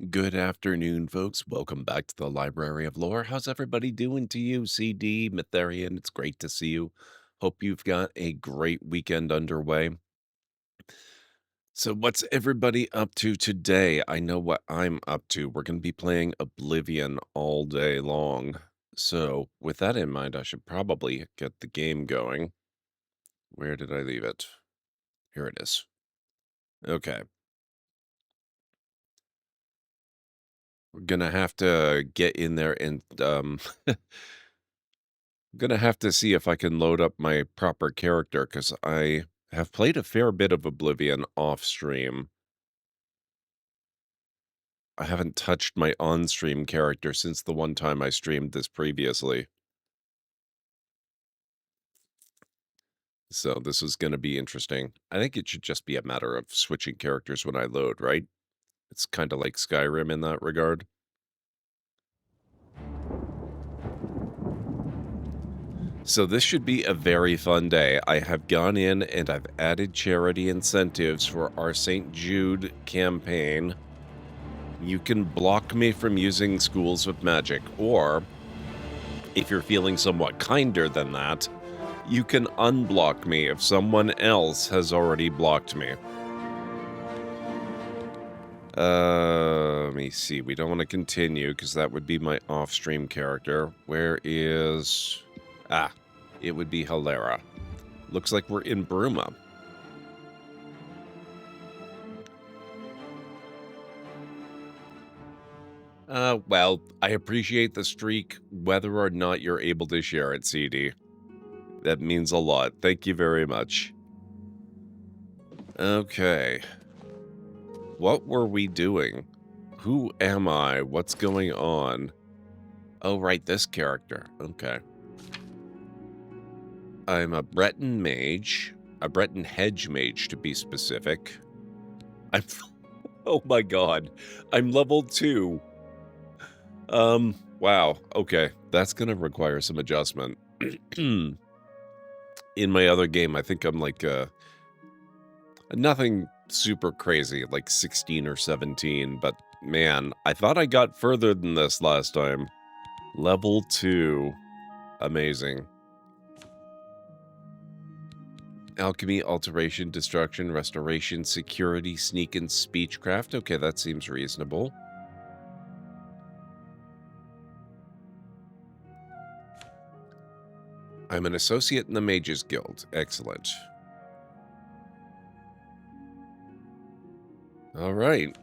Good afternoon, folks. Welcome back to the Library of Lore. How's everybody doing to you? CD, Mytharian, it's great to see you. Hope you've got a great weekend underway. So, what's everybody up to today? I know what I'm up to. We're going to be playing Oblivion all day long. So, with that in mind, I should probably get the game going. Where did I leave it? Here it is. Okay. We're going to have to get in there and gonna have to see if I can load up my proper character because I have played a fair bit of Oblivion off stream. I haven't touched my on-stream character since the one time I streamed this previously. So this is gonna be interesting. I think it should just be a matter of switching characters when I load, right? It's kind of like Skyrim in that regard. So this should be a very fun day. I have gone in and I've added charity incentives for our St. Jude campaign. You can block me from using Schools of Magic, or if you're feeling somewhat kinder than that, you can unblock me if someone else has already blocked me. Let me see. We don't want to continue because that would be my off-stream character. Where is... Ah, it would be Hilera. Looks like we're in Bruma. Well, I appreciate the streak, whether or not you're able to share it, CD. That means a lot. Thank you very much. Okay. What were we doing? Who am I? What's going on? Oh, right, this character. Okay. I'm a Breton mage. A Breton hedge mage, to be specific. I'm... Oh my god. I'm level 2. Wow. Okay. That's gonna require some adjustment. In my other game, I think I'm like, nothing super crazy, like 16 or 17, but man, I thought I got further than this last time. Level 2. Amazing. Alchemy, alteration, destruction, restoration, security, sneak, and speechcraft. Okay, that seems reasonable. I'm an associate in the Mages Guild. Excellent. All right.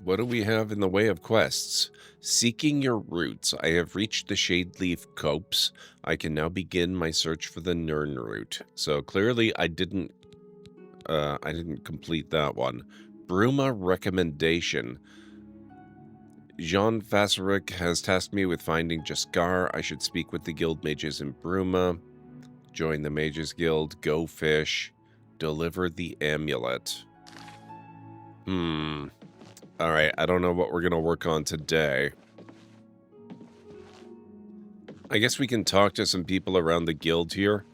What do we have in the way of quests? Seeking your roots. I have reached the Shadeleaf Copse. I can now begin my search for the Nirn root. So clearly I didn't complete that one. Bruma recommendation. Jean Fasseric has tasked me with finding Jaskar. I should speak with the guild mages in Bruma. Join the Mages Guild. Go fish. Deliver the amulet. Alright, I don't know what we're going to work on today. I guess we can talk to some people around the guild here.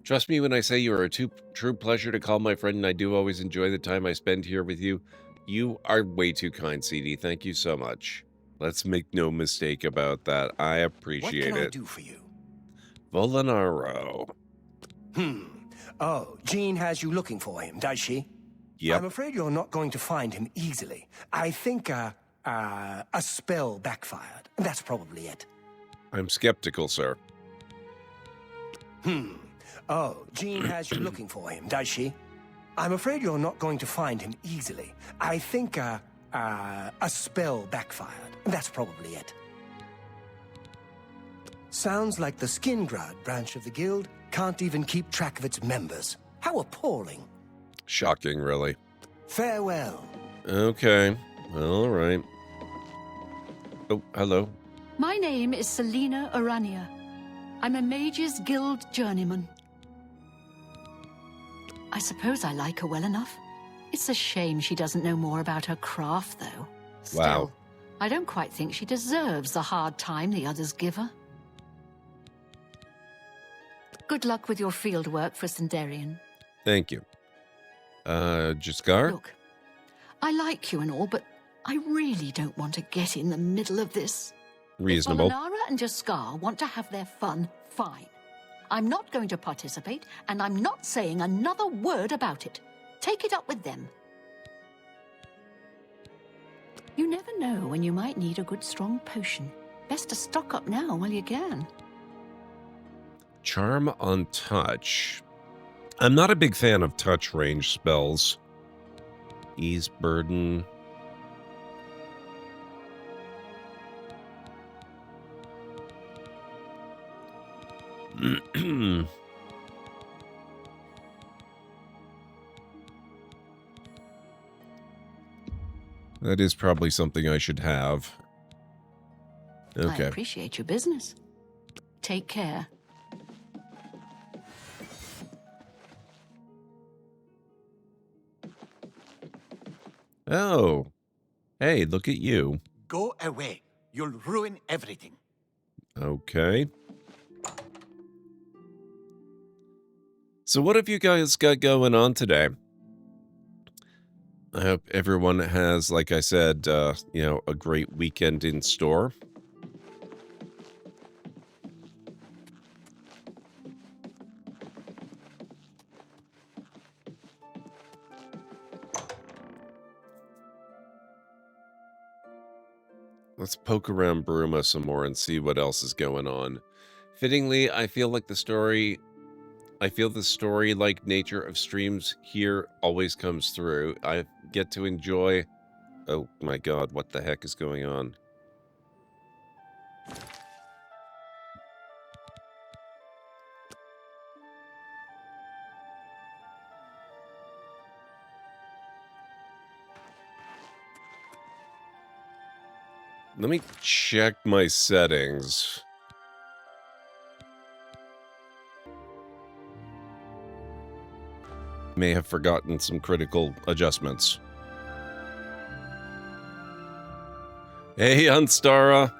Trust me when I say you are a true pleasure to call my friend, and I do always enjoy the time I spend here with you. You are way too kind, CD. Thank you so much. Let's make no mistake about that. I appreciate it. What can I do for you? Volanaro. Oh, Jean has you looking for him, does she? Yep. I'm afraid you're not going to find him easily. I think, a spell backfired. That's probably it. I'm skeptical, sir. Oh, Jean has you looking for him, does she? I'm afraid you're not going to find him easily. I think, a spell backfired. That's probably it. Sounds like the Skingrad branch of the guild can't even keep track of its members. How appalling. Shocking, really. Farewell. Okay. All right. Oh, hello. My name is Selena Arania. I'm a Mages Guild journeyman. I suppose I like her well enough. It's a shame she doesn't know more about her craft, though. Still, Wow. I don't quite think she deserves the hard time the others give her. Good luck with your field work for Sindarian. Thank you. Jaskar? Look, I like you and all, but I really don't want to get in the middle of this. Reasonable. If Molinara and Jaskar want to have their fun, fine. I'm not going to participate, and I'm not saying another word about it. Take it up with them. You never know when you might need a good strong potion. Best to stock up now while you can. Charm on touch. I'm not a big fan of touch range spells. Ease burden. That is probably something I should have. Okay. I appreciate your business. Take care. Oh. Hey, look at you. Go away. You'll ruin everything. Okay. So what have you guys got going on today? I hope everyone has, like I said, you know, a great weekend in store. Let's poke around Bruma some more and see what else is going on. Fittingly, I feel the story-like nature of streams here always comes through. I get to enjoy... Oh my god, what the heck is going on? Let me check my settings. May have forgotten some critical adjustments. Hey, Unstara.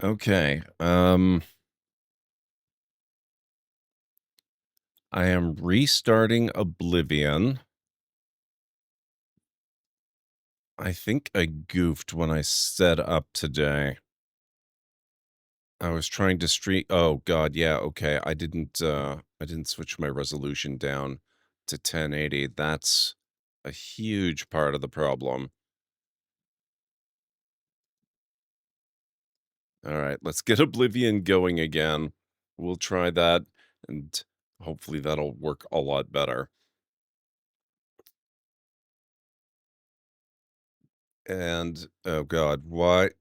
Okay, I am restarting Oblivion. I think I goofed when I set up today. I was trying to stream... Oh god, yeah, okay. I didn't switch my resolution down to 1080. That's a huge part of the problem. Alright, let's get Oblivion going again. We'll try that, and hopefully that'll work a lot better. And, oh god, why?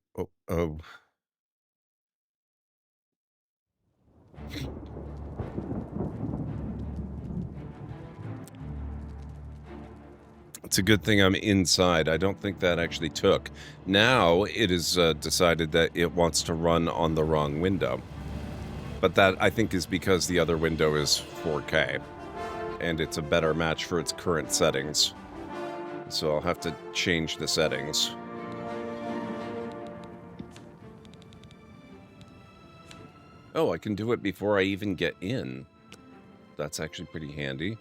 Oh. It's a good thing I'm inside. I don't think that actually took. Now, it is decided that it wants to run on the wrong window. But that, I think, is because the other window is 4K. And it's a better match for its current settings. So I'll have to change the settings. Oh, I can do it before I even get in. That's actually pretty handy.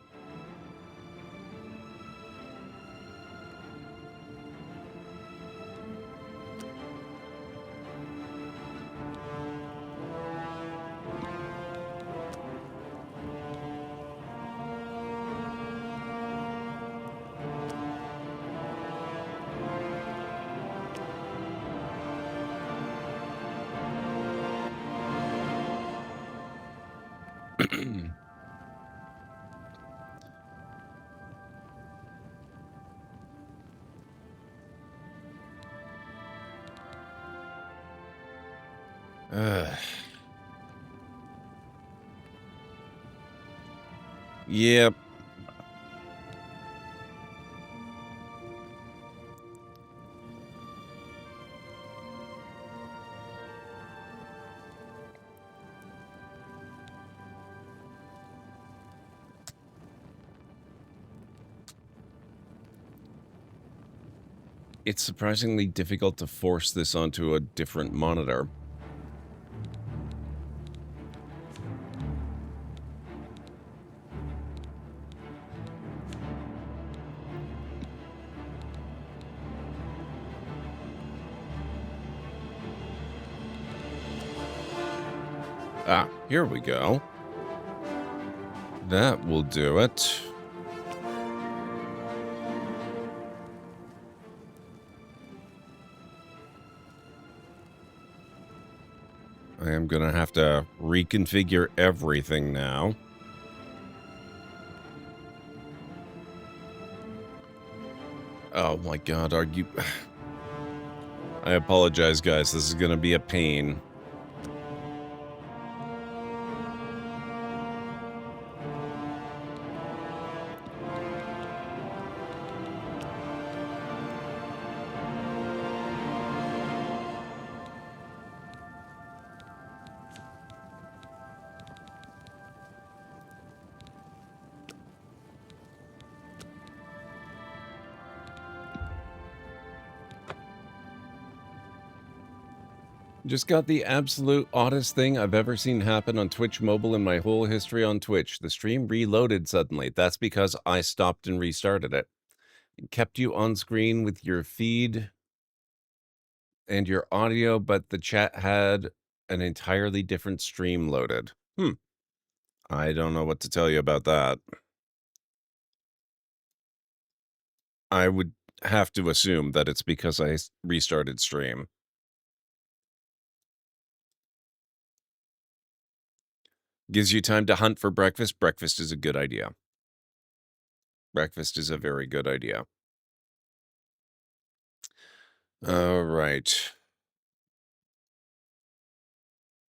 Yep. It's surprisingly difficult to force this onto a different monitor. Ah, here we go. That will do it. I am gonna have to reconfigure everything now. Oh my god, are you... I apologize, guys. This is gonna be a pain. Just got the absolute oddest thing I've ever seen happen on Twitch Mobile in my whole history on Twitch. The stream reloaded suddenly. That's because I stopped and restarted it. It kept you on screen with your feed and your audio, but the chat had an entirely different stream loaded. I don't know what to tell you about that. I would have to assume that it's because I restarted stream. Gives you time to hunt for breakfast. Breakfast is a good idea. Breakfast is a very good idea. All right.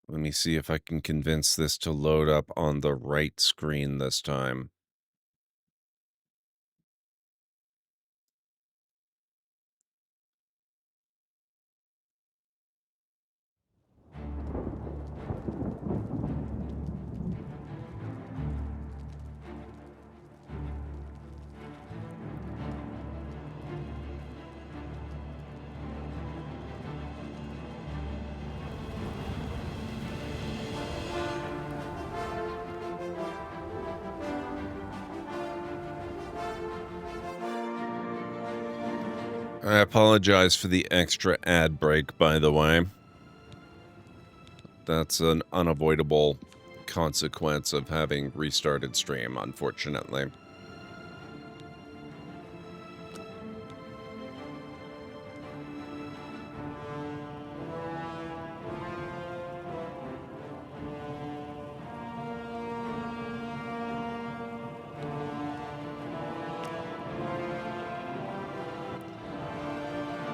Let me see if I can convince this to load up on the right screen this time. I apologize for the extra ad break, by the way. That's an unavoidable consequence of having restarted stream, unfortunately.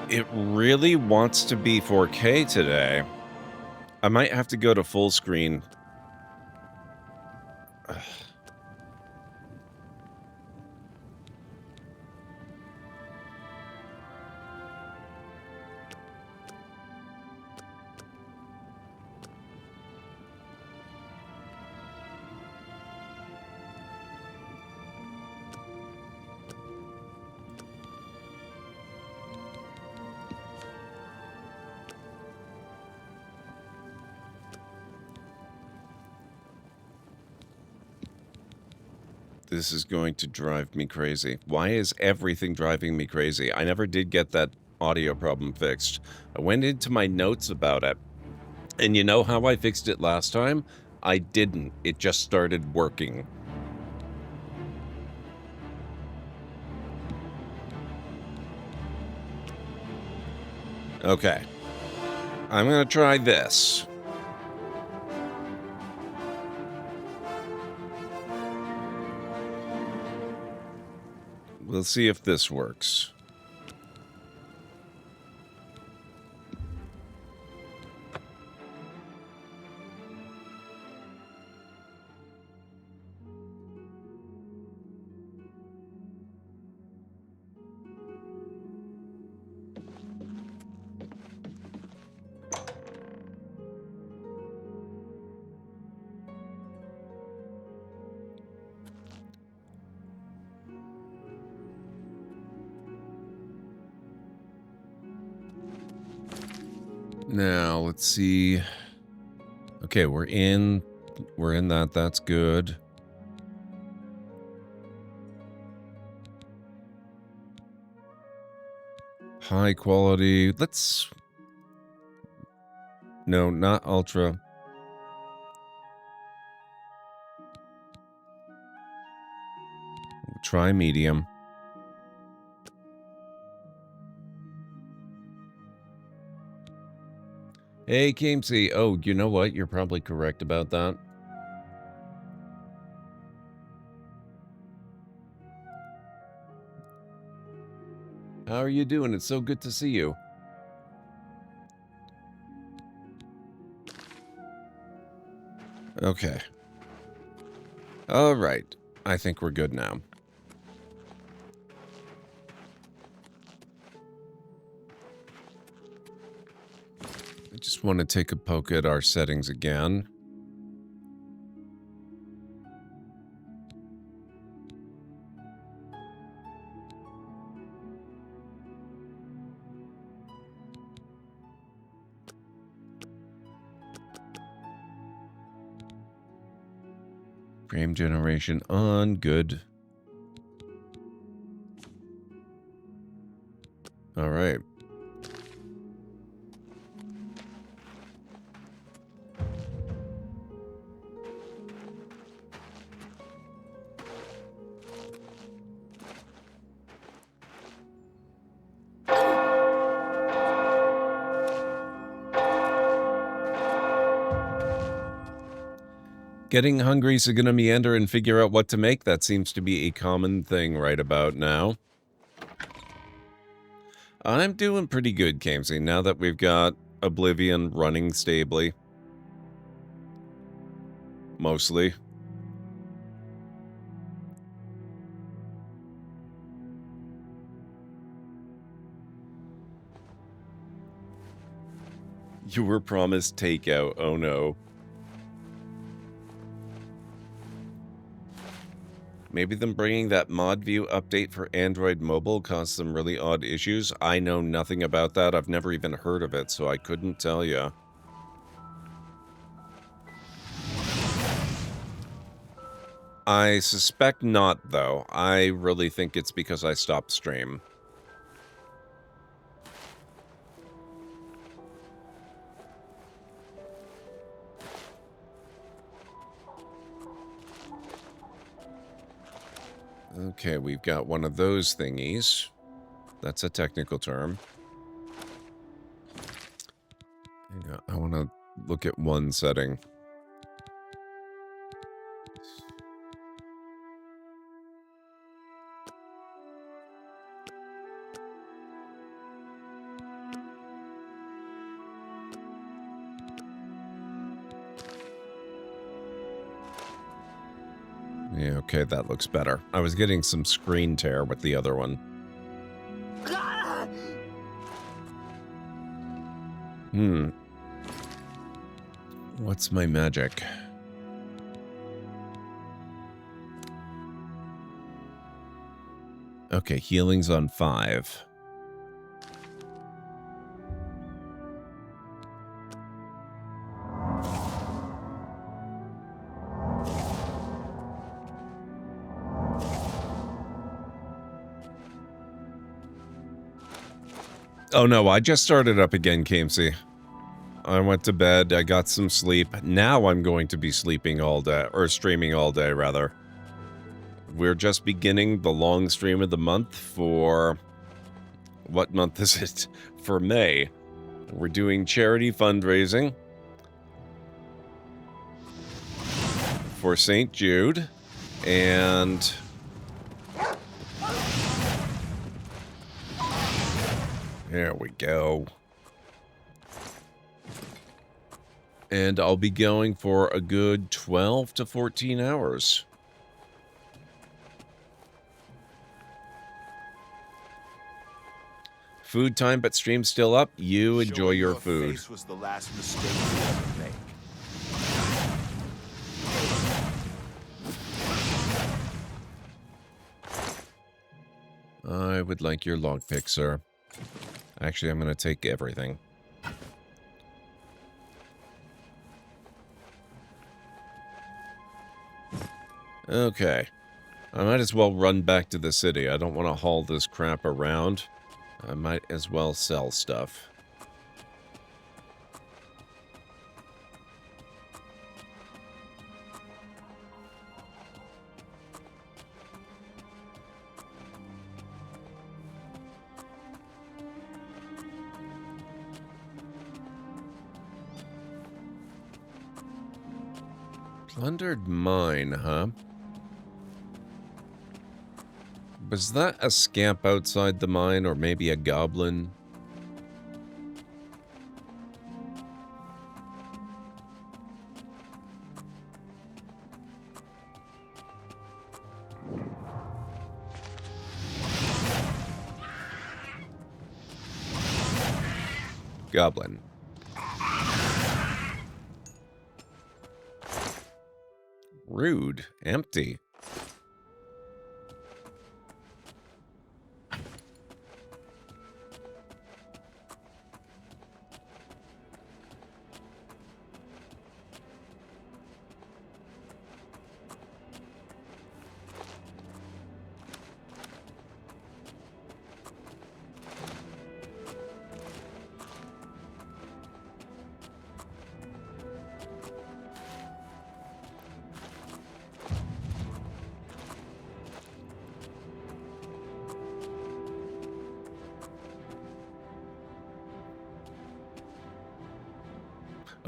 It really wants to be 4K today. I might have to go to full screen. Ugh. This is going to drive me crazy. Why is everything driving me crazy? I never did get that audio problem fixed. I went into my notes about it. And you know how I fixed it last time? I didn't. It just started working. Okay. I'm going to try this. We'll see if this works. Now, let's see. Okay, we're in that. That's good. High quality. Let's... No, not ultra. Try medium. Hey, Kamesy. Oh, you know what? You're probably correct about that. How are you doing? It's so good to see you. Okay. All right. I think we're good now. I just want to take a poke at our settings again. Frame generation on, good. All right. Getting hungry, so gonna meander and figure out what to make. That seems to be a common thing right about now. I'm doing pretty good, Kamesy, now that we've got Oblivion running stably. Mostly. You were promised takeout, oh no. Maybe them bringing that mod view update for Android mobile caused some really odd issues. I know nothing about that. I've never even heard of it, so I couldn't tell you. I suspect not, though. I really think it's because I stopped stream. Okay, we've got one of those thingies. That's a technical term. I want to look at one setting. Yeah, okay, that looks better. I was getting some screen tear with the other one. What's my magic? Okay, healing's on 5. Oh no, I just started up again, KMC. I went to bed, I got some sleep. Now I'm going to be sleeping all day, or streaming all day, rather. We're just beginning the long stream of the month for... What month is it? For May. We're doing charity fundraising for St. Jude, and... There we go. And I'll be going for a good 12 to 14 hours. Food time, but stream still up. You enjoy your food. Face was the last mistake you ever make. I would like your lockpick, sir. Actually, I'm going to take everything. Okay. I might as well run back to the city. I don't want to haul this crap around. I might as well sell stuff. Plundered mine, huh? Was that a scamp outside the mine, or maybe a goblin? Goblin. Rude. Empty.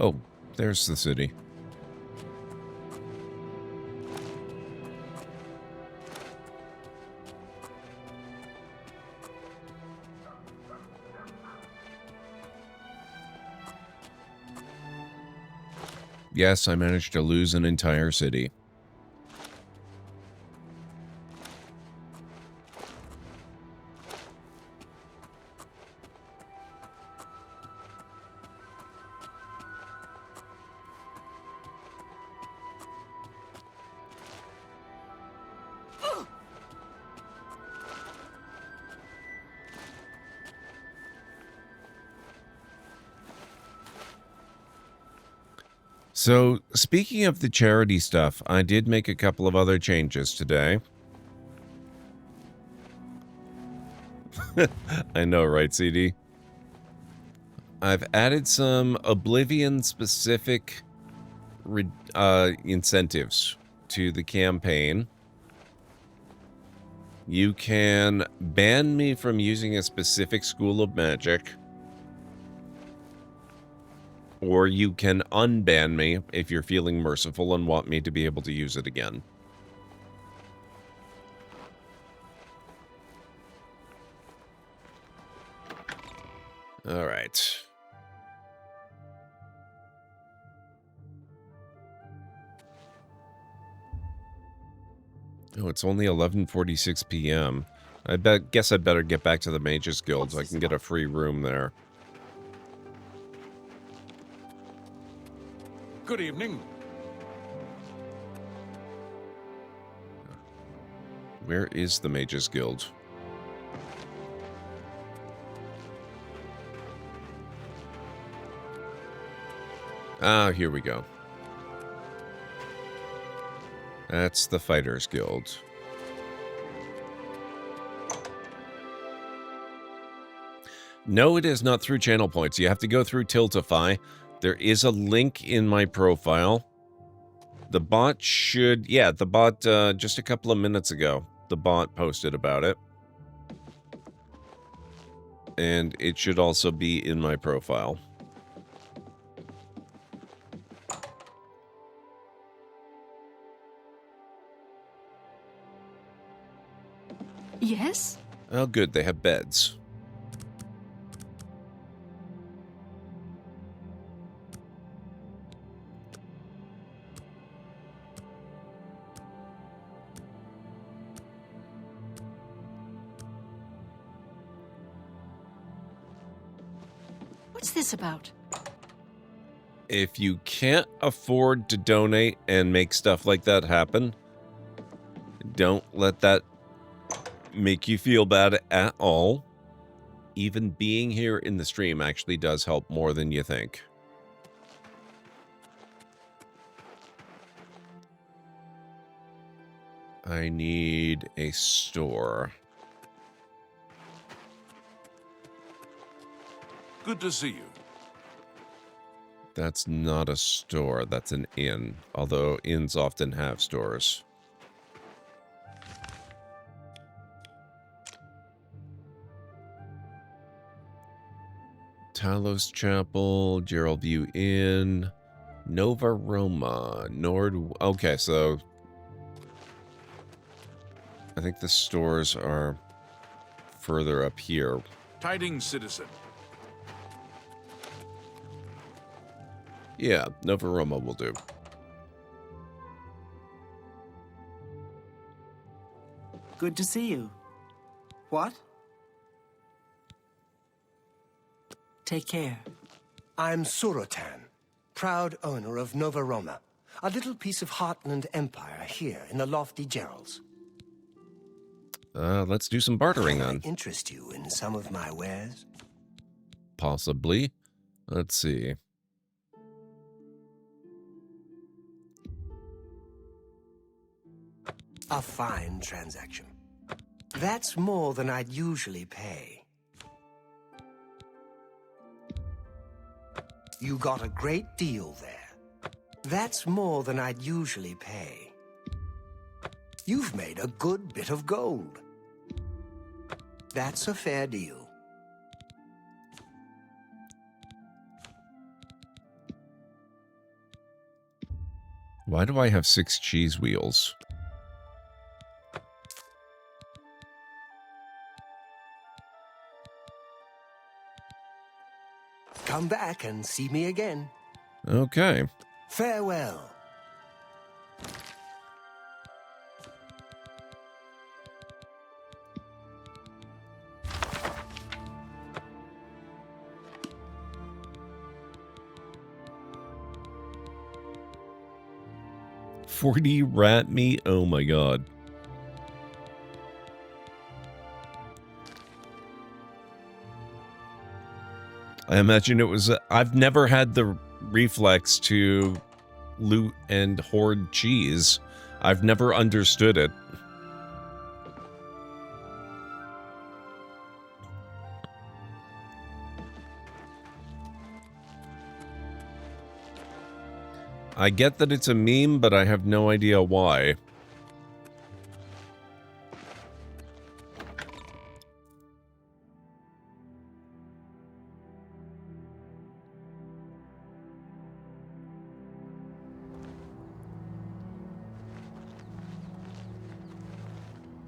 Oh, there's the city. Yes, I managed to lose an entire city. So, speaking of the charity stuff, I did make a couple of other changes today. I know, right, CD? I've added some Oblivion-specific incentives to the campaign. You can ban me from using a specific school of magic, or you can unban me if you're feeling merciful and want me to be able to use it again. All right. Oh, it's only 11:46 p.m. Guess I'd better get back to the Mages Guild so I can get a free room there. Good evening. Where is the Mages Guild? Ah, here we go. That's the Fighters Guild. No, it is not through channel points. You have to go through Tiltify. There is a link in my profile. The bot should... Yeah, the bot, just a couple of minutes ago, the bot posted about it. And it should also be in my profile. Yes? Oh, good. They have beds. What's this about? If you can't afford to donate and make stuff like that happen, don't let that make you feel bad at all. Even being here in the stream actually does help more than you think. I need a store. Good to see you. That's not a store, that's an inn. Although inns often have stores. Talos Chapel, Gerald View Inn, Nova Roma, Nord... Okay, so... I think the stores are further up here. Tidings, citizen. Yeah, Nova Roma will do. Good to see you. What? Take care. I'm Surotan, proud owner of Nova Roma, a little piece of Heartland Empire here in the lofty Geralds. Let's do some bartering Can I then. interest you in some of my wares? Possibly. Let's see. A fine transaction. That's more than I'd usually pay. You got a great deal there. That's more than I'd usually pay. You've made a good bit of gold. That's a fair deal. Why do I have 6 cheese wheels? Come back and see me again. Okay. Farewell. $40 rat meat? Oh my god. I imagine it was... I've never had the reflex to loot and hoard cheese. I've never understood it. I get that it's a meme, but I have no idea why.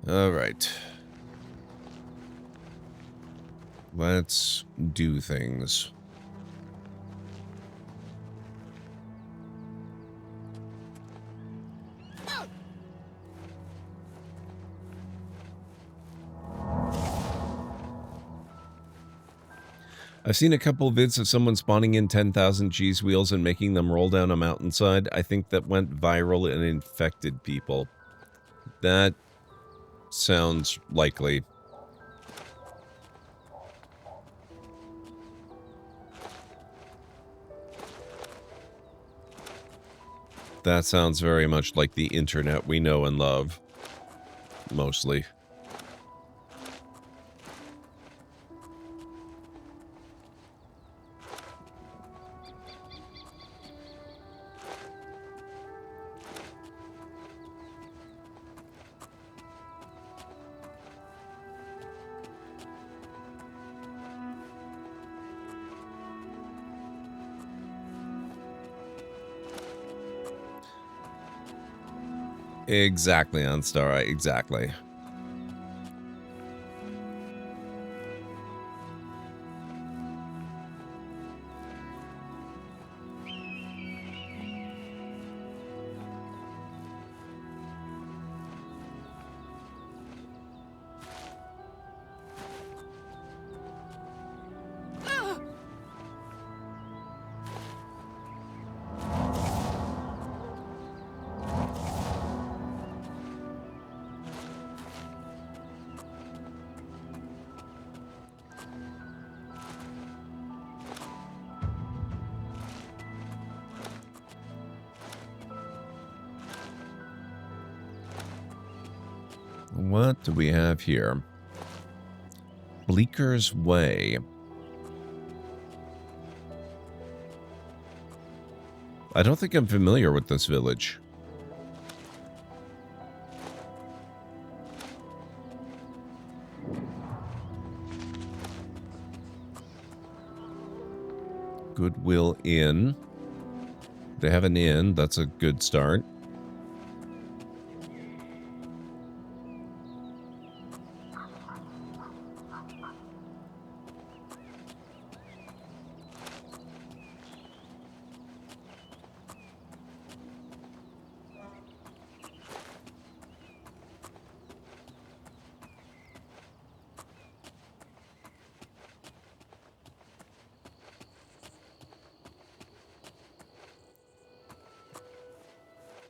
All right. Let's do things. I've seen a couple vids of someone spawning in 10,000 cheese wheels and making them roll down a mountainside. I think that went viral and infected people. That sounds likely. That sounds very much like the internet we know and love. Mostly. Exactly, Anstara, exactly. What do we have here? Bleaker's Way. I don't think I'm familiar with this village. Goodwill Inn. They have an inn. That's a good start.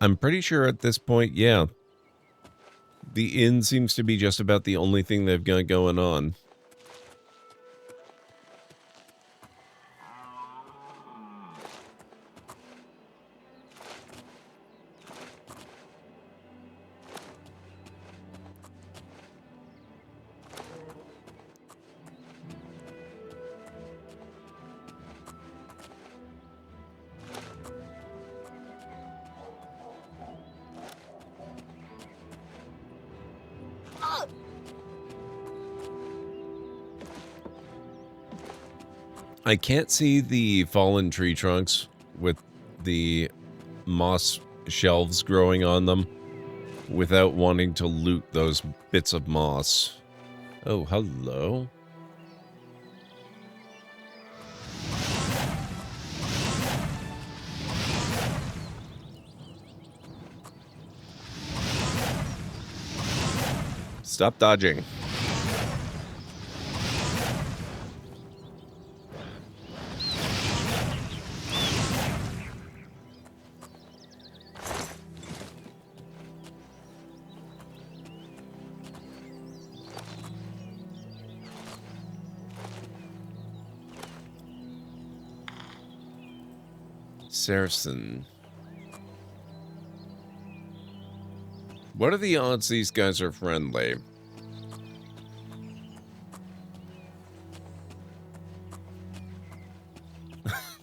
I'm pretty sure at this point, yeah. The inn seems to be just about the only thing they've got going on. I can't see the fallen tree trunks with the moss shelves growing on them without wanting to loot those bits of moss. Oh, hello. Stop dodging. Saracen. What are the odds these guys are friendly?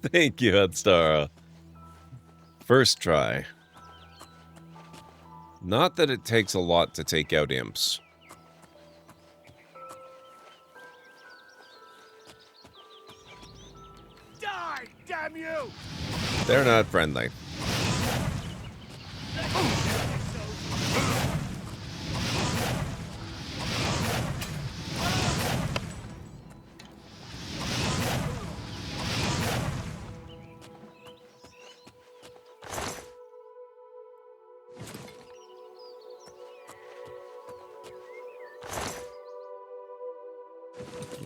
Thank you, Adstara. First try. Not that it takes a lot to take out imps. Die, damn you! They're not friendly.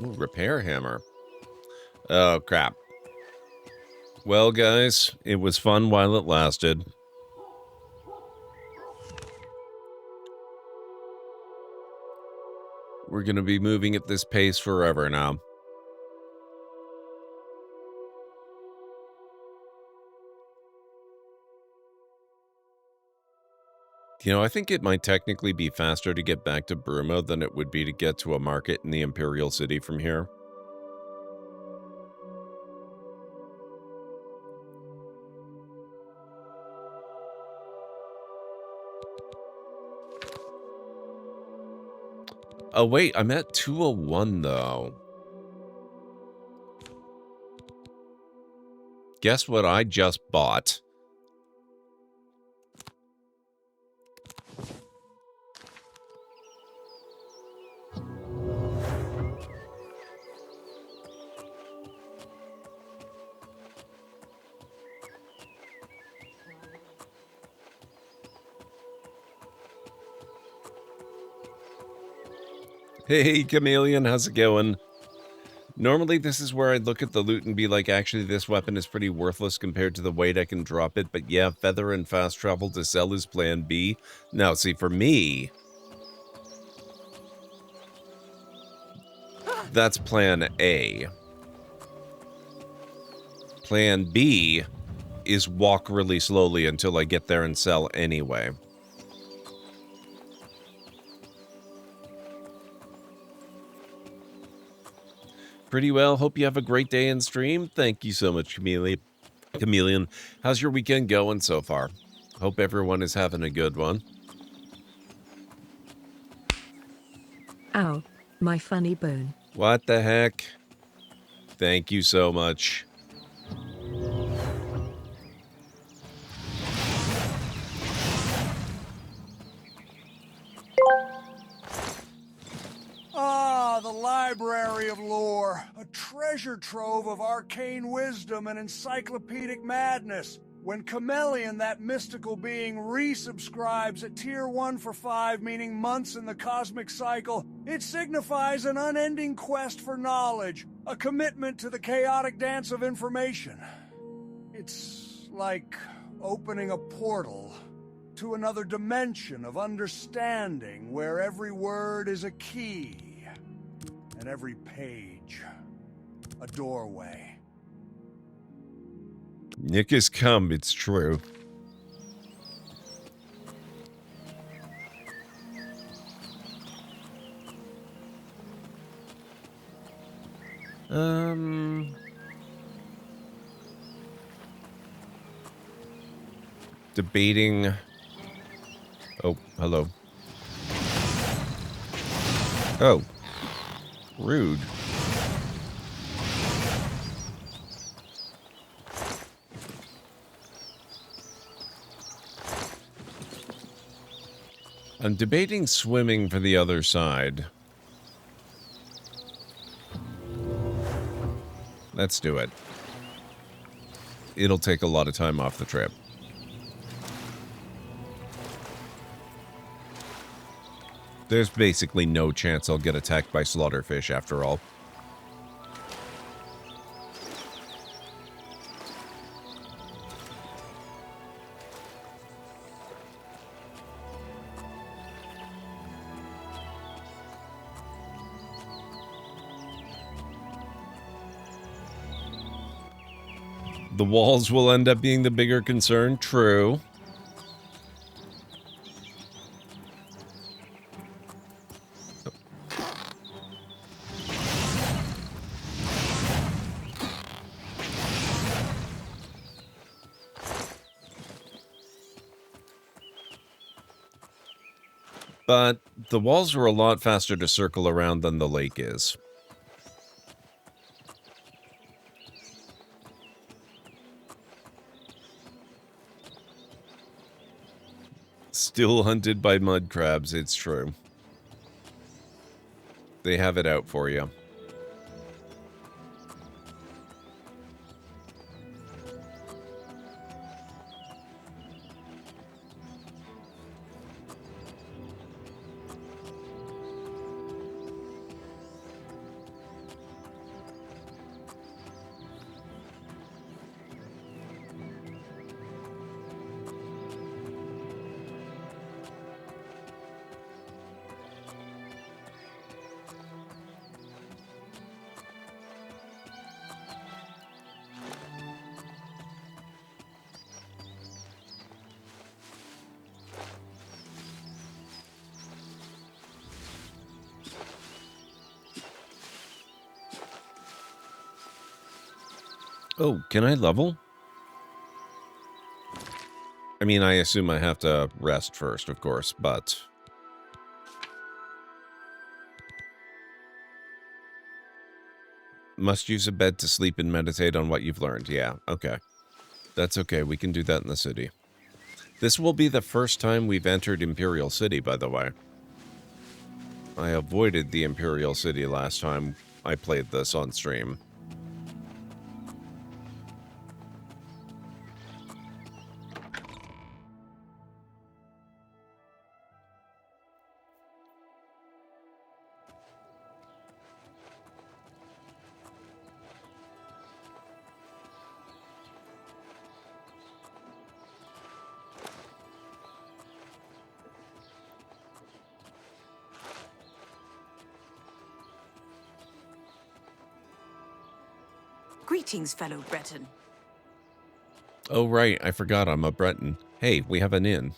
Ooh, repair hammer. Oh, crap. Well, guys, it was fun while it lasted. We're going to be moving at this pace forever now. You know, I think it might technically be faster to get back to Bruma than it would be to get to a market in the Imperial City from here. Oh, wait, I'm at 201, though. Guess what I just bought? Hey, Chameleon, how's it going? Normally, this is where I'd look at the loot and be like, actually, this weapon is pretty worthless compared to the weight I can drop it, but yeah, feather and fast travel to sell is plan B. Now, see, for me, that's plan A. Plan B is walk really slowly until I get there and sell anyway. Pretty well. Hope you have a great day in stream. Thank you so much, Chameleon. How's your weekend going so far? Hope everyone is having a good one. Ow, my funny bone. What the heck? Thank you so much. Ah, the Library of Lore. A treasure trove of arcane wisdom and encyclopedic madness. When Chameleon, that mystical being, resubscribes at Tier 1 for 5, meaning months in the cosmic cycle, it signifies an unending quest for knowledge, a commitment to the chaotic dance of information. It's like opening a portal to another dimension of understanding where every word is a key and every page a doorway. Nick has come, it's true. Debating. Oh, hello. Oh. Rude. I'm debating swimming for the other side. Let's do it. It'll take a lot of time off the trip. There's basically no chance I'll get attacked by slaughterfish after all. The walls will end up being the bigger concern, true. But the walls are a lot faster to circle around than the lake is. Still hunted by mud crabs, it's true. They have it out for you. Oh, can I level? I mean, I assume I have to rest first, of course, but... Must use a bed to sleep and meditate on what you've learned. Yeah, okay. That's okay, we can do that in the city. This will be the first time we've entered Imperial City, by the way. I avoided the Imperial City last time I played this on stream. Greetings, fellow Breton. Oh, right. I forgot I'm a Breton. Hey, we have an inn.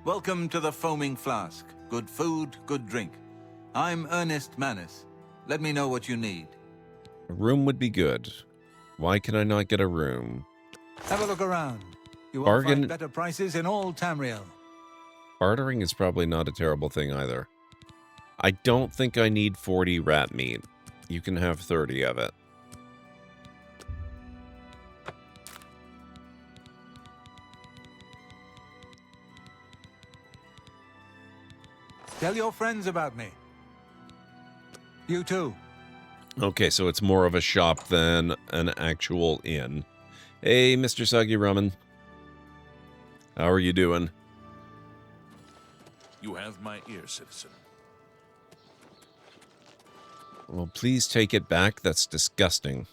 Welcome to the Foaming Flask. Good food, good drink. I'm Ernest Manus. Let me know what you need. A room would be good. Why can I not get a room? Have a look around. You will Bargain. find better prices in all Tamriel. Bartering is probably not a terrible thing either. I don't think I need 40 rat meat. You can have 30 of it. Tell your friends about me. You too. Okay, so it's more of a shop than an actual inn. Hey, Mr. Soggy Ramen. How are you doing? You have my ear, citizen. Well, please take it back. That's disgusting.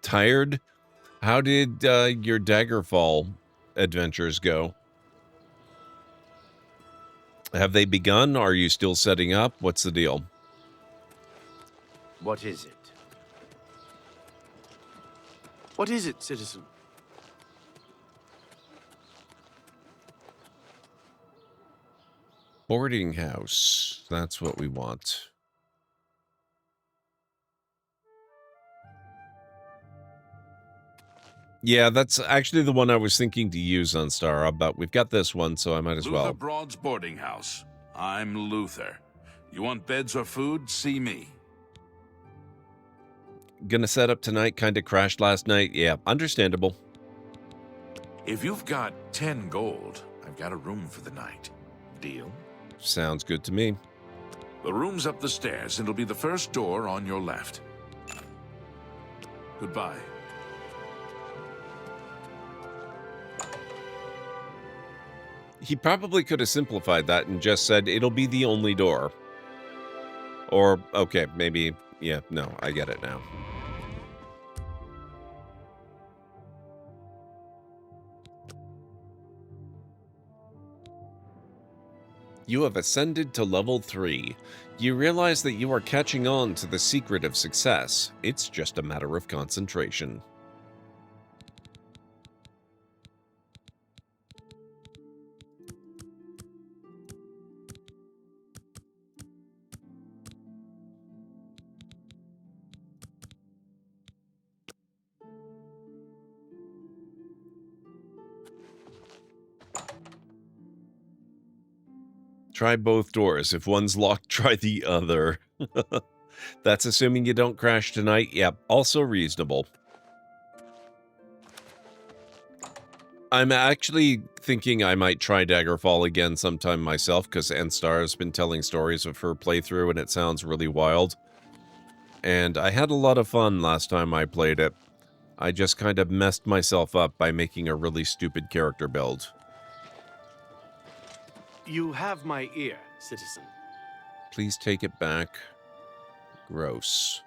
Tired? How did your Daggerfall adventures go? Have they begun? Are you still setting up? What's the deal? What is it? What is it, citizen? Boarding house. That's what we want. Yeah, that's actually the one I was thinking to use on Stara, but we've got this one, so I might as Luther well. Broad's boarding house. I'm Luther. You want beds or food? See me. Gonna set up tonight, kinda crashed last night. Yeah, understandable. If you've got 10 gold, I've got a room for the night. Deal? Sounds good to me. The room's up the stairs, and it'll be the first door on your left. Goodbye. He probably could have simplified that and just said, it'll be the only door. Or, okay, maybe, yeah, no, I get it now. You have ascended to level 3. You realize that you are catching on to the secret of success. It's just a matter of concentration. Try both doors. If one's locked, try the other. That's assuming you don't crash tonight. Yep, also reasonable. I'm actually thinking I might try Daggerfall again sometime myself, because Enstar has been telling stories of her playthrough, and it sounds really wild. And I had a lot of fun last time I played it. I just kind of messed myself up by making a really stupid character build. You have my ear, citizen. Please take it back. Gross.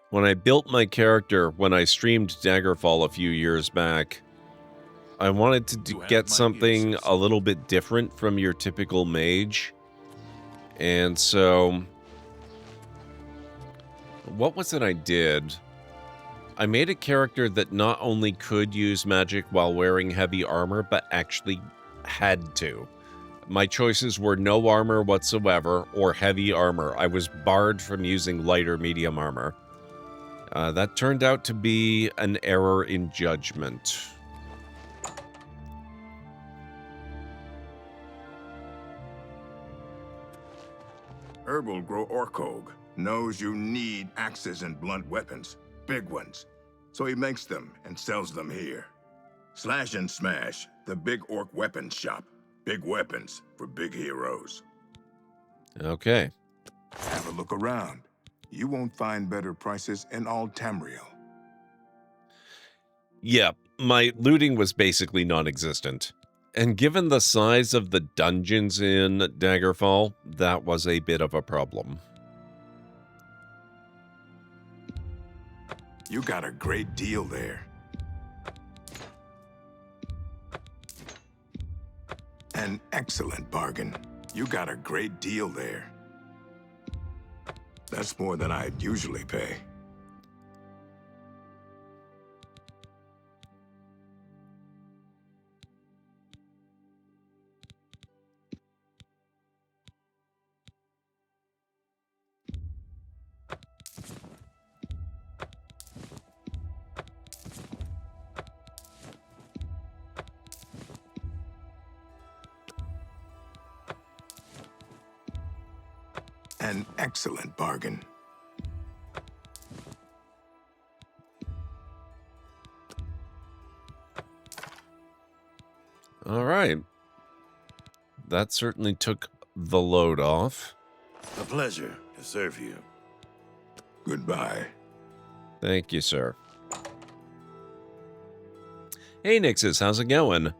When I built my character, when I streamed Daggerfall a few years back, I wanted to get something a little bit different from your typical mage. And so, what was it I did? I made a character that not only could use magic while wearing heavy armor, but actually had to. My choices were no armor whatsoever or heavy armor. I was barred from using light or medium armor. That turned out to be an error in judgment. Herbal grow Orkog knows you need axes and blunt weapons, big ones. So he makes them and sells them here. Slash and Smash, the big orc weapons shop. Big weapons for big heroes. Okay. Have a look around. You won't find better prices in all Tamriel. Yeah, my looting was basically non-existent. And given the size of the dungeons in Daggerfall, that was a bit of a problem. You got a great deal there. An excellent bargain. You got a great deal there. That's more than I'd usually pay. An excellent bargain. All right. That certainly took the load off. A pleasure to serve you. Goodbye. Thank you, sir. Hey, Nixus, how's it going?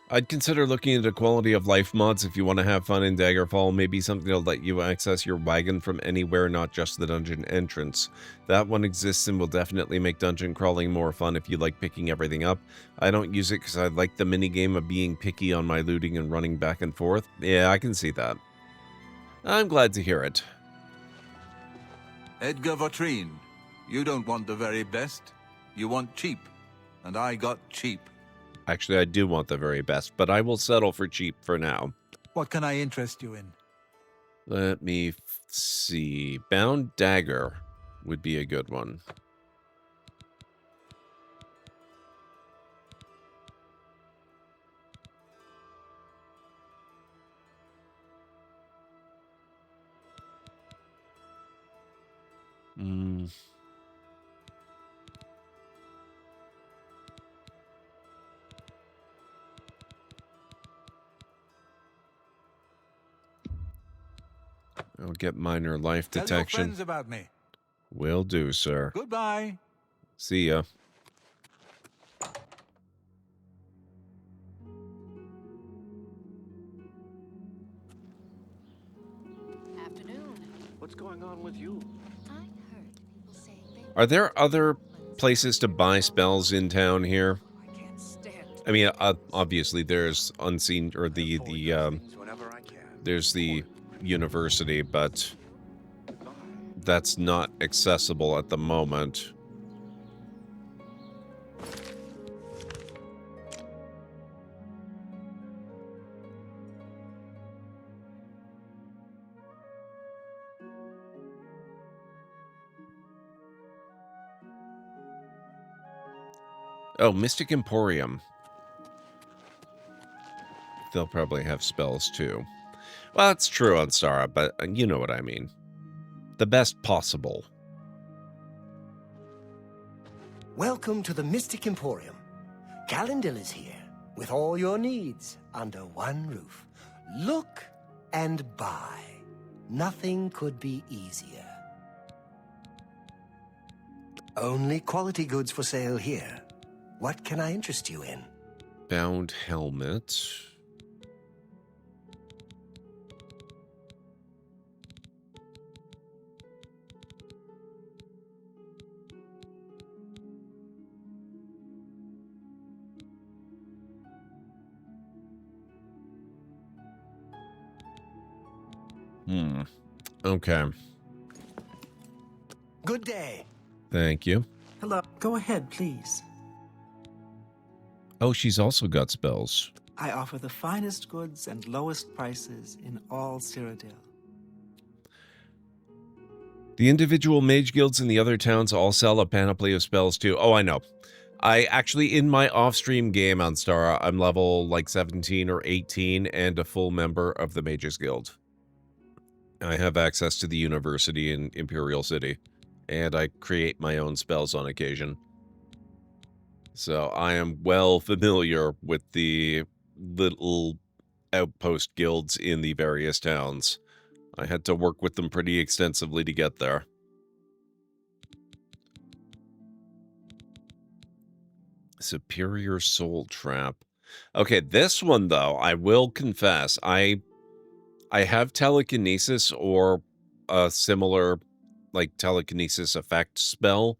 I'd consider looking into quality of life mods if you want to have fun in Daggerfall. Maybe something to let you access your wagon from anywhere, not just the dungeon entrance. That one exists and will definitely make dungeon crawling more fun if you like picking everything up. I don't use it because I like the minigame of being picky on my looting and running back and forth. Yeah, I can see that. I'm glad to hear it. Edgar Vautrin, you don't want the very best. You want cheap. And I got cheap. Actually, I do want the very best, but I will settle for cheap for now. What can I interest you in? Let me see. Bound Dagger would be a good one. I'll get minor life Tell detection. your friends about me. Will do, sir. Goodbye. See ya. Afternoon. What's going on with you? I heard people saying they Are there other places to buy spells in town here? I mean, obviously there's Unseen, or there's the university, but that's not accessible at the moment. Oh, Mystic Emporium. They'll probably have spells too. Well, it's true on Stara, but you know what I mean. The best possible. Welcome to the Mystic Emporium. Calendil is here, with all your needs under one roof. Look and buy. Nothing could be easier. Only quality goods for sale here. What can I interest you in? Bound helmet. Okay. Good day. Thank you. Hello. Go ahead, please. Oh, she's also got spells. I offer the finest goods and lowest prices in all Cyrodiil. The individual mage guilds in the other towns all sell a panoply of spells too. Oh, I know. I actually, in my off-stream game on Stara, I'm level like 17 or 18 and a full member of the Mages Guild. I have access to the university in Imperial City, and I create my own spells on occasion. So I am well familiar with the little outpost guilds in the various towns. I had to work with them pretty extensively to get there. Superior Soul Trap. Okay, this one, though, I will confess, I have telekinesis or a similar, like, telekinesis effect spell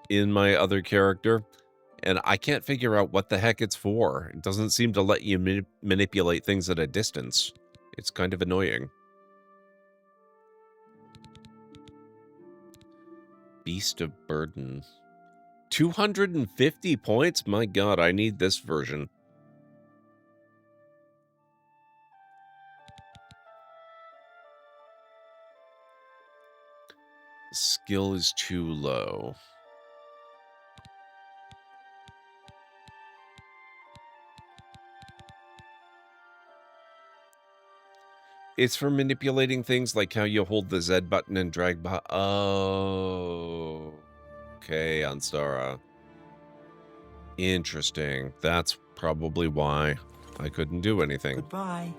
in my other character, and I can't figure out what the heck it's for. It doesn't seem to let you manipulate things at a distance. It's kind of annoying. Beast of Burden. 250 points? My god, I need this version. Skill is too low. It's for manipulating things like how you hold the Z button and drag behind. Oh. Okay, Anstara. Interesting. That's probably why I couldn't do anything. Goodbye.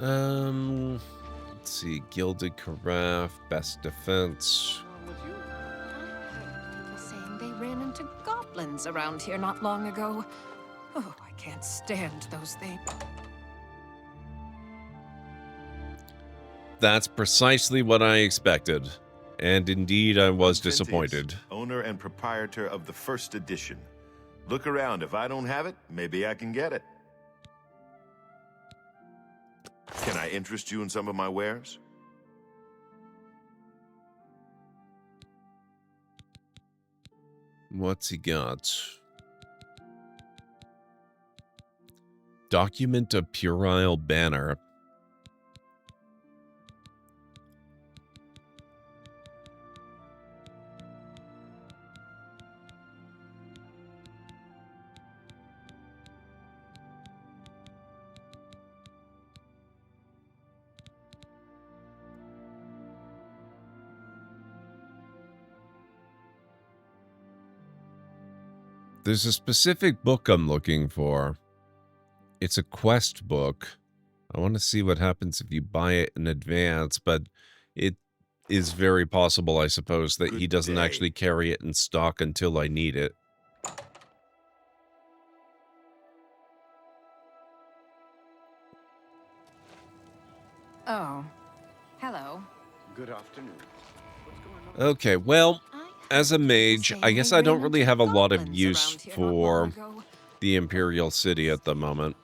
Let's see. Gilded Carafe, best defense. Saying they ran into goblins around here not long ago. Oh, I can't stand those things. That's precisely what I expected. And indeed, I was disappointed. Owner and proprietor of the first edition. Look around. If I don't have it, maybe I can get it. Can I interest you in some of my wares? What's he got? Document a puerile banner. There's a specific book I'm looking for. It's a quest book. I want to see what happens if you buy it in advance, but it is very possible, I suppose, that he doesn't actually carry it in stock until I need it. Oh, hello. Good afternoon. Okay, well, as a mage, I guess I don't really have a lot of use for the Imperial City at the moment.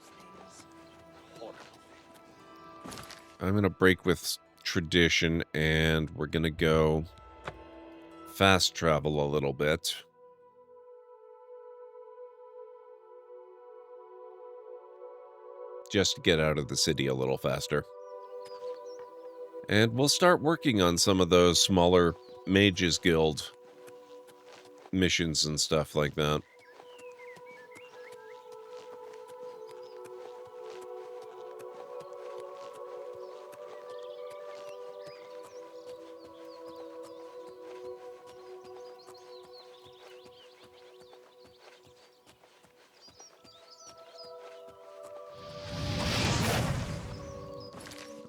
I'm going to break with tradition, and we're going to go fast travel a little bit. Just to get out of the city a little faster. And we'll start working on some of those smaller Mages Guild missions and stuff like that.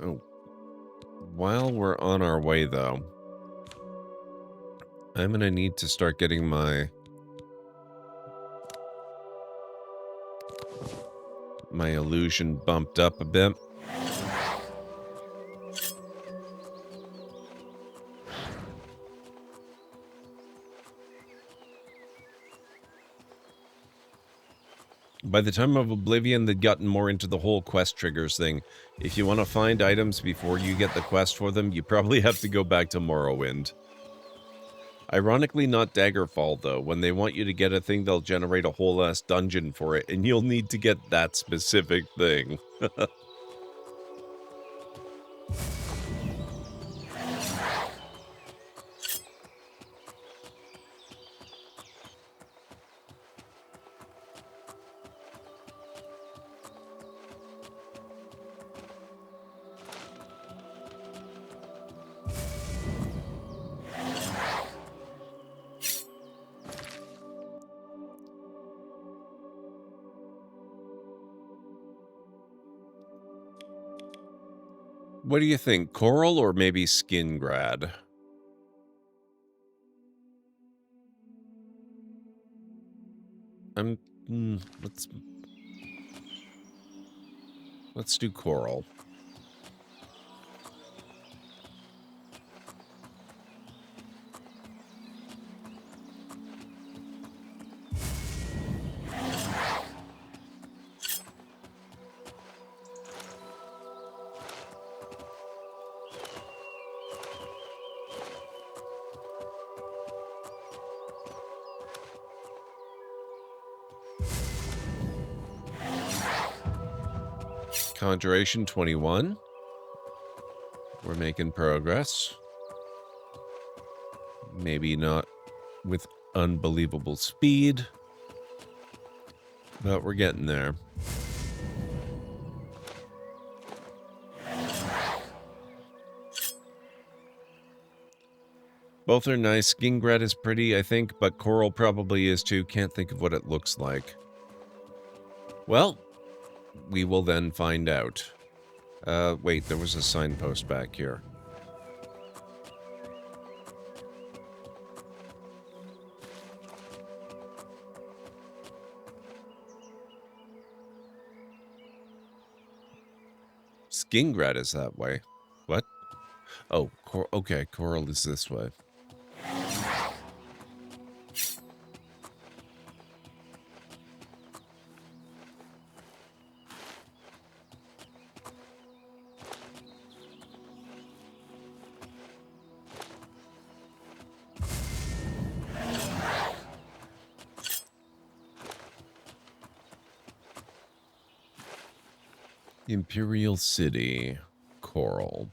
Oh. While we're on our way, though, I'm gonna need to start getting my illusion bumped up a bit. By the time of Oblivion, they'd gotten more into the whole quest triggers thing. If you want to find items before you get the quest for them, you probably have to go back to Morrowind. Ironically, not Daggerfall, though. When they want you to get a thing, they'll generate a whole ass dungeon for it, and you'll need to get that specific thing. What do you think, coral or maybe skin grad? Let's do coral. Conjuration 21. We're making progress. Maybe not with unbelievable speed, but we're getting there. Both are nice. Gingrat is pretty, I think, but coral probably is too. Can't think of what it looks like. Well, we will then find out. Wait, there was a signpost back here. Skingrat is that way. What? Oh, okay, coral is this way. Imperial City, coral.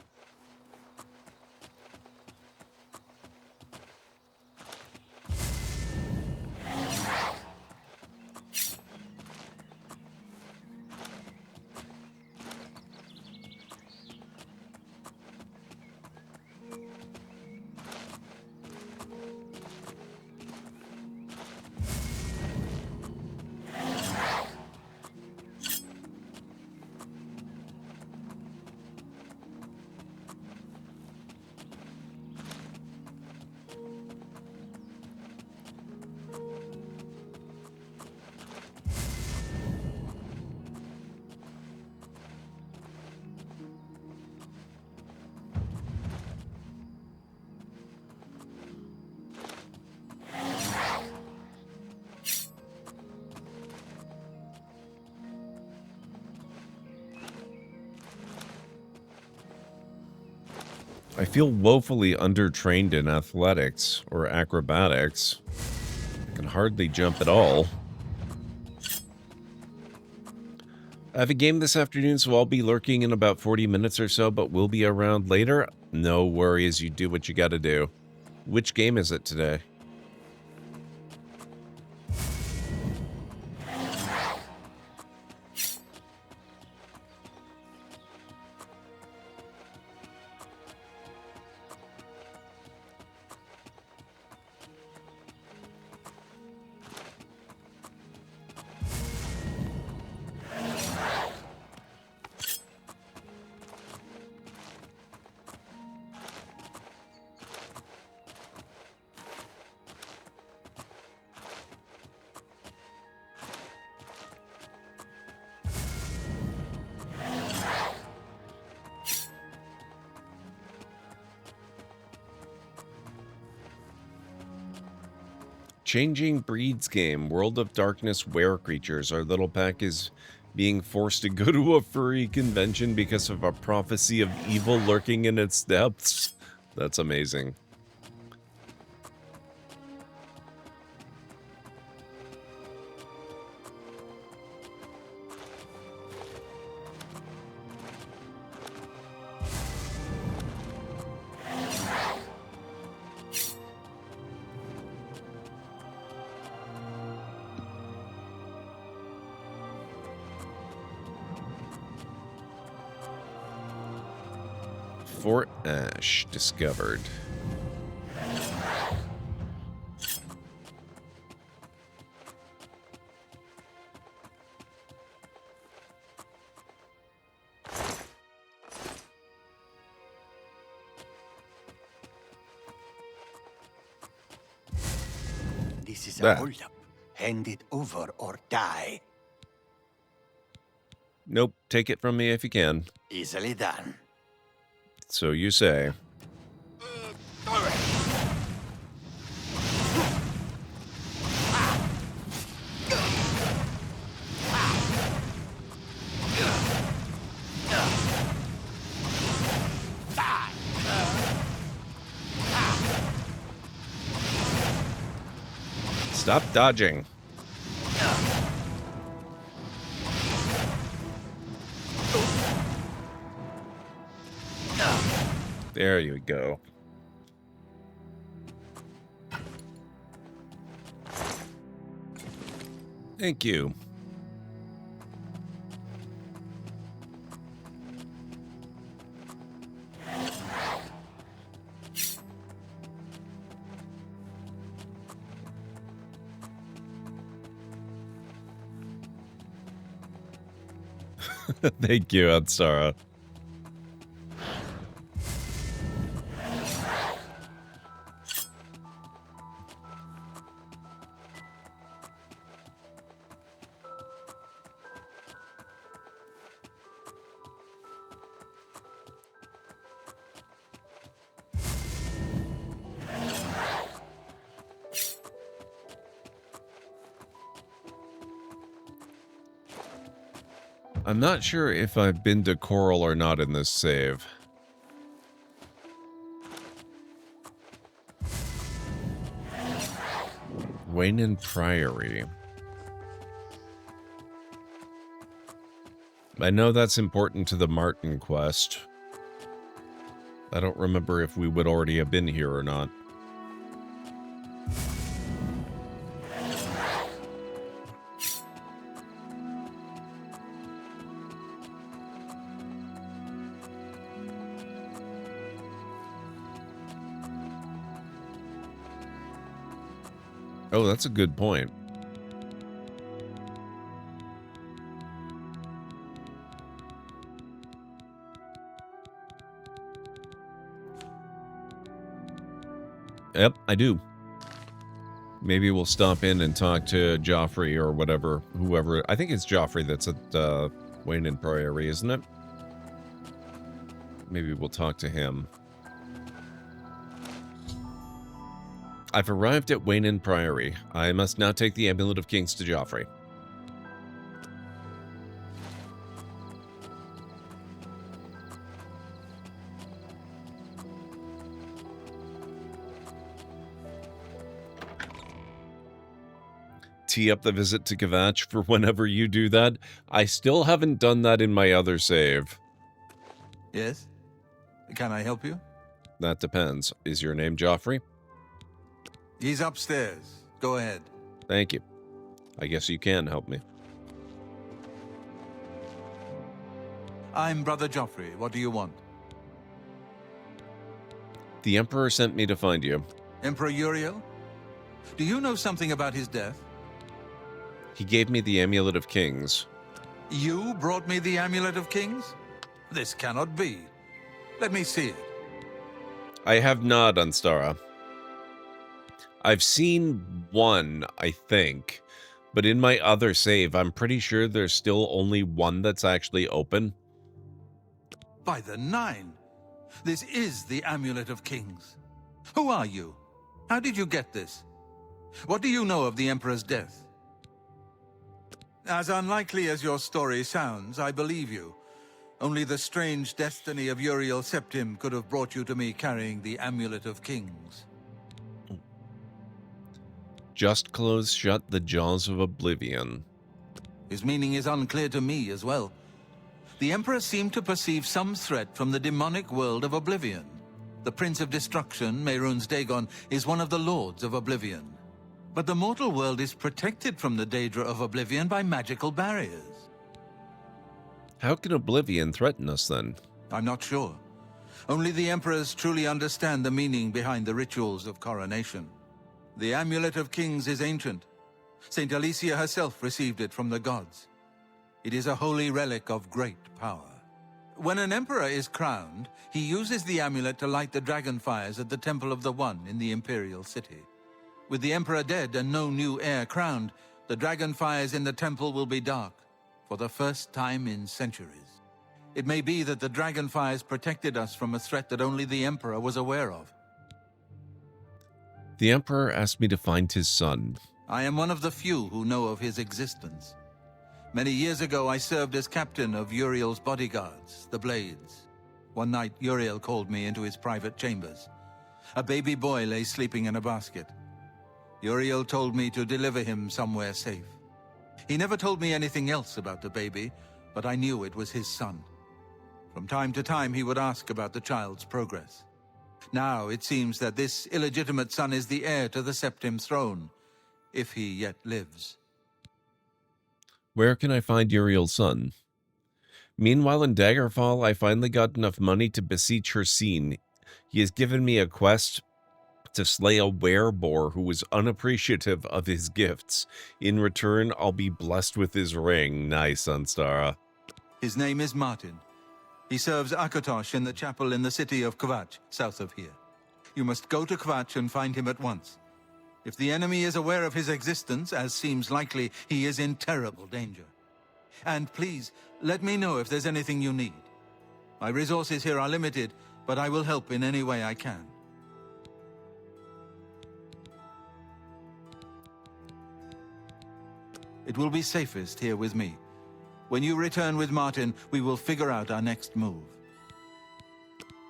I feel woefully undertrained in athletics or acrobatics. I can hardly jump at all. I have a game this afternoon, so I'll be lurking in about 40 minutes or so, but we'll be around later. No worries, you do what you gotta do. Which game is it today? Changing Breeds game, World of Darkness Were Creatures. Our little pack is being forced to go to a furry convention because of a prophecy of evil lurking in its depths. That's amazing. Fort Ash discovered. This is a Bah. holdup. Hand it over or die. Nope, take it from me if you can. Easily done. So you say. Stop dodging. There you go. Thank you. Thank you, Adsara. I'm not sure if I've been to Coral or not in this save. Wayne Priory. I know that's important to the Martin quest. I don't remember if we would already have been here or not. Oh, that's a good point. Yep, I do. Maybe we'll stop in and talk to Joffrey or whatever, whoever. I think it's Joffrey that's at Wayne Priory, isn't it? Maybe we'll talk to him. I've arrived at Wayne Priory. I must now take the Amulet of Kings to Joffrey. Tee up the visit to Kvatch for whenever you do that. I still haven't done that in my other save. Yes? Can I help you? That depends. Is your name Joffrey? He's upstairs. Go ahead. Thank you. I guess you can help me. I'm Brother Joffrey. What do you want? The Emperor sent me to find you. Emperor Uriel? Do you know something about his death? He gave me the Amulet of Kings. You brought me the Amulet of Kings? This cannot be. Let me see it. I have not, Unstara. I've seen one, I think, but in my other save, I'm pretty sure there's still only one that's actually open. By the Nine! This is the Amulet of Kings. Who are you? How did you get this? What do you know of the Emperor's death? As unlikely as your story sounds, I believe you. Only the strange destiny of Uriel Septim could have brought you to me carrying the Amulet of Kings. Just close shut the jaws of Oblivion. His meaning is unclear to me as well. The Emperor seemed to perceive some threat from the demonic world of Oblivion. The Prince of Destruction, Mehrunes Dagon, is one of the Lords of Oblivion. But the mortal world is protected from the Daedra of Oblivion by magical barriers. How can Oblivion threaten us then? I'm not sure. Only the Emperors truly understand the meaning behind the rituals of coronation. The Amulet of Kings is ancient. Saint Alicia herself received it from the gods. It is a holy relic of great power. When an emperor is crowned, he uses the amulet to light the dragon fires at the Temple of the One in the Imperial City. With the Emperor dead and no new heir crowned, the dragon fires in the temple will be dark, for the first time in centuries. It may be that the dragon fires protected us from a threat that only the Emperor was aware of. The Emperor asked me to find his son. I am one of the few who know of his existence. Many years ago, I served as captain of Uriel's bodyguards, the Blades. One night, Uriel called me into his private chambers. A baby boy lay sleeping in a basket. Uriel told me to deliver him somewhere safe. He never told me anything else about the baby, but I knew it was his son. From time to time, he would ask about the child's progress. Now, it seems that this illegitimate son is the heir to the Septim throne, if he yet lives. Where can I find Uriel's son? Meanwhile, in Daggerfall, I finally got enough money to beseech Hercene. He has given me a quest to slay a wereboar who was unappreciative of his gifts. In return, I'll be blessed with his ring. Nice, Unstara. His name is Martin. He serves Akatosh in the chapel in the city of Kvatch, south of here. You must go to Kvatch and find him at once. If the enemy is aware of his existence, as seems likely, he is in terrible danger. And please, let me know if there's anything you need. My resources here are limited, but I will help in any way I can. It will be safest here with me. When you return with Martin, we will figure out our next move.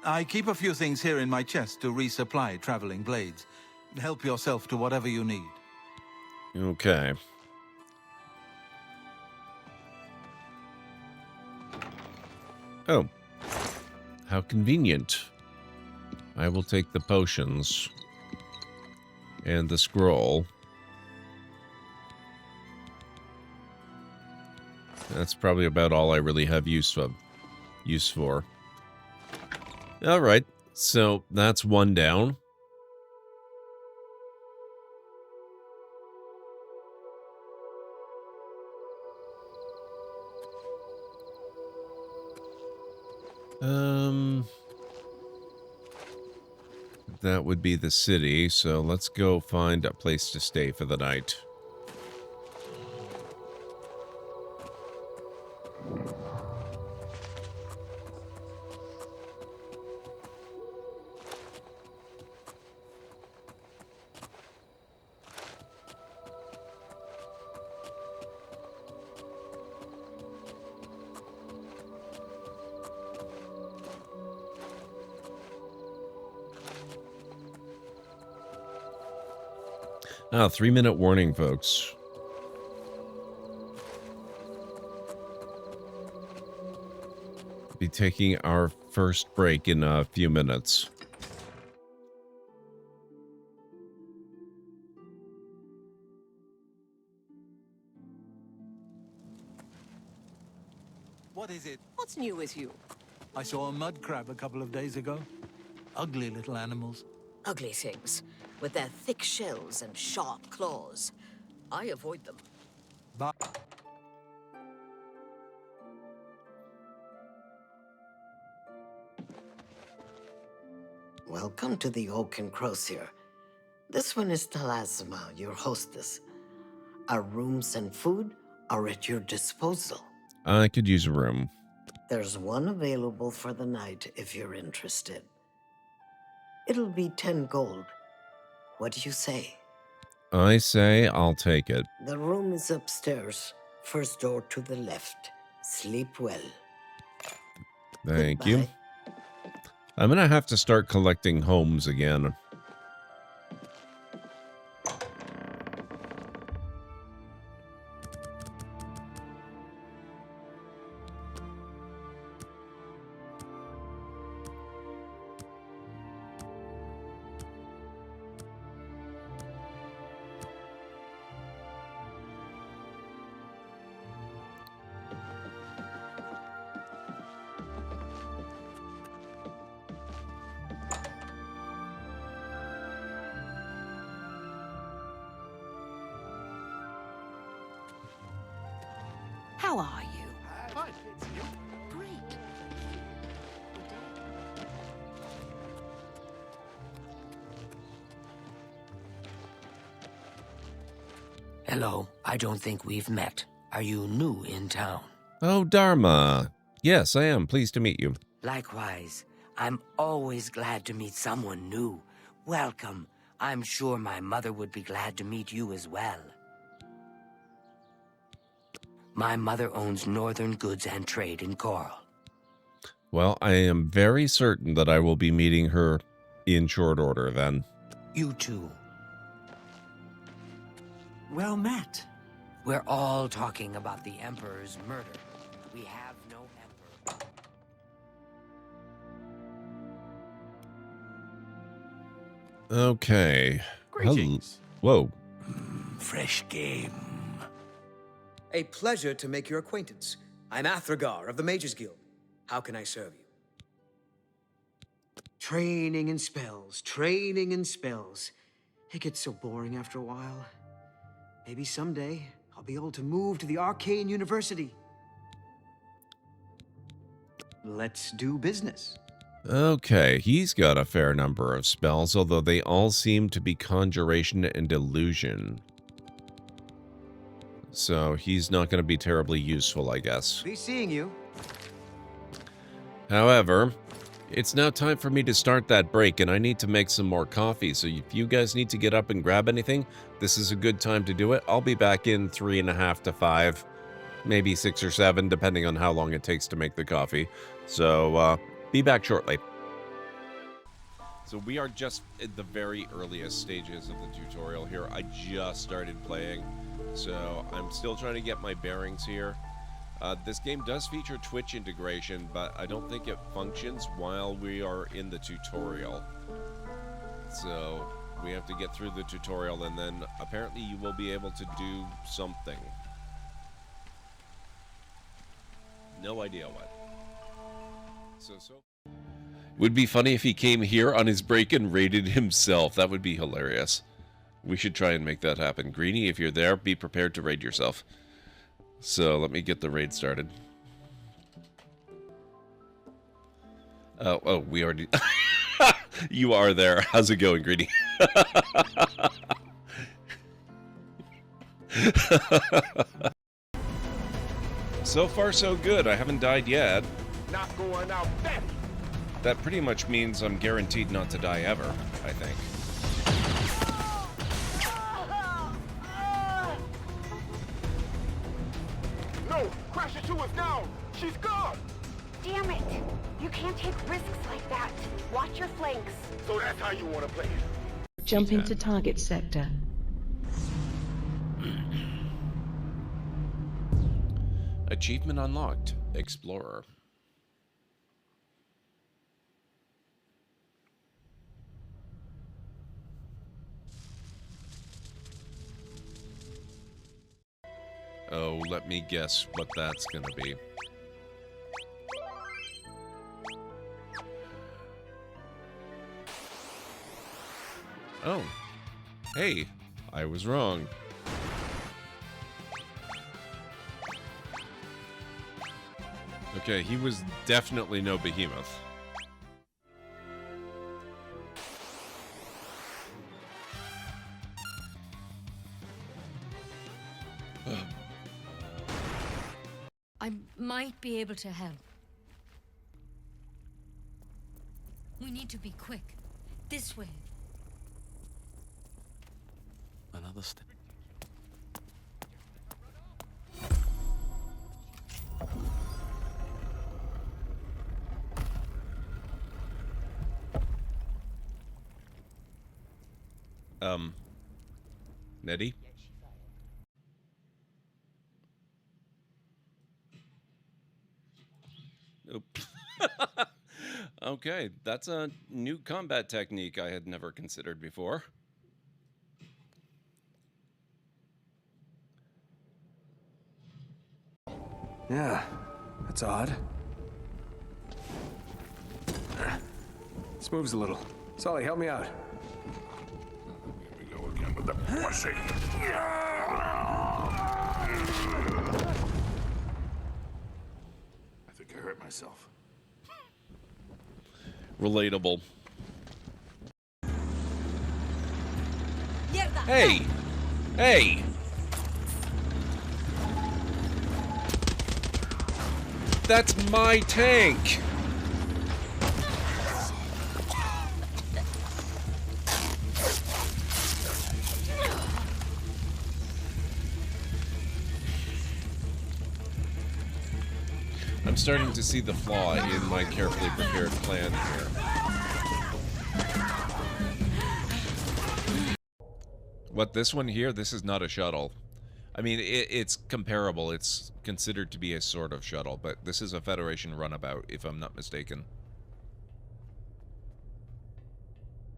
I keep a few things here in my chest to resupply traveling blades. Help yourself to whatever you need. Okay. Oh. How convenient. I will take the potions. And the scroll. That's probably about all I really have use for. Alright, so that's one down. That would be the city, so let's go find a place to stay for the night. Ah, 3-minute warning, folks. Be taking our first break in a few minutes. What is it? What's new with you? I saw a mud crab a couple of days ago. Ugly little animals. Ugly things, with their thick shells and sharp claws. I avoid them. But Welcome to the Oak and Crosier. This one is Talasma, your hostess. Our rooms and food are at your disposal. I could use a room. There's one available for the night if you're interested. It'll be 10 gold. What do you say? I say I'll take it. The room is upstairs, first door to the left. Sleep well. Thank you. Goodbye. I'm gonna have to start collecting homes again. How are you? Fine. Great. Hello, I don't think we've met. Are you new in town? Oh, Dharma. Yes, I am. Pleased to meet you. Likewise. I'm always glad to meet someone new. Welcome. I'm sure my mother would be glad to meet you as well. My mother owns Northern Goods and Trade in Coral. Well, I am very certain that I will be meeting her in short order then. You too. Well met. We're all talking about the Emperor's murder. We have no Emperor. Okay. Greetings. Whoa. Fresh game. A pleasure to make your acquaintance. I'm Athragar of the Mages Guild. How can I serve you? Training in spells, training in spells. It gets so boring after a while. Maybe someday I'll be able to move to the Arcane University. Let's do business. Okay, he's got a fair number of spells, although they all seem to be conjuration and illusion. So he's not going to be terribly useful, I guess. Be seeing you. However, it's now time for me to start that break, and I need to make some more coffee, so if you guys need to get up and grab anything, this is a good time to do it. I'll be back in 3.5 to 5, maybe 6 or 7, depending on how long it takes to make the coffee. So, be back shortly. So we are just at the very earliest stages of the tutorial here. I just started playing, so I'm still trying to get my bearings here. This game does feature Twitch integration, but I don't think it functions while we are in the tutorial. So we have to get through the tutorial, and then apparently you will be able to do something. No idea what. So. Would be funny if he came here on his break and raided himself. That would be hilarious. We should try and make that happen. Greenie, if you're there, be prepared to raid yourself. So let me get the raid started. Oh, we already... You are there. How's it going, Greenie? So far, so good. I haven't died yet. Not going out that. That pretty much means I'm guaranteed not to die ever, I think. No! Crasher 2 is down! She's gone! Damn it! You can't take risks like that. Watch your flanks. So that's how you want to play it. Jump into target sector. Achievement unlocked. Explorer. Oh, let me guess what that's gonna be. Oh. Hey, I was wrong. Okay, he was definitely no behemoth. I might be able to help. We need to be quick. This way. Another step. Nettie? Oop. Okay, that's a new combat technique I had never considered before. Yeah, that's odd. This moves a little. Sully, help me out. Here we go again with the pussy. I think I hurt myself. Relatable. Hey! Hey! That's my tank! I'm starting to see the flaw in my carefully prepared plan here. What, this one here? This is not a shuttle. I mean, it's comparable. It's considered to be a sort of shuttle, but this is a Federation runabout, if I'm not mistaken.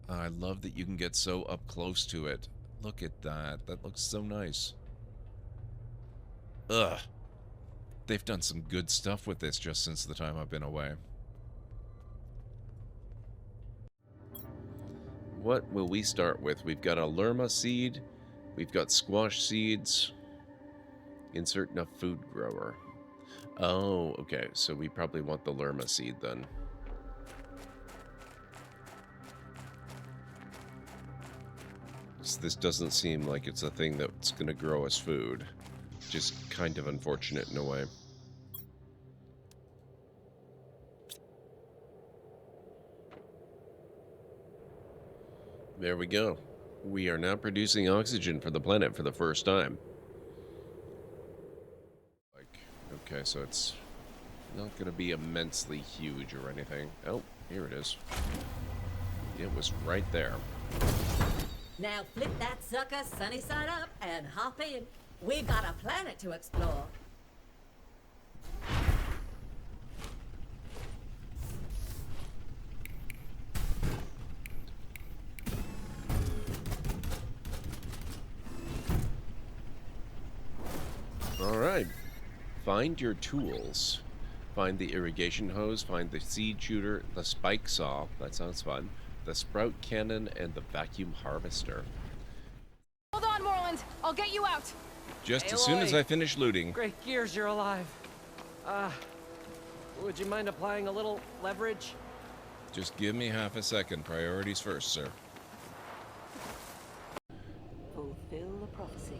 I love that you can get so up close to it. Look at that. That looks so nice. Ugh. They've done some good stuff with this just since the time I've been away. What will we start with? We've got a Lerma seed. We've got squash seeds. Insert enough food grower. Oh, okay. So we probably want the Lerma seed then. So this doesn't seem like it's a thing that's going to grow us food. Just kind of unfortunate in a way. There we go. We are now producing oxygen for the planet for the first time. Okay, so it's not going to be immensely huge or anything. Oh, here it is. It was right there. Now flip that sucker sunny side up and hop in. We've got a planet to explore. Alright. Find your tools. Find the irrigation hose, find the seed shooter, the spike saw, that sounds fun, the sprout cannon, and the vacuum harvester. Hold on, Moreland. I'll get you out. Just as soon as I finish looting. Great gears, you're alive. Would you mind applying a little leverage? Just give me half a second. Priorities first, sir. Fulfill the prophecy.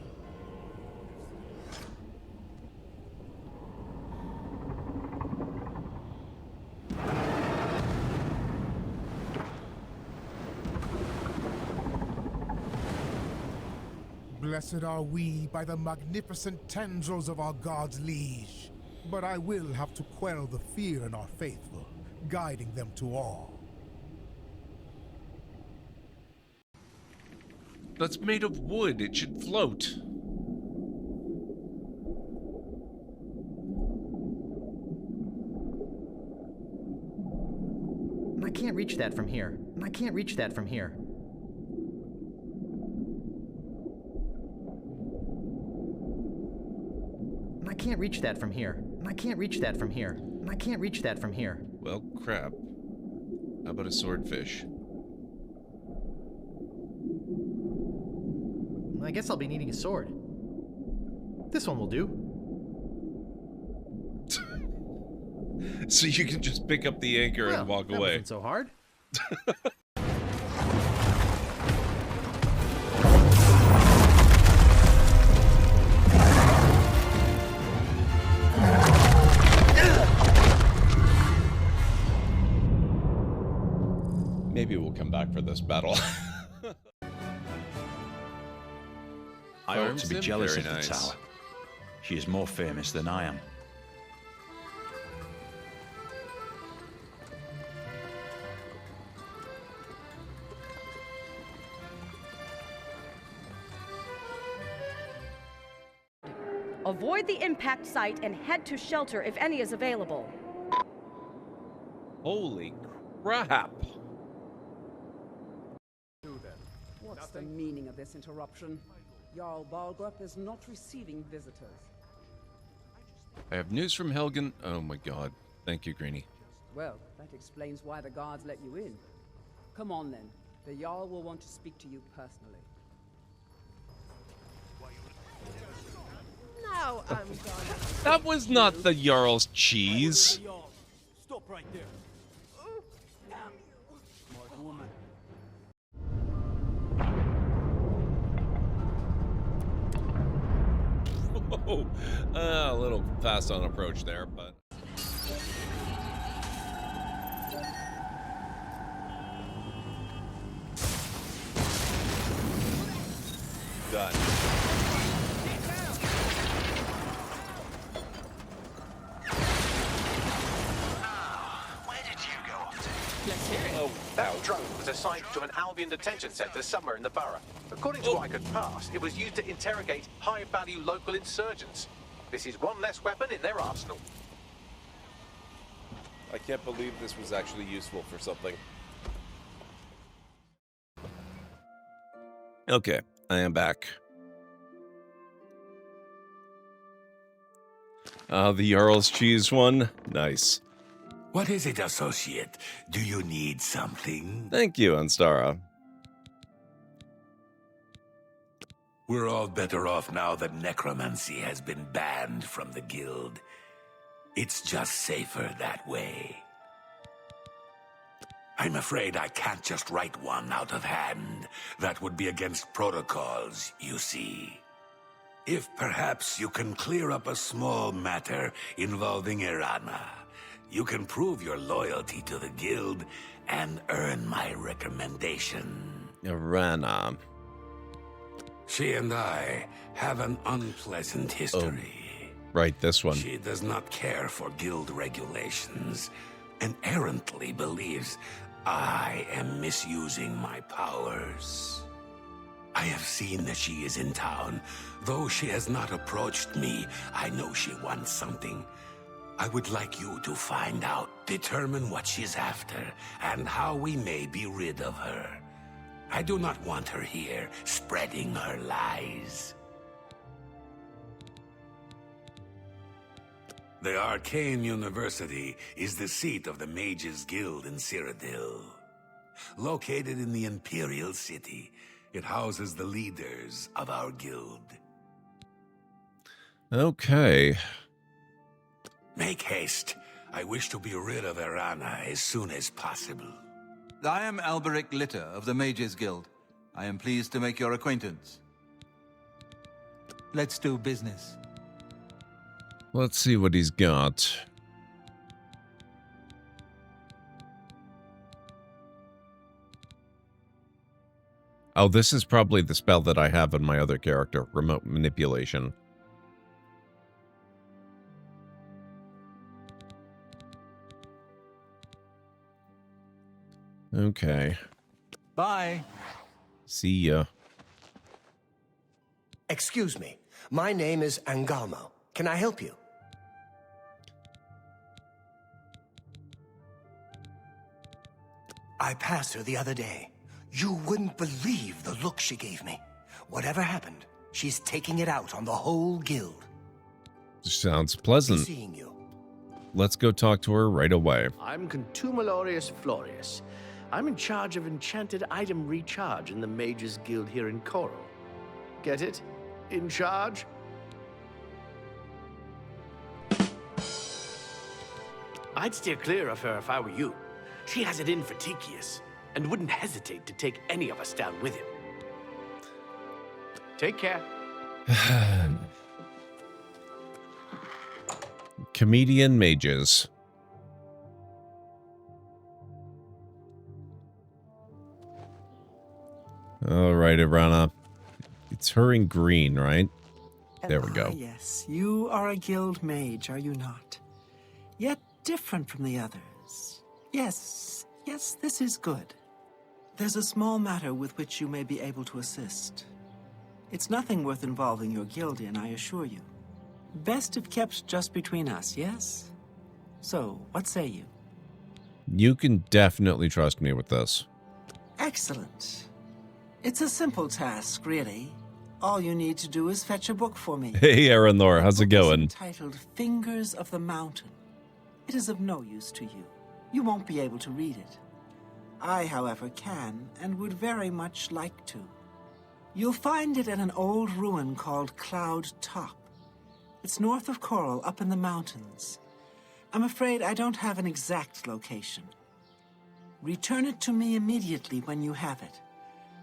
Blessed are we by the magnificent tendrils of our God's liege. But I will have to quell the fear in our faithful, guiding them to all. That's made of wood. It should float. I can't reach that from here. I can't reach that from here. I can't reach that from here. I can't reach that from here. I can't reach that from here. Well, crap. How about a swordfish? I guess I'll be needing a sword. This one will do. So you can just pick up the anchor and walk that away. Wasn't so hard. Maybe we'll come back for this battle. I ought to be Farm sim? jealous Very of the nice. tower. She is more famous than I am. Avoid the impact site and head to shelter if any is available. Holy crap! What's the meaning of this interruption? Jarl Balgrup is not receiving visitors. I have news from Helgen. Oh my god. Thank you, Greenie. Well, that explains why the guards let you in. Come on then. The Jarl will want to speak to you personally. Now I'm gone. That was not the Jarl's cheese. Stop right there. Smart woman. Whoa. A little fast on approach there, but... done. Where did you go off to? Let's hear it. Oh, That drone was assigned to an Albion detention center somewhere in the borough. According to what I could pass, it was used to interrogate high-value local insurgents. This is one less weapon in their arsenal. I can't believe this was actually useful for something. Okay, I am back. The Jarl's cheese one. Nice. What is it, associate? Do you need something? Thank you, Anstara. We're all better off now that necromancy has been banned from the guild. It's just safer that way. I'm afraid I can't just write one out of hand. That would be against protocols, you see. If perhaps you can clear up a small matter involving Irana, you can prove your loyalty to the guild and earn my recommendation. Irana. She and I have an unpleasant history. Right, this one. She does not care for guild regulations and errantly believes I am misusing my powers. I have seen that she is in town. Though she has not approached me, I know she wants something. I would like you to find out, determine what she's after, and how we may be rid of her. I do not want her here, spreading her lies. The Arcane University is the seat of the Mages Guild in Cyrodiil. Located in the Imperial City, it houses the leaders of our guild. Okay. Make haste. I wish to be rid of Irana as soon as possible. I am Alberic Litter of the Mages Guild. I am pleased to make your acquaintance. Let's do business. Let's see what he's got. Oh, this is probably the spell that I have on my other character, Remote Manipulation. Okay. Bye. See ya. Excuse me. My name is Angalmo. Can I help you? I passed her the other day. You wouldn't believe the look she gave me. Whatever happened, she's taking it out on the whole guild. Sounds pleasant. Seeing you. Let's go talk to her right away. I'm Contumelius Florius. I'm in charge of enchanted item recharge in the Mages Guild here in Coral. Get it? In charge? I'd steer clear of her if I were you. She has it in for Tychius, and wouldn't hesitate to take any of us down with him. Take care. Comedian mages. All right, Irana. It's her in green, right? There we go. Yes, you are a guild mage, are you not? Yet different from the others. Yes, this is good. There's a small matter with which you may be able to assist. It's nothing worth involving your guild in, I assure you. Best if kept just between us, yes? So, what say you? You can definitely trust me with this. Excellent. It's a simple task, really. All you need to do is fetch a book for me. Hey, Aranor, how's it going? It's entitled Fingers of the Mountain. It is of no use to you. You won't be able to read it. I, however, can and would very much like to. You'll find it at an old ruin called Cloud Top. It's north of Coral, up in the mountains. I'm afraid I don't have an exact location. Return it to me immediately when you have it.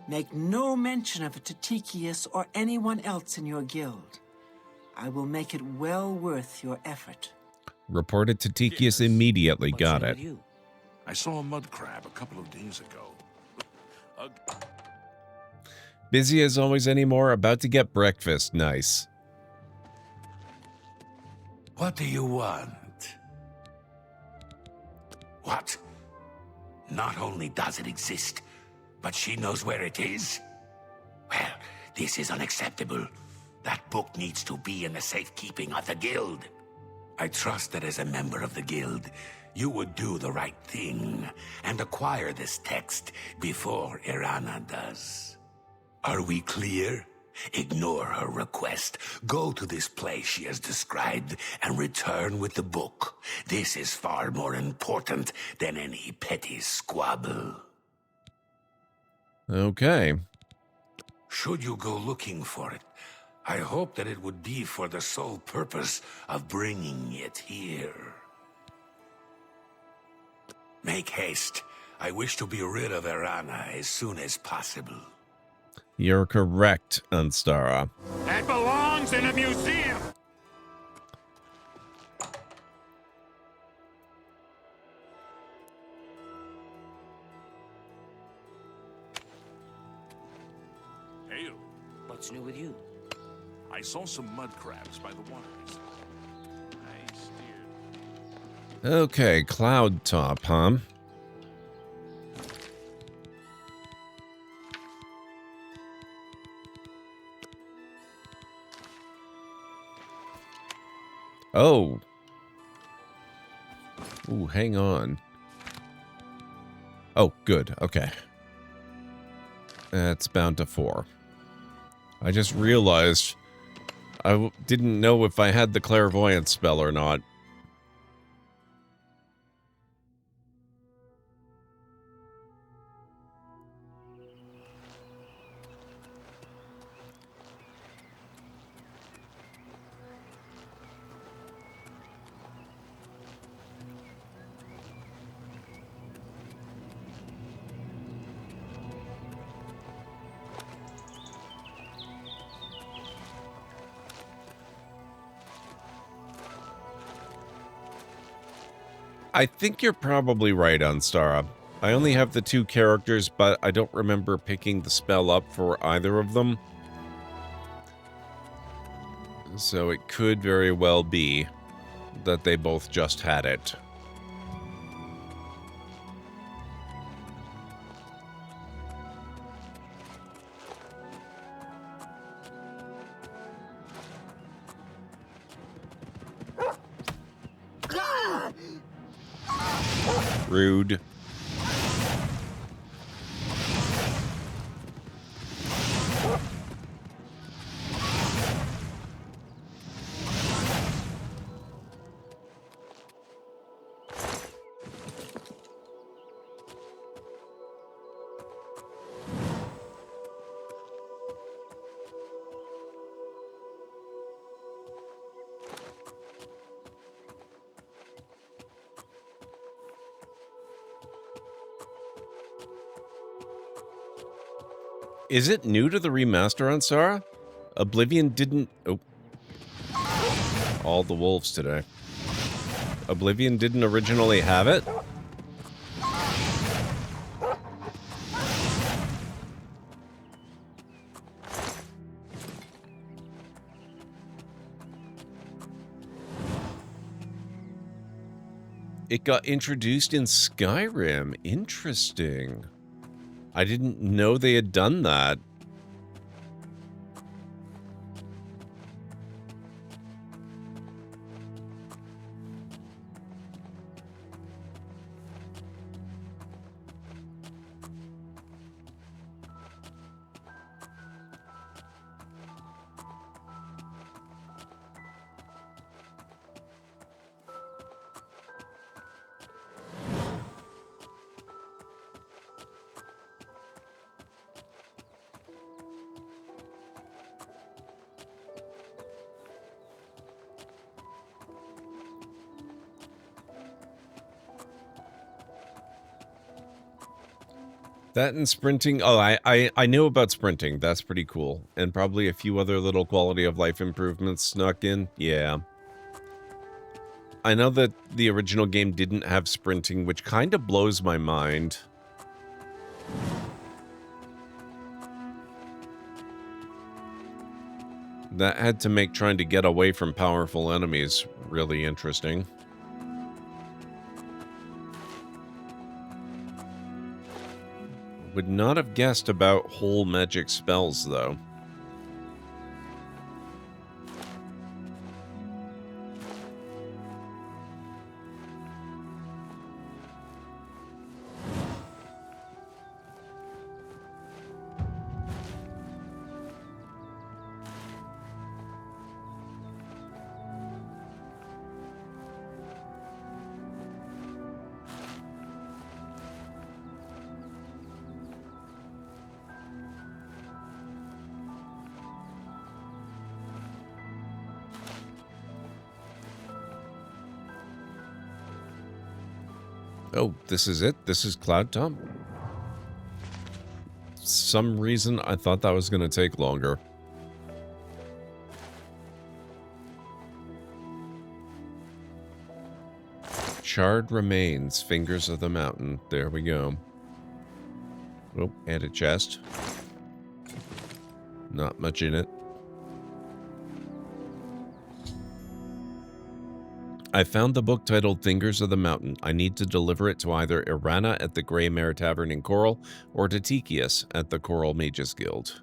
Make no mention of it to Tychius or anyone else in your guild. I will make it well worth your effort. Report it to Tychius immediately. Got it. I saw a mud crab a couple of days ago. Busy as always anymore? About to get breakfast. Nice. What do you want? What? Not only does it exist, but she knows where it is? Well, this is unacceptable. That book needs to be in the safekeeping of the guild. I trust that as a member of the guild, you would do the right thing and acquire this text before Irana does. Are we clear? Ignore her request. Go to this place she has described and return with the book. This is far more important than any petty squabble. Okay. Should you go looking for it, I hope that it would be for the sole purpose of bringing it here. Make haste. I wish to be rid of Irana as soon as possible. You're correct, Unstara. That belongs in a museum! Hail. What's new with you? I saw some mud crabs by the waters. I steered. Okay, Cloud Top, huh? Oh. Ooh, hang on. Oh, good. Okay. That's bound to 4. I just realized I didn't know if I had the clairvoyance spell or not. I think you're probably right, Unstara. I only have the 2 characters, but I don't remember picking the spell up for either of them. So it could very well be that they both just had it. Rude. Is it new to the remaster on Sarah? Oblivion didn't... Oh. All the wolves today. Oblivion didn't originally have it? It got introduced in Skyrim. Interesting. I didn't know they had done that. That and sprinting. Oh, I knew about sprinting. That's pretty cool. And probably a few other little quality of life improvements snuck in. Yeah. I know that the original game didn't have sprinting, which kind of blows my mind. That had to make trying to get away from powerful enemies really interesting. Would not have guessed about whole magic spells, though. Oh, this is it? This is Cloud Top? Some reason I thought that was going to take longer. Charred remains, fingers of the mountain. There we go. Oh, and a chest. Not much in it. I found the book titled Fingers of the Mountain. I need to deliver it to either Irana at the Grey Mare Tavern in Coral or to Tikius at the Coral Mages Guild.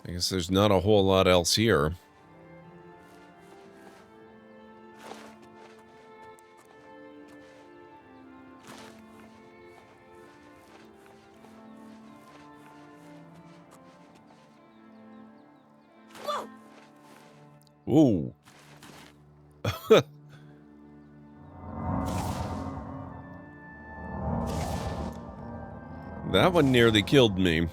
I guess there's not a whole lot else here. Ooh. That one nearly killed me.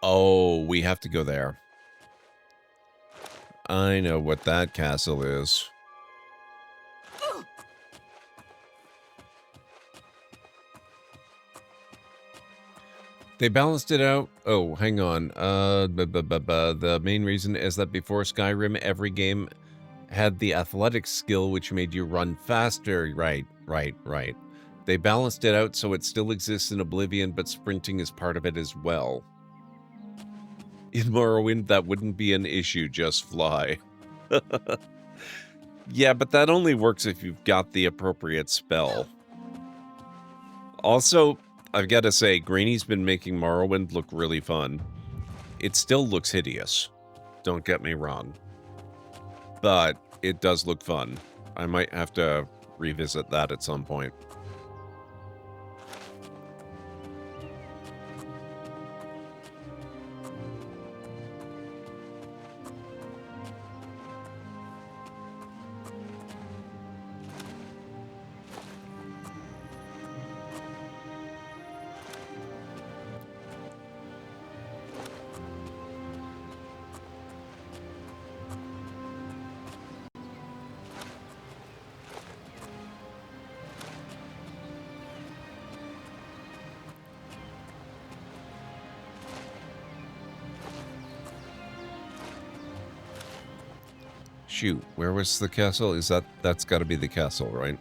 Oh, we have to go there. I know what that castle is. They balanced it out. Oh, hang on. The main reason is that before Skyrim, every game had the athletics skill, which made you run faster. Right. They balanced it out so it still exists in Oblivion, but sprinting is part of it as well. In Morrowind, that wouldn't be an issue, just fly. Yeah, but that only works if you've got the appropriate spell. Also, I've got to say, Grainy's been making Morrowind look really fun. It still looks hideous. Don't get me wrong. But it does look fun. I might have to revisit that at some point. Shoot, where was the castle? That's got to be the castle, right?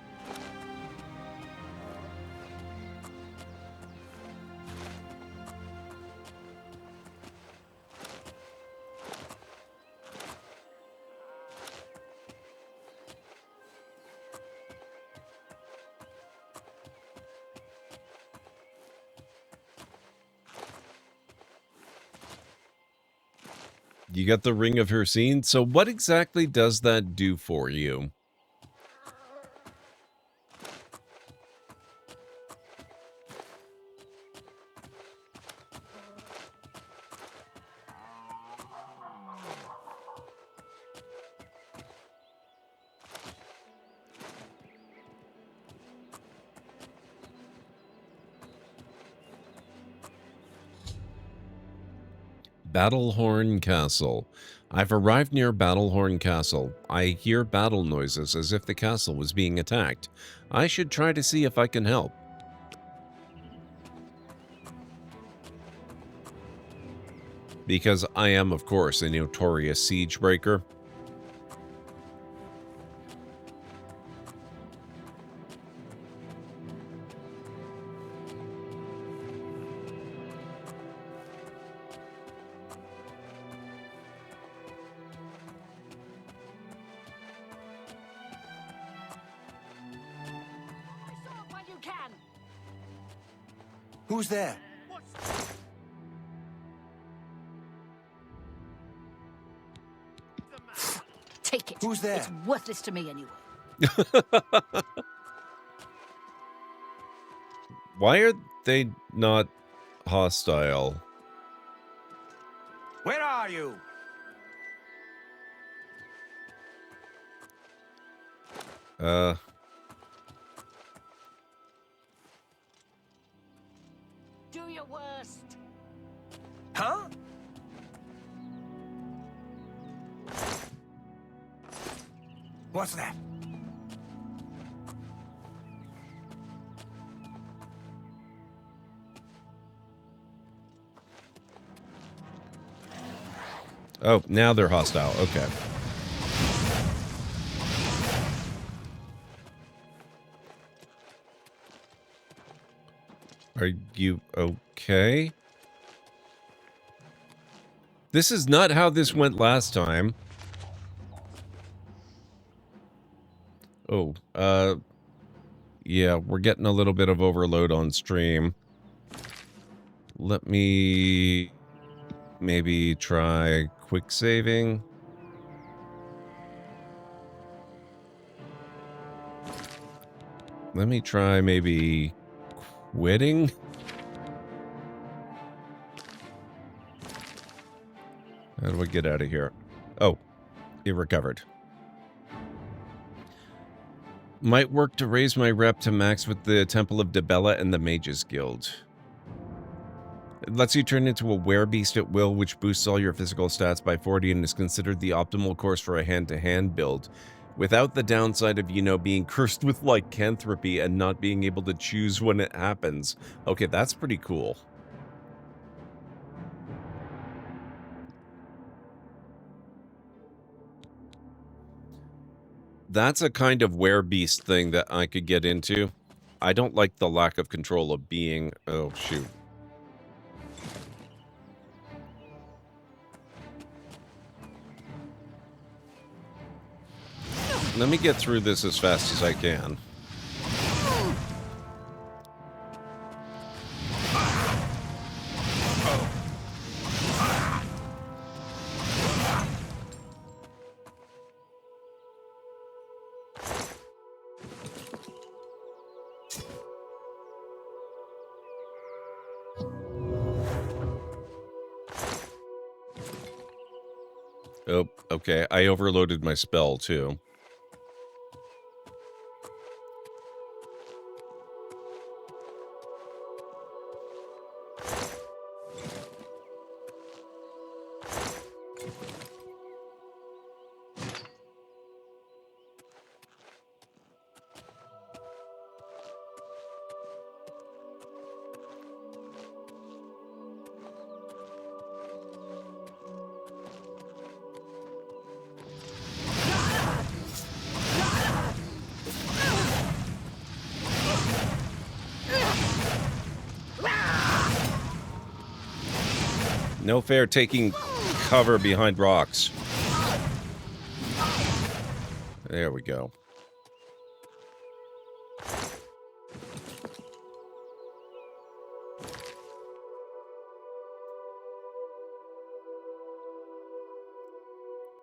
You got the Ring of Hircine. So what exactly does that do for you? Battlehorn Castle. I've arrived near Battlehorn Castle. I hear battle noises as if the castle was being attacked. I should try to see if I can help. Because I am, of course, a notorious siege breaker. Who's there? Take it. Who's there? It's worthless to me anyway. Why are they not hostile? Where are you? Do your worst. Huh? What's that? Oh, now they're hostile. Okay. Are you okay? This is not how this went last time. Oh, yeah, we're getting a little bit of overload on stream. Let me maybe try quick saving. Let me try maybe quitting. How do I get out of here? Oh, he recovered. Might work to raise my rep to max with the Temple of Dibella and the Mages Guild. It lets you turn into a werebeast at will, which boosts all your physical stats by 40 and is considered the optimal course for a hand-to-hand build. Without the downside of, you know, being cursed with lycanthropy and not being able to choose when it happens. Okay, that's pretty cool. That's a kind of werebeast thing that I could get into. I don't like the lack of control of being... Oh, shoot. Let me get through this as fast as I can. Oh, okay. I overloaded my spell, too. No fair taking cover behind rocks. There we go.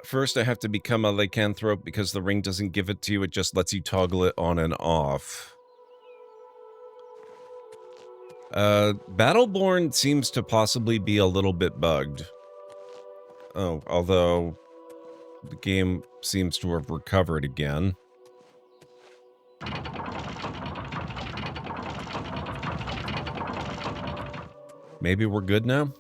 First, I have to become a lycanthrope because the ring doesn't give it to you. It just lets you toggle it on and off. Battleborn seems to possibly be a little bit bugged. Oh, although the game seems to have recovered again. Maybe we're good now?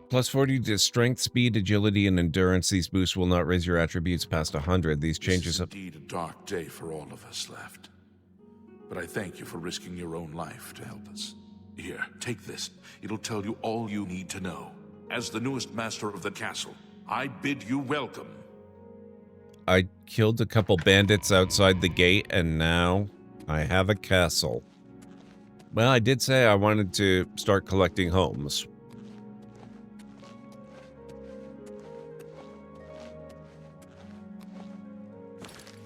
Plus 40 to strength, speed, agility, and endurance. These boosts will not raise your attributes past 100. These changes... This is indeed a dark day for all of us left. But I thank you for risking your own life to help us. Here, take this. It'll tell you all you need to know. As the newest master of the castle, I bid you welcome. I killed a couple bandits outside the gate, and now I have a castle. Well, I did say I wanted to start collecting homes.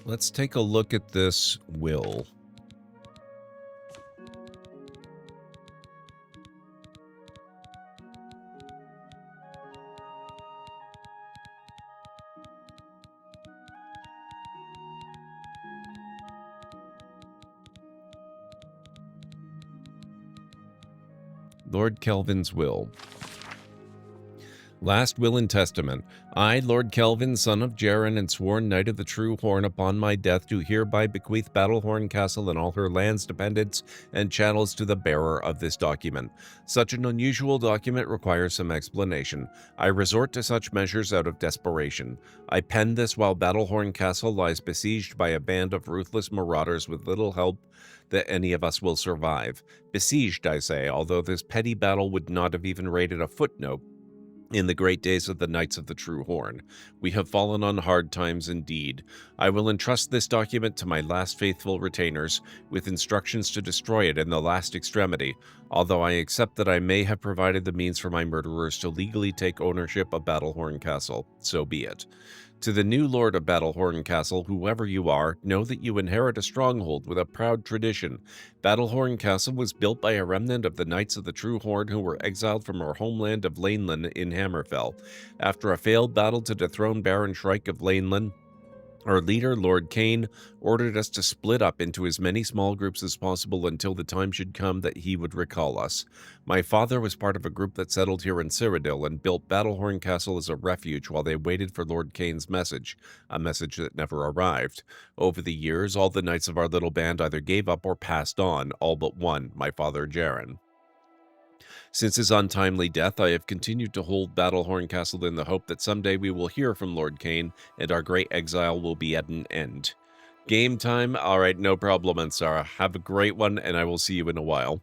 Let's take a look at this will. Lord Kelvin's will. Last will and testament. I, Lord Kelvin, son of Jaren, and sworn knight of the True Horn, upon my death do hereby bequeath Battlehorn Castle and all her lands, dependents, and chattels to the bearer of this document. Such an unusual document requires some explanation. I resort to such measures out of desperation. I pen this while Battlehorn Castle lies besieged by a band of ruthless marauders with little help that any of us will survive. Besieged, I say, although this petty battle would not have even rated a footnote in the great days of the Knights of the True Horn. We have fallen on hard times indeed. I will entrust this document to my last faithful retainers, with instructions to destroy it in the last extremity, although I accept that I may have provided the means for my murderers to legally take ownership of Battlehorn Castle. So be it. To the new Lord of Battlehorn Castle, whoever you are, know that you inherit a stronghold with a proud tradition. Battlehorn Castle was built by a remnant of the Knights of the True Horn who were exiled from our homeland of Laneland in Hammerfell. After a failed battle to dethrone Baron Shrike of Laneland, our leader, Lord Kane, ordered us to split up into as many small groups as possible until the time should come that he would recall us. My father was part of a group that settled here in Cyrodiil and built Battlehorn Castle as a refuge while they waited for Lord Kane's message, a message that never arrived. Over the years, all the knights of our little band either gave up or passed on, all but one, my father Jaren. Since his untimely death, I have continued to hold Battlehorn Castle in the hope that someday we will hear from Lord Kane and our great exile will be at an end. Game time? Alright, no problem, Ansara. Have a great one, and I will see you in a while.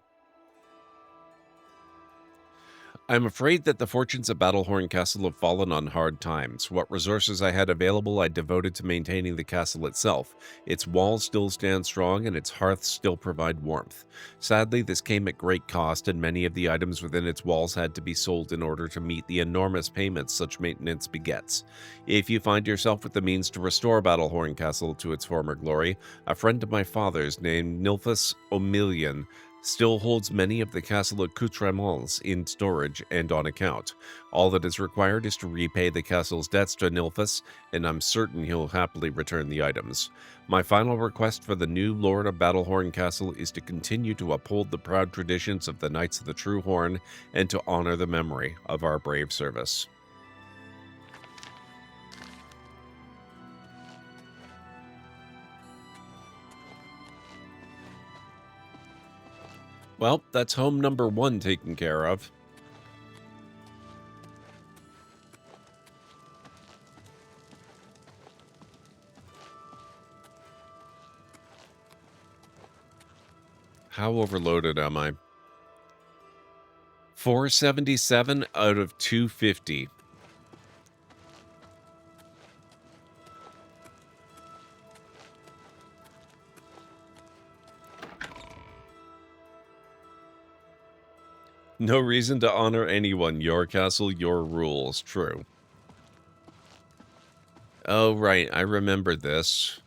I'm afraid that the fortunes of Battlehorn Castle have fallen on hard times. What resources I had available I devoted to maintaining the castle itself. Its walls still stand strong and its hearths still provide warmth. Sadly, this came at great cost, and many of the items within its walls had to be sold in order to meet the enormous payments such maintenance begets. If you find yourself with the means to restore Battlehorn Castle to its former glory, a friend of my father's named Nilphus O'Million still holds many of the castle accoutrements in storage and on account. All that is required is to repay the castle's debts to Nilphus, and I'm certain he'll happily return the items. My final request for the new Lord of Battlehorn Castle is to continue to uphold the proud traditions of the Knights of the True Horn and to honor the memory of our brave service. Well, that's home number 1 taken care of. How overloaded am I? 477 out of 250. No reason to honor anyone. Your castle, your rules. True. Oh, right. I remember this.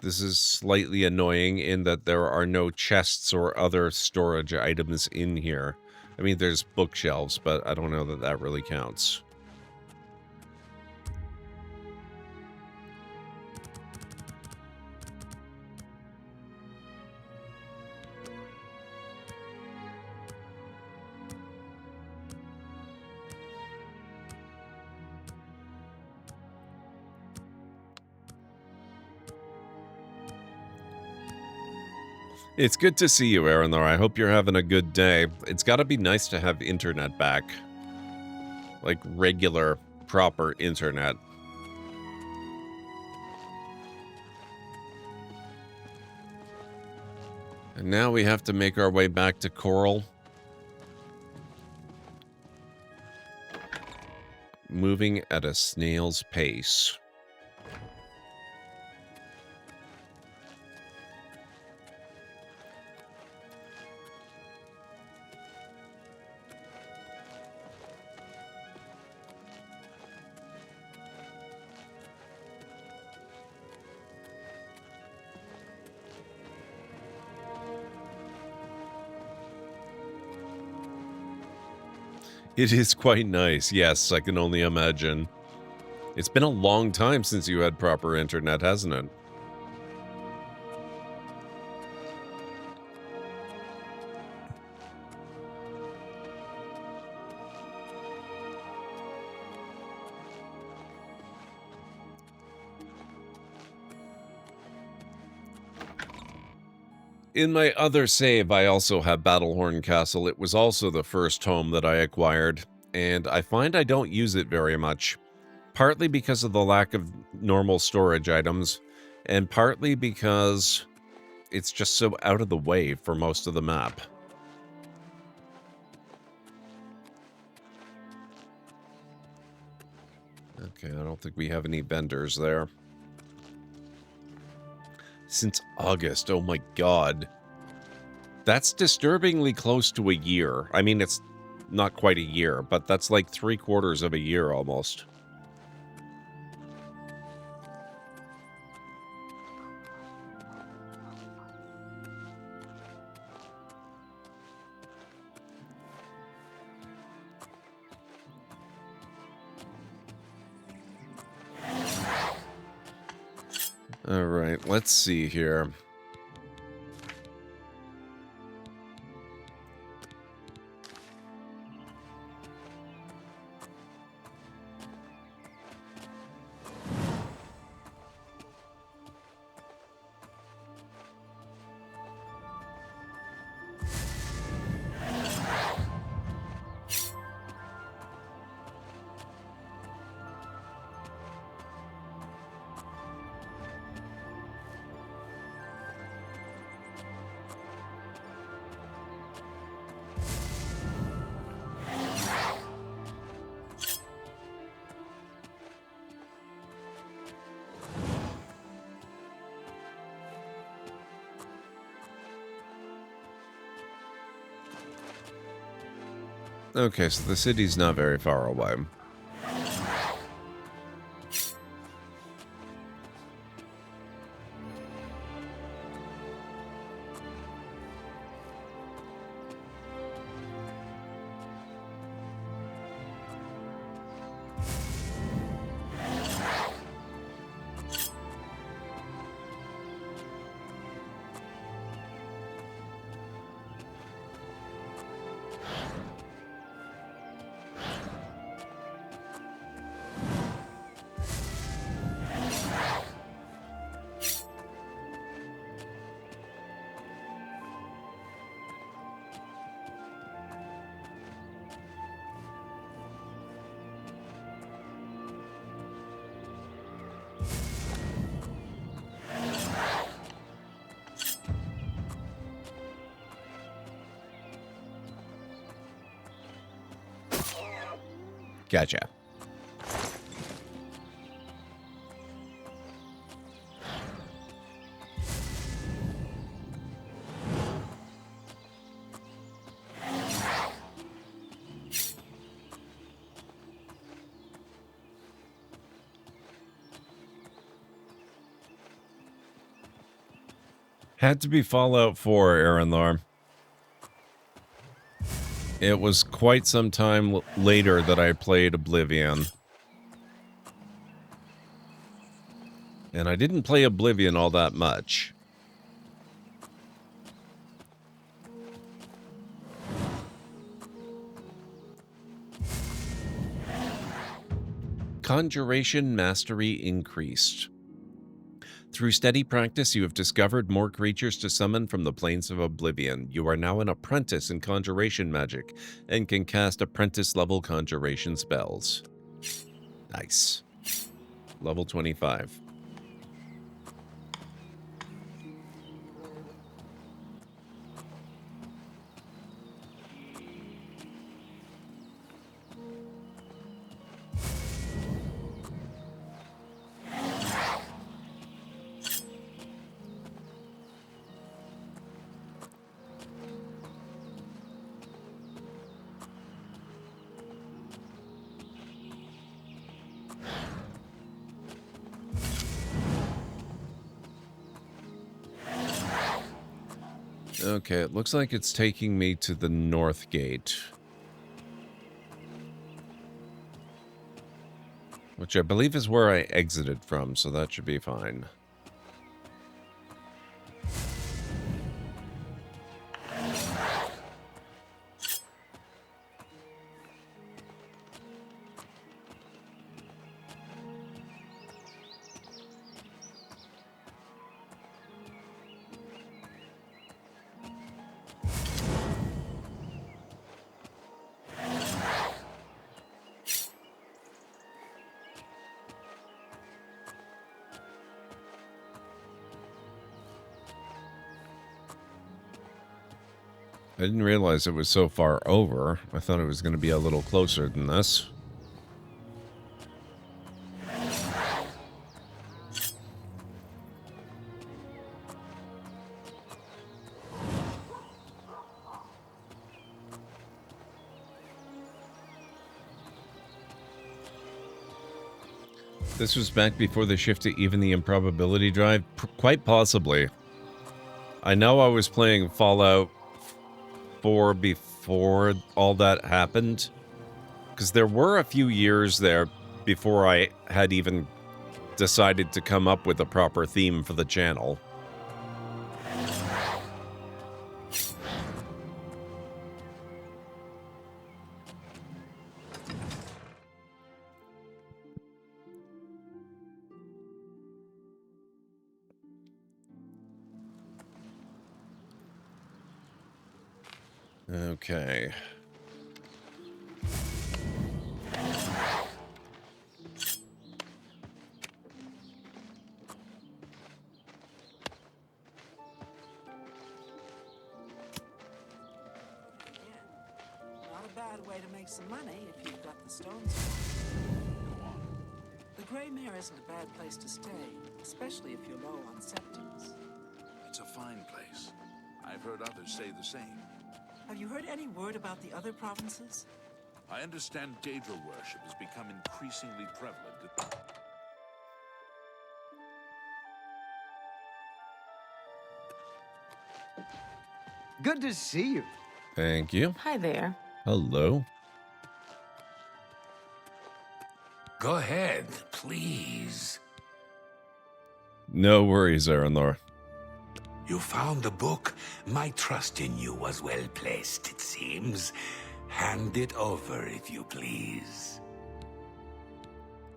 This is slightly annoying in that there are no chests or other storage items in here. I mean, there's bookshelves, but I don't know that that really counts. It's good to see you, Aaron, though. I hope you're having a good day. It's gotta be nice to have internet back. like regular, proper internet. And now we have to make our way back to Coral. Moving at a snail's pace. It is quite nice. Yes, I can only imagine. It's been a long time since you had proper internet, hasn't it? In my other save, I also have Battlehorn Castle. It was also the first home that I acquired, and I find I don't use it very much. Partly because of the lack of normal storage items, and partly because it's just so out of the way for most of the map. Okay, I don't think we have any vendors there. Since August, oh my god. That's disturbingly close to a year. I mean, it's not quite a year, but that's like 3/4 of a year almost. All right, let's see here. Okay, so the city's not very far away. Gotcha. Had to be Fallout 4, Aaronlar. It was quite some time later that I played Oblivion. And I didn't play Oblivion all that much. Conjuration Mastery increased. Through steady practice, you have discovered more creatures to summon from the plains of Oblivion. You are now an apprentice in conjuration magic and can cast apprentice-level conjuration spells. Nice. Level 25. Okay, it looks like it's taking me to the north gate. Which I believe is where I exited from, so that should be fine. I didn't realize it was so far over. I thought it was going to be a little closer than this. This was back before the shift to even the improbability drive? Quite possibly. I know I was playing Fallout 4 before all that happened, because there were a few years there before I had even decided to come up with a proper theme for the channel. Okay. Not a bad way to make some money if you've got the stones. The Grey Mare isn't a bad place to stay, especially if you're low on septims. It's a fine place. I've heard others say the same. Have you heard any word about the other provinces? I understand Daedra worship has become increasingly prevalent. Good to see you. Thank you. Hi there. Hello. Go ahead, please. No worries, Aranor. You found a book. My trust in you was well placed, it seems. Hand it over, if you please.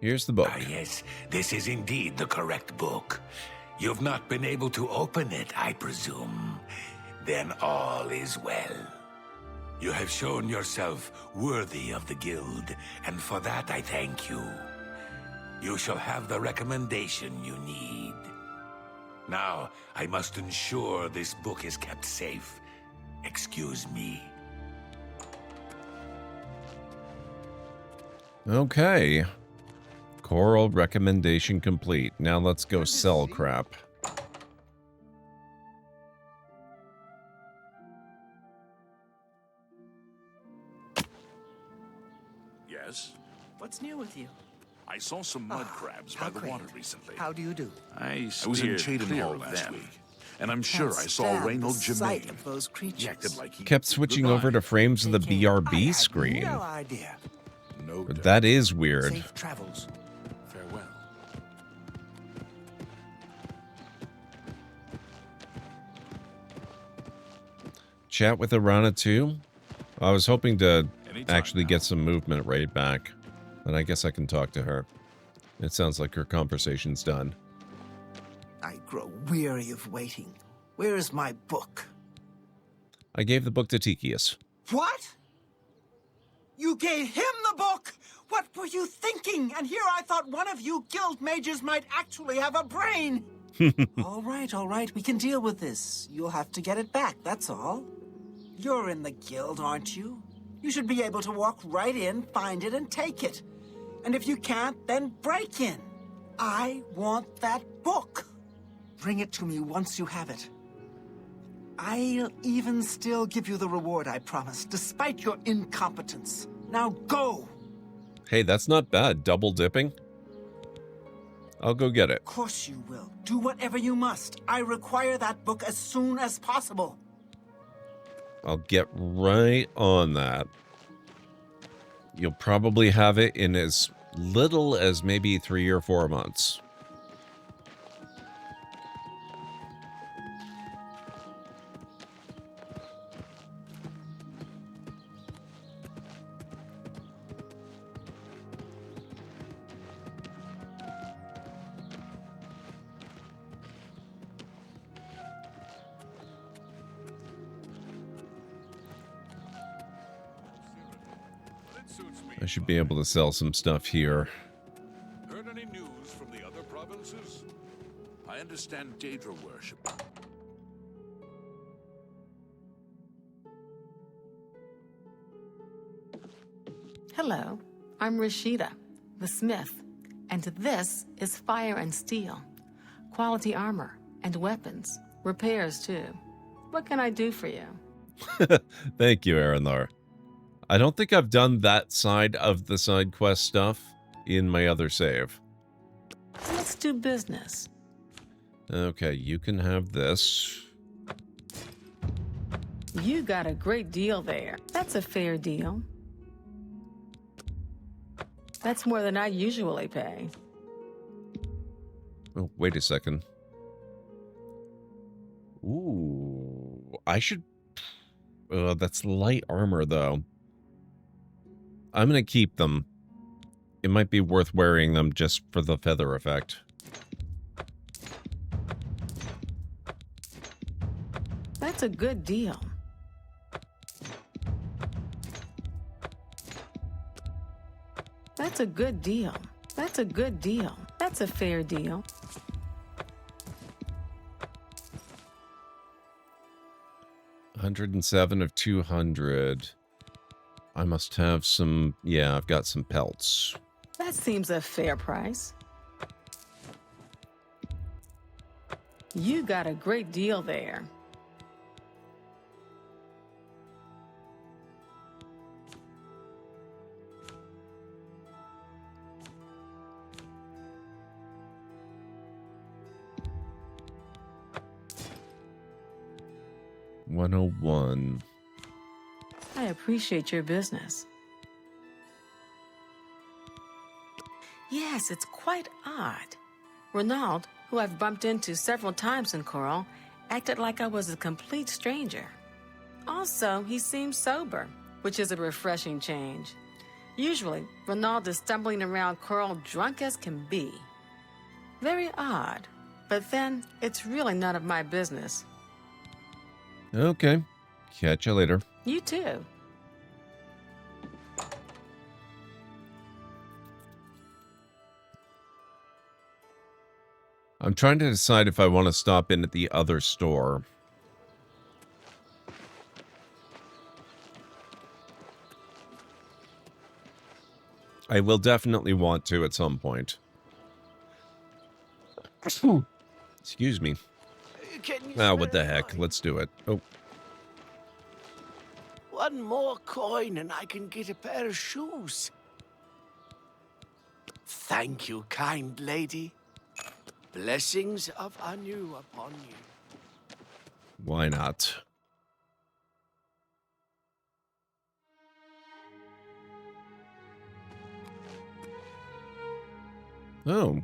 Here's the book. Ah, yes, this is indeed the correct book. You've not been able to open it, I presume. Then all is well. You have shown yourself worthy of the guild, and for that I thank you. You shall have the recommendation you need. Now, I must ensure this book is kept safe. Excuse me. Okay. Coral recommendation complete. Now let's go sell crap. Yes? What's new with you? I saw some mud crabs by the water recently. How do you do? I was in Chedenhall last week, and I'm sure I saw Reynold Germain. Of those creatures. He acted like he Kept switching over to frames of the BRB screen. No idea. No But that is weird. Safe travels. Farewell. Chat with Arana too? I was hoping to actually now. get some movement rate back. But I guess I can talk to her. It sounds like her conversation's done. I grow weary of waiting. Where is my book? I gave the book to Tikius. What? You gave him the book? What were you thinking? And here I thought one of you guild mages might actually have a brain. All right, we can deal with this. You'll have to get it back, that's all. You're in the guild, aren't you? You should be able to walk right in, find it, and take it. And if you can't, then break in. I want that book. Bring it to me once you have it. I'll even still give you the reward I promised, despite your incompetence. Now go! Hey, that's not bad. Double dipping. I'll go get it. Of course you will. Do whatever you must. I require that book as soon as possible. I'll get right on that. You'll probably have it in as little as maybe 3 or 4 months. I should be able to sell some stuff here. Heard any news from the other provinces? I understand Daedra worship. Hello, I'm Rashida, the smith, and this is Fire and Steel. Quality armor and weapons, repairs too. What can I do for you? Thank you, Aranlar. I don't think I've done that side of the side quest stuff in my other save. Let's do business. Okay, you can have this. You got a great deal there. That's a fair deal. That's more than I usually pay. Oh, wait a second. Ooh, I should... that's light armor, though. I'm going to keep them. It might be worth wearing them just for the feather effect. That's a good deal. That's a good deal. That's a good deal. That's a fair deal. $107 of 200. I must have some... Yeah, I've got some pelts. That seems a fair price. You got a great deal there. $101. I appreciate your business. Yes, it's quite odd. Renaud, who I've bumped into several times in Coral, acted like I was a complete stranger. Also, he seems sober, which is a refreshing change. Usually, Renaud is stumbling around Coral drunk as can be. Very odd, but then it's really none of my business. Okay. Catch you later. You too. I'm trying to decide if I want to stop in at the other store. I will definitely want to at some point. Excuse me. Ah, what the heck? Let's do it. Oh. One more coin and I can get a pair of shoes. Thank you, kind lady. Blessings of Anu upon you. Why not? Oh.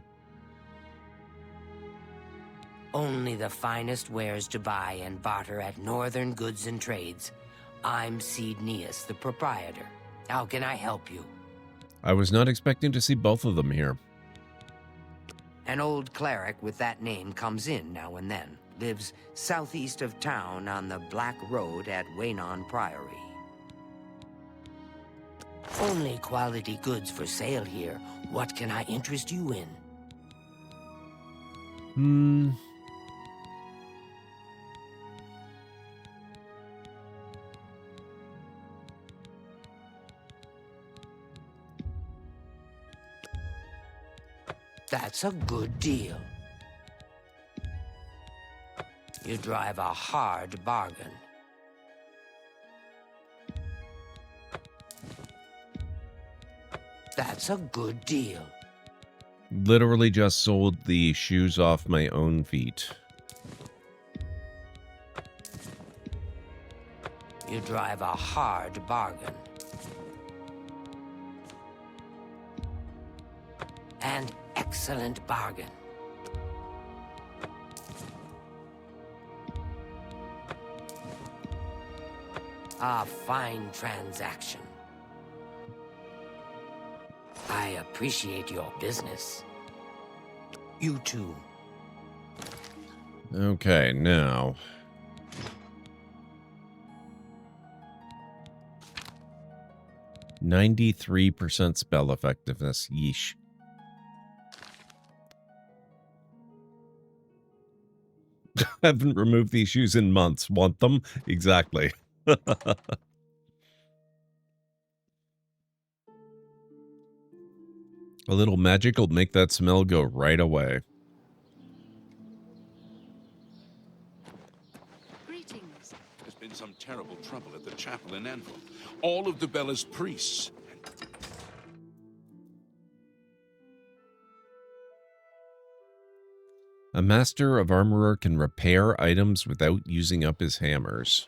Only the finest wares to buy and barter at Northern Goods and Trades. I'm Cedneus, the proprietor. How can I help you? I was not expecting to see both of them here. An old cleric with that name comes in now and then. Lives southeast of town on the Black Road at Waynon Priory. Only quality goods for sale here. What can I interest you in? That's a good deal. You drive a hard bargain. That's a good deal. Literally just sold the shoes off my own feet. You drive a hard bargain. An excellent bargain. A fine transaction. I appreciate your business. You too. Okay, now. %93 spell effectiveness. Yeesh. Haven't removed these shoes in months. Want them? Exactly. A little magic will make that smell go right away. Greetings. There's been some terrible trouble at the chapel in Anvil. All of the Bella's priests. A master of armorer can repair items without using up his hammers.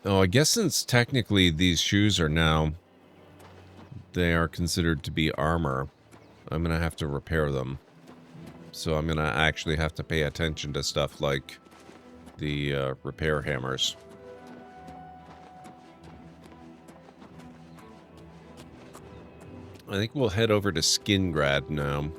Oh, I guess since technically these shoes are now, they are considered to be armor, I'm going to have to repair them. So I'm going to actually have to pay attention to stuff like the repair hammers. I think we'll head over to Skingrad now.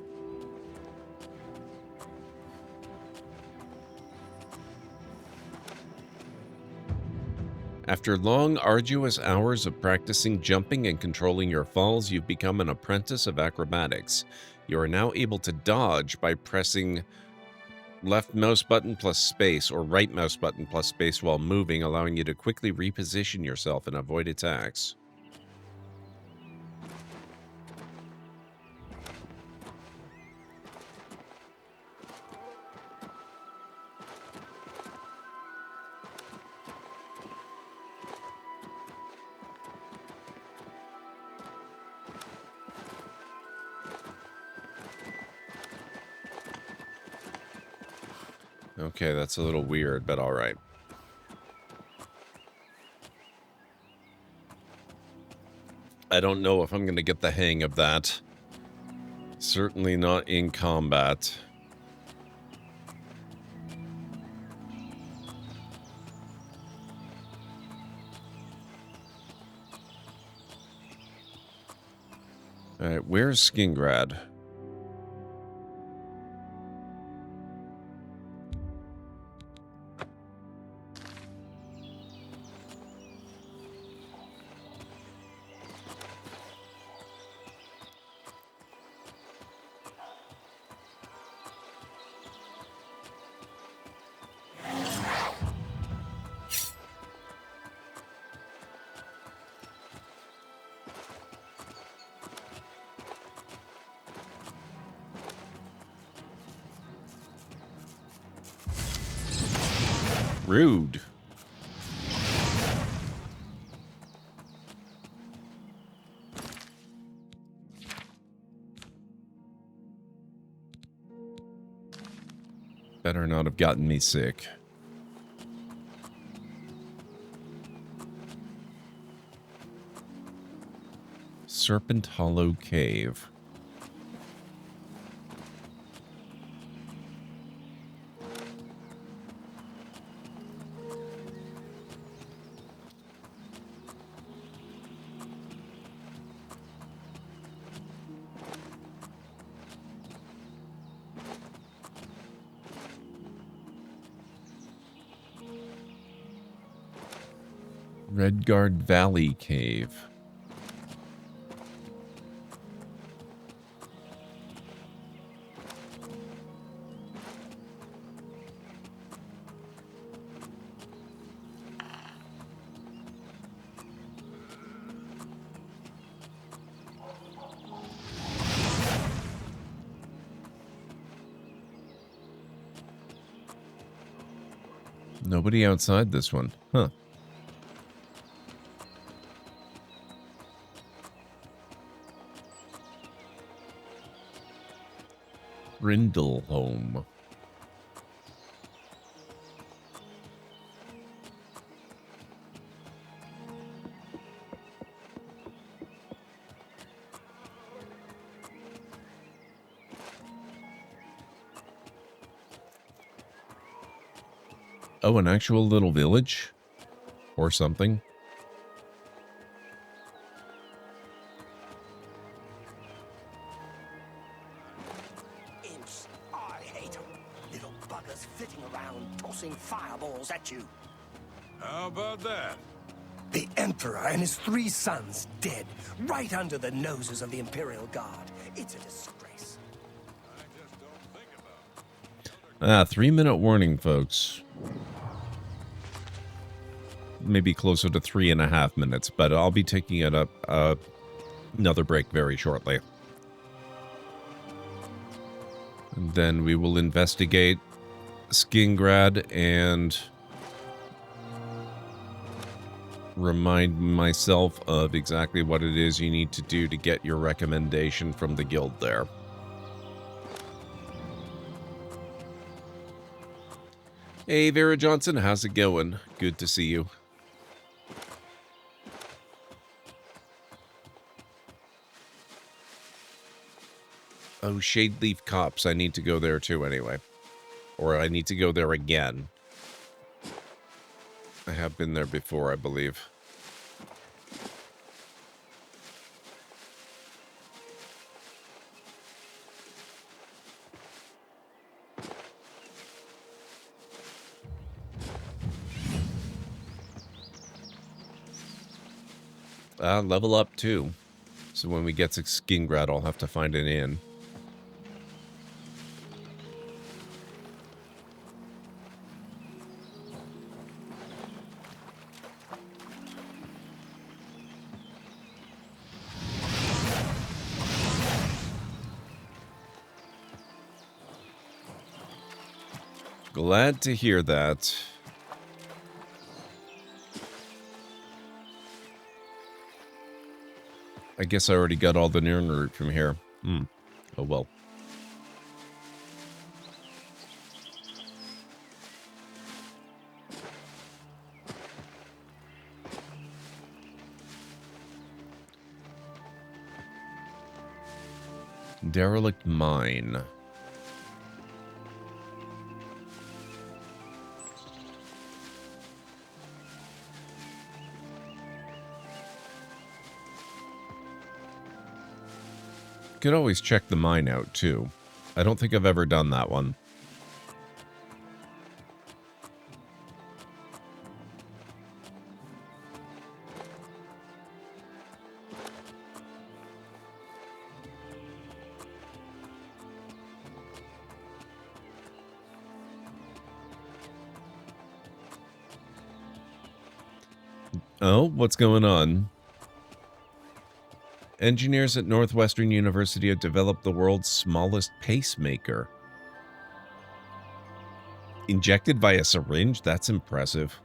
After long, arduous hours of practicing jumping and controlling your falls, you've become an apprentice of acrobatics. You are now able to dodge by pressing left mouse button plus space or right mouse button plus space while moving, allowing you to quickly reposition yourself and avoid attacks. Okay, that's a little weird, but all right. I don't know if I'm going to get the hang of that. Certainly not in combat. All right, where's Skingrad? Rude. Better not have gotten me sick. Serpent Hollow Cave. Redguard Valley Cave. Nobody outside this one. Huh. Brindleholm. Oh, an actual little village? Or something? Imps, I hate them. Little buggers flitting around, tossing fireballs at you. How about that? The Emperor and his 3 sons dead, right under the noses of the Imperial Guard. It's a disgrace. 3-minute warning, folks. Maybe closer to 3.5 minutes, but I'll be taking it up another break very shortly. And then we will investigate Skingrad and remind myself of exactly what it is you need to do to get your recommendation from the guild there. Hey, Vera Johnson, how's it going? Good to see you. Oh, Shadeleaf Copse. I need to go there too anyway. Or I need to go there again. I have been there before, I believe. Level up too. So when we get to Skingrad, I'll have to find an inn. Glad to hear that. I guess I already got all the Nirn route from here. Oh well. Derelict Mine. Could always check the mine out, too. I don't think I've ever done that one. Oh, what's going on? Engineers at Northwestern University have developed the world's smallest pacemaker. Injected via syringe? That's impressive.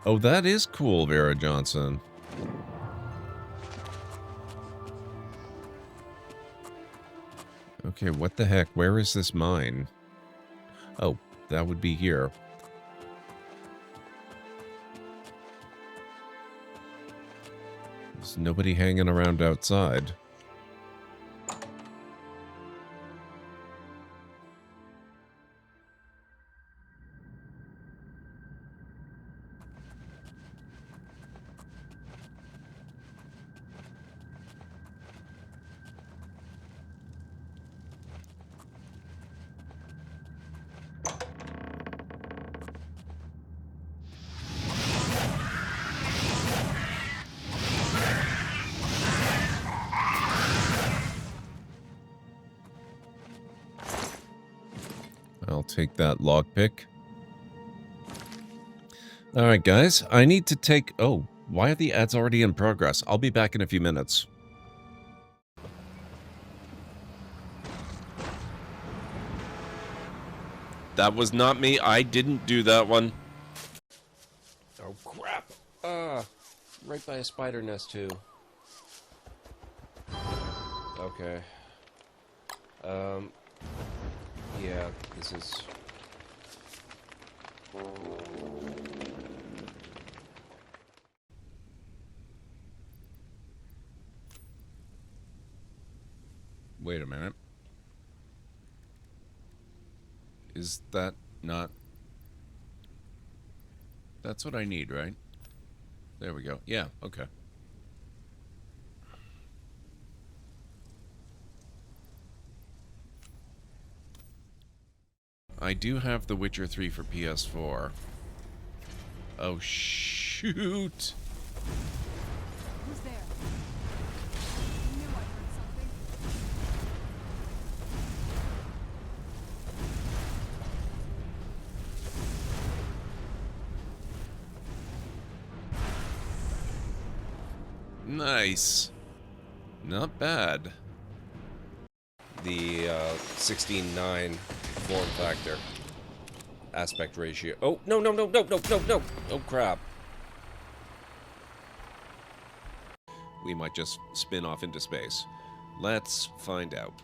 Oh, that is cool, Vera Johnson. Okay, what the heck? Where is this mine? Oh, that would be here. There's nobody hanging around outside. I'll take that lockpick. Alright, guys. I need to take... Oh, why are the ads already in progress? I'll be back in a few minutes. That was not me. I didn't do that one. Oh, crap. Right by a spider nest, too. Okay. Yeah, this is... Wait a minute. Is that not... That's what I need, right? There we go. Yeah, okay. I do have The Witcher 3 for PS4. Oh, shoot! Who's there? I knew I heard something. Nice. Not bad. The 16:9 form factor. Aspect ratio. Oh, no. Oh, crap. We might just spin off into space. Let's find out.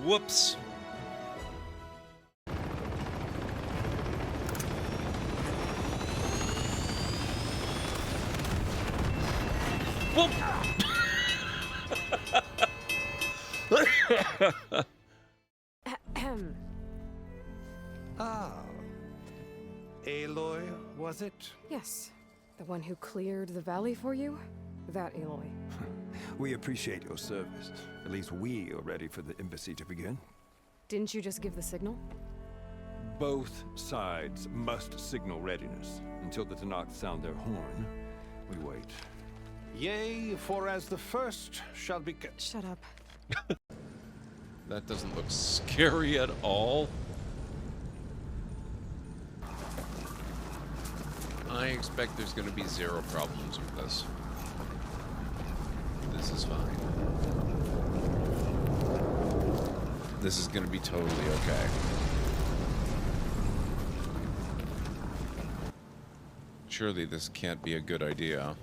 Whoops. Whoop. Ah. Aloy, was it? Yes. The one who cleared the valley for you? That Aloy. We appreciate your service. At least we are ready for the embassy to begin. Didn't you just give the signal? Both sides must signal readiness. Until the Tanakh sound their horn, we wait. Yea, for as the first shall be... Shut up. That doesn't look scary at all. I expect there's going to be zero problems with this. This is fine. This is going to be totally okay. Surely this can't be a good idea.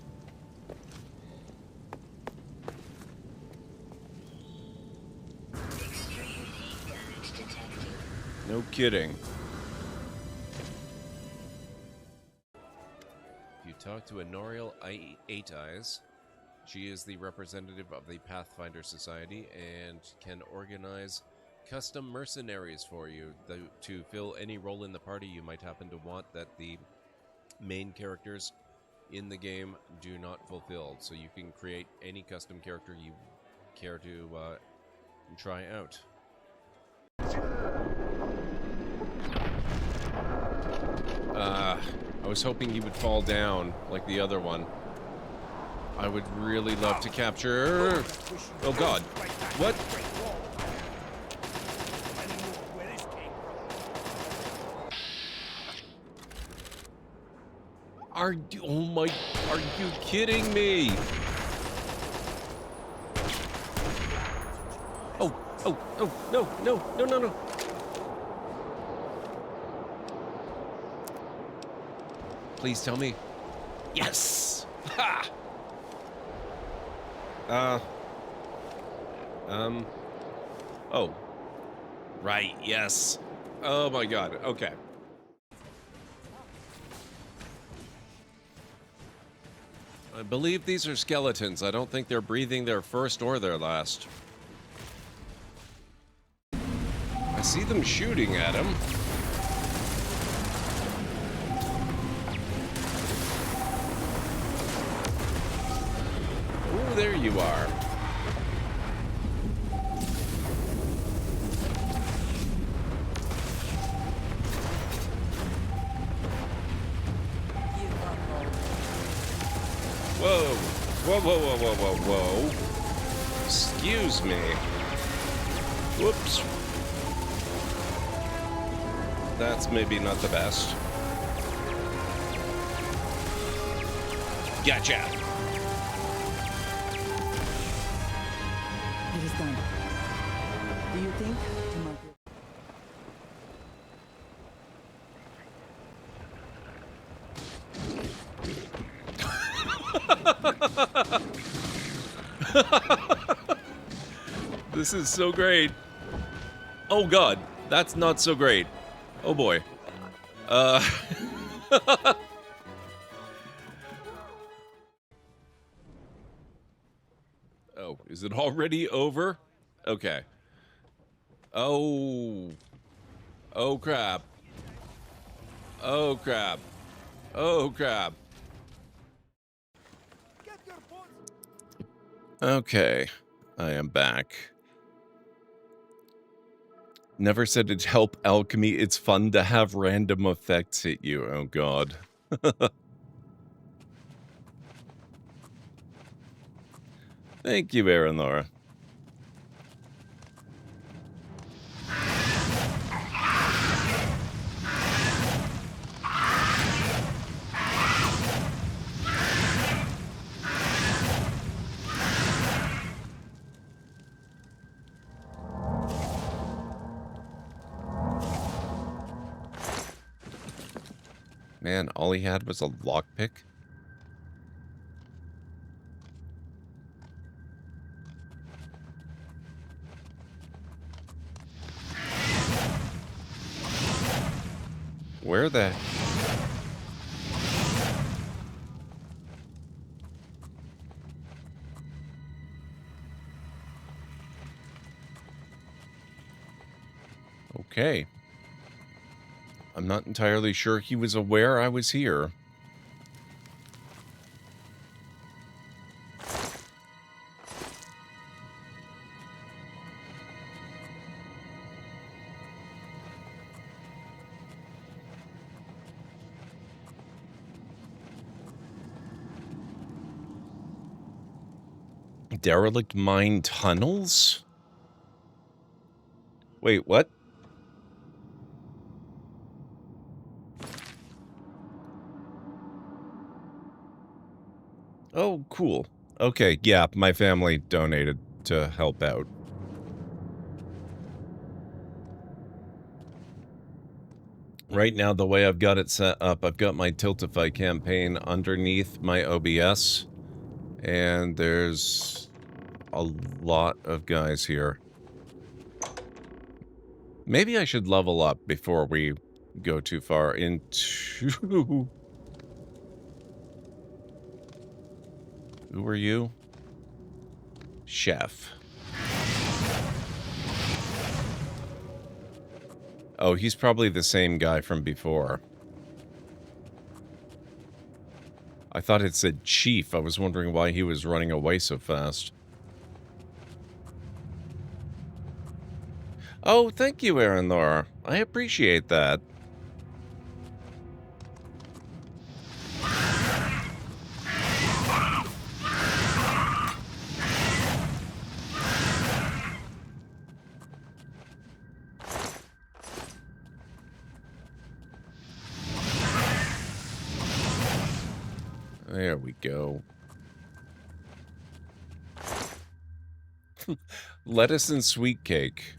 No kidding. If you talk to Honorial Eight Eyes, she is the representative of the Pathfinder Society and can organize custom mercenaries for you to fill any role in the party you might happen to want that the main characters in the game do not fulfill. So you can create any custom character you care to try out. I was hoping he would fall down like the other one. I would really love to capture... Oh god. What? Are you... Oh my... Are you kidding me? Oh, no. Please tell me. Yes! Ha! Oh. Right, yes. Oh my god, okay. I believe these are skeletons. I don't think they're breathing their first or their last. I see them shooting at him. Ooh, there you are. Whoa, whoa, whoa, whoa, whoa, whoa. Excuse me. Whoops. That's maybe not the best. Gotcha. It is done. Do you think to mark This is so great. Oh god, that's not so great. Oh boy. Oh, is it already over? Okay. Oh. Oh crap. Oh crap. Oh crap. Okay, I am back. Never said it'd help alchemy. It's fun to have random effects hit you. Oh god. Thank you, Aaron Laura. Man, all he had was a lockpick? Where the... Okay. I'm not entirely sure he was aware I was here. Derelict mine tunnels? Wait, what? Oh, cool. Okay, yeah, my family donated to help out. Right now, the way I've got it set up, I've got my Tiltify campaign underneath my OBS, and there's a lot of guys here. Maybe I should level up before we go too far into... Who are you? Chef. Oh, he's probably the same guy from before. I thought it said chief. I was wondering why he was running away so fast. Oh, thank you, Aaron Laura. I appreciate that. There we go. Lettuce and sweet cake.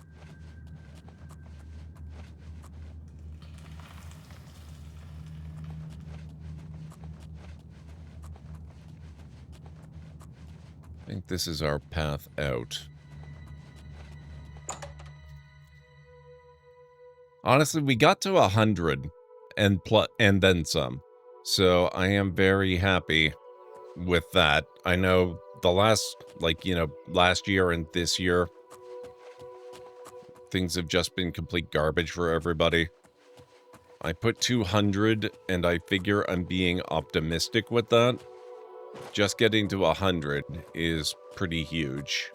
I think this is our path out. Honestly, we got to 100 and then some. So I am very happy with that. I know the last, last year and this year, things have just been complete garbage for everybody. I put 200, and I figure I'm being optimistic with that. Just getting to 100 is pretty huge.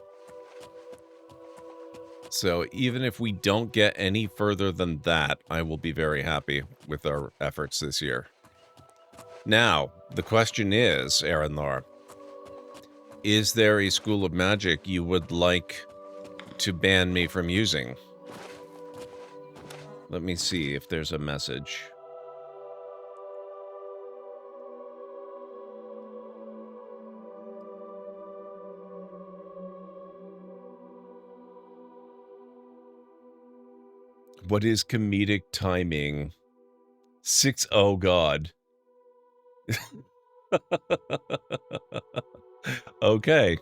So even if we don't get any further than that, I will be very happy with our efforts this year. Now, the question is, Aaron Laura, Is there a school of magic you would like to ban me from using? Let me see if there's a message. What is comedic timing? Oh God. Okay.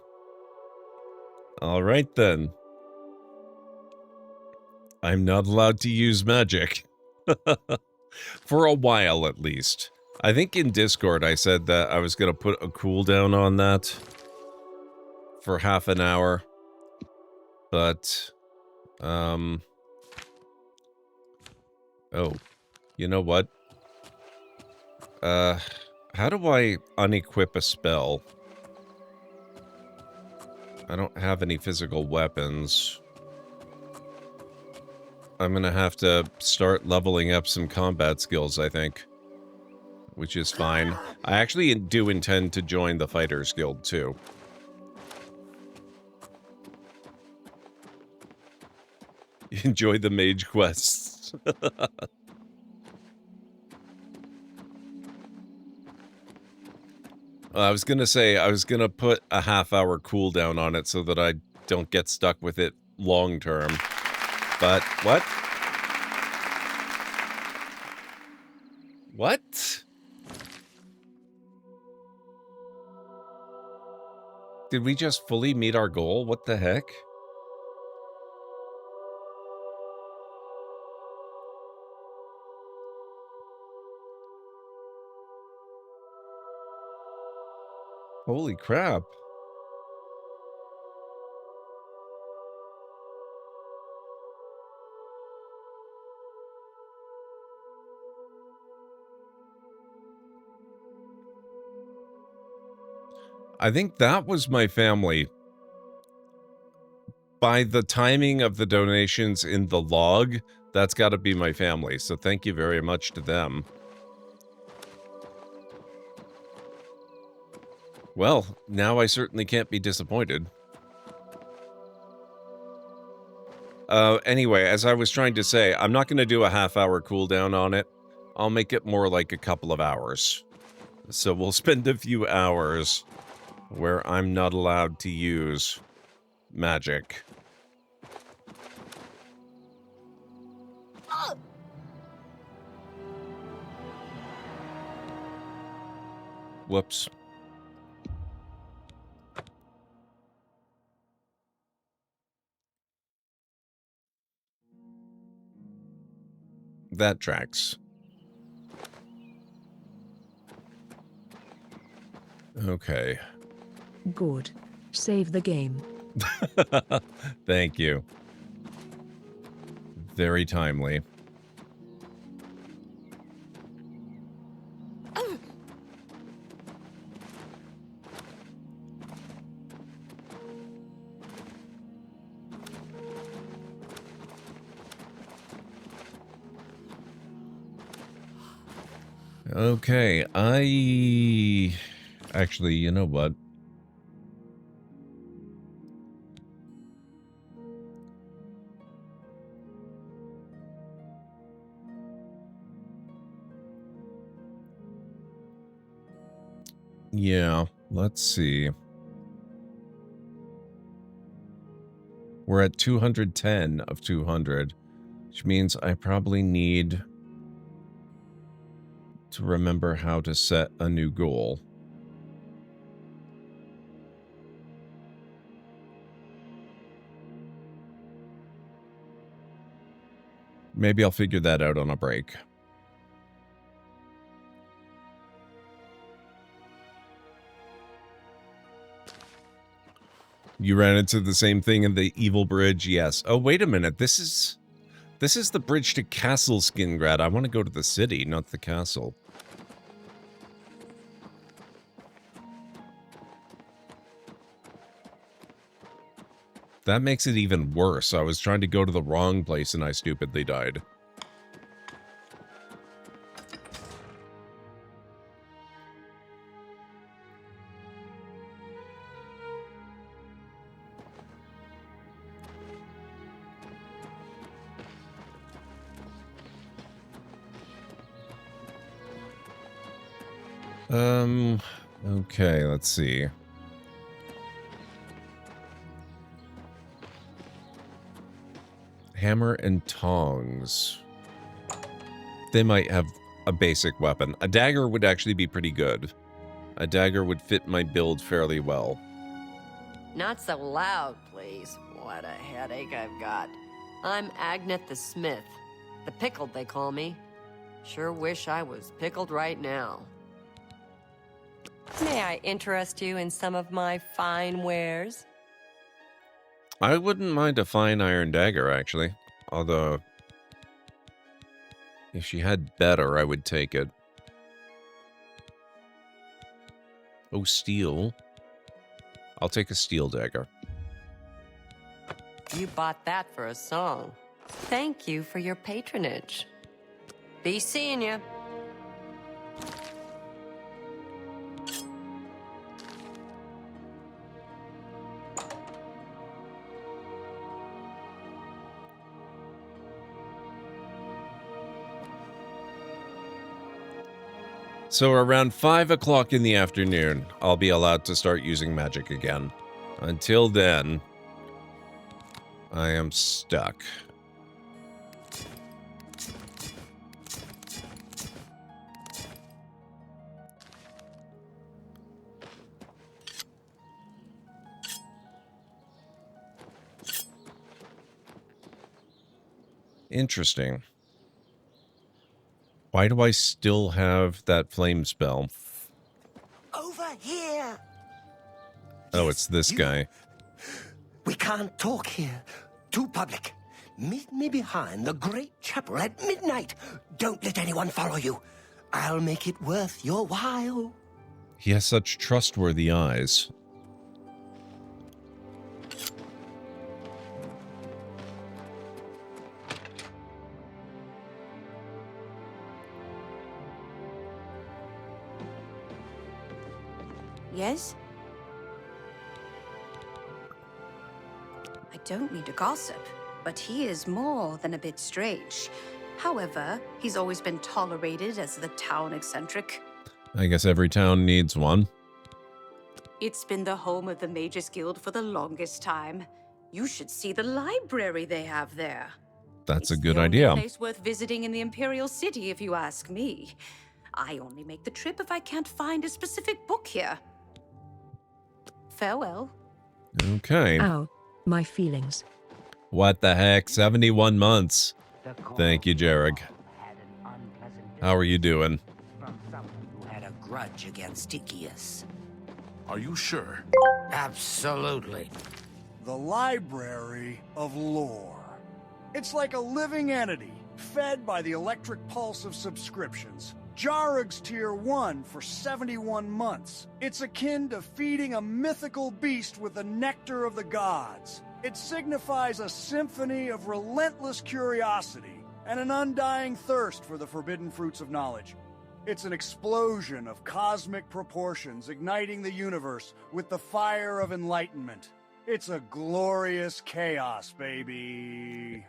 All right then. I'm not allowed to use magic. For a while, at least. I think in Discord I said that I was going to put a cooldown on that for half an hour. But, oh, you know what? How do I unequip a spell? I don't have any physical weapons. I'm gonna have to start leveling up some combat skills, I think. Which is fine. I actually do intend to join the Fighters Guild, too. Enjoy the mage quests. I was gonna say, I was gonna put a half-hour cooldown on it so that I don't get stuck with it long-term. But, what? What? Did we just fully meet our goal? What the heck? Holy crap. I think that was my family. By the timing of the donations in the log, that's got to be my family, so thank you very much to them. Well, now I certainly can't be disappointed. Anyway, as I was trying to say, I'm not going to do a half-hour cooldown on it. I'll make it more like a couple of hours. So we'll spend a few hours where I'm not allowed to use magic. Whoops. That tracks. Okay. Good. Save the game. Thank you. Very timely. Okay, actually, you know what? Yeah, let's see. We're at 210 of 200, which means I probably need to remember how to set a new goal. Maybe I'll figure that out on a break. You ran into the same thing in the Evil Bridge? Yes. Oh, wait a minute. This is the bridge to Castle Skingrad. I want to go to the city, not the castle. That makes it even worse. I was trying to go to the wrong place and I stupidly died. Okay, let's see. Hammer and tongs. They might have a basic weapon. A dagger would actually be pretty good. A dagger would fit my build fairly well. Not so loud, please. What a headache I've got. I'm Agnet the Smith. The Pickled, they call me. Sure wish I was pickled right now. May I interest you in some of my fine wares? I wouldn't mind a fine iron dagger, actually. Although, if she had better, I would take it. Oh, steel. I'll take a steel dagger. You bought that for a song. Thank you for your patronage. Be seeing ya. So around 5 o'clock in the afternoon, I'll be allowed to start using magic again. Until then, I am stuck. Interesting. Why do I still have that flame spell? Over here! Oh, it's this guy. We can't talk here. Too public. Meet me behind the great chapel at midnight. Don't let anyone follow you. I'll make it worth your while. He has such trustworthy eyes. Yes? I don't mean to gossip, but he is more than a bit strange. However, he's always been tolerated as the town eccentric. I guess every town needs one. It's been the home of the Mages Guild for the longest time. You should see the library they have there. That's a good The idea. only place worth visiting in the Imperial City, if you ask me. I only make the trip if I can't find a specific book here. Farewell. Okay. Ow, my feelings. What the heck? 71 months. Thank you, Jarek. How are you doing? Who had a grudge against Tychius. Are you sure? Absolutely. The Library of Lore. It's like a living entity, fed by the electric pulse of subscriptions. Jarug's Tier 1 for 71 months. It's akin to feeding a mythical beast with the nectar of the gods. It signifies a symphony of relentless curiosity and an undying thirst for the forbidden fruits of knowledge. It's an explosion of cosmic proportions, igniting the universe with the fire of enlightenment. It's a glorious chaos, baby.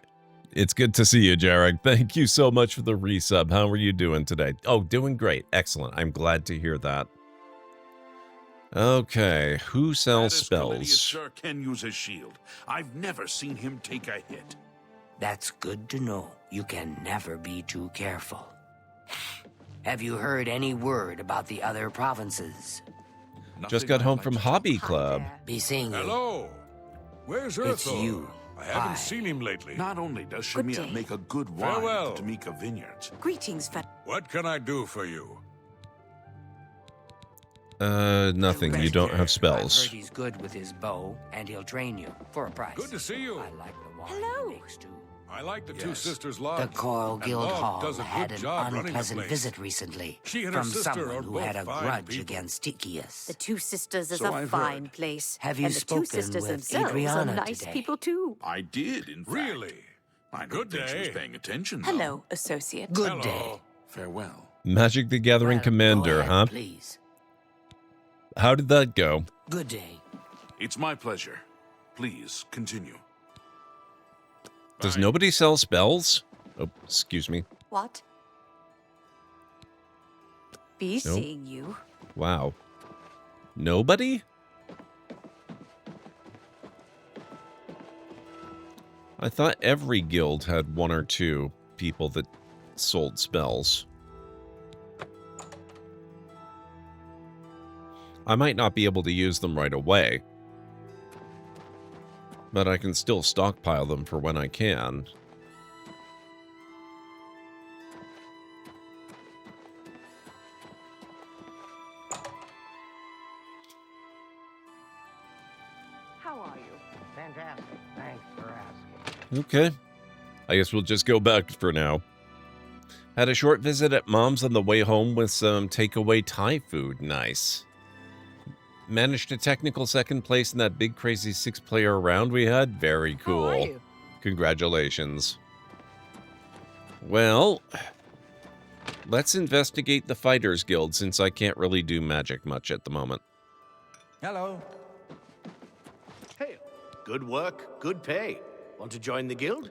It's good to see you, Jarek. Thank you so much for the resub. How are you doing today? Oh, doing great. Excellent. I'm glad to hear that. Okay, who sells spells? Sure can use his shield. I've never seen him take a hit. That's good to know. You can never be too careful. Have you heard any word about the other provinces? Just got home from Hobby Club. Be seeing you. Hello. Where's Earthor? It's you. I haven't Hi. seen him lately. Not only does Good Shemia day. make a good wine Farewell. at the Tamika Vineyards. Greetings, What can I do for you? Nothing. You don't have I've spells. heard he's good with his bow, and he'll train you for a price. Good to see you. I like the wine Hello. he makes too. I like the Two Yes. Sisters The Lodge. Coral And Guild Love Hall does a had good an job running the unpleasant place. visit recently She and her from sister someone are who both had a fine grudge people. against Tychius. The Two Sisters is So a I've fine heard. place. Have you and the spoken Two Sisters with themselves Adriana are nice today? people too. I did, in fact. Really? I don't Good think she was day. paying attention, though. Hello, associate. Good Hello. day. Farewell. Magic the Gathering Well, Commander, go ahead, huh? Please. How did that go? Good day. It's my pleasure. Please, continue. Does Bye. nobody sell spells? Oh, excuse me. What? Be Nope. seeing you. Wow. Nobody? I thought every guild had one or two people that sold spells. I might not be able to use them right away, but I can still stockpile them for when I can. How are you? Fantastic. Thanks for asking. Okay. I guess we'll just go back for now. Had a short visit at Mom's on the way home with some takeaway Thai food. Nice. Managed a technical second place in that big crazy 6-player round we had. Very cool. How are you? Congratulations. Well, let's investigate the Fighters Guild since I can't really do magic much at the moment. Hello. Hey, good work, good pay. Want to join the guild?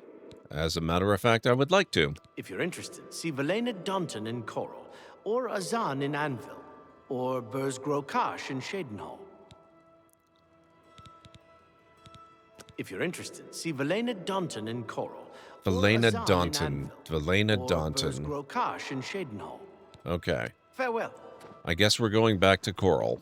As a matter of fact, I would like to. If you're interested, see Velena Daunton in Coral, or Azan in Anvil, or Burzgrokash in Shadenhall. If you're interested, see Velena Daunton in Coral. Velena Daunton. Velena Daunton. Burzgrokash in Shadenhall. Okay. Farewell. I guess we're going back to Coral.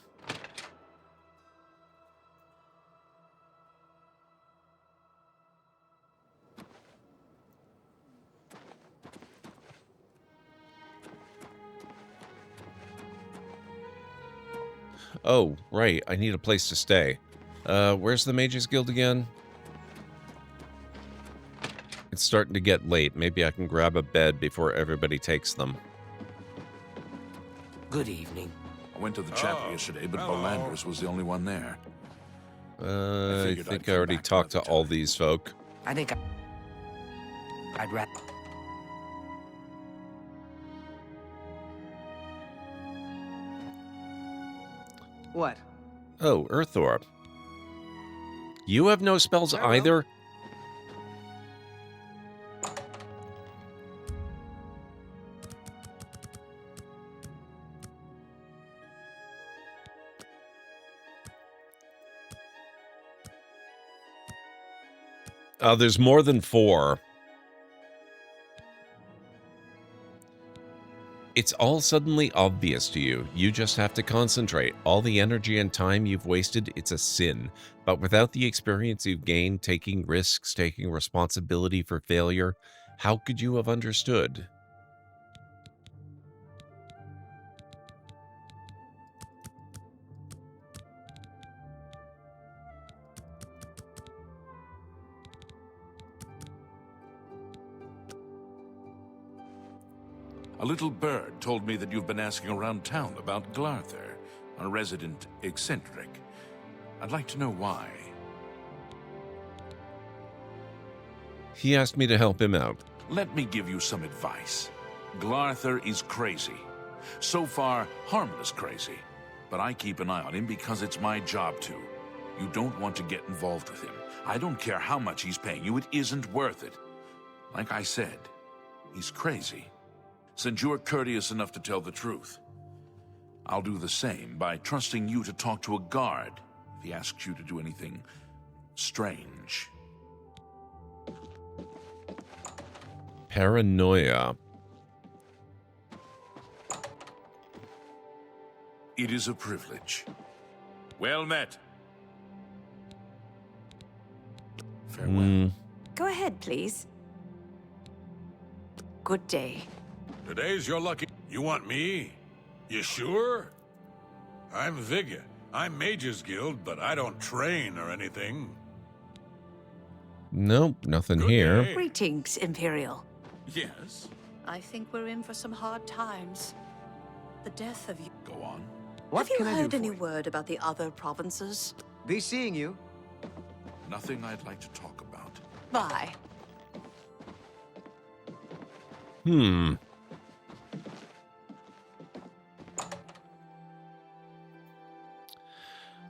Oh, right. I need a place to stay. Where's the Mages Guild again? It's starting to get late. Maybe I can grab a bed before everybody takes them. Good evening. I went to the chapel yesterday, but Bolanders was the only one there. I think I already talked to all these folk. I think I'd rather... What? Oh, Earthorp. You have no spells either? There's more than 4. It's all suddenly obvious to you. You just have to concentrate. All the energy and time you've wasted, it's a sin. But without the experience you've gained, taking risks, taking responsibility for failure, how could you have understood? A little bird told me that you've been asking around town about Glarther, a resident eccentric. I'd like to know why. He asked me to help him out. Let me give you some advice. Glarther is crazy. So far, harmless crazy. But I keep an eye on him because it's my job to. You don't want to get involved with him. I don't care how much he's paying you, it isn't worth it. Like I said, he's crazy. Since you're courteous enough to tell the truth, I'll do the same by trusting you to talk to a guard if he asks you to do anything strange. Paranoia. It is a privilege. Well met. Farewell. Go ahead, please. Good day. Today's your lucky... You want me? You sure? I'm Vigga. I'm Mages Guild, but I don't train or anything. Nope, nothing here. Greetings, Imperial. Yes? I think we're in for some hard times. The death of you... Go on. What Have you can I do heard for any you? word about the other provinces? Be seeing you. Nothing I'd like to talk about. Bye.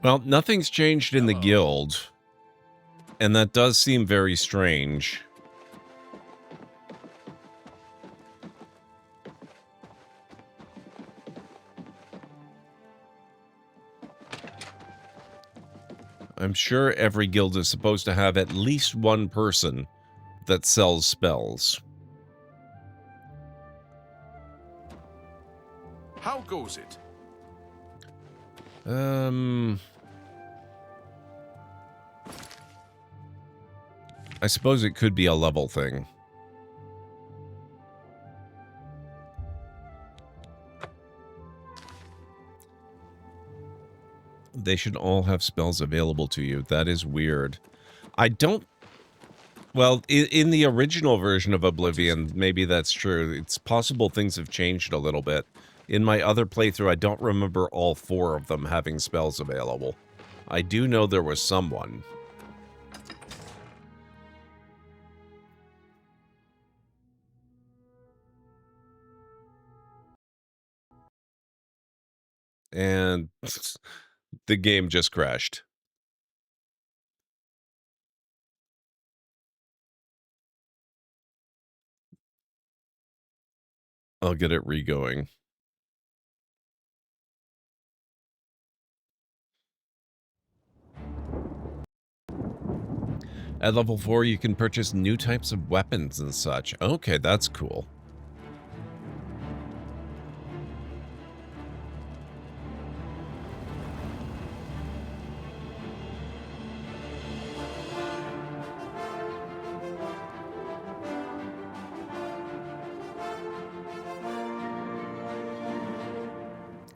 Well, nothing's changed in the guild, and that does seem very strange. I'm sure every guild is supposed to have at least one person that sells spells. How goes it? I suppose it could be a level thing. They should all have spells available to you. That is weird. I don't... Well, in the original version of Oblivion, maybe that's true. It's possible things have changed a little bit. In my other playthrough, I don't remember all 4 of them having spells available. I do know there was someone. And the game just crashed. I'll get it re-going. At level 4, you can purchase new types of weapons and such. Okay, that's cool.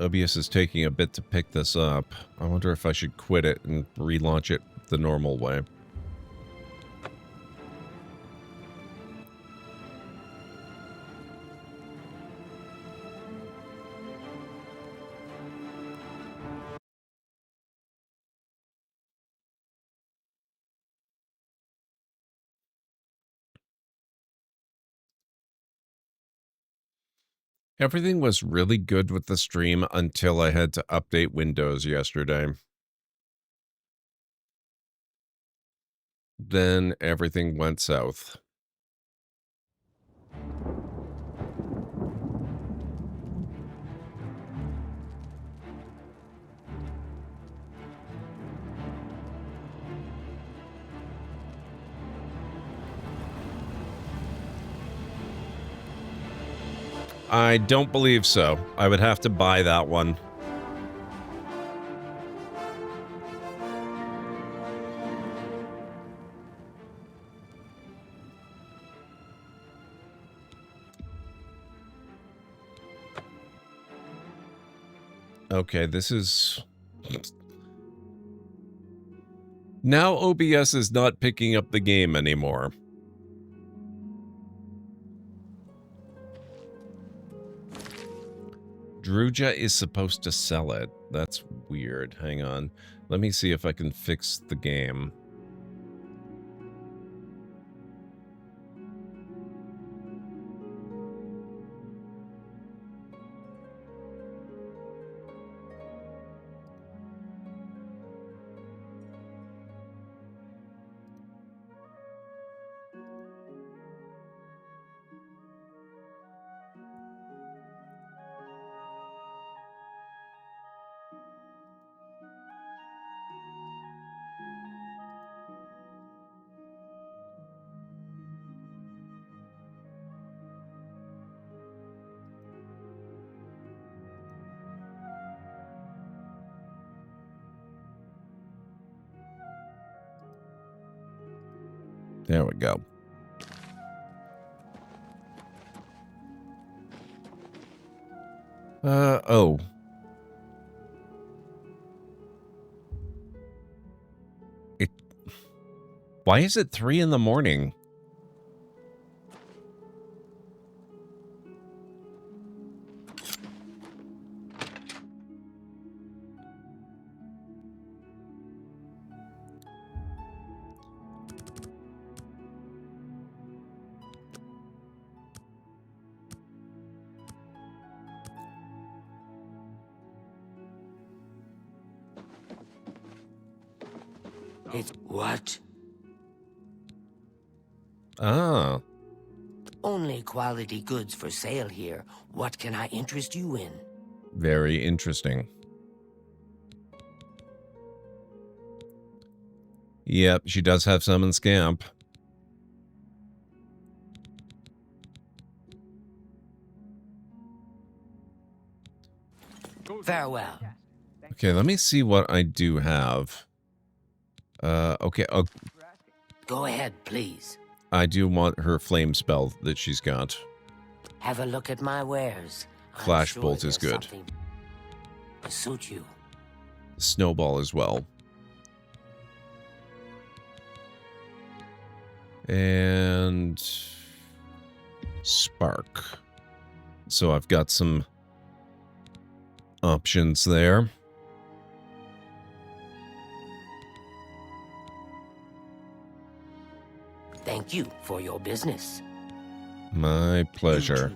OBS is taking a bit to pick this up. I wonder if I should quit it and relaunch it the normal way. Everything was really good with the stream until I had to update Windows yesterday. Then everything went south. I don't believe so. I would have to buy that one. Okay, this is... Now OBS is not picking up the game anymore. Druja is supposed to sell it. That's weird. Hang on. Let me see if I can fix the game. There we go. Oh. Why is it 3 in the morning? It's what? Ah. Only quality goods for sale here. What can I interest you in? Very interesting. Yep, she does have summon Scamp. Farewell. Okay, let me see what I do have. Okay, Go ahead, please. I do want her flame spell that she's got. Have a look at my wares. Flash Bolt is good. To suit you. Snowball as well. And Spark. So I've got some options there. Thank you for your business. My pleasure.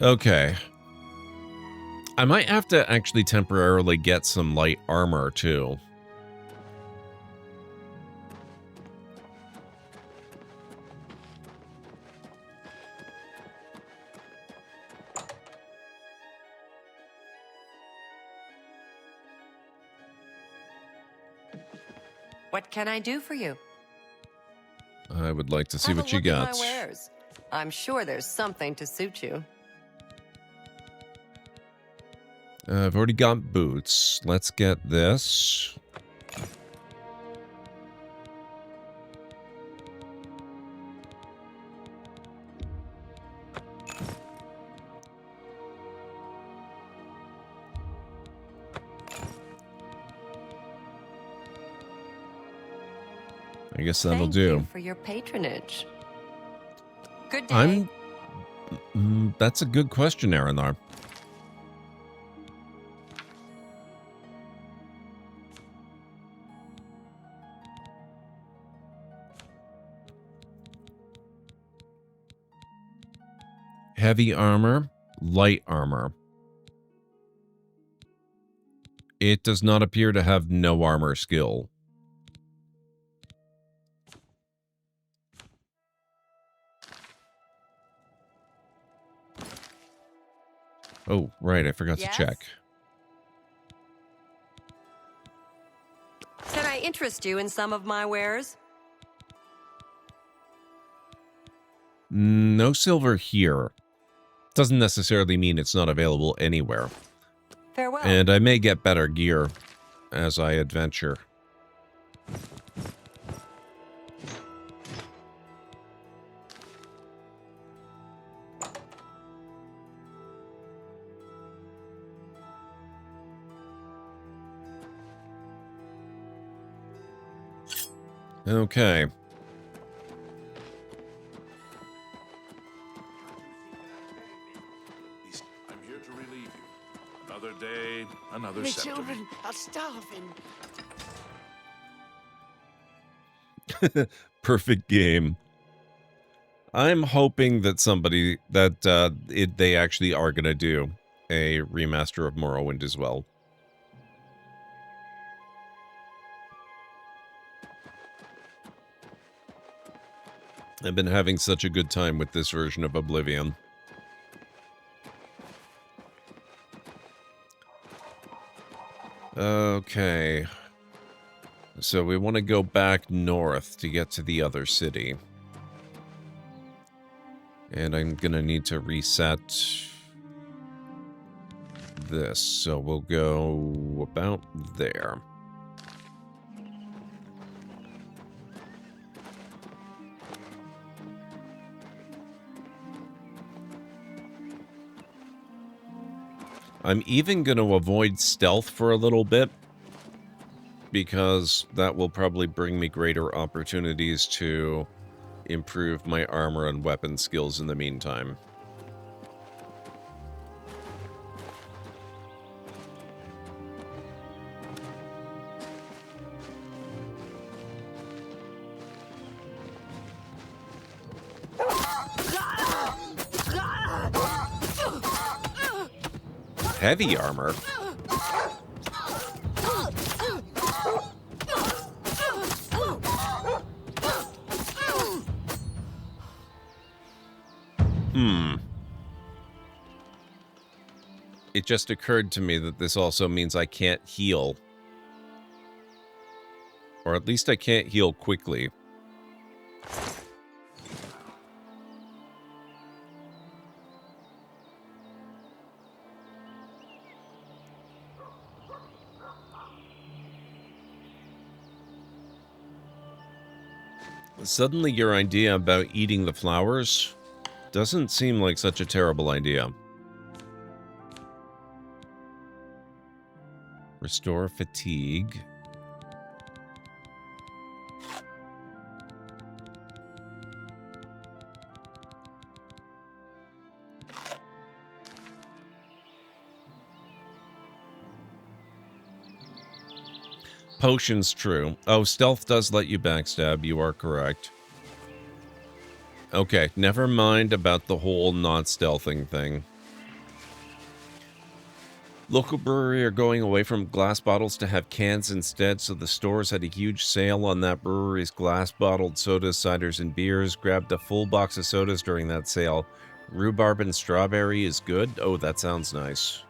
Okay. I might have to actually temporarily get some light armor, too. What can I do for you? I would like to see Have a what you look at got. my wares. I'm sure there's something to suit you. I've already got boots. Let's get this. I guess that'll Thank do. you for your patronage. Good day. That's a good question, Aranar. Heavy armor, light armor. It does not appear to have no armor skill. Oh, right, I forgot to check. Can I interest you in some of my wares? No silver here. Doesn't necessarily mean it's not available anywhere. Farewell. And I may get better gear as I adventure. Okay. I'm here to relieve you. Another day, another My scepter. children are starving. Perfect game. I'm hoping that they actually are going to do a remaster of Morrowind as well. I've been having such a good time with this version of Oblivion. Okay. So we want to go back north to get to the other city. And I'm going to need to reset this. So we'll go about there. I'm even going to avoid stealth for a little bit, because that will probably bring me greater opportunities to improve my armor and weapon skills in the meantime. Heavy armor? It just occurred to me that this also means I can't heal. Or at least I can't heal quickly. Suddenly your idea about eating the flowers doesn't seem like such a terrible idea. Restore fatigue. Potions, true. Oh, stealth does let you backstab. You are correct. Okay, never mind about the whole not stealthing thing. Local brewery are going away from glass bottles to have cans instead, so the stores had a huge sale on that brewery's glass-bottled sodas, ciders, and beers. Grabbed a full box of sodas during that sale. Rhubarb and strawberry is good? Oh, that sounds nice.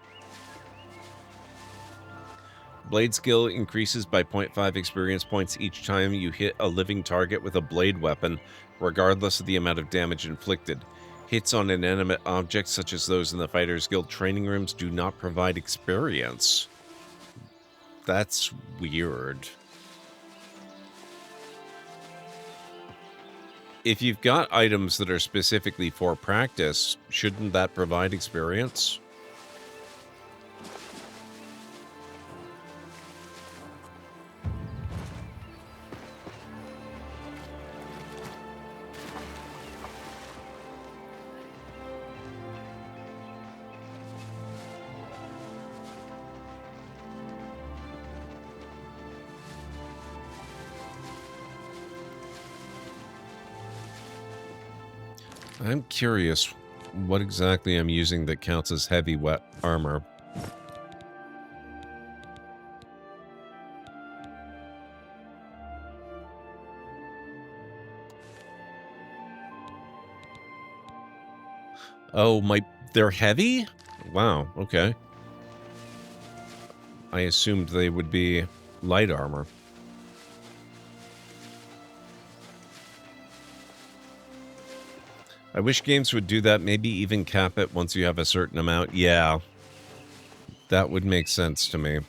Blade skill increases by 0.5 experience points each time you hit a living target with a blade weapon, regardless of the amount of damage inflicted. Hits on inanimate objects, such as those in the Fighters Guild training rooms, do not provide experience. That's weird. If you've got items that are specifically for practice, shouldn't that provide experience? I'm curious what exactly I'm using that counts as heavy wet armor. Oh, they're heavy? Wow, okay. I assumed they would be light armor. I wish games would do that, maybe even cap it once you have a certain amount. Yeah, that would make sense to me.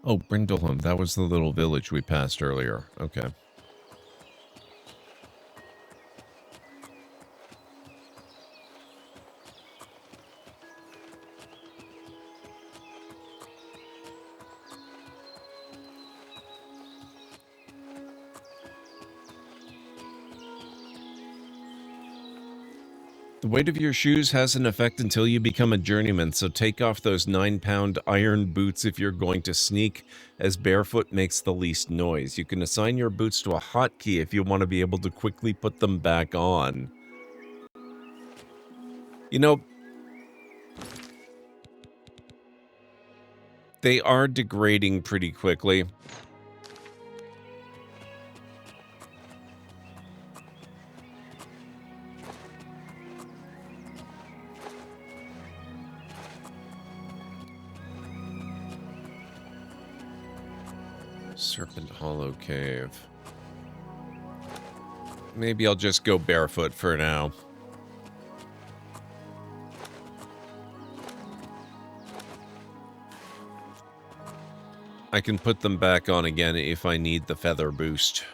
Oh, Brindleholm. That was the little village we passed earlier. Okay. The weight of your shoes has an effect until you become a journeyman, so take off those 9-pound iron boots if you're going to sneak, as barefoot makes the least noise. You can assign your boots to a hotkey if you want to be able to quickly put them back on. You know, they are degrading pretty quickly. Serpent Hollow Cave. Maybe I'll just go barefoot for now. I can put them back on again if I need the feather boost.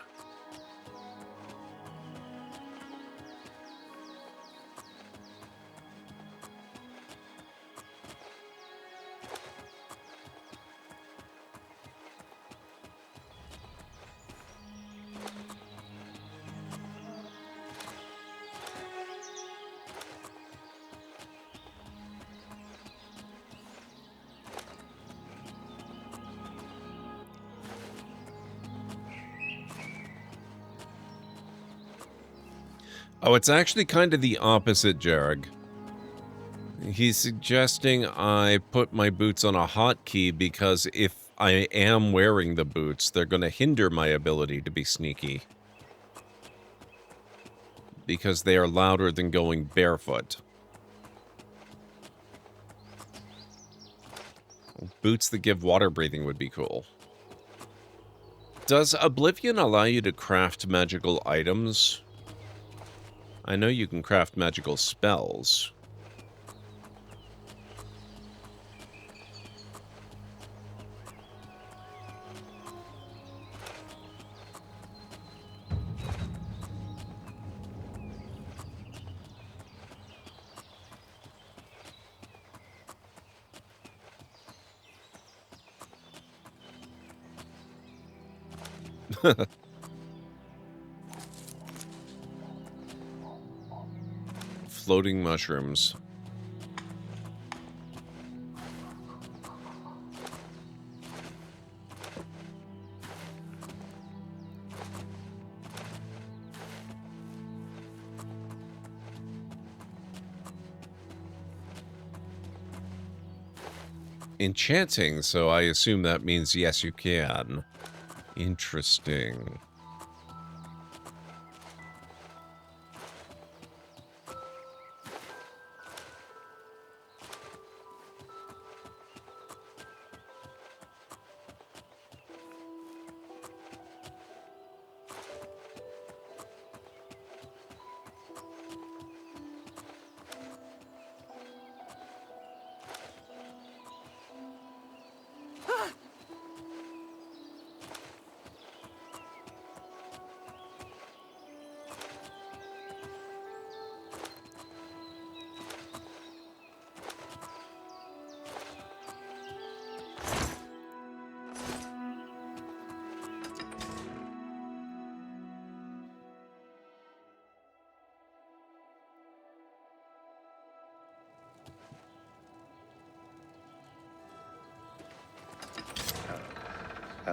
Oh, it's actually kind of the opposite, Jarrag. He's suggesting I put my boots on a hotkey because if I am wearing the boots, they're going to hinder my ability to be sneaky. Because they are louder than going barefoot. Boots that give water breathing would be cool. Does Oblivion allow you to craft magical items? I know you can craft magical spells. Floating mushrooms. Enchanting, so I assume that means yes, you can. Interesting.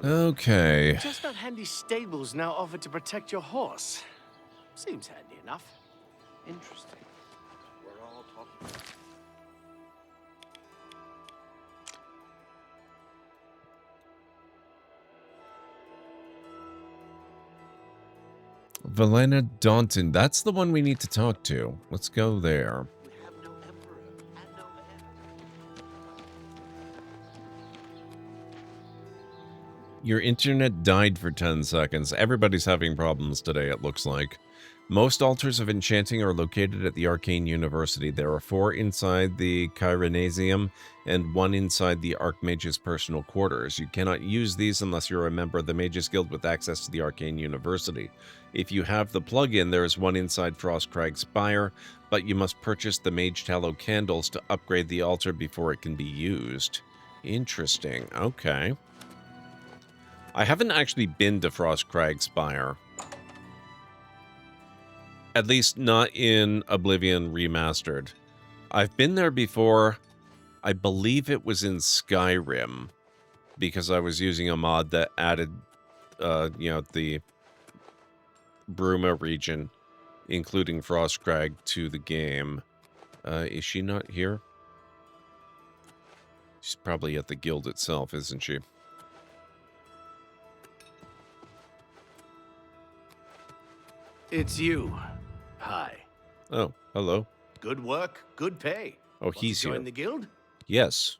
Okay. Just that handy stables now offered to protect your horse. Seems handy enough. Interesting. We're all talking. Valena Daunton, that's the one we need to talk to. Let's go there. Your internet died for 10 seconds. Everybody's having problems today, it looks like. Most altars of enchanting are located at the Arcane University. There are 4 inside the Chironasium and 1 inside the Archmage's personal quarters. You cannot use these unless you're a member of the Mages Guild with access to the Arcane University. If you have the plug-in, there is 1 inside Frostcrag Spire, but you must purchase the Mage Tallow candles to upgrade the altar before it can be used. Interesting. Okay. I haven't actually been to Frostcrag Spire. At least not in Oblivion Remastered. I've been there before. I believe it was in Skyrim, because I was using a mod that added, the Bruma region, including Frostcrag, to the game. Is she not here? She's probably at the guild itself, isn't she? It's you. Hi. Oh, hello. Good work, good pay. Oh, he's here. Join the guild? Yes.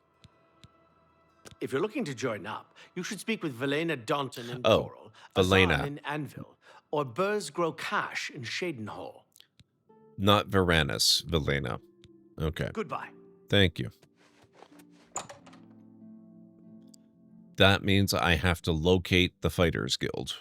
If you're looking to join up, you should speak with Velena Daunton in Oh, Coral, Velena. Azan in Anvil, or Burrs Grokash in Shadenhall. Not Varanus, Velena. Okay. Goodbye. Thank you. That means I have to locate the Fighters Guild.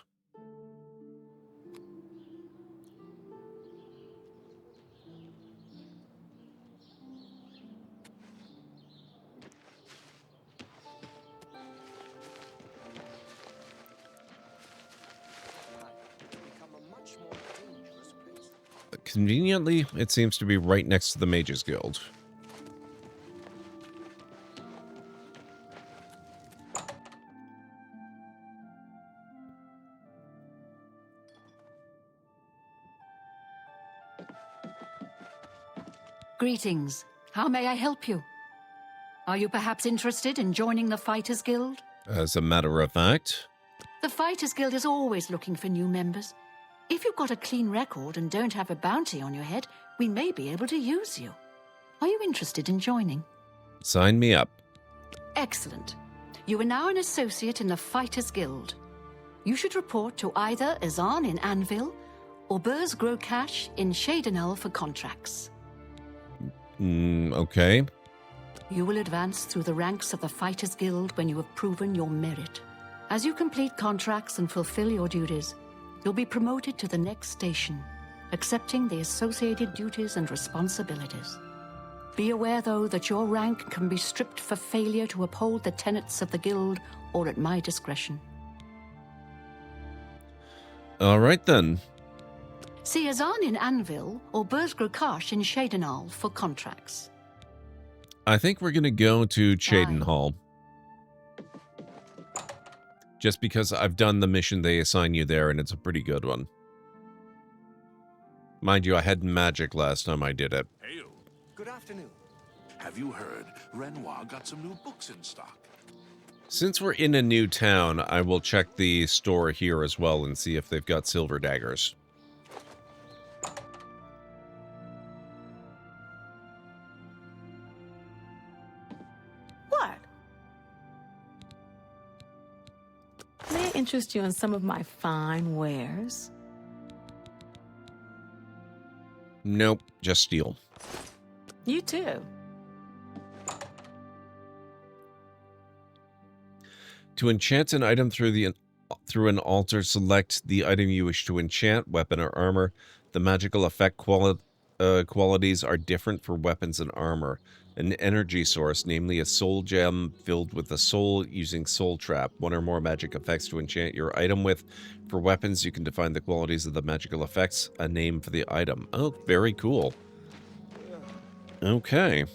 Conveniently, it seems to be right next to the Mages Guild. Greetings. How may I help you? Are you perhaps interested in joining the Fighters Guild? As a matter of fact, The Fighters Guild is always looking for new members. If you've got a clean record and don't have a bounty on your head, we may be able to use you. Are you interested in joining? sign me up. Excellent. You are now an associate in the Fighters Guild. You should report to either Azan in Anvil or Burrs Grokash in Shadenhall for contracts. Okay. You will advance through the ranks of the Fighters Guild when you have proven your merit. As you complete contracts and fulfill your duties, you'll be promoted to the next station, accepting the associated duties and responsibilities. Be aware, though, that your rank can be stripped for failure to uphold the tenets of the Guild or at my discretion. All right, then. See Azan in Anvil or Burrs Grokash in Shadenhall for contracts. I think we're going to go to Shadenhall. Just because I've done the mission they assign you there, and it's a pretty good one. Mind you, I had magic last time I did it. Hey, Good afternoon. have you heard? Renoir got some new books in stock. Since we're in a new town, I will check the store here as well and see if they've got silver daggers. What? May I interest you in some of my fine wares? Nope, just steel. You too. To enchant an item through an altar, select the item you wish to enchant, weapon or armor. The magical effect qualities are different for weapons and armor. An energy source, namely a soul gem filled with a soul using soul trap. One or more magic effects to enchant your item with. For weapons, you can define the qualities of the magical effects, a name for the item. Oh, very cool. Okay.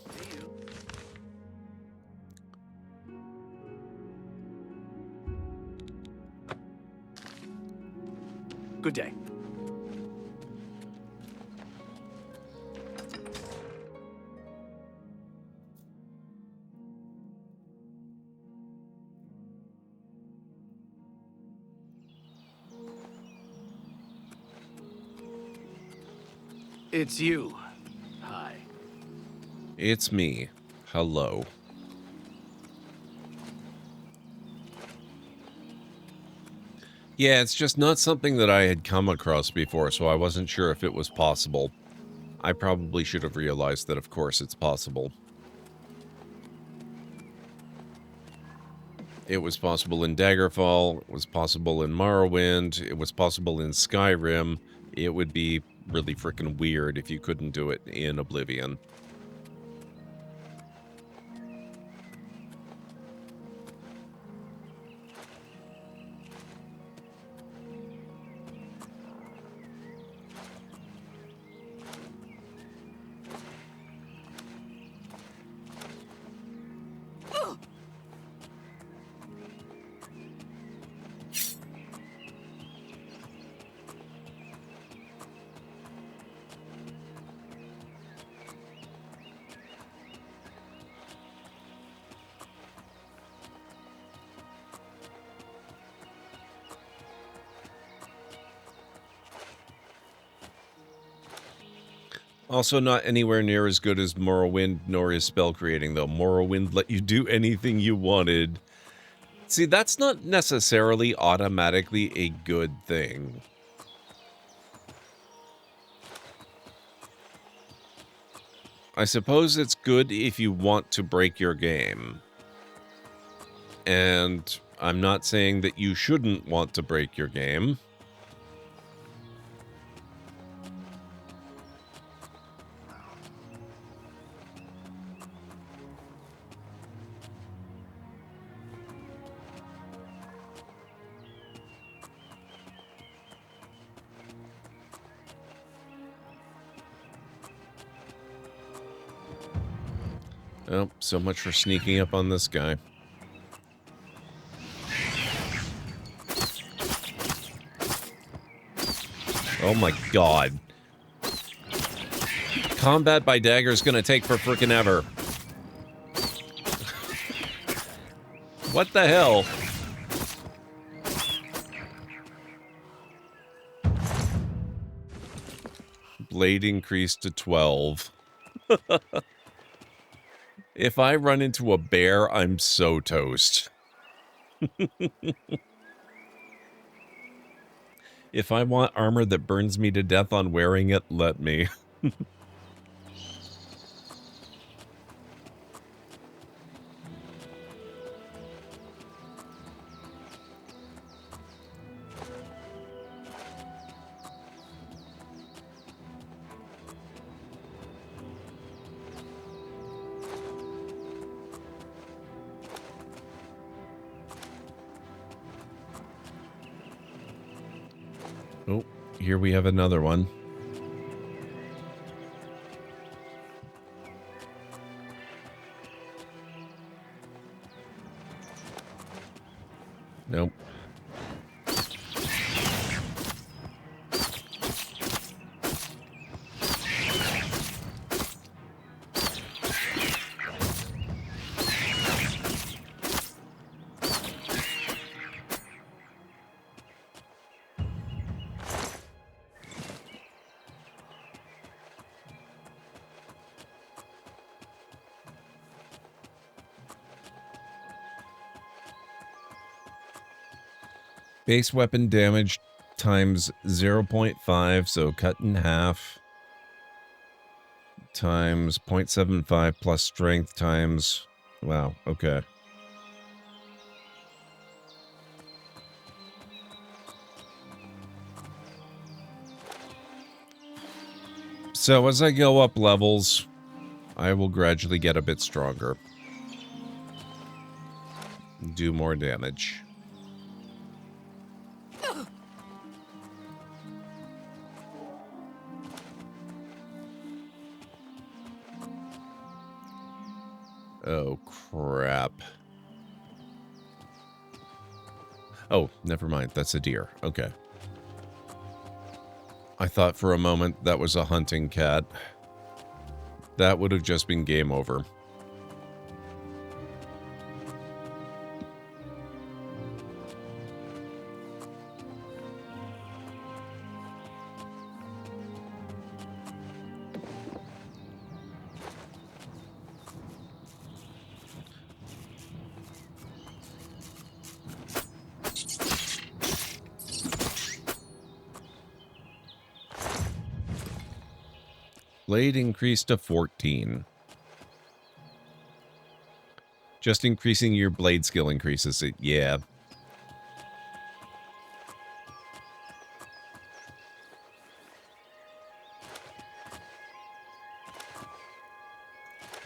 Good day. It's you. Hi. It's me. Hello. Yeah, it's just not something that I had come across before, so I wasn't sure if it was possible. I probably should have realized that, of course, it's possible. It was possible in Daggerfall, it was possible in Morrowind, it was possible in Skyrim. It would be really freaking weird if you couldn't do it in Oblivion. Also not anywhere near as good as Morrowind, nor is spell creating, though. Morrowind let you do anything you wanted, See, that's not necessarily automatically a good thing. I suppose it's good if you want to break your game. And I'm not saying that you shouldn't want to break your game. Oh, so much for sneaking up on this guy. Oh my god. Combat by dagger is gonna take for frickin' ever. What the hell? Blade increased to 12. If I run into a bear, I'm so toast. If I want armor that burns me to death on wearing it, let me. Oh, here we have another one. Nope. Base weapon damage times 0.5, so cut in half, times 0.75 plus strength times... Wow, okay. So as I go up levels, I will gradually get a bit stronger. Do more damage. Oh, crap. Oh, never mind. That's a deer. Okay. I thought for a moment that was a hunting cat. That would have just been game over. Blade increased to 14. Just increasing your blade skill increases it, yeah.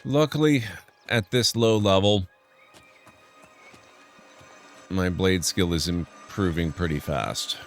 Luckily, at this low level, my blade skill is improving pretty fast.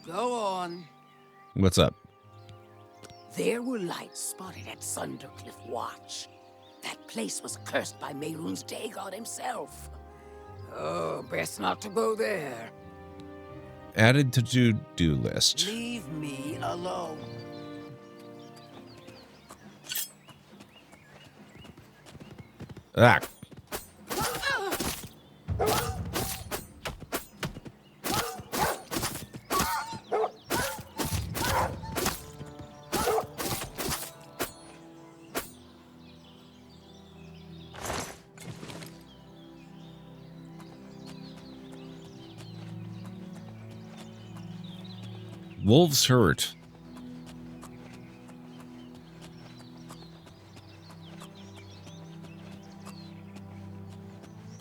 Go on. What's up? There were lights spotted at Sundercliff Watch. That place was cursed by Mehrunes Dagon himself. Oh, best not to go there. Added to to-do list. Leave me alone. Ah. Wolves hurt.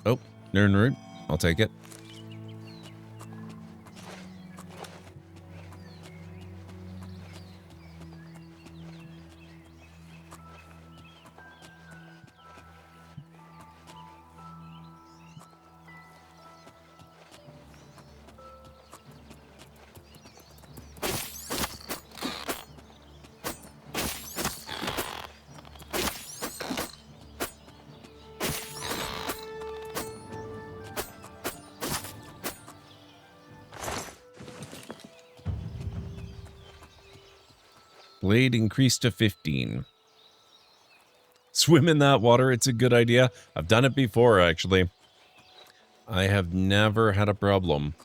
Oh, Nern root. I'll take it. Blade increased to 15. Swim in that water, it's a good idea. I've done it before, actually. I have never had a problem.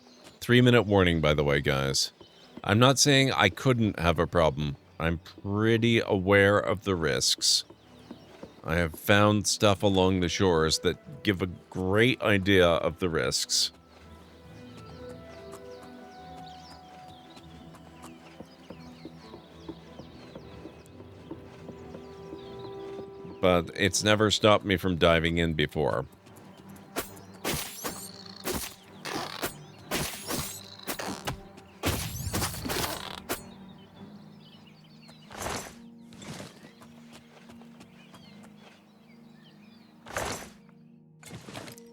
3-minute warning, by the way, guys. I'm not saying I couldn't have a problem. I'm pretty aware of the risks. I have found stuff along the shores that give a great idea of the risks. But it's never stopped me from diving in before.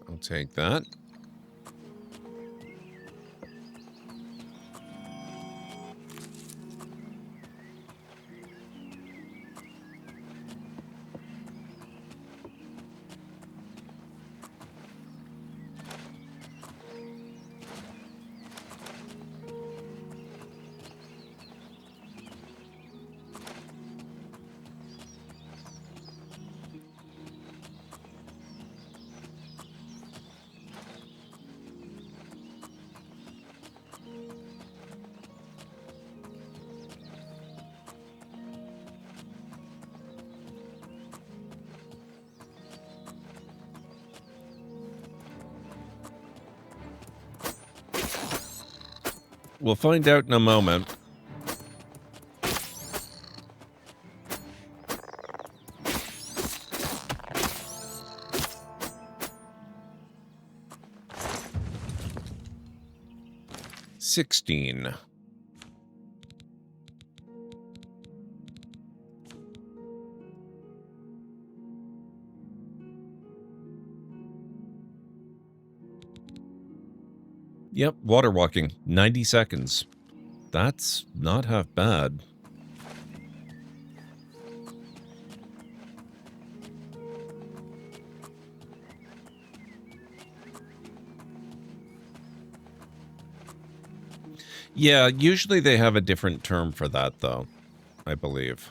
I'll take that. We'll find out in a moment. $16. Yep, water walking, 90 seconds. That's not half bad. Yeah, usually they have a different term for that, though, I believe.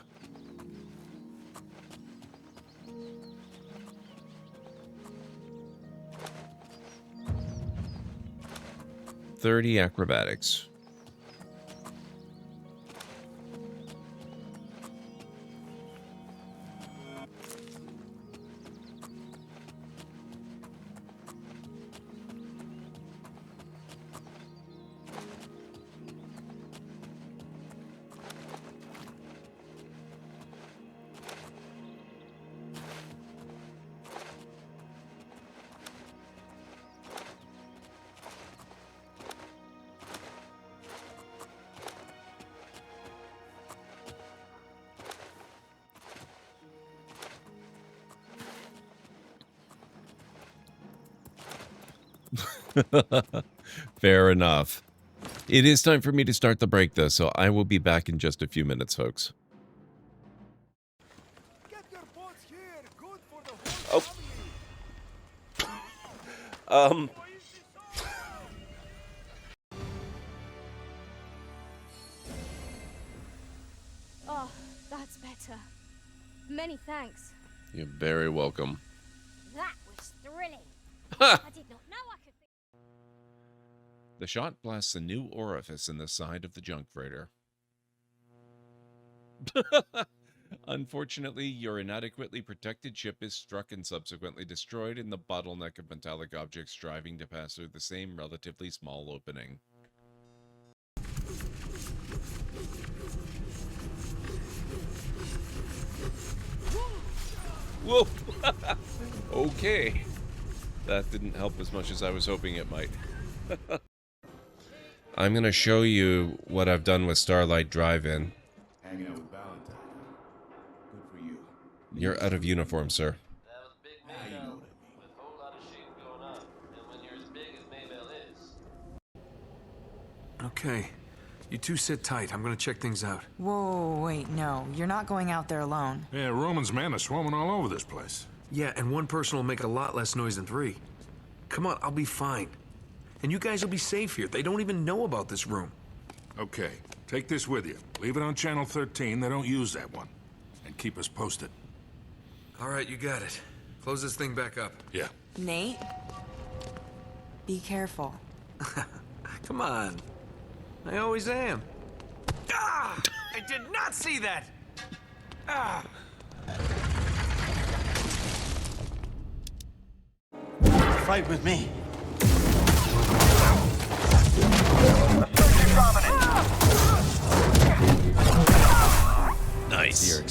$30 acrobatics. Fair enough. It is time for me to start the break, though, so I will be back in just a few minutes, folks. Oh. better. Many thanks. You're very welcome. That was thrilling. I did not know I could. The shot blasts a new orifice in the side of the junk freighter. Unfortunately, your inadequately protected ship is struck and subsequently destroyed in the bottleneck of metallic objects striving to pass through the same relatively small opening. Whoa! Okay. That didn't help as much as I was hoping it might. I'm going to show you what I've done with Starlight Drive-In. Hanging out with Valentine. Good for you. You're out of uniform, sir. Now you know what I mean. Okay. You two sit tight. I'm gonna check things out. Whoa, wait, no. You're not going out there alone. Yeah, Roman's men are swarming all over this place. Yeah, and one person will make a lot less noise than three. Come on, I'll be fine. And you guys will be safe here. They don't even know about this room. Okay, take this with you. Leave it on channel 13. They don't use that one. And keep us posted. All right, you got it. Close this thing back up. Yeah. Nate? Be careful. Come on. I always am. Ah! I did not see that! Ah! Fight with me. Nice.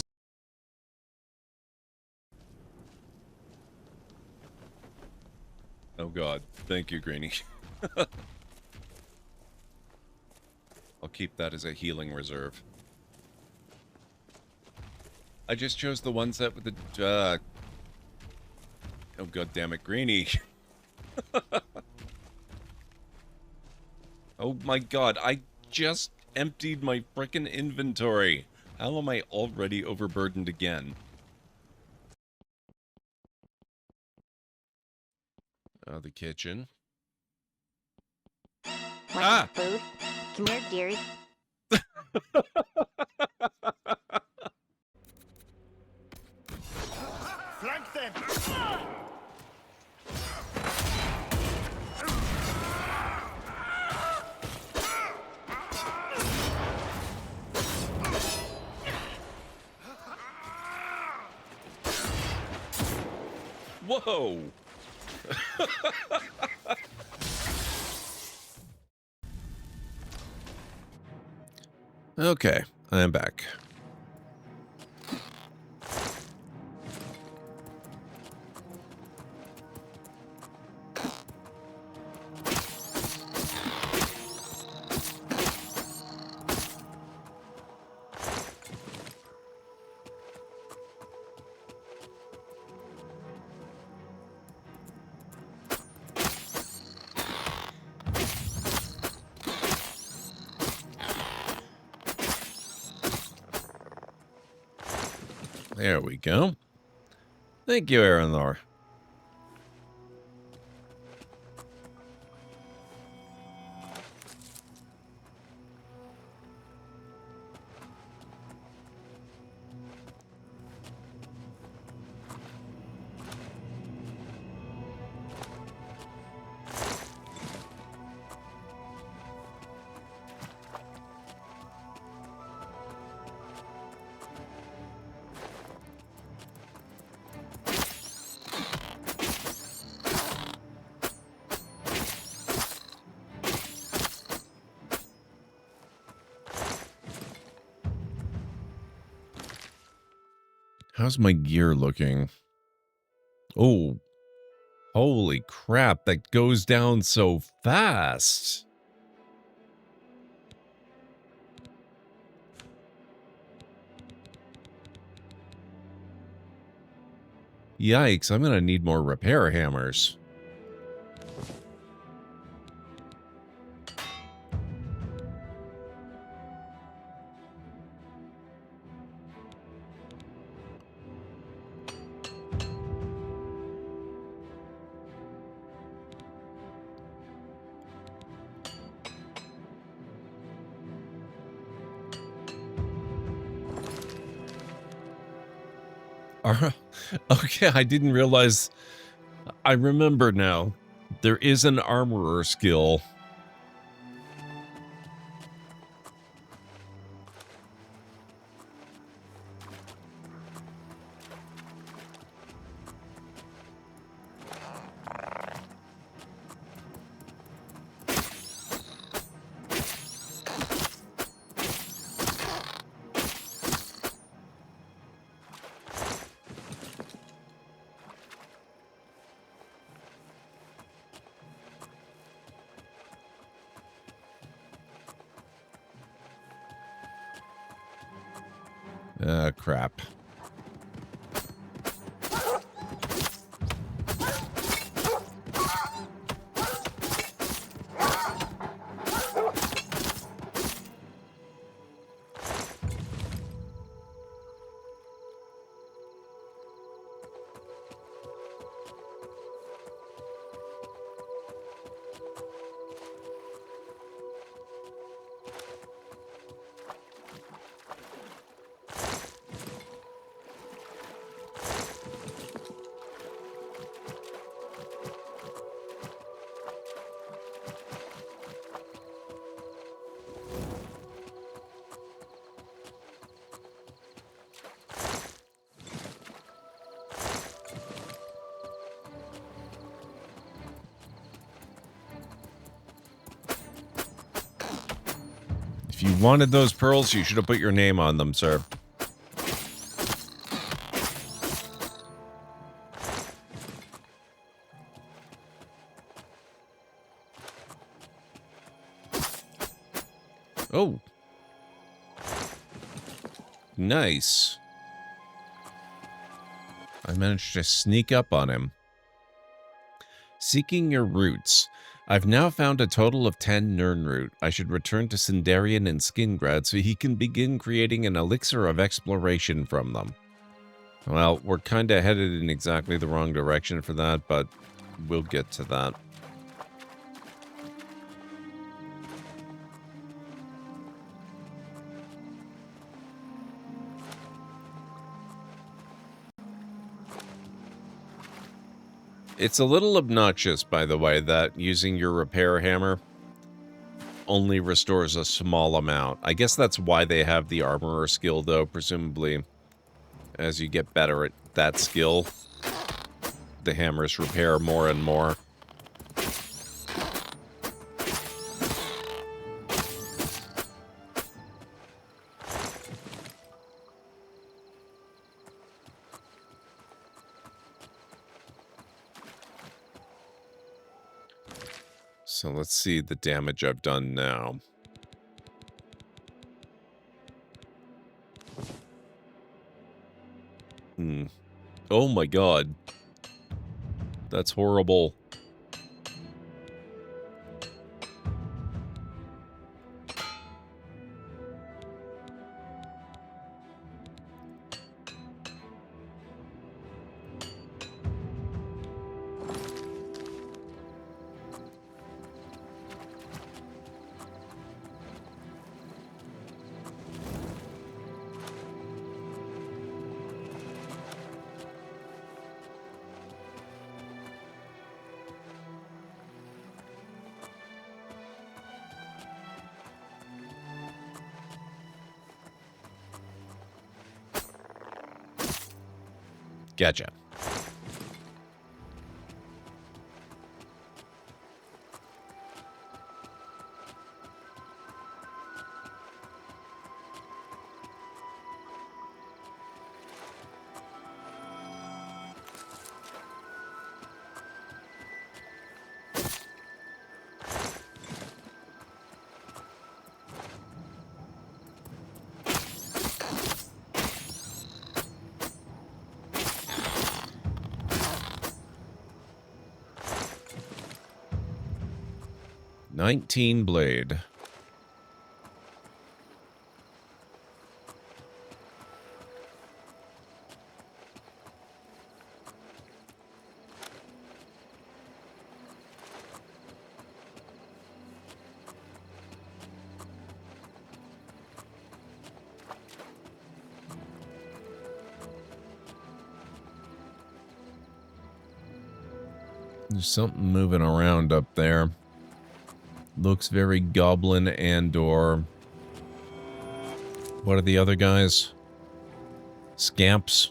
Oh god. Thank you, Greenie. I'll keep that as a healing reserve. I just chose the one set with the, oh god damn it, Greenie. Oh my god, I just emptied my frickin' inventory. How am I already overburdened again? The kitchen. Want some food? Come here, dearie. Flank them! Whoa! Okay, I'm back. There we go. Thank you, Aranor. How's my gear looking? Oh, holy crap, that goes down so fast. Yikes, I'm gonna need more repair hammers. Okay, I didn't realize. I remember now. There is an armorer skill. Crap. If you wanted those pearls, you should have put your name on them, sir. Oh. Nice. I managed to sneak up on him. Seeking your roots. I've now found a total of 10 Nirnroot. I should return to Sindarian and Skingrad so he can begin creating an elixir of exploration from them. Well, we're kind of headed in exactly the wrong direction for that, but we'll get to that. It's a little obnoxious, by the way, that using your repair hammer only restores a small amount. I guess that's why they have the armorer skill, though, presumably. As you get better at that skill, the hammers repair more and more. So let's see the damage I've done now. Oh my god. That's horrible. Gotcha. $19 blade. There's something moving around up there. Looks very goblin and or... What are the other guys? Scamps?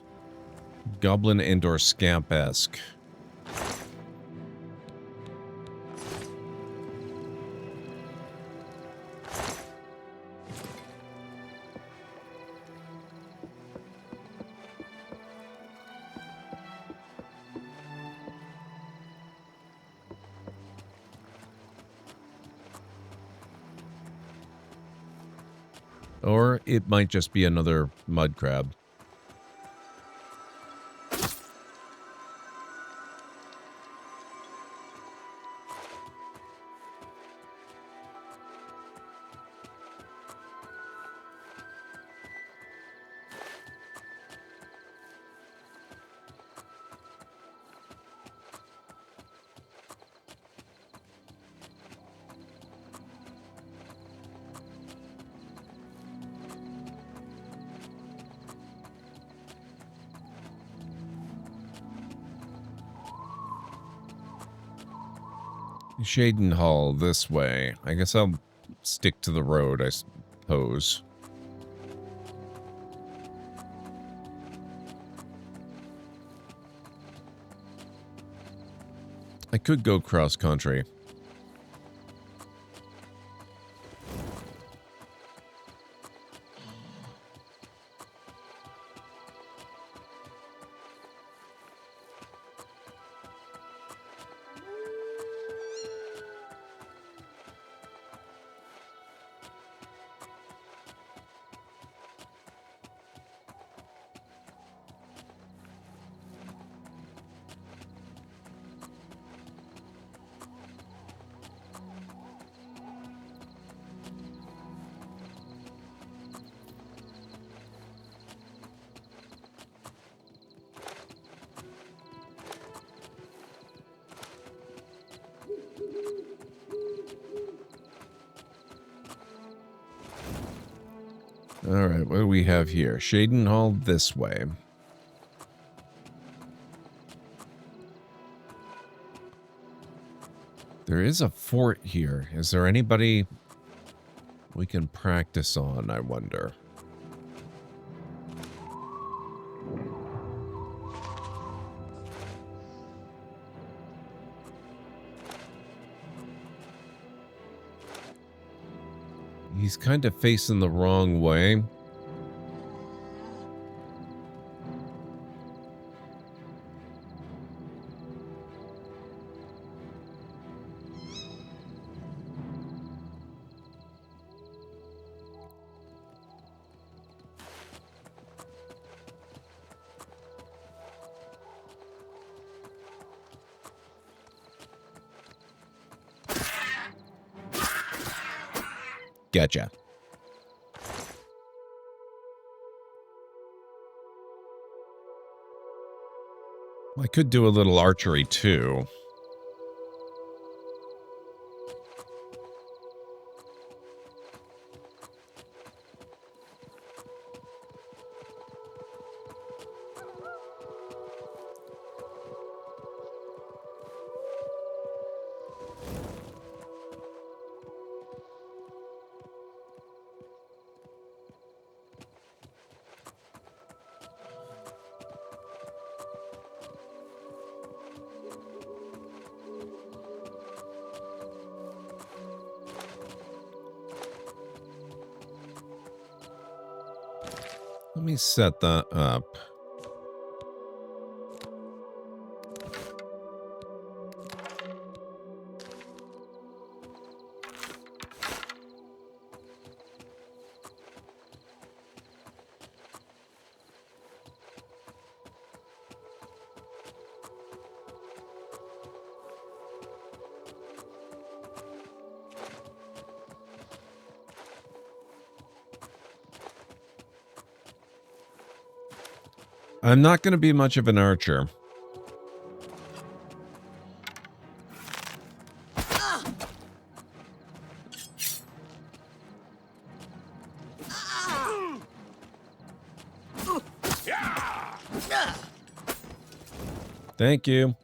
Goblin and or scamp-esque. Or it might just be another mud crab. Shaden Hall this way. I guess I'll stick to the road, I suppose. I could go cross country. Alright, what do we have here? Shaden Hall this way. There is a fort here. Is there anybody we can practice on, I wonder? He's kind of facing the wrong way. Gotcha. I could do a little archery too. Let me set that up. I'm not going to be much of an archer. Thank you.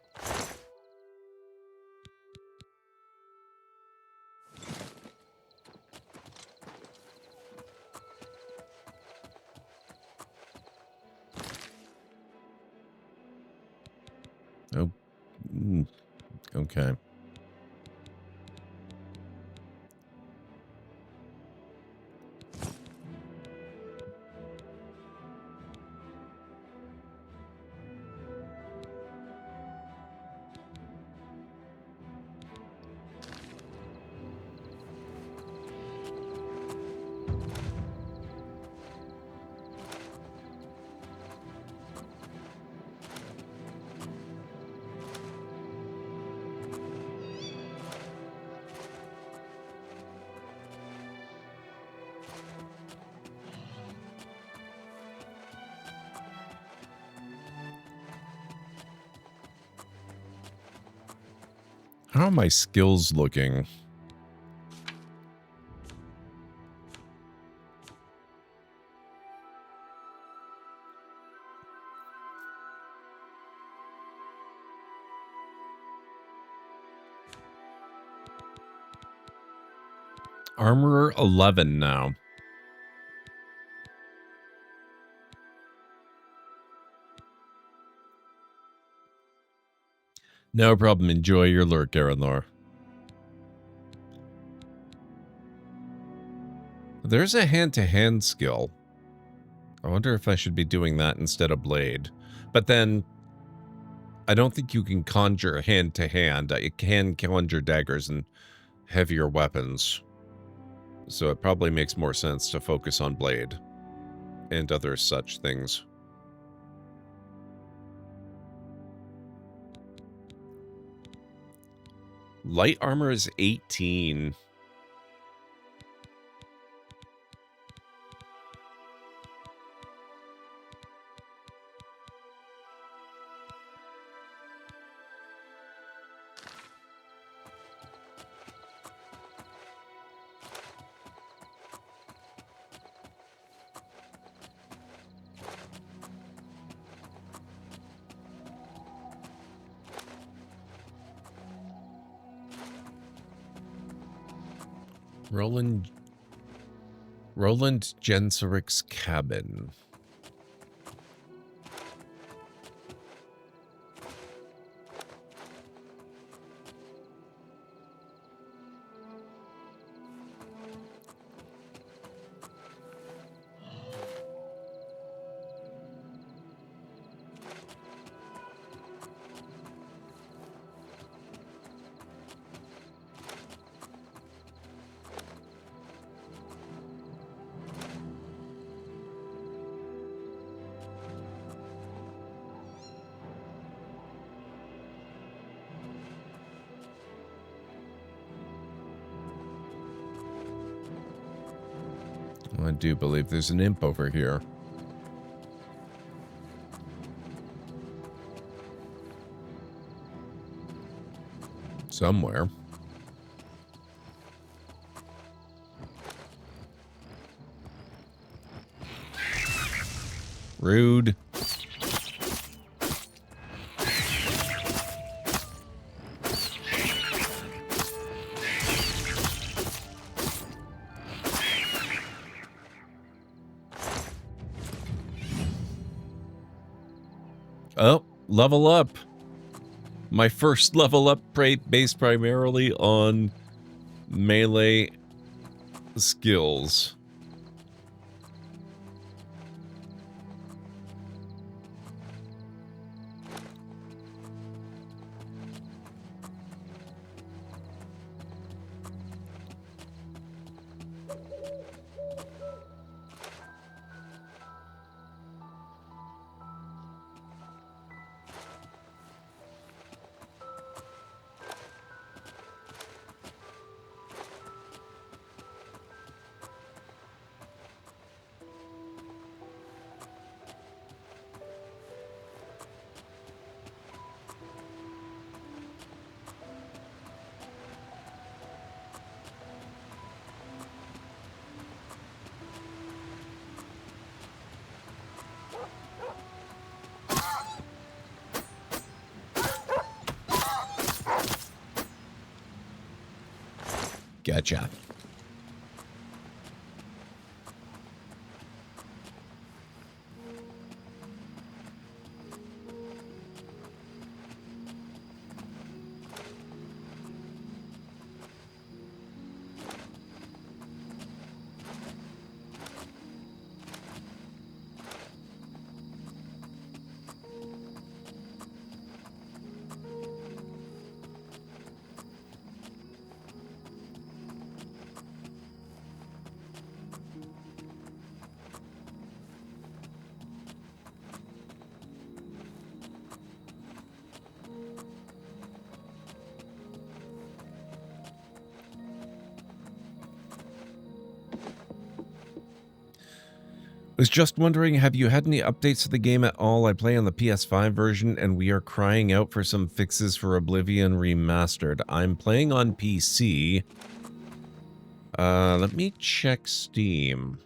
Okay. How are my skills looking? Armorer 11 now. No problem. Enjoy your lurk, Aranlor. There's a hand-to-hand skill. I wonder if I should be doing that instead of blade. But then, I don't think you can conjure hand-to-hand. You can conjure daggers and heavier weapons. So it probably makes more sense to focus on blade and other such things. Light armor is 18. Roland Jenseric's cabin. I do believe there's an imp over here. Somewhere. Rude. Oh, level up. My first level up based primarily on melee skills. Gotcha. Was just wondering, have you had any updates to the game at all? I play on the PS5 version, and we are crying out for some fixes for Oblivion Remastered. I'm playing on PC. Let me check Steam.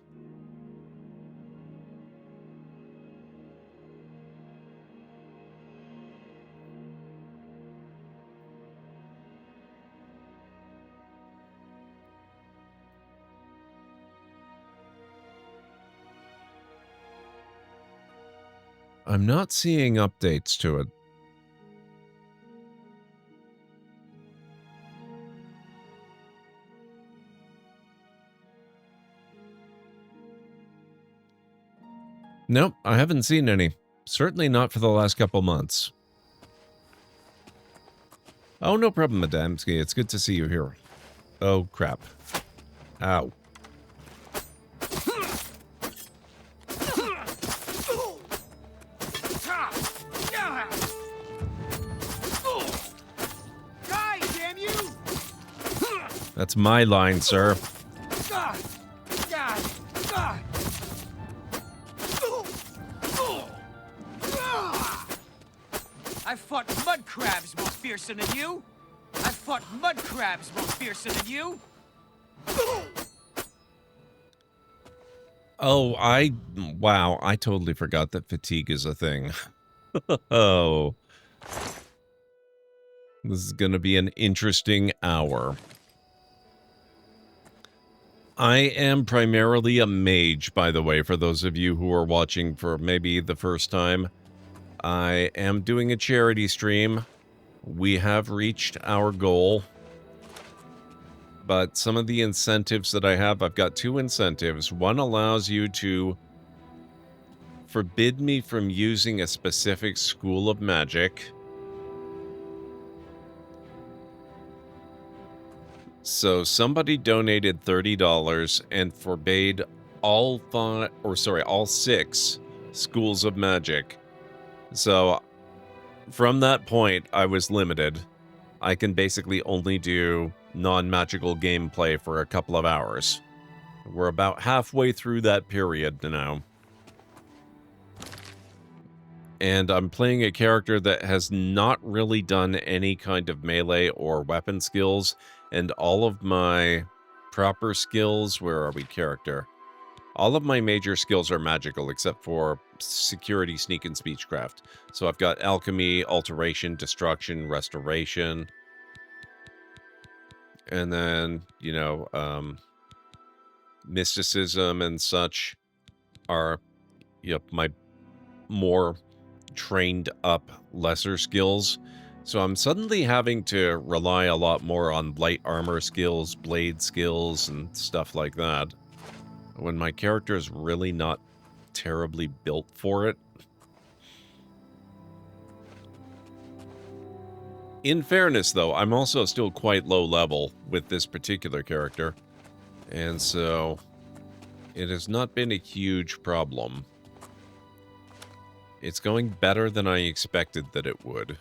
I'm not seeing updates to it. Nope, I haven't seen any. Certainly not for the last couple months. Oh, no problem, Adamski. It's good to see you here. Oh, crap. Ow. That's my line, sir. I fought mud crabs more fiercer than you. I fought mud crabs more fiercer than you. Oh, wow, I totally forgot that fatigue is a thing. Oh. This is going to be an interesting hour. I am primarily a mage, by the way, for those of you who are watching for maybe the first time. I am doing a charity stream. We have reached our goal. But some of the incentives that I have, I've got two incentives. One allows you to forbid me from using a specific school of magic. So somebody donated $30 and forbade all six schools of magic. So from that point, I was limited. I can basically only do non-magical gameplay for a couple of hours. We're about halfway through that period now. And I'm playing a character that has not really done any kind of melee or weapon skills. And all of my proper skills, where are we, character? All of my major skills are magical, except for security, sneak, and speechcraft. So I've got alchemy, alteration, destruction, restoration. And then, you know, mysticism and such are, my more trained up lesser skills. So I'm suddenly having to rely a lot more on light armor skills, blade skills, and stuff like that, when my character is really not terribly built for it. In fairness, though, I'm also still quite low level with this particular character, and so it has not been a huge problem. It's going better than I expected that it would.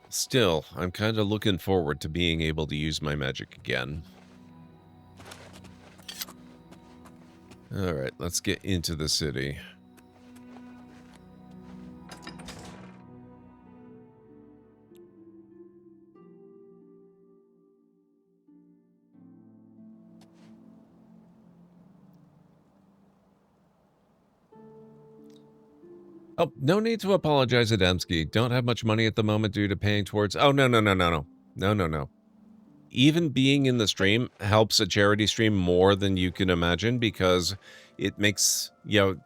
Still, I'm kind of looking forward to being able to use my magic again. Alright, let's get into the city. Oh, no need to apologize, Adamski. Don't have much money at the moment due to paying towards... Oh, no. No. Even being in the stream helps a charity stream more than you can imagine, because it makes,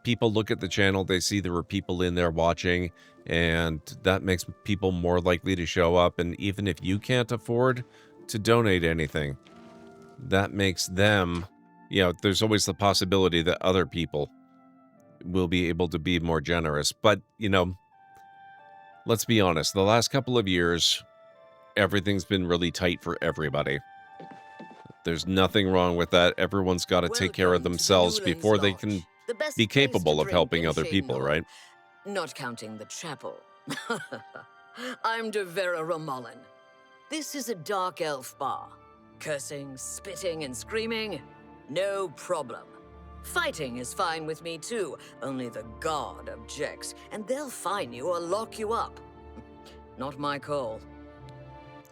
people look at the channel, they see there were people in there watching, and that makes people more likely to show up. And even if you can't afford to donate anything, that makes them, there's always the possibility that other people will be able to be more generous. But, let's be honest, the last couple of years, everything's been really tight for everybody. There's nothing wrong with that. Everyone's got to take care of themselves before they can The best be place to capable of drink helping in other people, Shadenhall, right? not counting the chapel. I'm De Vera Ramallen. This is a dark elf bar. Cursing, spitting, and screaming? No problem. Fighting is fine with me too, only the guard objects, and they'll fine you or lock you up. Not my call.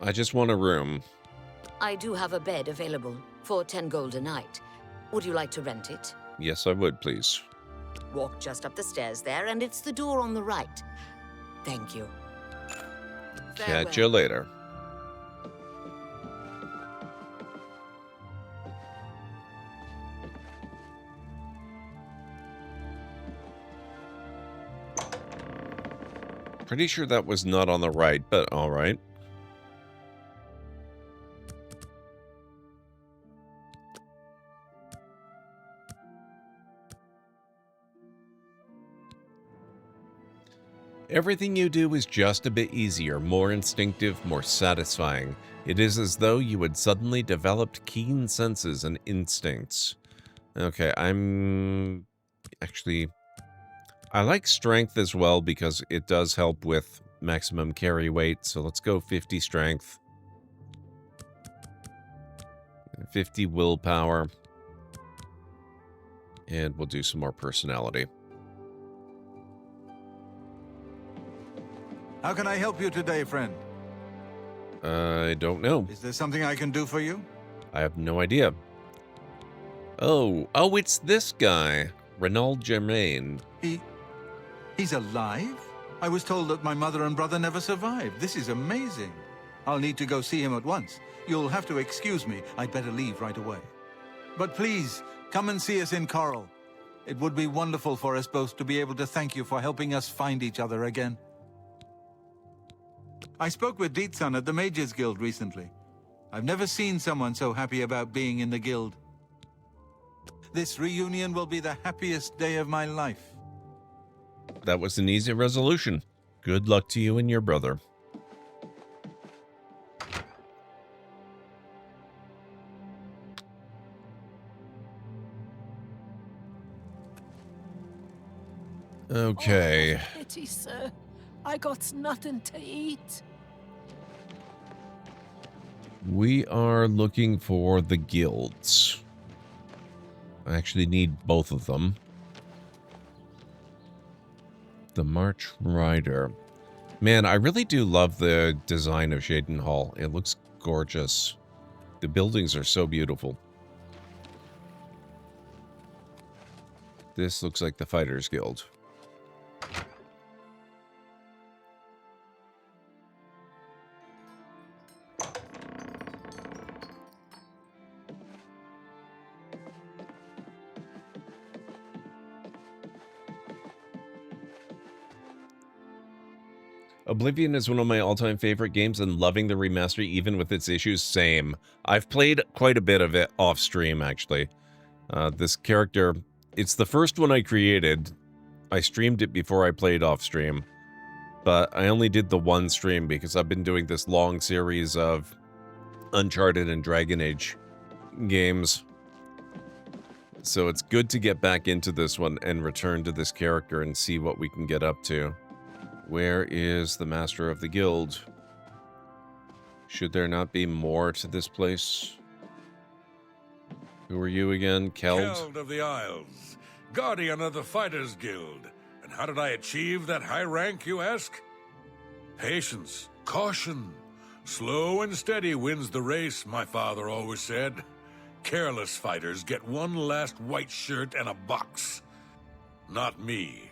I just want a room. I do have a bed available for 10 gold a night. Would you like to rent it? Yes, I would, please. Walk just up the stairs there, and it's the door on the right. Thank you. Catch you later. Pretty sure that was not on the right, but all right. Everything you do is just a bit easier, more instinctive, more satisfying. It is as though you had suddenly developed keen senses and instincts. Okay, I like strength as well because it does help with maximum carry weight, so let's go 50 strength. 50 willpower. And we'll do some more personality. How can I help you today, friend? I don't know. Is there something I can do for you? I have no idea. Oh, it's this guy, Renaud Germain. He's alive? I was told that my mother and brother never survived. This is amazing. I'll need to go see him at once. You'll have to excuse me. I'd better leave right away. But please, come and see us in Coral. It would be wonderful for us both to be able to thank you for helping us find each other again. I spoke with Dietsan at the Mages Guild recently. I've never seen someone so happy about being in the guild. This reunion will be the happiest day of my life. That was an easy resolution. Good luck to you and your brother. Okay. Oh, pity, sir. I got nothing to eat. We are looking for the guilds. I actually need both of them. The March Rider. Man, I really do love the design of Shadenhall. It looks gorgeous. The buildings are so beautiful. This looks like the Fighters Guild. Oblivion is one of my all-time favorite games, and loving the remaster even with its issues. Same. I've played quite a bit of it off-stream, actually. This character, it's the first one I created. I streamed it before I played off-stream, but I only did the one stream because I've been doing this long series of Uncharted and Dragon Age games. So it's good to get back into this one and return to this character and see what we can get up to. Where is the Master of the Guild? Should there not be more to this place? Who are you again? Keld? Keld of the Isles, Guardian of the Fighters Guild. And how did I achieve that high rank, you ask? Patience, caution. Slow and steady wins the race, my father always said. Careless fighters get one last white shirt and a box. Not me.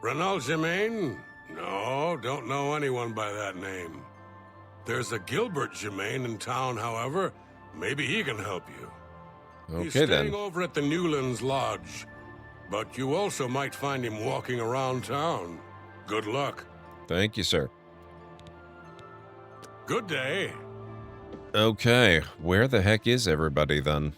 Renaud Germain? No, don't know anyone by that name. There's a Gilbert Germain in town, however. Maybe he can help you. He's staying over at the Newlands Lodge. But you also might find him walking around town. Good luck. Thank you, sir. Good day. Okay, where the heck is everybody then?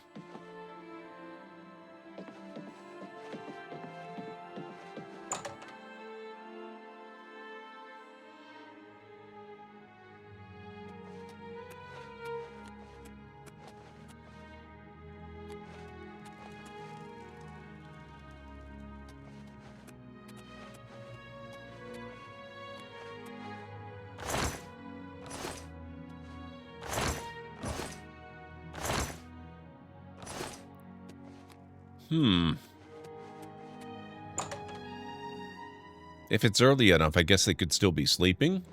If it's early enough, I guess they could still be sleeping.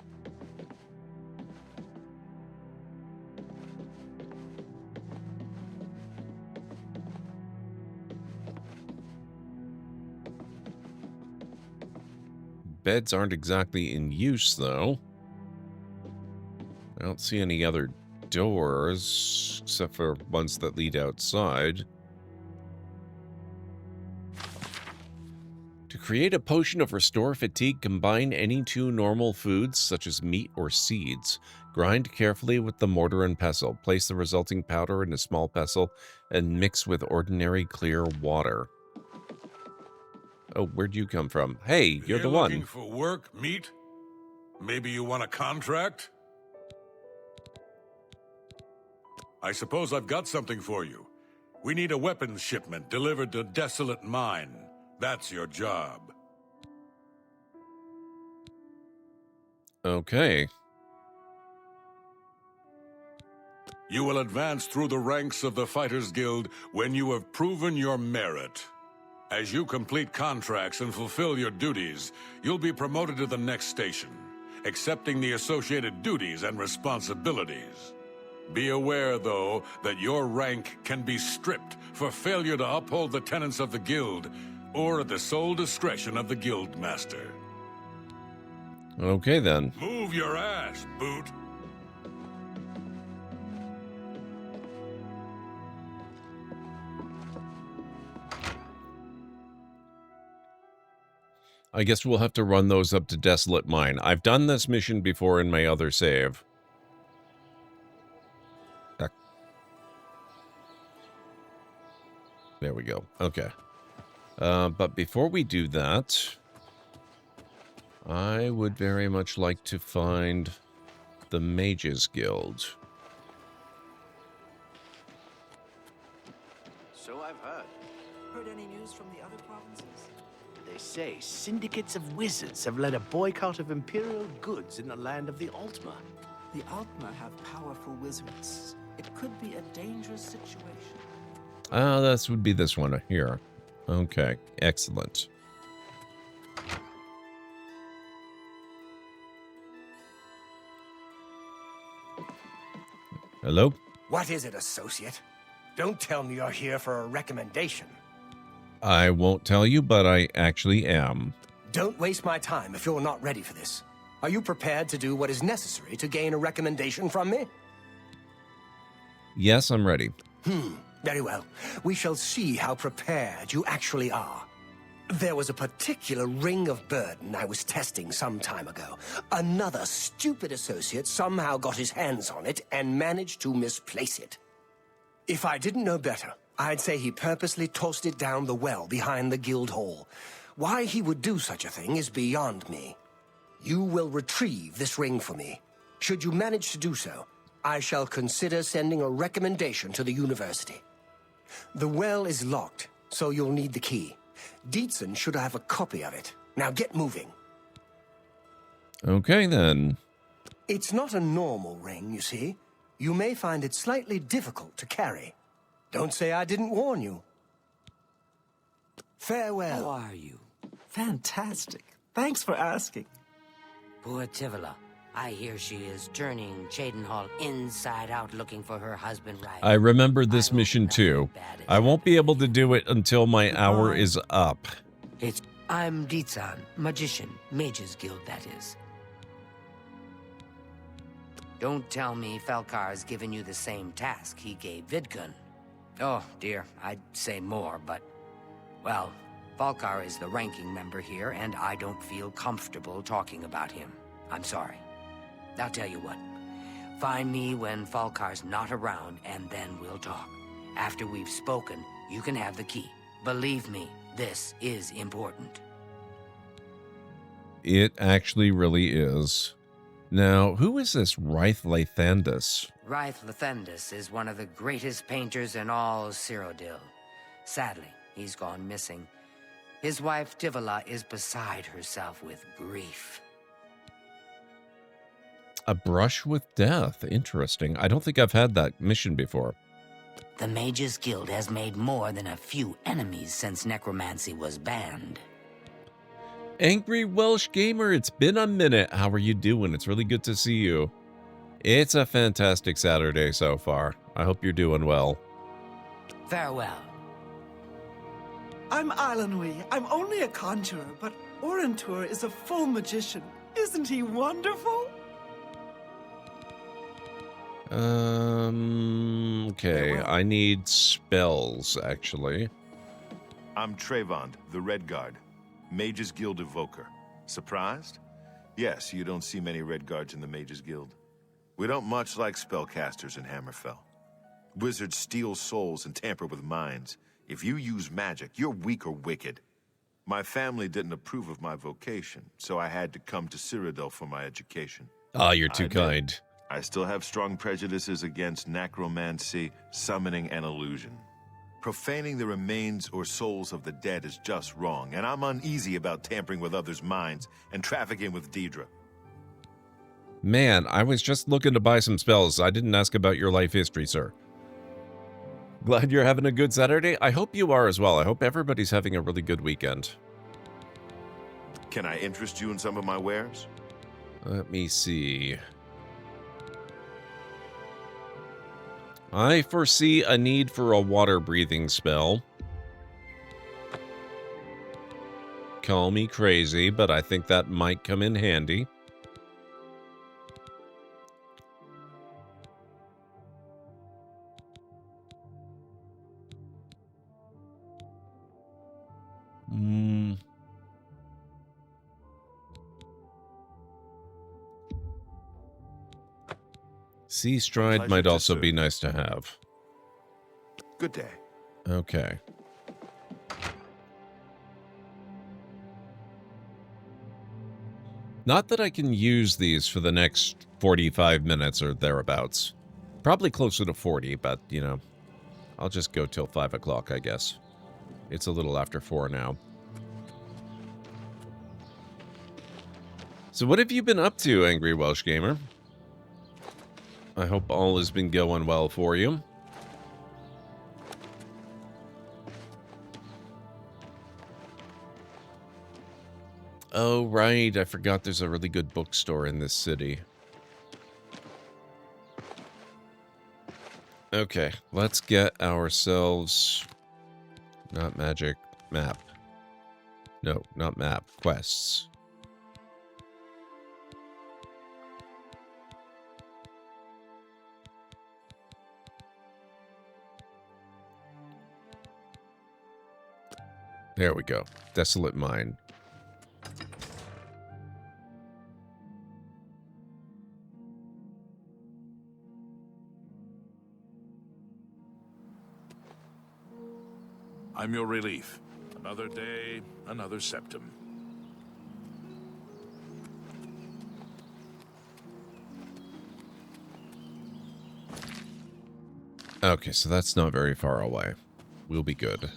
Beds aren't exactly in use, though. I don't see any other doors, except for ones that lead outside. To create a potion of Restore Fatigue, combine any two normal foods, such as meat or seeds. Grind carefully with the mortar and pestle. Place the resulting powder in a small pestle and mix with ordinary clear water. Oh, where'd you come from? Hey, you're the one. Looking for work, meat? Maybe you want a contract? I suppose I've got something for you. We need a weapons shipment delivered to Desolate Mine. That's your job. Okay. You will advance through the ranks of the Fighters Guild when you have proven your merit. As you complete contracts and fulfill your duties, you'll be promoted to the next station, accepting the associated duties and responsibilities. Be aware, though, that your rank can be stripped for failure to uphold the tenets of the Guild, or at the sole discretion of the Guild Master. Okay, then. Move your ass, Boot. I guess we'll have to run those up to Desolate Mine. I've done this mission before in my other save. There we go. Okay. But before we do that, I would very much like to find the Mages Guild. So I've heard. Heard any news from the other provinces? They say syndicates of wizards have led a boycott of imperial goods in the land of the Altmer. The Altmer have powerful wizards. It could be a dangerous situation. This would be this one here. Okay, excellent. Hello? What is it, associate? Don't tell me you're here for a recommendation. I won't tell you, but I actually am. Don't waste my time if you're not ready for this. Are you prepared to do what is necessary to gain a recommendation from me? Yes, I'm ready. Very well. We shall see how prepared you actually are. There was a particular ring of burden I was testing some time ago. Another stupid associate somehow got his hands on it and managed to misplace it. If I didn't know better, I'd say he purposely tossed it down the well behind the guild hall. Why he would do such a thing is beyond me. You will retrieve this ring for me. Should you manage to do so, I shall consider sending a recommendation to the university. The well is locked, so you'll need the key. Dietzen should have a copy of it. Now get moving. Okay, then. It's not a normal ring, you see. You may find it slightly difficult to carry. Don't say I didn't warn you. Farewell. How are you? Fantastic. Thanks for asking. Poor Tivila. I hear she is turning Cheydinhall inside out looking for her husband right. I remember this mission too. I won't be able to do it until my hour is up. I'm Dietzen, magician, Mages Guild, that is. Don't tell me Felkar's given you the same task he gave Vidkun. Oh, dear, I'd say more, but... Well, Falkar is the ranking member here, and I don't feel comfortable talking about him. I'm sorry. I'll tell you what. Find me when Falkar's not around, and then we'll talk. After we've spoken, you can have the key. Believe me, this is important. It actually really is. Now, who is this Ryth Lathandus? Ryth Lathandus is one of the greatest painters in all Cyrodiil. Sadly, he's gone missing. His wife Tivila is beside herself with grief. A brush with death. Interesting. I don't think I've had that mission before. The Mages Guild has made more than a few enemies since necromancy was banned. Angry Welsh Gamer, it's been a minute. How are you doing? It's really good to see you. It's a fantastic Saturday so far. I hope you're doing well. Farewell. I'm Ilanui. I'm only a conjurer, but Orentur is a full magician. Isn't he wonderful? Okay. I need spells, actually. I'm Trayvond, the Red Guard, Mages Guild Evoker. Surprised? Yes, you don't see many Red Guards in the Mages Guild. We don't much like spellcasters in Hammerfell. Wizards steal souls and tamper with minds. If you use magic, you're weak or wicked. My family didn't approve of my vocation, so I had to come to Cyrodiil for my education. Ah, you're too kind. I still have strong prejudices against necromancy, summoning, and illusion. Profaning the remains or souls of the dead is just wrong, and I'm uneasy about tampering with others' minds and trafficking with Deidre. Man, I was just looking to buy some spells. I didn't ask about your life history, sir. Glad you're having a good Saturday. I hope you are as well. I hope everybody's having a really good weekend. Can I interest you in some of my wares? Let me see. I foresee a need for a water-breathing spell. Call me crazy, but I think that might come in handy. Sea Stride might also be nice to have. Good day. Okay. Not that I can use these for the next 45 minutes or thereabouts. Probably closer to 40, but, you know, I'll just go till 5 o'clock, I guess. It's a little after 4 now. So what have you been up to, Angry Welsh Gamer? I hope all has been going well for you. Oh, right. I forgot there's a really good bookstore in this city. Okay, let's get ourselves... Not magic. Map. No, not map. Quests. There we go. Desolate Mine. I'm your relief. Another day, another septum. Okay, so that's not very far away. We'll be good.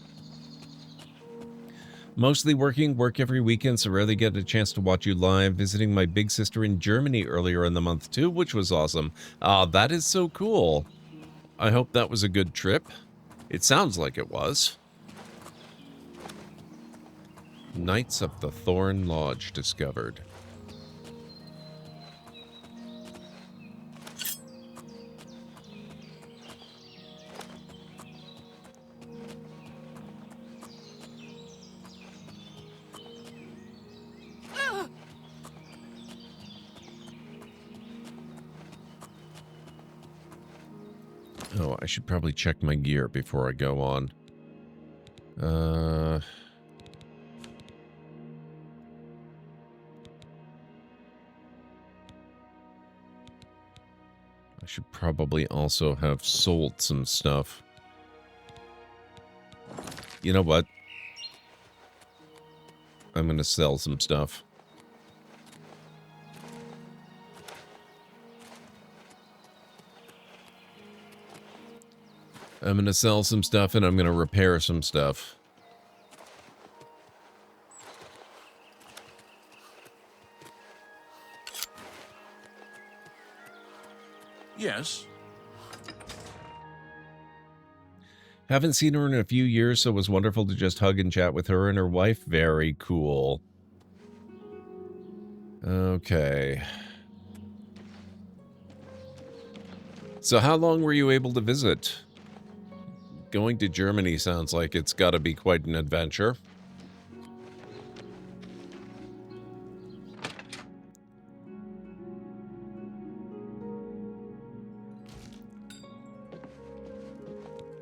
Mostly working, work every weekend, so rarely get a chance to watch you live. Visiting my big sister in Germany earlier in the month too, which was awesome. That is so cool. I hope that was a good trip. It sounds like it was. Knights of the Thorn Lodge discovered. Oh, I should probably check my gear before I go on. I should probably also have sold some stuff. You know what? I'm gonna sell some stuff. I'm gonna sell some stuff and I'm gonna repair some stuff. Yes. Haven't seen her in a few years, so it was wonderful to just hug and chat with her and her wife. Very cool. Okay. So how long were you able to visit? Going to Germany sounds like it's got to be quite an adventure.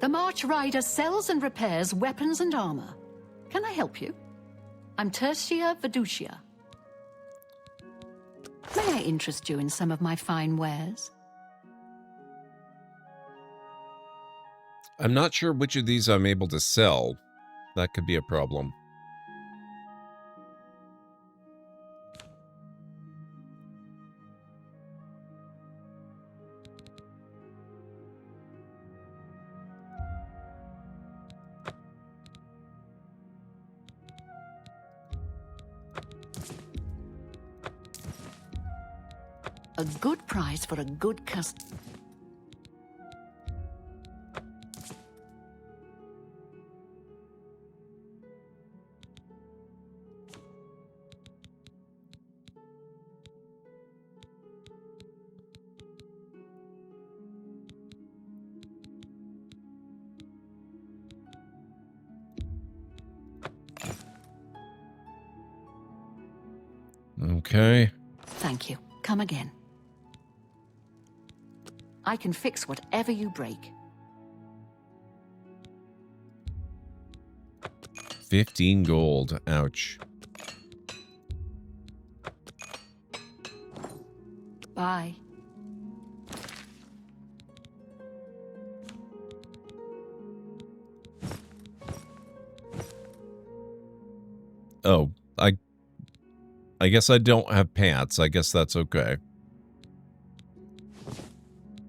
The March Rider sells and repairs weapons and armor. Can I help you? I'm Tertia Veducia. May I interest you in some of my fine wares? I'm not sure which of these I'm able to sell. That could be a problem. A good price for a good customer. Okay. Thank you. Come again. I can fix whatever you break. 15 gold. Ouch. Bye. Oh, I guess I don't have pants. I guess that's okay.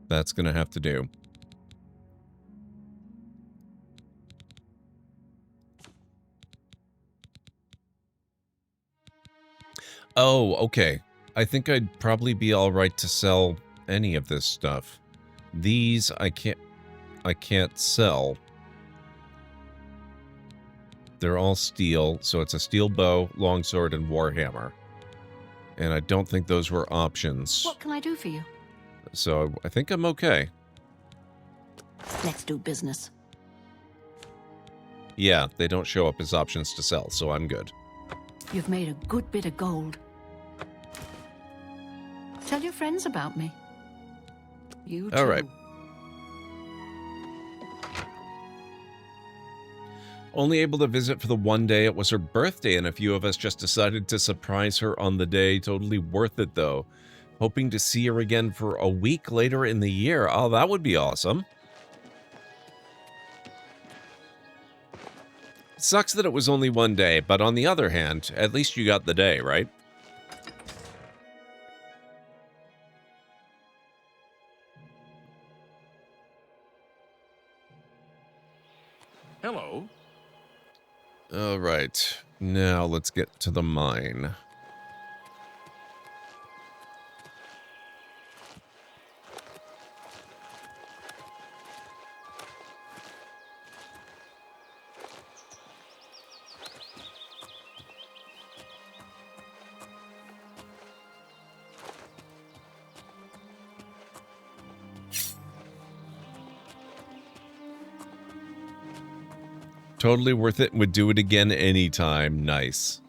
That's gonna have to do. Oh, okay. I think I'd probably be all right to sell any of this stuff. These I can't sell. They're all steel, so it's a steel bow, longsword, and warhammer. And I don't think those were options. What can I do for you? So I think I'm okay. Let's do business. Yeah, they don't show up as options to sell, so I'm good. You've made a good bit of gold. Tell your friends about me. You too. All right. Only able to visit for the one day. It was her birthday, and a few of us just decided to surprise her on the day. Totally worth it, though. Hoping to see her again for a week later in the year. Oh, that would be awesome. Sucks that it was only one day, but on the other hand, at least you got the day, right? Hello. All right. Now let's get to the mine. Totally worth it. Would do it again anytime. Nice.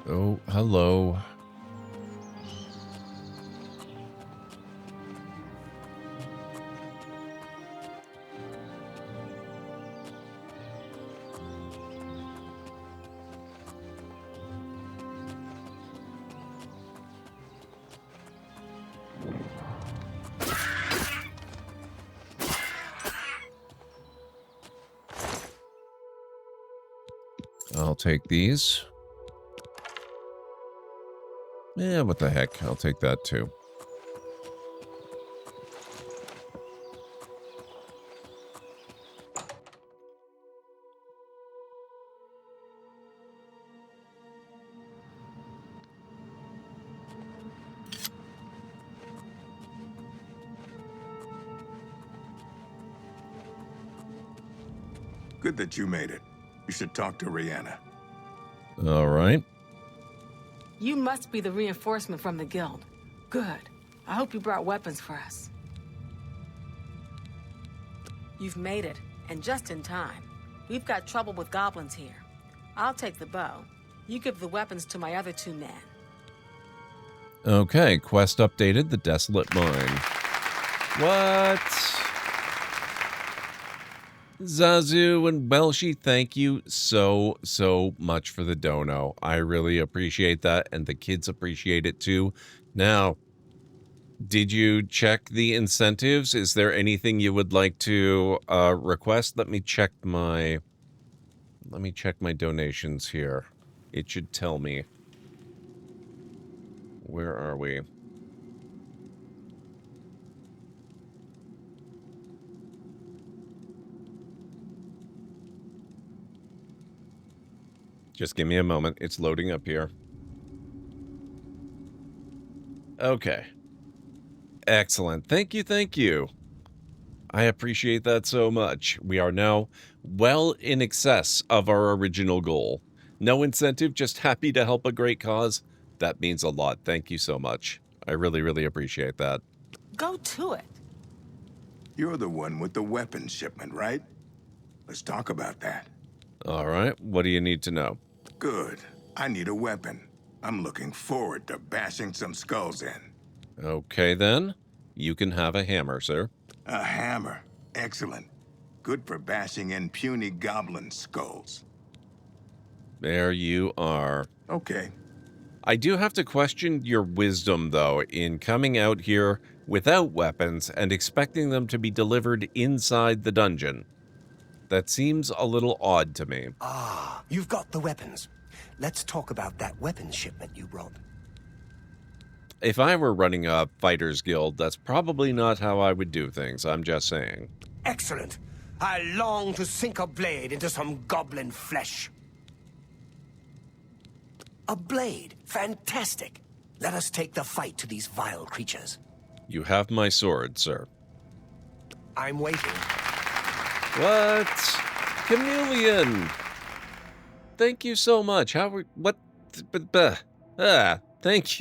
Oh, hello. I'll take these. Yeah, what the heck? I'll take that too. Good that you made it. You should talk to Rihanna. All right. You must be the reinforcement from the guild. Good. I hope you brought weapons for us. You've made it, and just in time. We've got trouble with goblins here. I'll take the bow. You give the weapons to my other 2 men. Okay, quest updated, the Desolate Mine. What? Zazu and Welshi, thank you so much for the dono. I really appreciate that, and the kids appreciate it too. Now, did you check the incentives? Is there anything you would like to request? Let me check my donations here. It should tell me. Where are we? Just give me a moment. It's loading up here. Okay. Excellent. Thank you, thank you. I appreciate that so much. We are now well in excess of our original goal. No incentive, just happy to help a great cause. That means a lot. Thank you so much. I really appreciate that. Go to it. You're the one with the weapons shipment, right? Let's talk about that. All right. What do you need to know? Good. I need a weapon. I'm looking forward to bashing some skulls in. Okay, then. You can have a hammer, sir. A hammer. Excellent. Good for bashing in puny goblin skulls. There you are. Okay. I do have to question your wisdom, though, in coming out here without weapons and expecting them to be delivered inside the dungeon. That seems a little odd to me. Ah, you've got the weapons. Let's talk about that weapons shipment you brought. If I were running a fighter's guild, that's probably not how I would do things. I'm just saying. Excellent. I long to sink a blade into some goblin flesh. A blade. Fantastic. Let us take the fight to these vile creatures. You have my sword, sir. I'm waiting. What? Chameleon! Thank you so much. Thank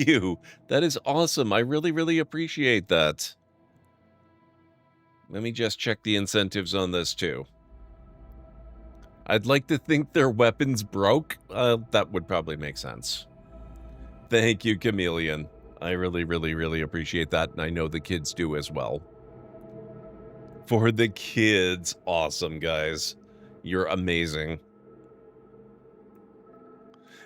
you. That is awesome. I really appreciate that. Let me just check the incentives on this, too. I'd like to think their weapons broke. That would probably make sense. Thank you, Chameleon. I really appreciate that, and I know the kids do as well. For the kids. Awesome, guys. You're amazing.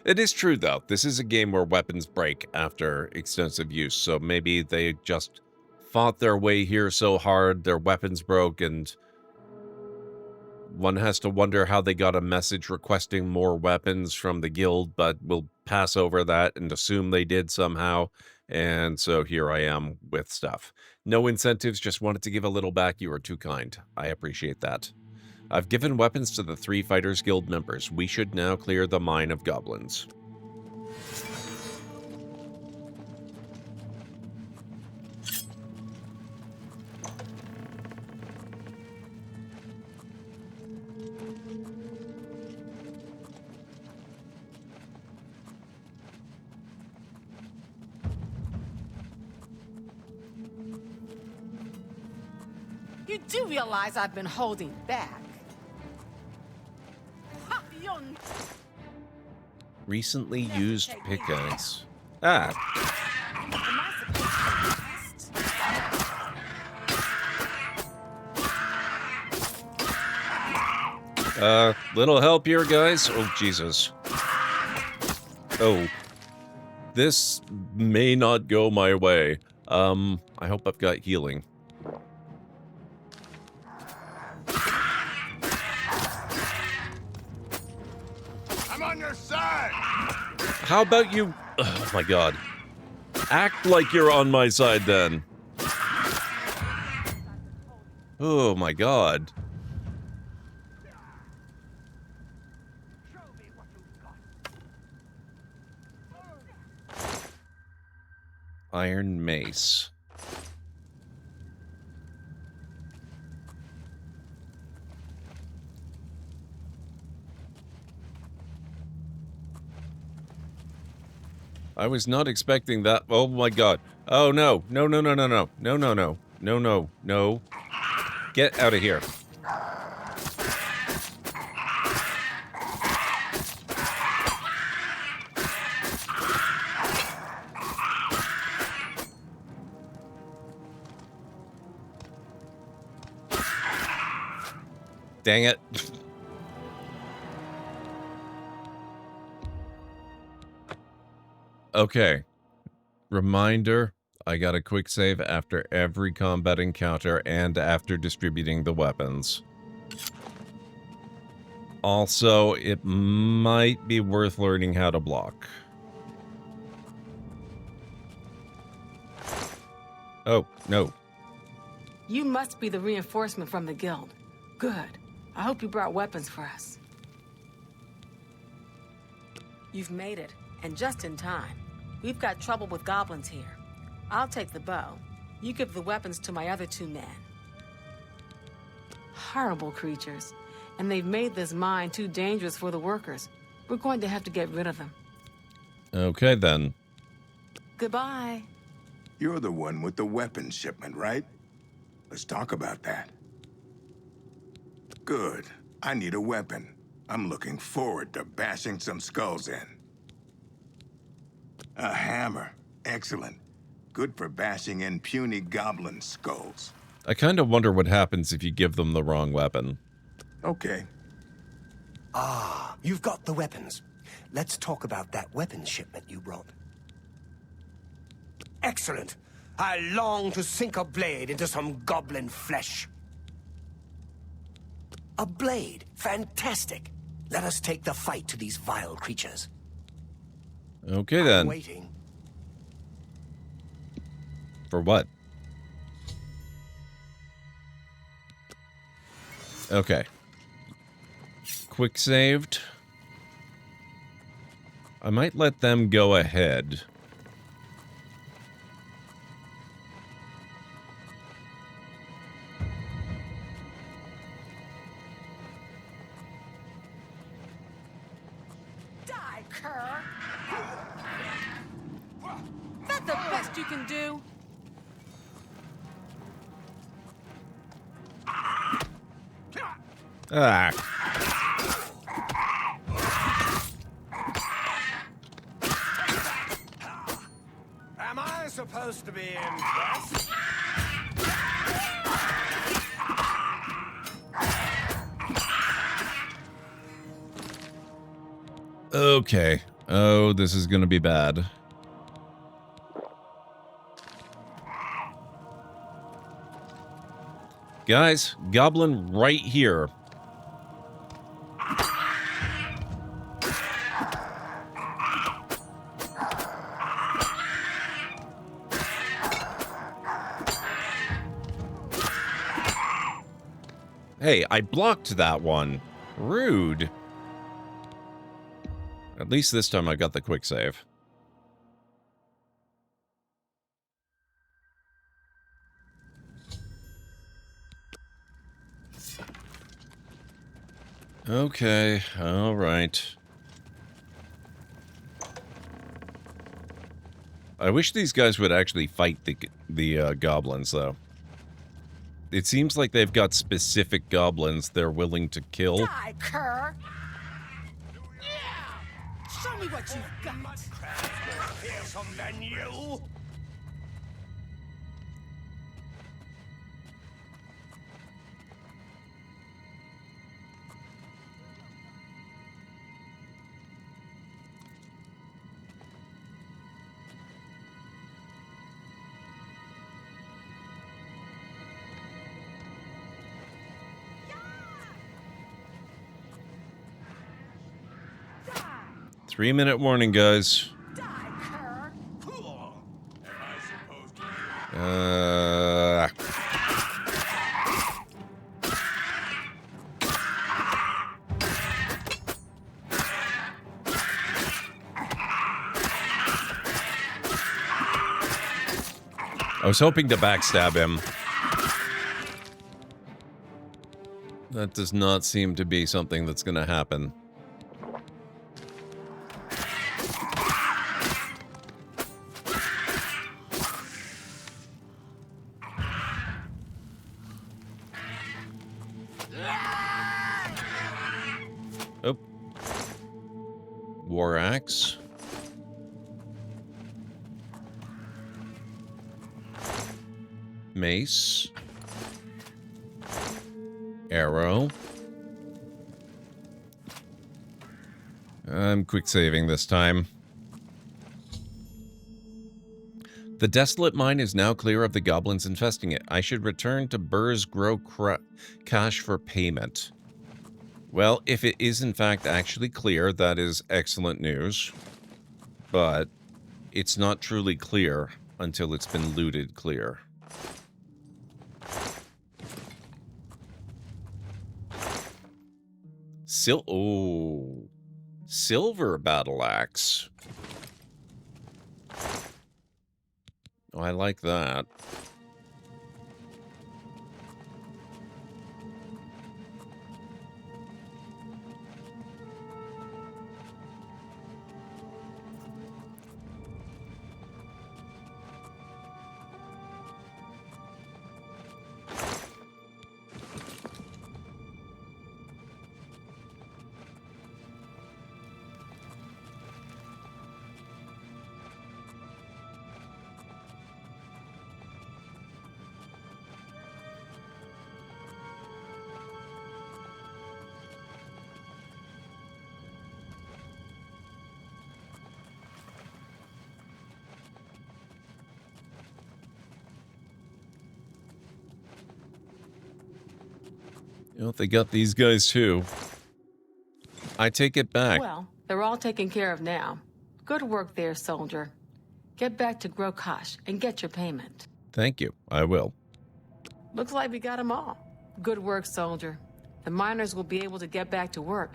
It is true, though. This is a game where weapons break after extensive use, so maybe they just fought their way here so hard, their weapons broke, and one has to wonder how they got a message requesting more weapons from the guild, but we'll pass over that and assume they did somehow. And so here I am with stuff. No incentives, just wanted to give a little back. You are too kind. I appreciate that. I've given weapons to the 3 Fighters Guild members. We should now clear the mine of goblins. You do realize I've been holding back. Recently used pickaxe. Ah. Little help here, guys. Oh, Jesus. Oh. This may not go my way. I hope I've got healing. I'm on How about you... Oh my god. Act like you're on my side then. Oh my god. Iron Mace. I was not expecting that. Oh my god. Oh no. No, no, no, no, no. No, no, no. No, no, no. Get out of here. Dang it. Okay. Reminder, I got a quick save after every combat encounter and after distributing the weapons. Also, it might be worth learning how to block. Oh, no. You must be the reinforcement from the guild. Good. I hope you brought weapons for us. You've made it, and just in time. We've got trouble with goblins here. I'll take the bow. You give the weapons to my other 2 men. Horrible creatures. And they've made this mine too dangerous for the workers. We're going to have to get rid of them. Okay, then. Goodbye. You're the one with the weapons shipment, right? Let's talk about that. Good. I need a weapon. I'm looking forward to bashing some skulls in. A hammer. Excellent. Good for bashing in puny goblin skulls. I kind of wonder what happens if you give them the wrong weapon. Okay. Ah, you've got the weapons. Let's talk about that weapons shipment you brought. Excellent. I long to sink a blade into some goblin flesh. A blade. Fantastic. Let us take the fight to these vile creatures. Okay, then. I'm waiting. For what? Okay. Quick saved. I might let them go ahead. Die, cur! That the best you can do? Ah. Am I supposed to be impressed? Okay. Oh, this is gonna be bad. Guys, goblin right here. Hey, I blocked that one. Rude. At least this time I got the quick save. Okay, all right. I wish these guys would actually fight the goblins, though. It seems like they've got specific goblins they're willing to kill. Die, cur! Yeah! Show me what you've got! More fearsome than you! 3-minute warning, guys. I was hoping to backstab him. That does not seem to be something that's going to happen. Oh. War axe. Mace. Arrow. I'm quick saving this time. The desolate mine is now clear of the goblins infesting it. I should return to Burr's Grow cash for payment. Well, if it is in fact actually clear, that is excellent news. But it's not truly clear until it's been looted clear. Silver battle axe. Oh, I like that. You know, they got these guys too. I take it back. Well, they're all taken care of now. Good work there, soldier. Get back to Grokash and get your payment. Thank you. I will. Looks like we got them all. Good work, soldier. The miners will be able to get back to work.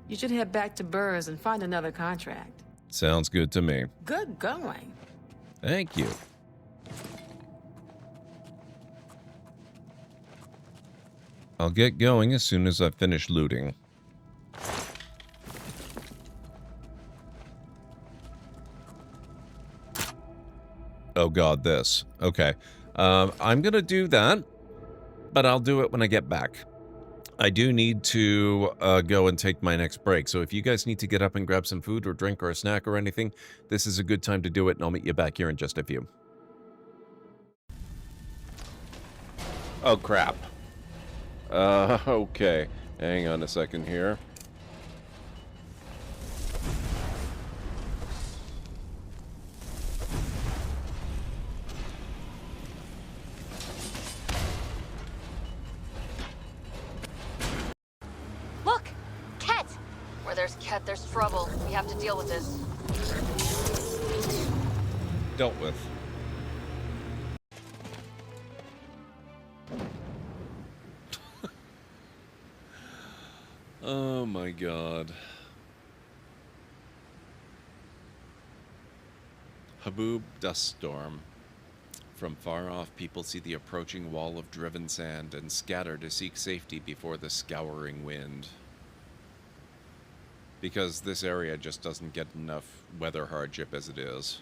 You should head back to Burrs and find another contract. Sounds good to me. Good going. Thank you. I'll get going as soon as I finish looting. Oh god, this. Okay. I'm gonna do that, but I'll do it when I get back. I do need to go and take my next break, so if you guys need to get up and grab some food or drink or a snack or anything, this is a good time to do it, and I'll meet you back here in just a few. Oh crap. Okay. Hang on a second here. Look! Ket! Where there's Ket, there's trouble. We have to deal with this. Dealt with. Oh my god. Haboob dust storm. From far off, people see the approaching wall of driven sand and scatter to seek safety before the scouring wind. Because this area just doesn't get enough weather hardship as it is.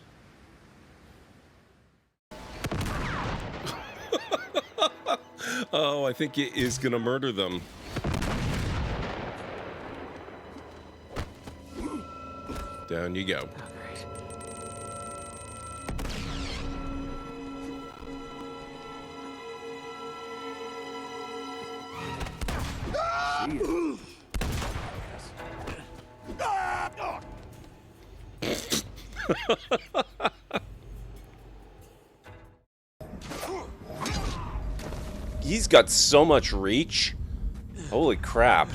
Oh, I think it is gonna murder them. Down you go. He's got so much reach. Holy crap.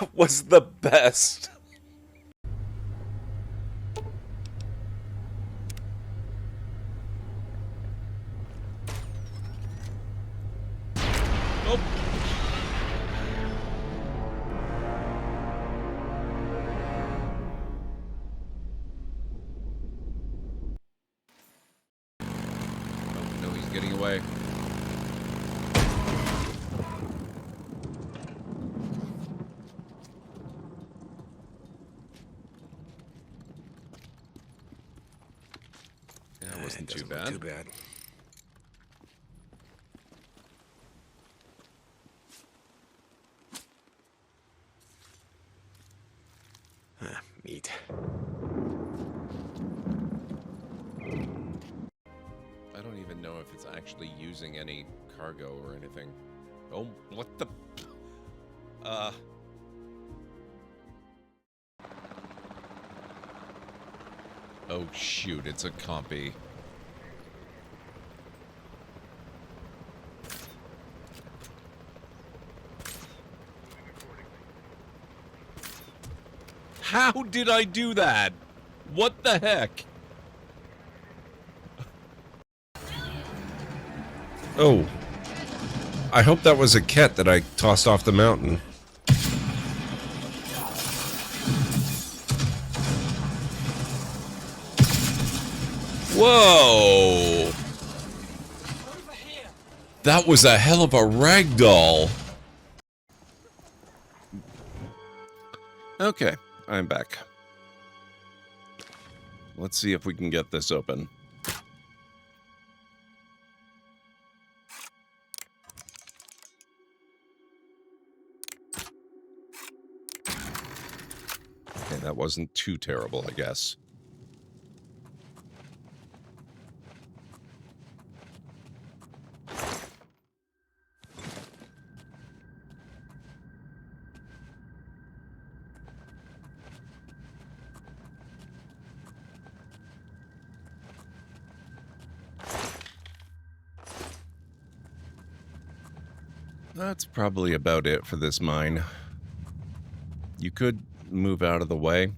That was the best. Oh. Oh, no, he's getting away. That wasn't too bad. Too bad. Meat. I don't even know if it's actually using any cargo or anything. Oh, what the... Oh, shoot, it's a compy. How did I do that? What the heck? Oh. I hope that was a cat that I tossed off the mountain. Whoa! That was a hell of a ragdoll. Okay, I'm back. Let's see if we can get this open. Okay, that wasn't too terrible, I guess. That's probably about it for this mine. You could move out of the way.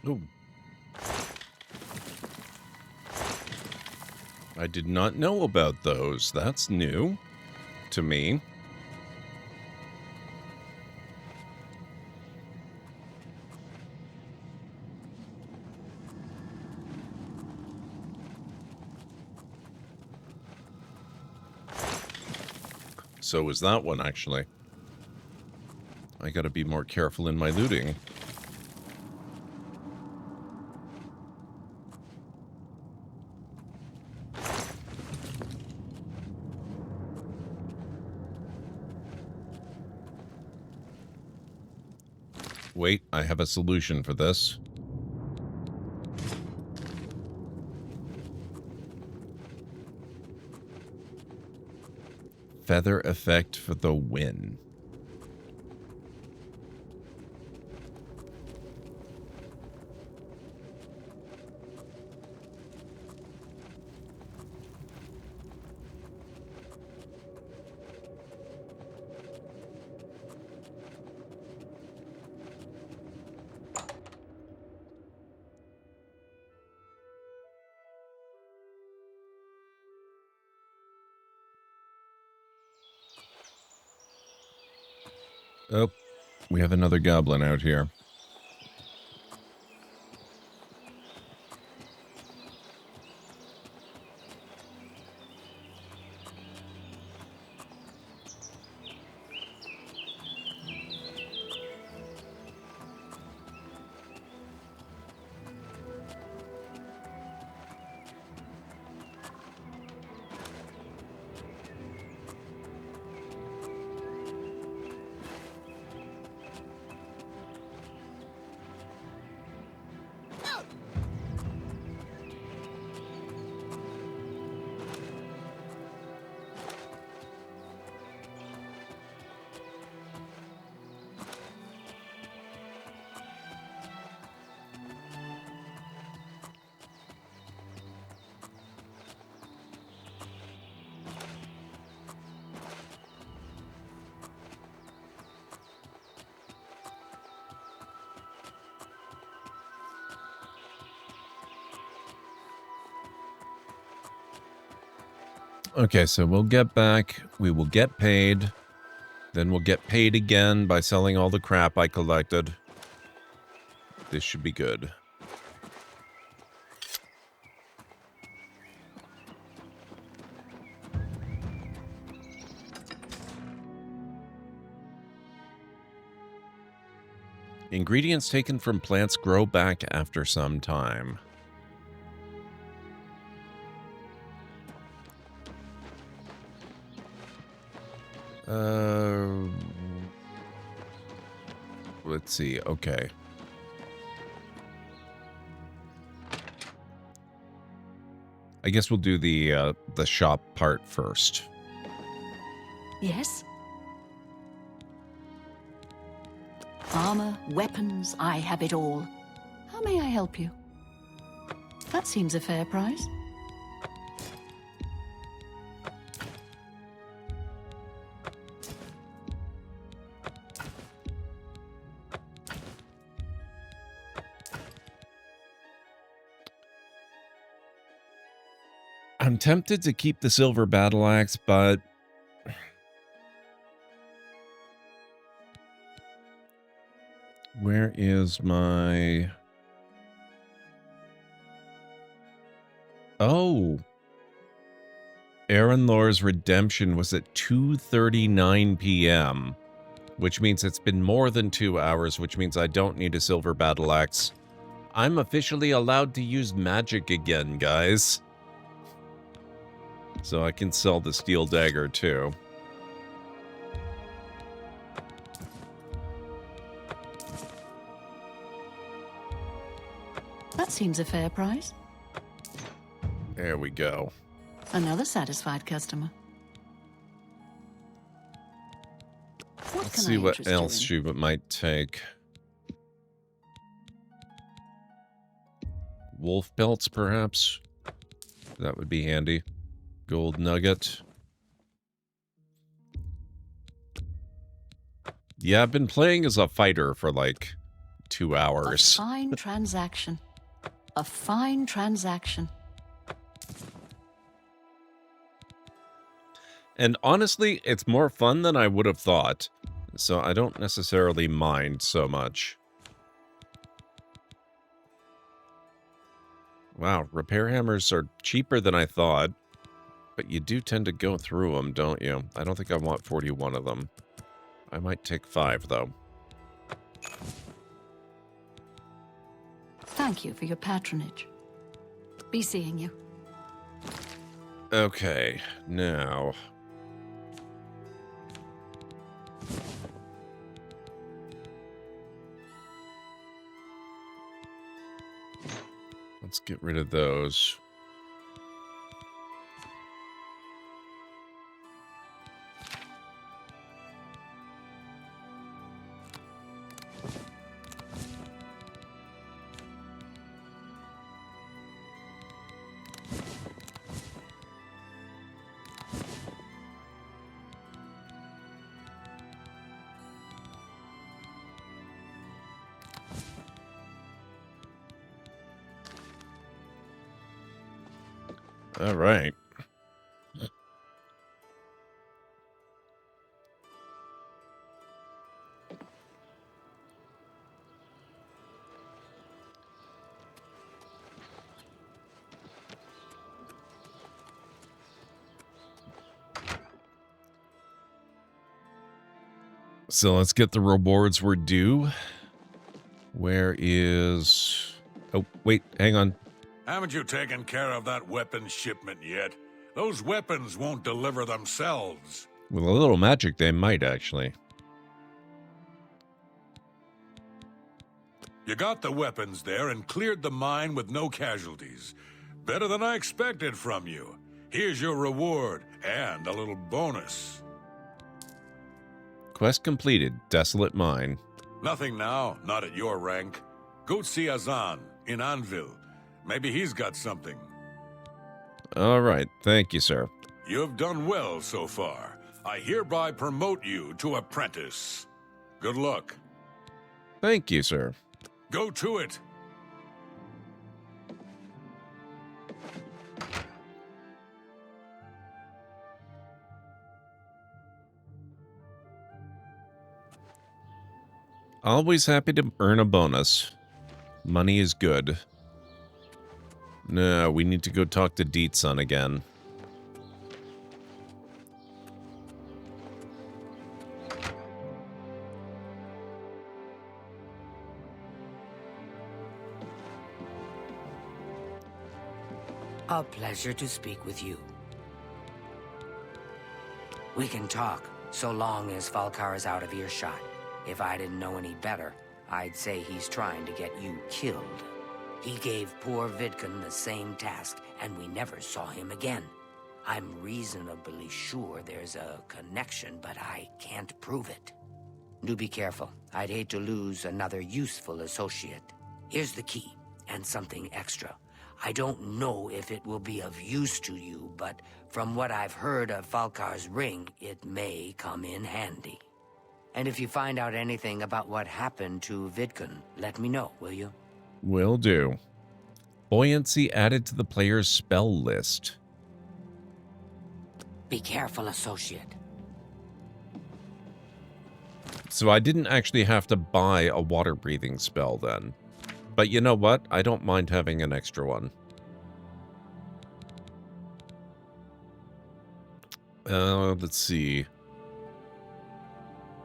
Ooh. I did not know about those. That's new to me. So was that one, actually. I gotta be more careful in my looting. Wait, I have a solution for this. Feather effect for the win. Oh, we have another goblin out here. Okay, so we'll get back. We will get paid. Then we'll get paid again by selling all the crap I collected. This should be good. Ingredients taken from plants grow back after some time. Let's see. Okay. I guess we'll do the shop part first. Yes? Armor, weapons, I have it all. How may I help you? That seems a fair price. I'm tempted to keep the silver battle axe, but where is my... Oh. Aaron Lore's redemption was at 2:39 p.m., which means it's been more than 2 hours, which means I don't need a silver battle axe. I'm officially allowed to use magic again, guys. So I can sell the steel dagger too. That seems a fair price. There we go. Another satisfied customer. Let's see what else she might take. Wolf pelts, perhaps? That would be handy. Gold nugget. Yeah, I've been playing as a fighter for like 2 hours. A fine transaction. A fine transaction. And honestly, it's more fun than I would have thought. So I don't necessarily mind so much. Wow, repair hammers are cheaper than I thought. But you do tend to go through them, don't you? I don't think I want 41 of them. I might take 5, though. Thank you for your patronage. Be seeing you. Okay, now... let's get rid of those. All right. So let's get the rewards we're due. Where is... oh, wait, hang on. Haven't you taken care of that weapons shipment yet? Those weapons won't deliver themselves. With a little magic, they might, actually. You got the weapons there and cleared the mine with no casualties. Better than I expected from you. Here's your reward and a little bonus. Quest completed. Desolate Mine. Nothing now, not at your rank. Go see Azan in Anvil. Maybe he's got something. All right. Thank you, sir. You've done well so far. I hereby promote you to apprentice. Good luck. Thank you, sir. Go to it. Always happy to earn a bonus. Money is good. No, we need to go talk to Deetsun again. A pleasure to speak with you. We can talk, so long as Falcar is out of earshot. If I didn't know any better, I'd say he's trying to get you killed. He gave poor Vidkun the same task, and we never saw him again. I'm reasonably sure there's a connection, but I can't prove it. Do be careful. I'd hate to lose another useful associate. Here's the key, and something extra. I don't know if it will be of use to you, but from what I've heard of Falcar's ring, it may come in handy. And if you find out anything about what happened to Vidkun, let me know, will you? Will do. Buoyancy added to the player's spell list. Be careful, associate. So I didn't actually have to buy a water-breathing spell then. But you know what? I don't mind having an extra one. Let's see.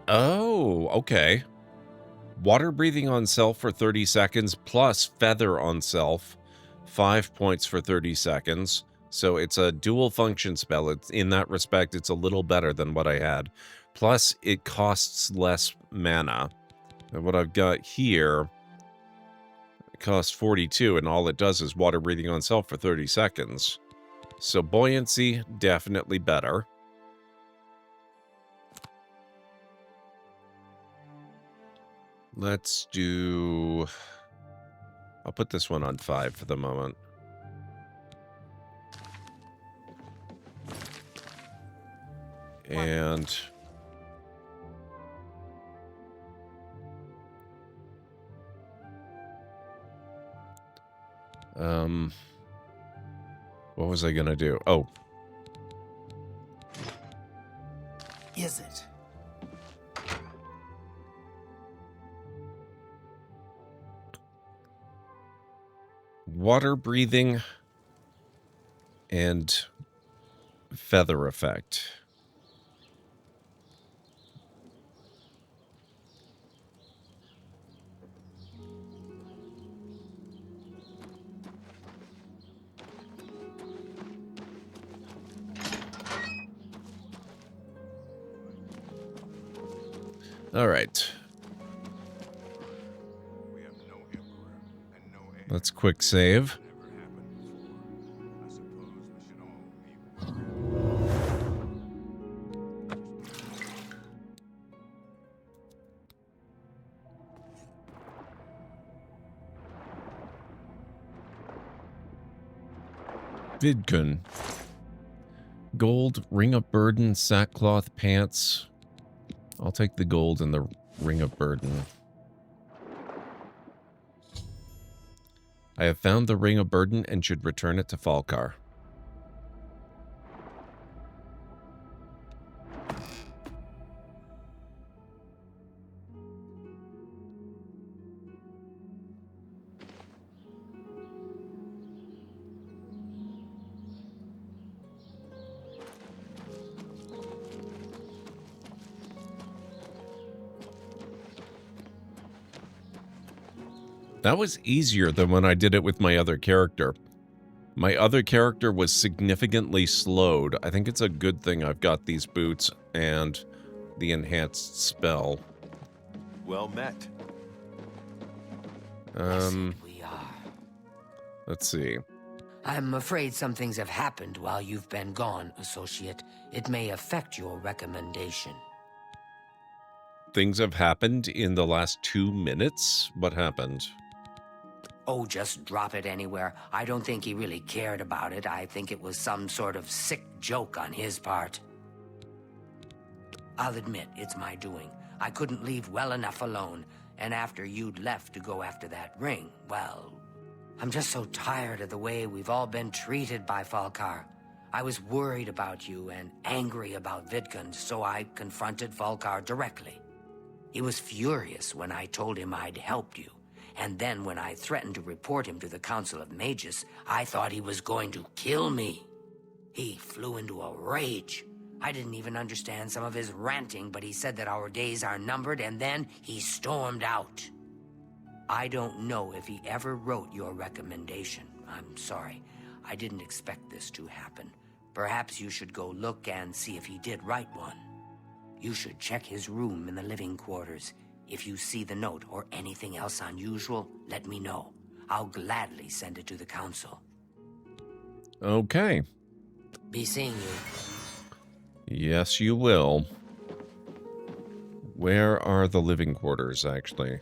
Oh, okay. Water breathing on self for 30 seconds plus feather on self. 5 points for 30 seconds. So it's a dual function spell. It's, in that respect, it's a little better than what I had. Plus, it costs less mana. And what I've got here... costs 42, and all it does is water breathing on self for 30 seconds. So buoyancy, definitely better. Let's do... I'll put this one on 5 for the moment. And... what was I gonna do? Oh. Is it? Water breathing and feather effect. All right. Let's quick save. Vidkun. Gold, ring of burden, sackcloth, pants. I'll take the gold and the ring of burden. I have found the ring of burden and should return it to Falcar. That was easier than when I did it with my other character. My other character was significantly slowed. I think it's a good thing I've got these boots and the enhanced spell. Well met. We are. Let's see. I'm afraid some things have happened while you've been gone, associate. It may affect your recommendation. Things have happened in the last 2 minutes? What happened? Oh, just drop it anywhere. I don't think he really cared about it. I think it was some sort of sick joke on his part. I'll admit, it's my doing. I couldn't leave well enough alone. And after you'd left to go after that ring, well... I'm just so tired of the way we've all been treated by Falcar. I was worried about you and angry about Vidkun, so I confronted Falcar directly. He was furious when I told him I'd helped you. And then when I threatened to report him to the Council of Mages, I thought he was going to kill me. He flew into a rage. I didn't even understand some of his ranting, but he said that our days are numbered, and then he stormed out. I don't know if he ever wrote your recommendation. I'm sorry. I didn't expect this to happen. Perhaps you should go look and see if he did write one. You should check his room in the living quarters. If you see the note or anything else unusual, let me know. I'll gladly send it to the council. Okay. Be seeing you. Yes, you will. Where are the living quarters, actually?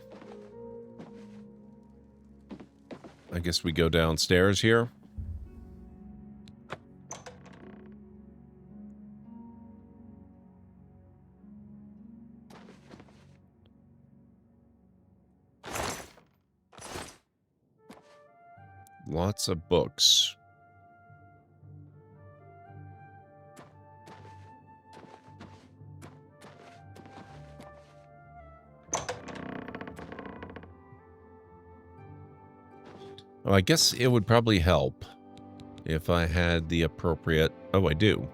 I guess we go downstairs here. Lots of books. Oh, I guess it would probably help if I had the appropriate... Oh, I do.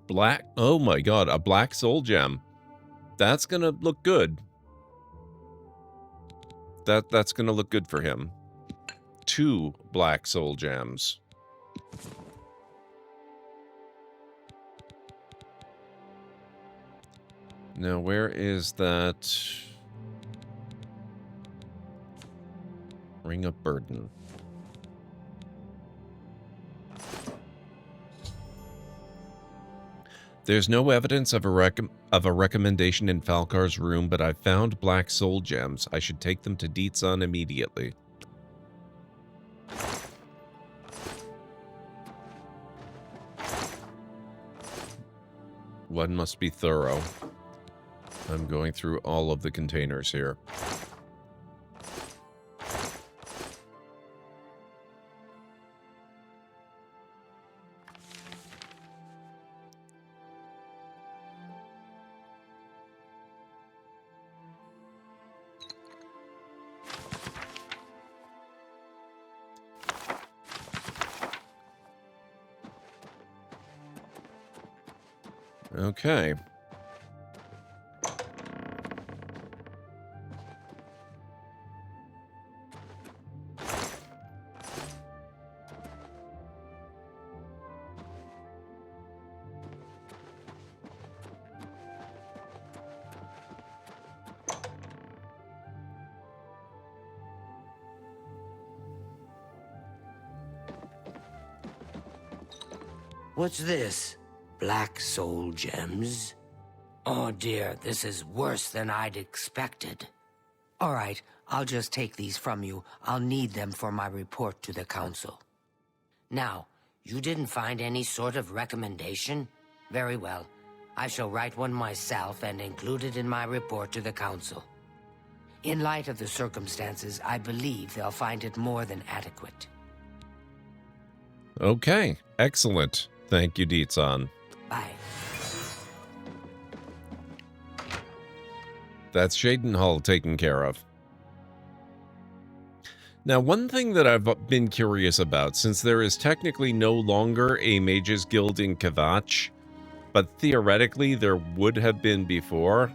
Black, oh my god, a black soul gem. That's gonna look good. That's gonna look good for him. 2 black soul gems. Now, where is that Ring of Burden? There's no evidence of a recommendation in Falcar's room, but I've found black soul gems. I should take them to Deetsun immediately. One must be thorough. I'm going through all of the containers here. Okay. What's this? Black soul gems? Oh dear, this is worse than I'd expected. All right, I'll just take these from you. I'll need them for my report to the council. Now, you didn't find any sort of recommendation? Very well. I shall write one myself and include it in my report to the council. In light of the circumstances, I believe they'll find it more than adequate. Okay, excellent. Thank you, Deetsun. Bye. That's Shadenhall taken care of. Now, one thing that I've been curious about, since there is technically no longer a Mages Guild in Kvatch, but theoretically there would have been before,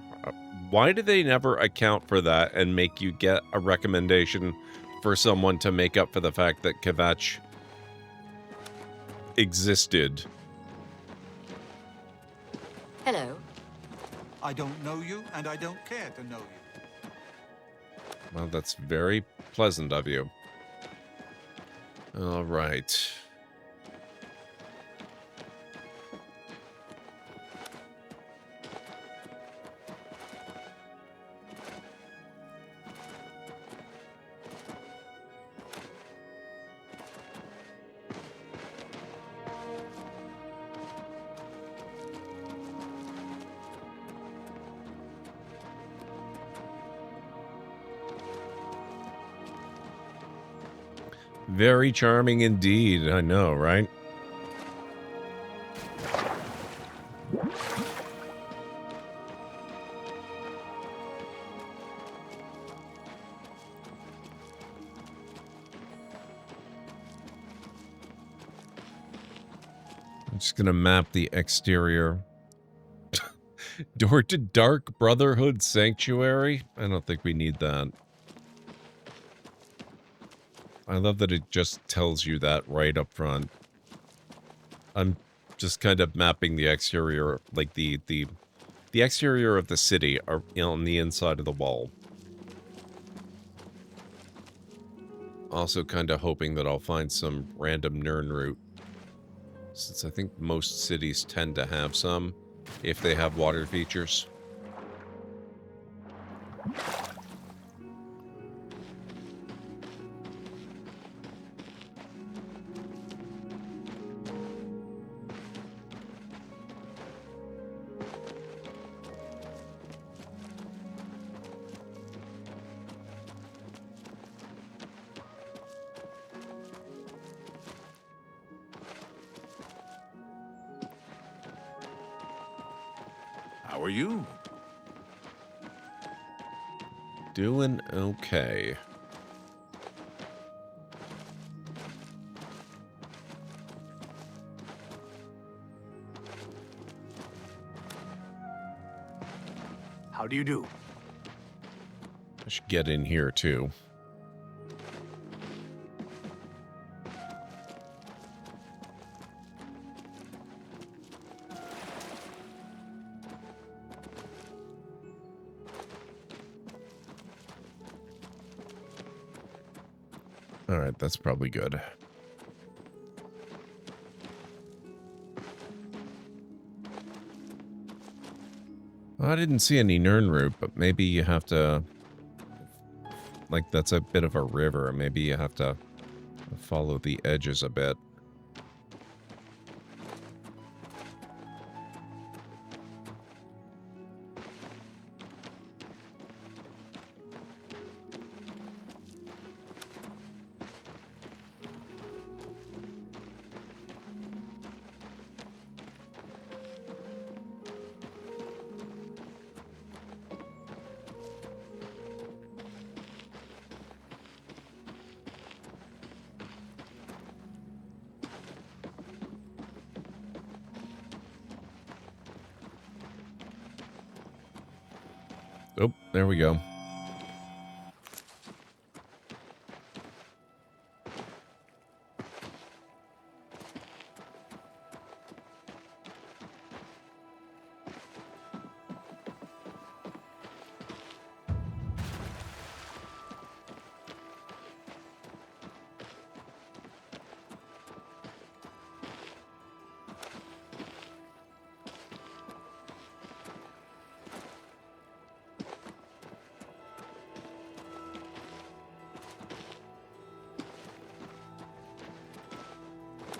why do they never account for that and make you get a recommendation for someone to make up for the fact that Kvatch existed? Hello. I don't know you, and I don't care to know you. Well, that's very pleasant of you. All right. Very charming indeed. I know, right? I'm just gonna map the exterior. Door to Dark Brotherhood Sanctuary? I don't think we need that. I love that it just tells you that right up front. I'm just kind of mapping the exterior, like the exterior of the city on the inside of the wall. Also kind of hoping that I'll find some random Nern route, since I think most cities tend to have some, if they have water features. How are you? Doing okay. How do you do? I should get in here too. Alright, that's probably good. I didn't see any Nern route, but maybe you have to... Like, that's a bit of a river. Maybe you have to follow the edges a bit. Oh, there we go.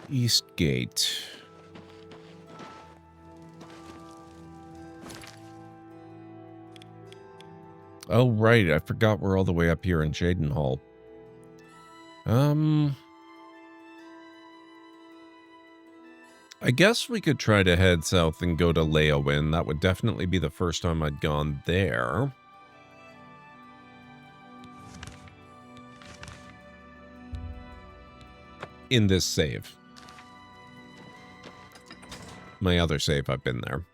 East Gate. Oh, right. I forgot we're all the way up here in Jadenhall. I guess we could try to head south and go to Leowin. That would definitely be the first time I'd gone there. In this save. My other save, I've been there.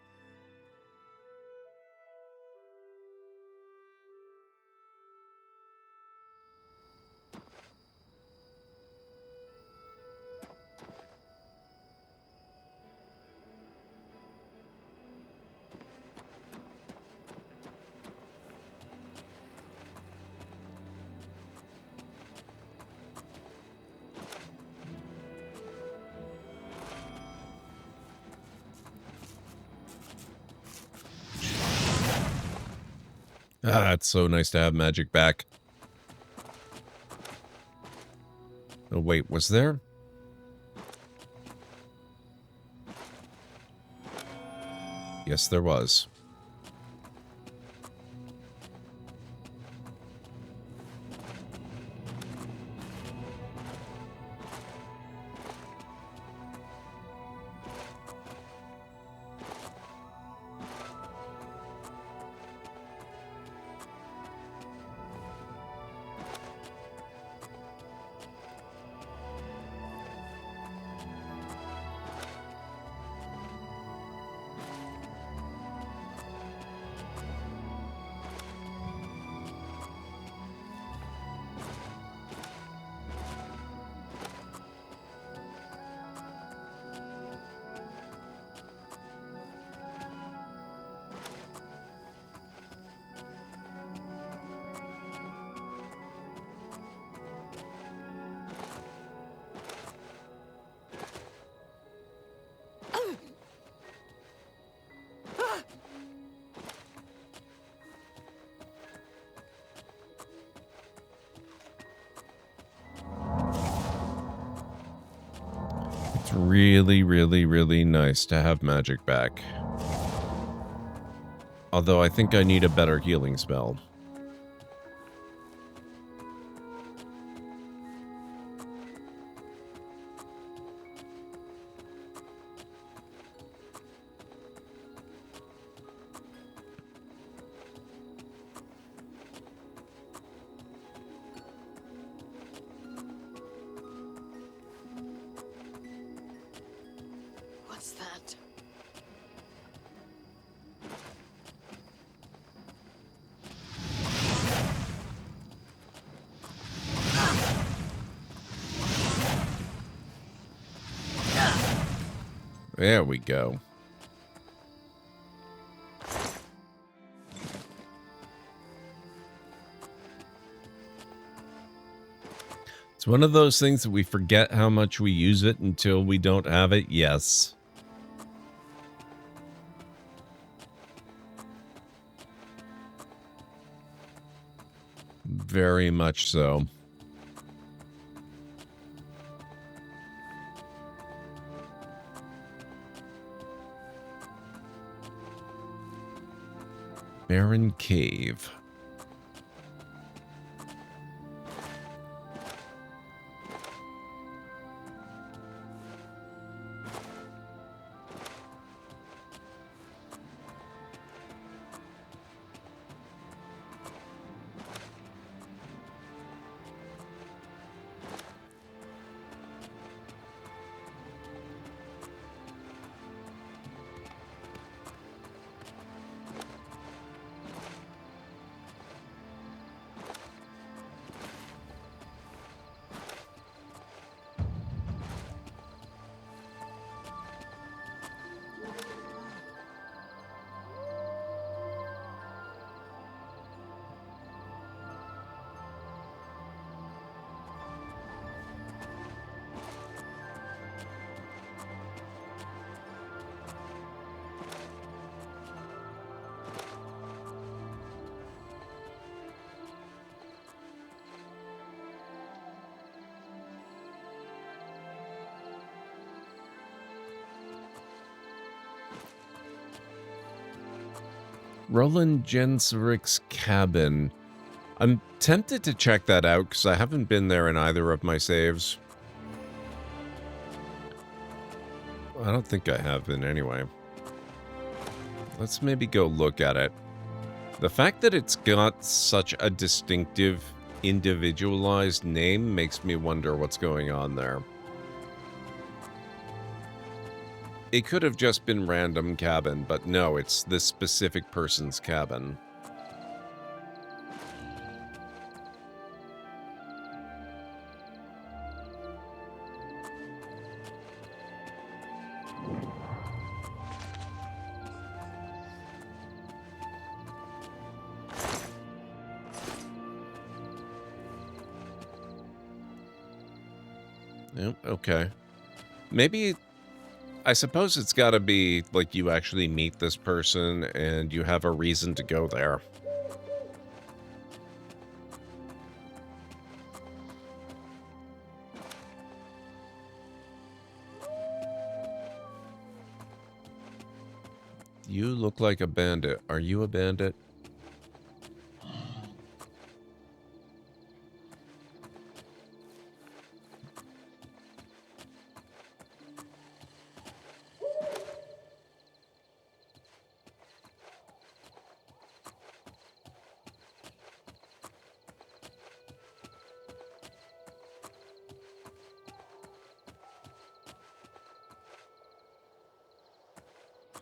Ah, it's so nice to have magic back. Oh, wait, was there? Yes, there was. really, really, really nice to have magic back. Although I think I need a better healing spell. What's that? There we go. It's one of those things that we forget how much we use it until we don't have it. Yes. Very much so. Barren Cave. Roland Jensrick's cabin. I'm tempted to check that out because I haven't been there in either of my saves. I don't think I have been anyway. Let's maybe go look at it. The fact that it's got such a distinctive, individualized name makes me wonder what's going on there. It could have just been random cabin, but no, it's this specific person's cabin. Yep, okay. Maybe, I suppose it's got to be like you actually meet this person and you have a reason to go there. You look like a bandit. Are you a bandit?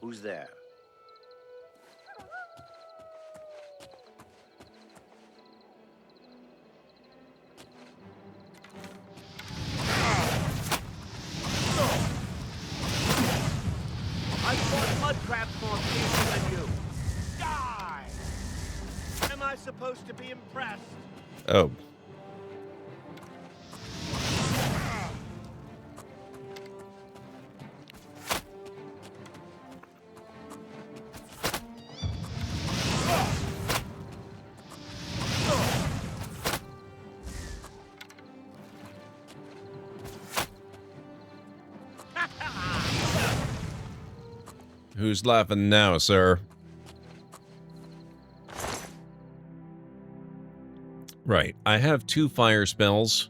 Who's there? I fought mud crabs more fierce than you. Die! Am I supposed to be impressed? Oh. Who's laughing now, sir? Right, I have 2 fire spells.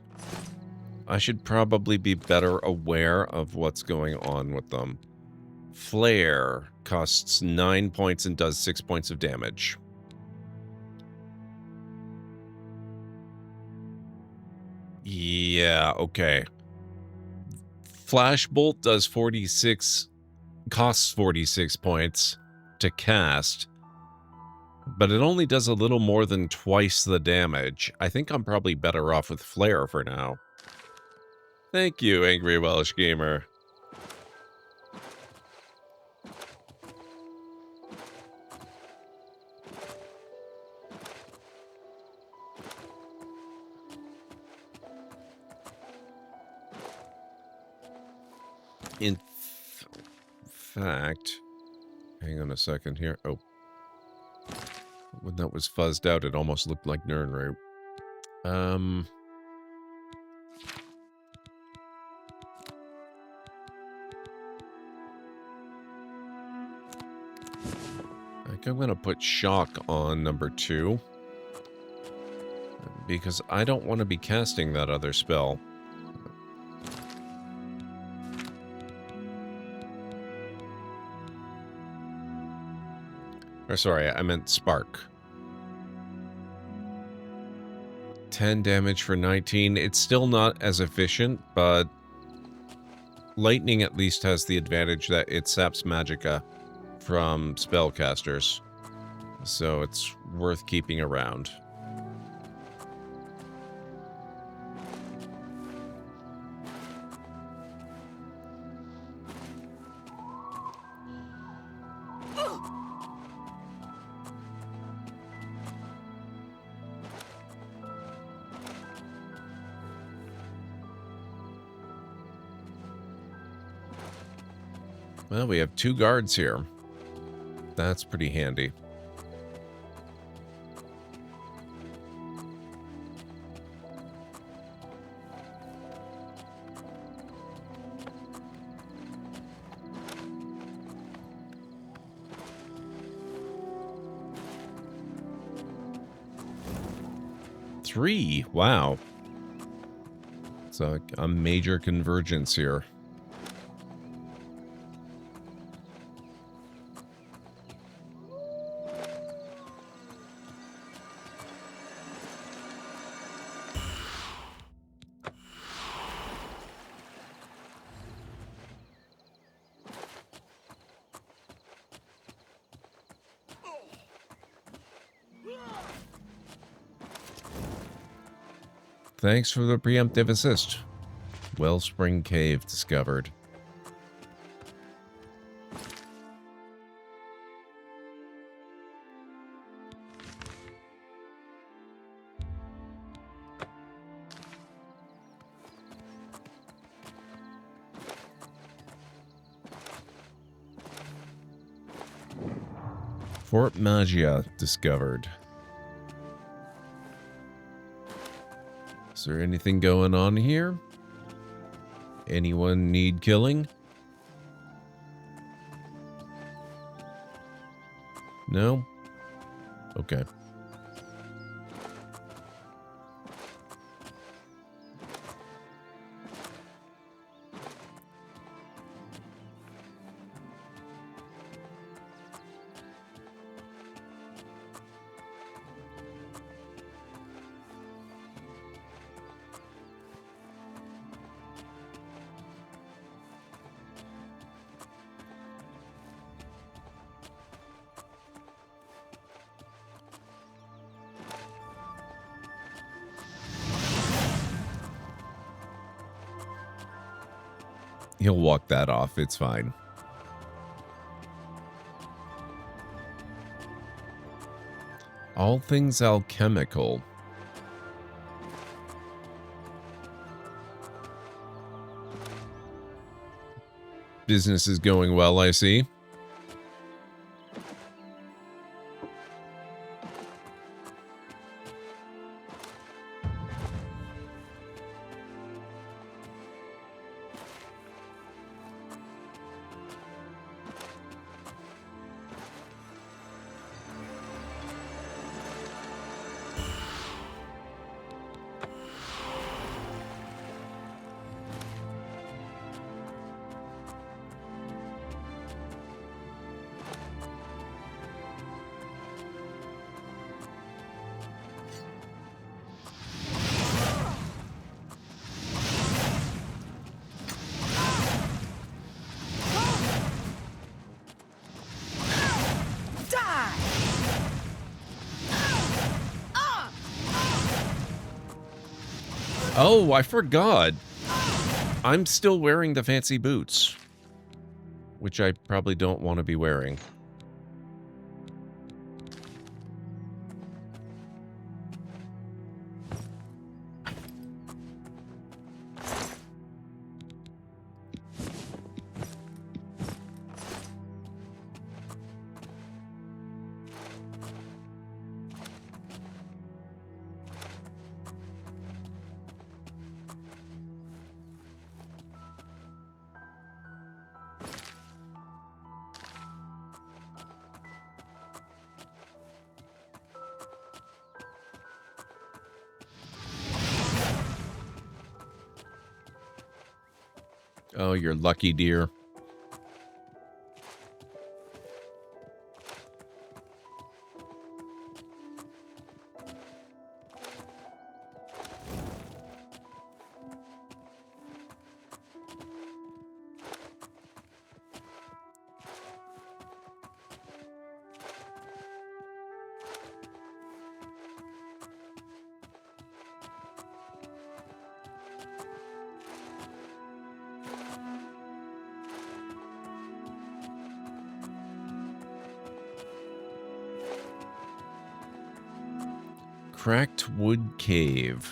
I should probably be better aware of what's going on with them. Flare costs 9 points and does 6 points of damage. Yeah, okay. Flashbolt does 46, costs 46 points to cast, but it only does a little more than twice the damage. I think I'm probably better off with Flare for now. Thank you, Angry Welsh Gamer. In fact, hang on a second here. Oh. When that was fuzzed out, it almost looked like Nirnroot. I think I'm going to put Shock on number 2. Because I don't want to be casting that other spell. Or sorry, I meant Spark. 10 damage for 19. It's still not as efficient, but Lightning at least has the advantage that it saps Magicka from spellcasters. So it's worth keeping around. Well, we have 2 guards here. That's pretty handy. Three, wow. It's a major convergence here. Thanks for the preemptive assist. Wellspring Cave discovered. Fort Magia discovered. Is there anything going on here? Anyone need killing? No? Okay. He'll walk that off. It's fine. All things alchemical. Business is going well, I see. Oh, I forgot. I'm still wearing the fancy boots, which I probably don't want to be wearing. Oh, you're lucky, dear. Cracked Wood Cave.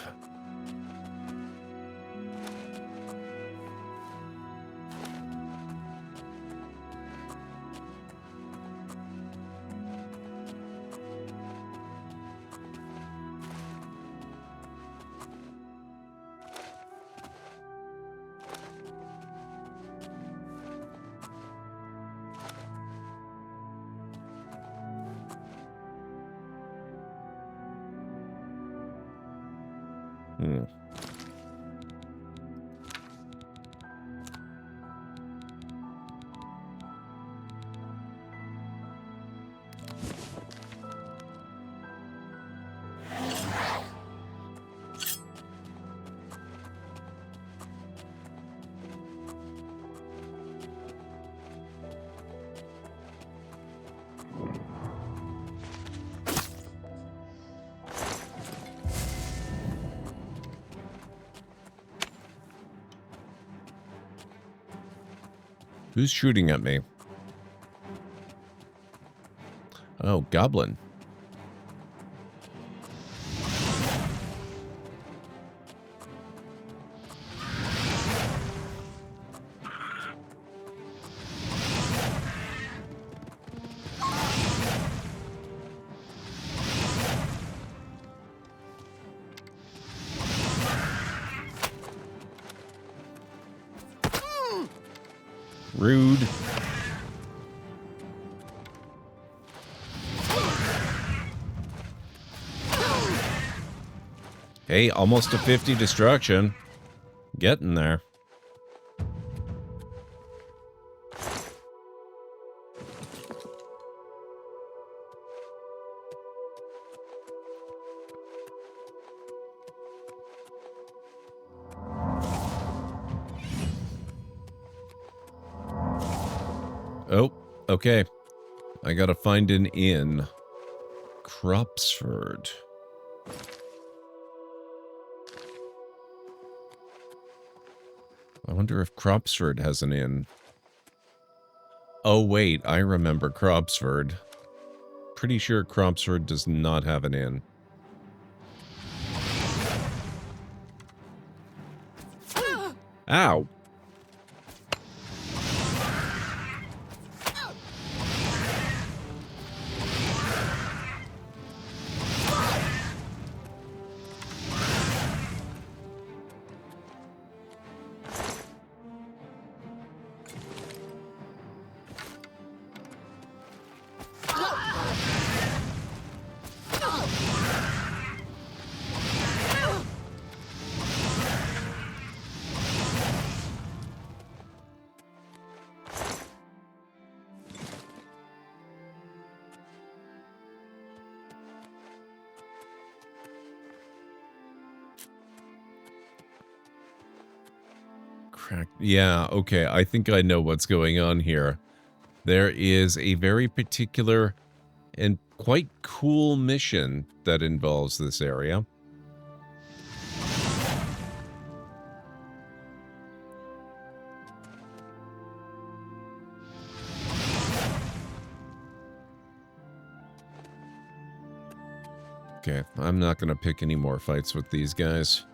Who's shooting at me? Oh, goblin. Rude. Hey, almost a 50 destruction. Getting there. Oh, okay. I gotta find an inn. Cropsford. I wonder if Cropsford has an inn. Oh, wait, I remember Cropsford. Pretty sure Cropsford does not have an inn. Ow! Yeah, okay, I think I know what's going on here. There is a very particular and quite cool mission that involves this area. Okay, I'm not going to pick any more fights with these guys.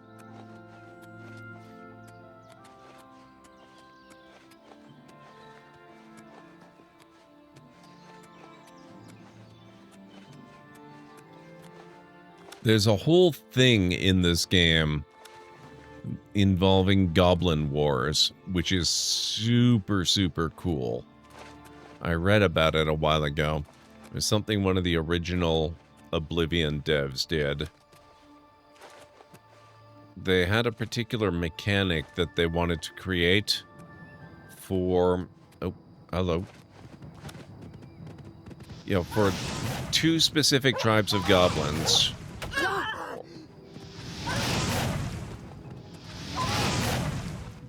There's a whole thing in this game involving goblin wars, which is super, super cool. I read about it a while ago. It's something one of the original Oblivion devs did. They had a particular mechanic that they wanted to create for... Oh, hello. You know, for 2 specific tribes of goblins.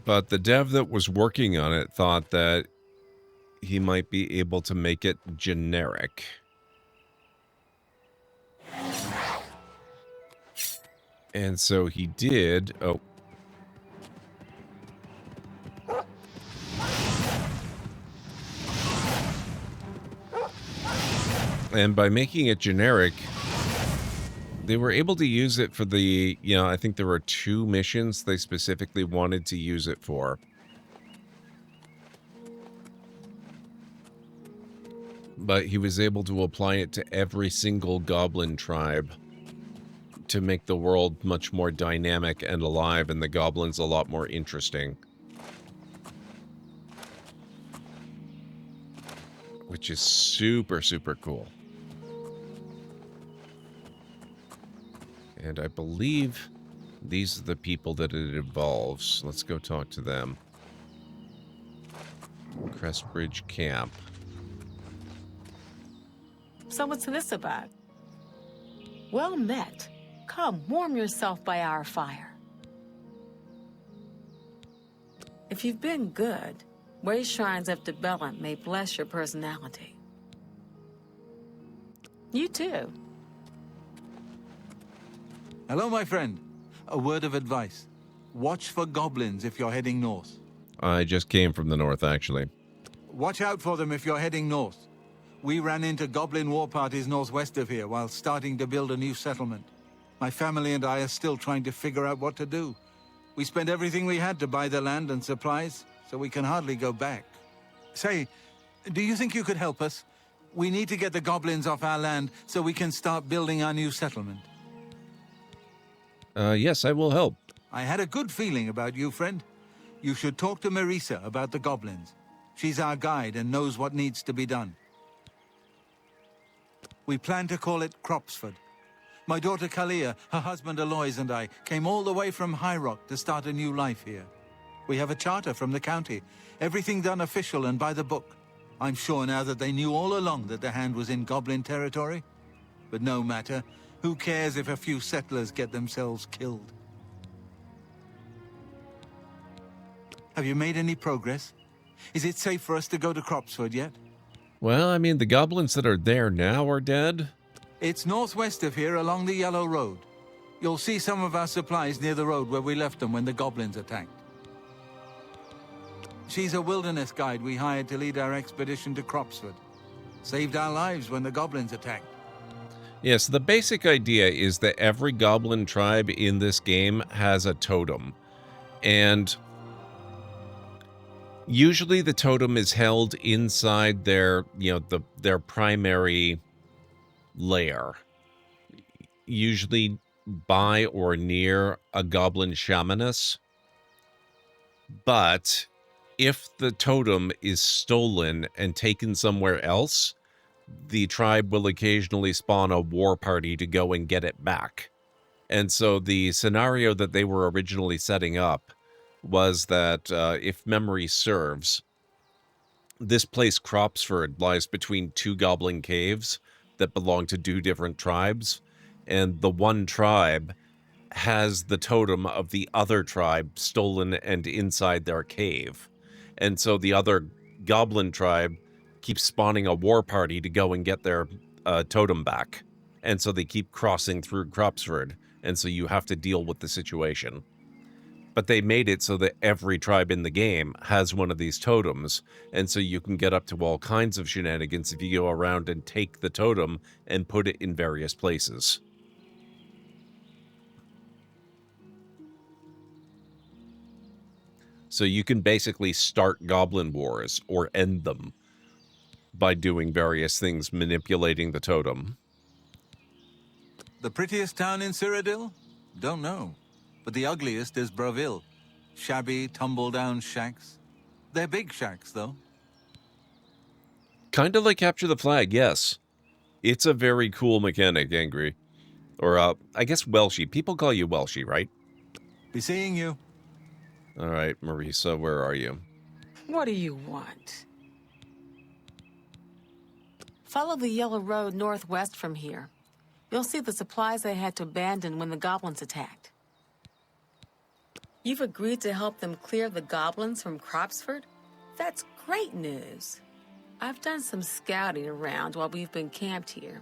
But the dev that was working on it thought that he might be able to make it generic. And so he did. Oh. And by making it generic, they were able to use it for the, you know, I think there were 2 missions they specifically wanted to use it for. But he was able to apply it to every single goblin tribe to make the world much more dynamic and alive, and the goblins a lot more interesting. Which is super, super cool. And I believe these are the people that it involves. Let's go talk to them. Crestbridge Camp. So what's this about? Well met. Come, warm yourself by our fire. If you've been good, Ways Shrines of Debellum may bless your personality. You too. Hello, my friend. A word of advice. Watch for goblins if you're heading north. I just came from the north, actually. Watch out for them if you're heading north. We ran into goblin war parties northwest of here while starting to build a new settlement. My family and I are still trying to figure out what to do. We spent everything we had to buy the land and supplies, so we can hardly go back. Say, do you think you could help us? We need to get the goblins off our land so we can start building our new settlement. Yes, I will help. I had a good feeling about you, friend. You should talk to Marisa about the goblins. She's our guide and knows what needs to be done. We plan to call it Cropsford. My daughter Kalia, her husband Aloys, and I came all the way from High Rock to start a new life here. We have a charter from the county, everything done official and by the book. I'm sure now that they knew all along that the hand was in goblin territory. But no matter, who cares if a few settlers get themselves killed? Have you made any progress? Is it safe for us to go to Cropsford yet? Well, I mean, the goblins that are there now are dead. It's northwest of here along the Yellow Road. You'll see some of our supplies near the road where we left them when the goblins attacked. She's a wilderness guide we hired to lead our expedition to Cropsford. Saved our lives when the goblins attacked. Yes, the basic idea is that every goblin tribe in this game has a totem. And usually the totem is held inside their, their primary lair. Usually by or near a goblin shamaness. But if the totem is stolen and taken somewhere else, the tribe will occasionally spawn a war party to go and get it back. And so the scenario that they were originally setting up was that, if memory serves, this place, Cropsford, lies between 2 goblin caves that belong to 2 different tribes, and the one tribe has the totem of the other tribe stolen and inside their cave. And so the other goblin tribe keeps spawning a war party to go and get their totem back. And so they keep crossing through Cropsford, and so you have to deal with the situation. But they made it so that every tribe in the game has one of these totems, and so you can get up to all kinds of shenanigans if you go around and take the totem and put it in various places. So you can basically start goblin wars or end them by doing various things, manipulating the totem. The prettiest town in Cyrodiil? Don't know. But the ugliest is Bravil. Shabby, tumble-down shacks. They're big shacks, though. Kind of like Capture the Flag, yes. It's a very cool mechanic, Angry. Or, I guess Welshie. People call you Welshie, right? Be seeing you. All right, Marisa, where are you? What do you want? Follow the yellow road northwest from here. You'll see the supplies they had to abandon when the goblins attacked. You've agreed to help them clear the goblins from Cropsford? That's great news. I've done some scouting around while we've been camped here,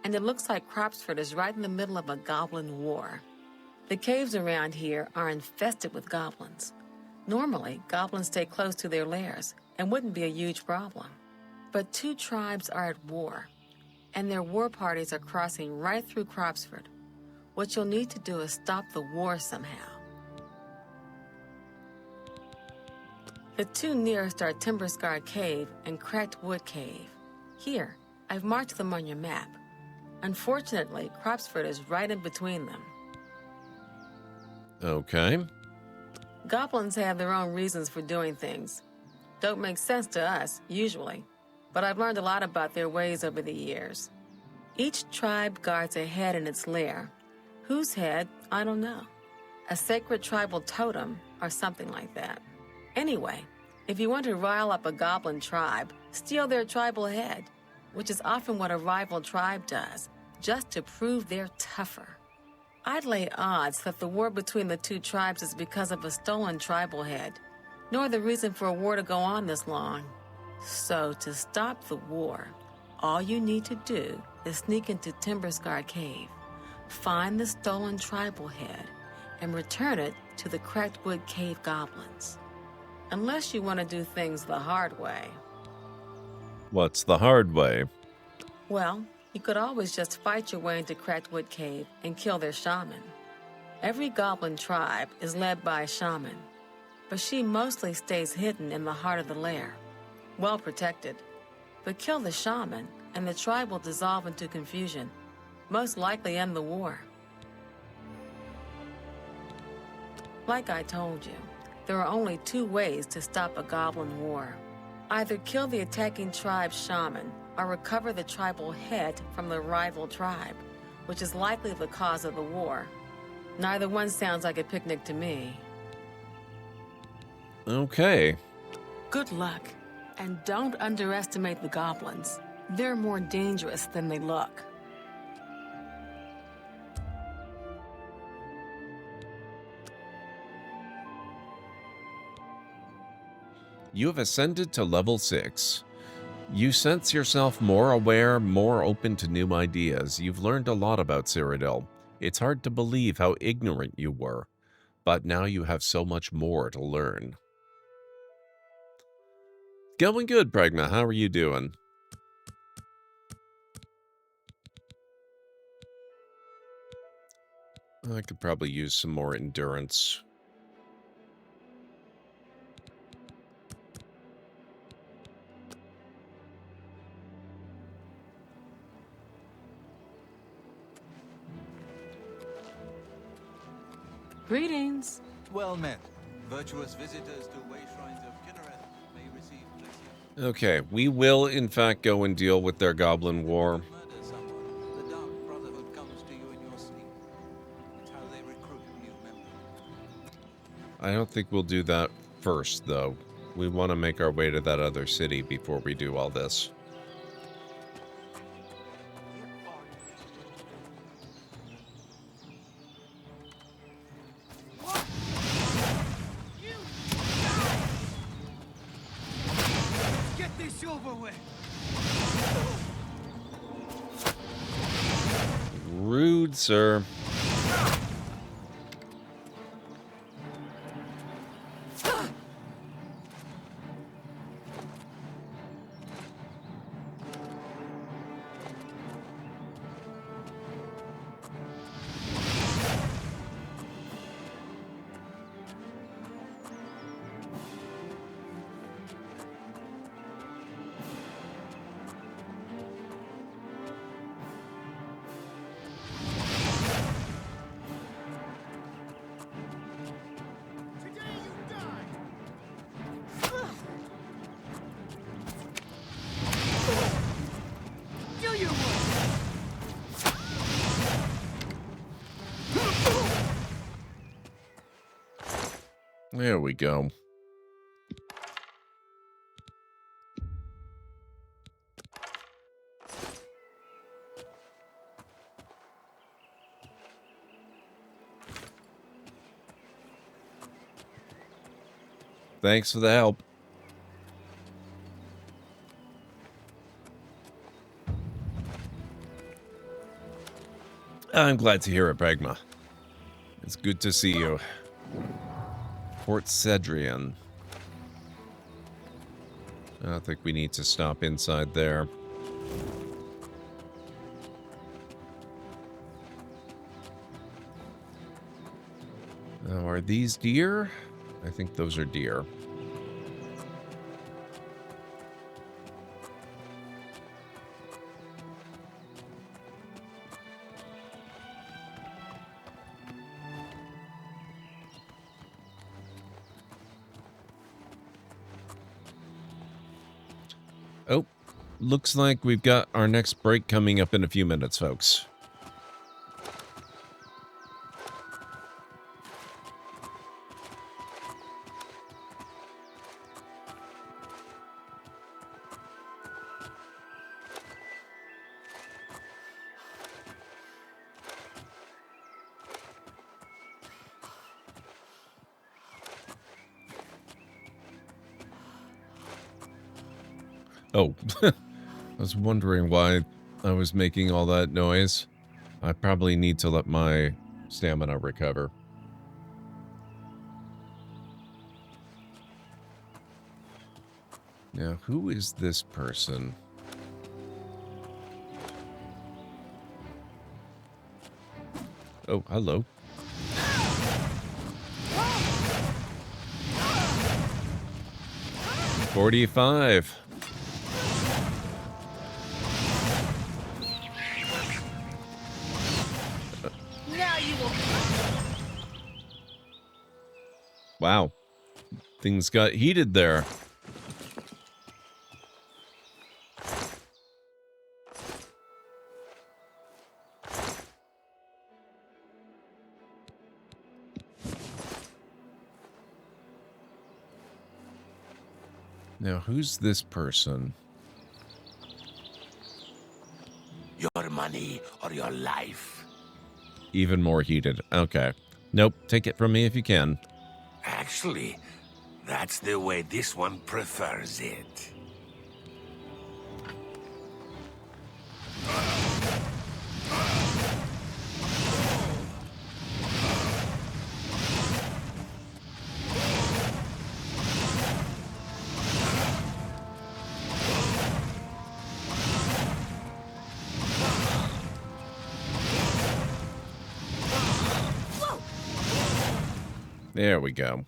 and it looks like Cropsford is right in the middle of a goblin war. The caves around here are infested with goblins. Normally, goblins stay close to their lairs and wouldn't be a huge problem. But two tribes are at war, and their war parties are crossing right through Cropsford. What you'll need to do is stop the war somehow. The two nearest are Timber-Scarred Cave and Cracked Wood Cave. Here, I've marked them on your map. Unfortunately, Cropsford is right in between them. Okay. Goblins have their own reasons for doing things. Don't make sense to us, usually, but I've learned a lot about their ways over the years. Each tribe guards a head in its lair. Whose head, I don't know. A sacred tribal totem or something like that. Anyway, if you want to rile up a goblin tribe, steal their tribal head, which is often what a rival tribe does, just to prove they're tougher. I'd lay odds that the war between the two tribes is because of a stolen tribal head, nor the reason for a war to go on this long. So, to stop the war, all you need to do is sneak into Timber-Scarred Cave, find the stolen tribal head, and return it to the Cracked Wood Cave goblins. Unless you want to do things the hard way. What's the hard way? Well, you could always just fight your way into Cracked Wood Cave and kill their shaman. Every goblin tribe is led by a shaman, but she mostly stays hidden in the heart of the lair, well protected. But kill the shaman, and the tribe will dissolve into confusion, most likely end the war. Like I told you, there are only two ways to stop a goblin war. Either kill the attacking tribe's shaman, or recover the tribal head from the rival tribe, which is likely the cause of the war. Neither one sounds like a picnic to me. Okay. Good luck, and don't underestimate the goblins. They're more dangerous than they look. You have ascended to level 6. You sense yourself more aware, more open to new ideas. You've learned a lot about Cyrodiil. It's hard to believe how ignorant you were, but now you have so much more to learn. Going good, Pregna. How are you doing? I could probably use some more endurance. Greetings. Well met. Virtuous visitors to way shrines of Kinnereth may receive blessing. Okay, we will in fact go and deal with their goblin war. Murder someone. The Dark Brotherhood comes to you in your sleep. It's how they recruit new members. I don't think we'll do that first, though. We want to make our way to that other city before we do all this. Get this over with. Rude, sir. There we go. Thanks for the help. I'm glad to hear it, Pragma. It's good to see you. Port Cedrian. I think we need to stop inside there. Now, are these deer? I think those are deer. Oh, looks like we've got our next break coming up in a few minutes, folks. Oh, I was wondering why I was making all that noise. I probably need to let my stamina recover. Now, who is this person? Oh, hello. $45. Now you will. Wow. Things got heated there. Now, who's this person? Your money or your life? Even more heated. Okay. Nope. Take it from me if you can. Actually, that's the way this one prefers it. There we go.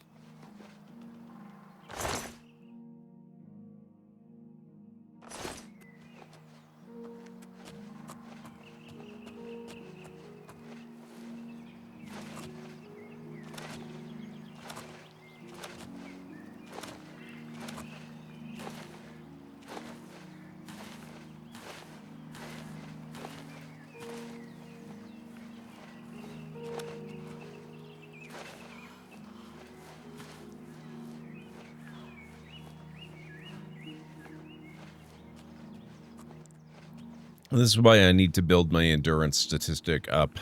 This is why I need to build my endurance statistic up.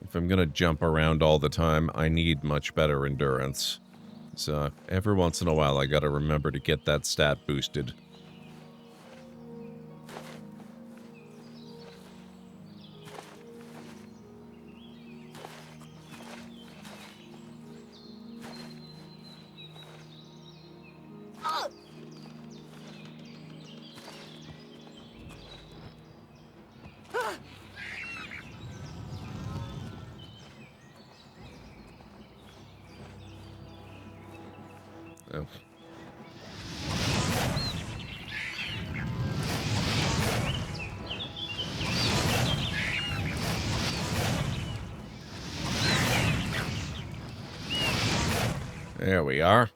If I'm going to jump around all the time, I need much better endurance. So every once in a while, I got to remember to get that stat boosted. Oh. There we are.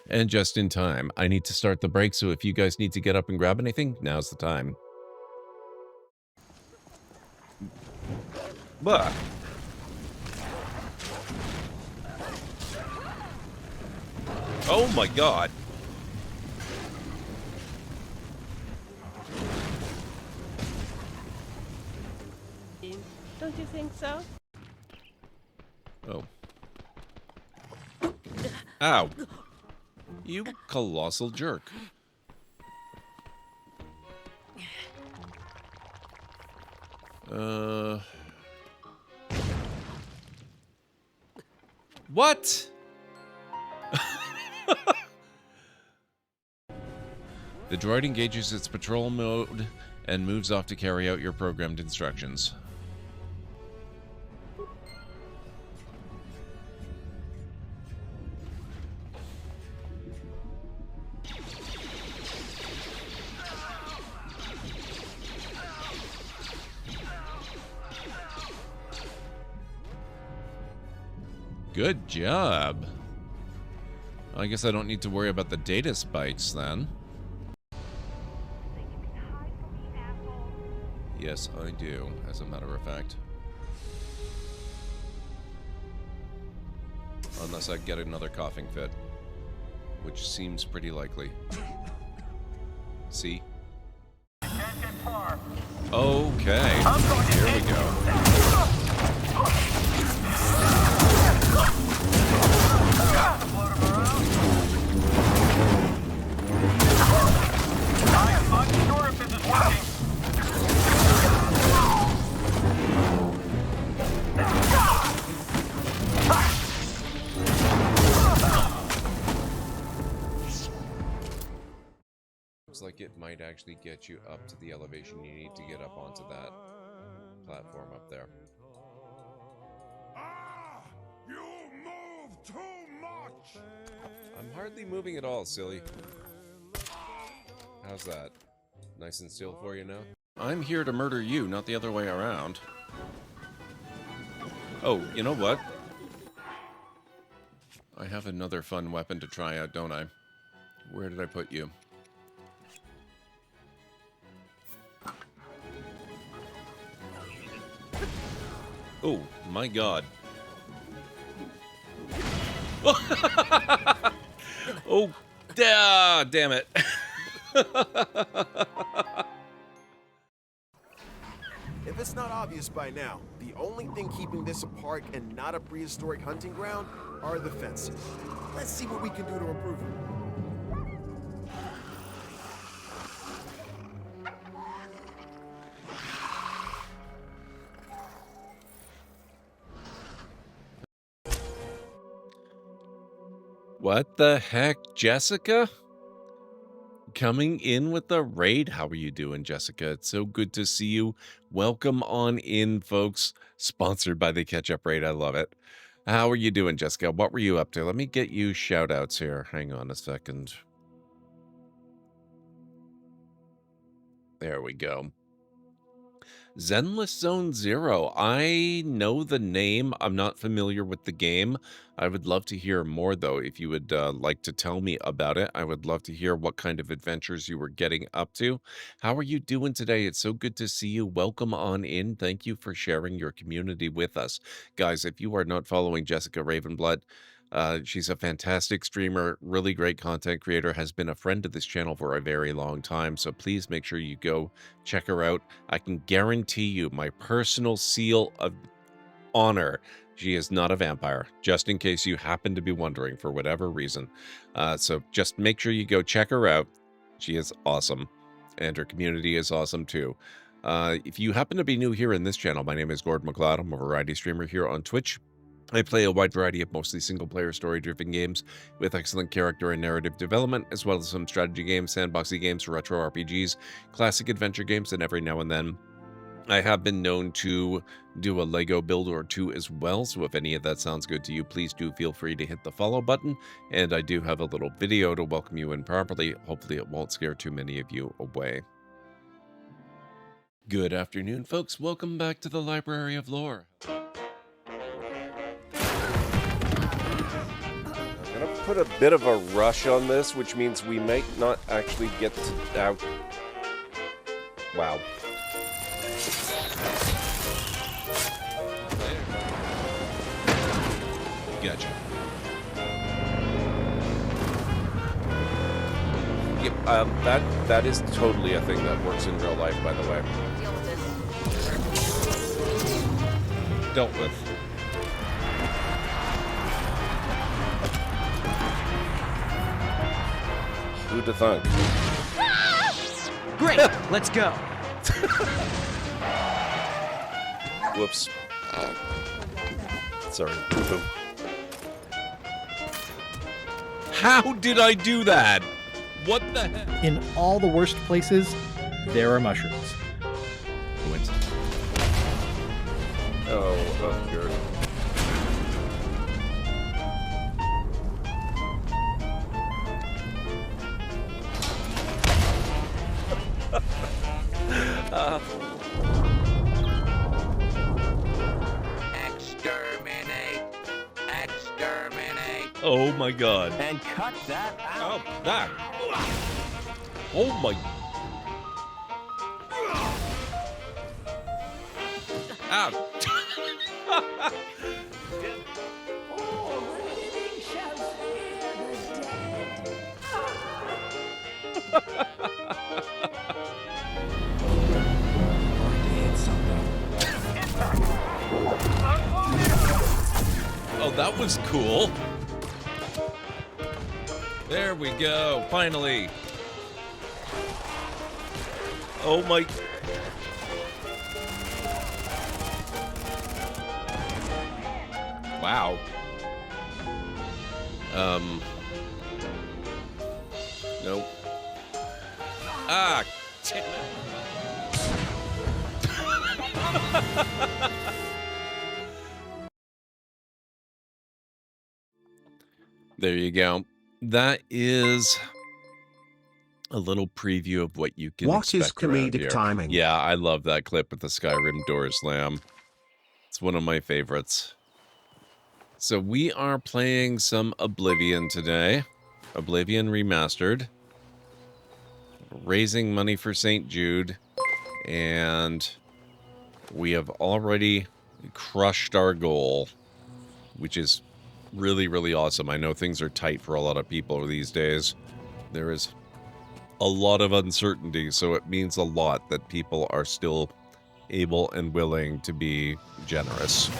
And just in time. I need to start the break, so if you guys need to get up and grab anything, now's the time. But Oh my god. Don't you think so? Oh. Ow. You colossal jerk. What? The droid engages its patrol mode and moves off to carry out your programmed instructions. Good job. I guess I don't need to worry about the data spikes then. Yes, I do, as a matter of fact. Unless I get another coughing fit, which seems pretty likely. See? Okay, here we go. I am unsure if this is working. Looks like it might actually get you up to the elevation you need to get up onto that platform up there. You move too much! I'm hardly moving at all, silly. How's that? Nice and still for you now? I'm here to murder you, not the other way around. Oh, you know what? I have another fun weapon to try out, don't I? Where did I put you? Oh, my god. Oh, damn it. If it's not obvious by now, the only thing keeping this apart and not a prehistoric hunting ground are the fences. Let's see what we can do to improve them. What the heck, Jessica? Coming in with the raid. How are you doing, Jessica? It's so good to see you. Welcome on in, folks. Sponsored by the Ketchup Raid. I love it. How are you doing, Jessica? What were you up to? Let me get you shout outs here. Hang on a second. There we go. Zenless Zone Zero. I know the name. I'm not familiar with the game. I would love to hear more, though. If you would like to tell me about it, I would love to hear what kind of adventures you were getting up to. How are you doing today? It's so good to see you. Welcome on in. Thank you for sharing your community with us. Guys, if you are not following Jessica Ravenblood, she's a fantastic streamer, really great content creator, has been a friend of this channel for a very long time, so please make sure you go check her out. I can guarantee you my personal seal of honor, she is not a vampire, just in case you happen to be wondering for whatever reason. So just make sure you go check her out. She is awesome, and her community is awesome too. If you happen to be new here in this channel, my name is GordMcLeod. I'm a variety streamer here on Twitch. I play a wide variety of mostly single-player story-driven games with excellent character and narrative development, as well as some strategy games, sandboxy games, retro RPGs, classic adventure games, and every now and then I have been known to do a Lego build or two as well, so if any of that sounds good to you, please do feel free to hit the follow button, and I do have a little video to welcome you in properly. Hopefully it won't scare too many of you away. Good afternoon, folks. Welcome back to the Library of Lore. I'm gonna put a bit of a rush on this, which means we might not actually get to out. Wow. Gotcha. Yep, that is totally a thing that works in real life, by the way. Deal with this. Dealt with. Who'd have thunk? Great, let's go. Whoops. Sorry. Boom. How did I do that? What the heck? In all the worst places, there are mushrooms. Oh, good. Exterminate! Exterminate! Oh my god. And cut that out! Oh, that. Oh my. Ow. Oh, that was cool. There we go, finally. Oh my. Wow. Nope. Ah, damn it. There you go. That is a little preview of what you can What is expect around comedic here. timing? Yeah, I love that clip with the Skyrim door slam. It's one of my favorites. So we are playing some Oblivion today. Oblivion Remastered. Raising money for St. Jude. And we have already crushed our goal, which is really, really awesome. I know things are tight for a lot of people these days. There is a lot of uncertainty, so it means a lot that people are still able and willing to be generous.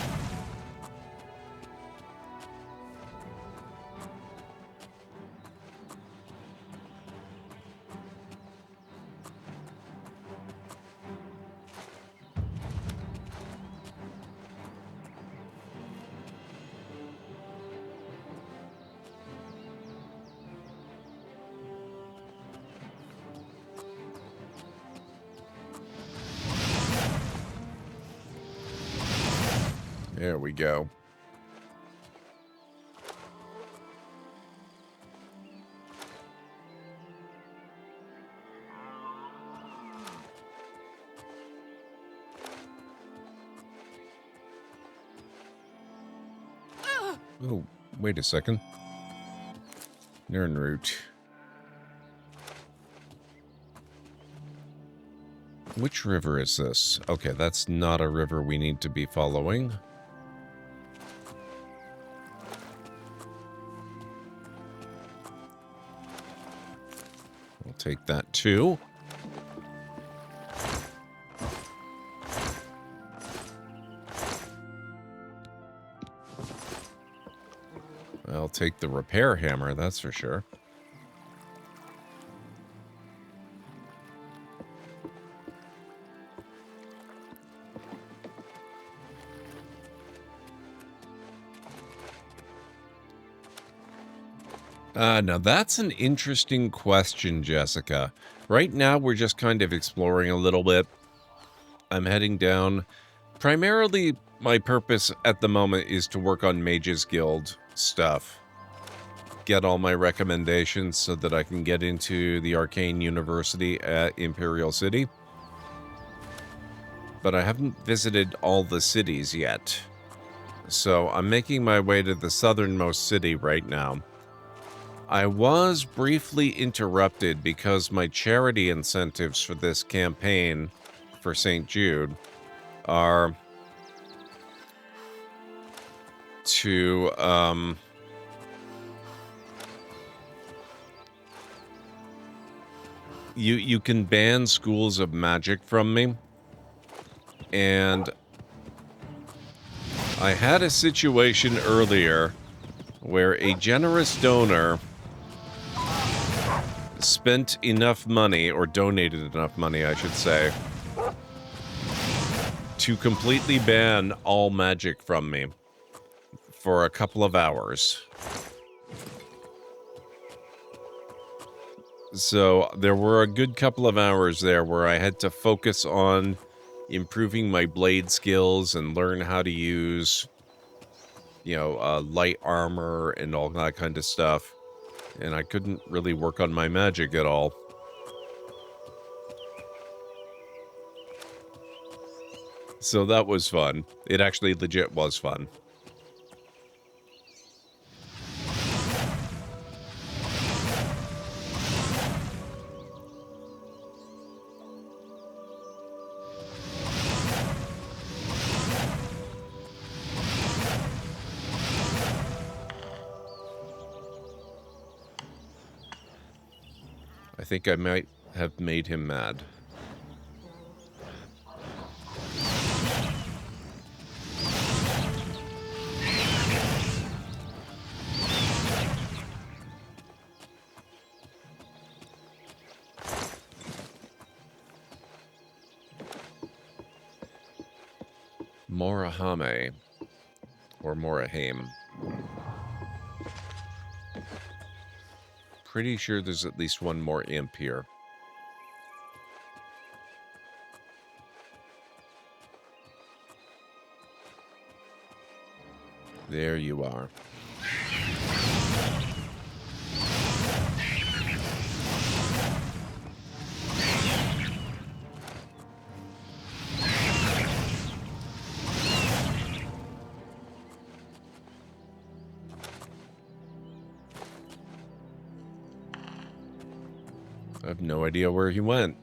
There we go. Oh, wait a second. They're en route. Which river is this? Okay, that's not a river we need to be following. I'll take that too. I'll take the repair hammer, that's for sure. Now that's an interesting question, Jessica. Right now, we're just kind of exploring a little bit. I'm heading down. Primarily, my purpose at the moment is to work on Mage's Guild stuff. Get all my recommendations so that I can get into the Arcane University at Imperial City. But I haven't visited all the cities yet. So I'm making my way to the southernmost city right now. I was briefly interrupted because my charity incentives for this campaign for St. Jude are to you can ban schools of magic from me. And I had a situation earlier where a generous donor spent enough money, or donated enough money, I should say, to completely ban all magic from me for a couple of hours. So there were a good couple of hours there where I had to focus on improving my blade skills and learn how to use, light armor and all that kind of stuff. And I couldn't really work on my magic at all. So that was fun. It actually legit was fun. I think I might have made him mad. Morahame. Or Morahame. Pretty sure there's at least one more imp here. There you are. I have no idea where he went.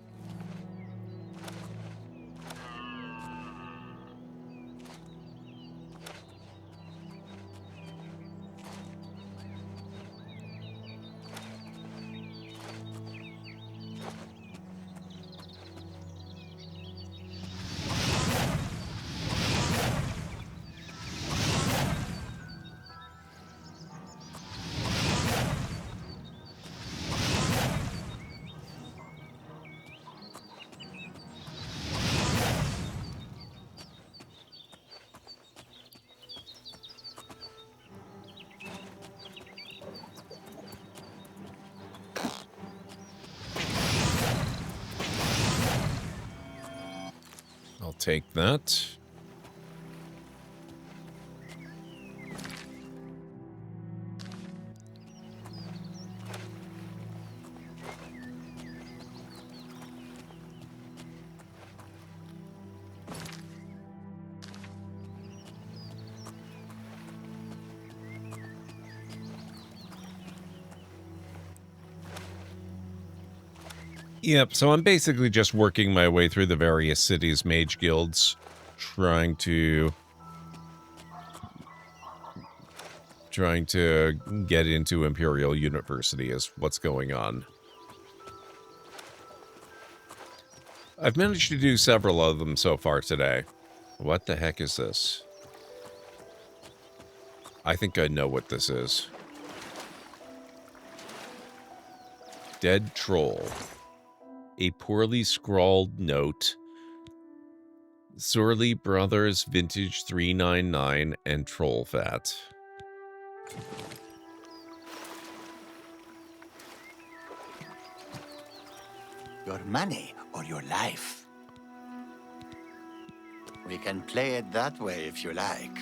I'll take that. Yep, so I'm basically just working my way through the various cities' mage guilds, trying to get into Imperial University is what's going on. I've managed to do several of them so far today. What the heck is this? I think I know what this is. Dead Troll. A poorly scrawled note. Surly Brothers Vintage 399 and Troll Fat. Your money or your life? We can play it that way if you like.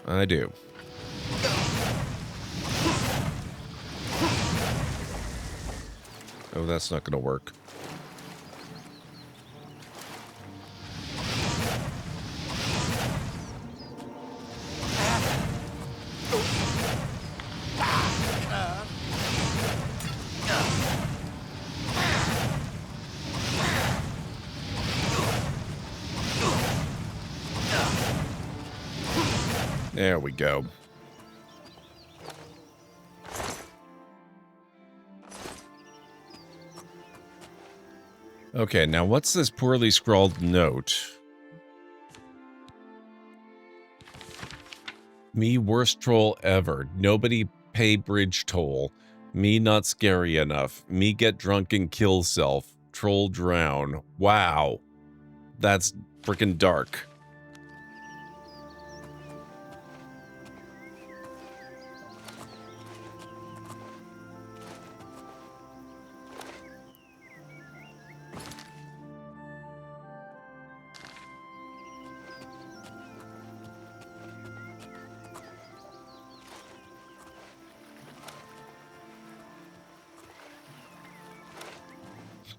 I do. Oh, that's not going to work. There we go. Okay, now what's this poorly scrawled note? Me worst troll ever. Nobody pay bridge toll. Me not scary enough. Me get drunk and kill self. Troll drown. Wow. That's freaking dark.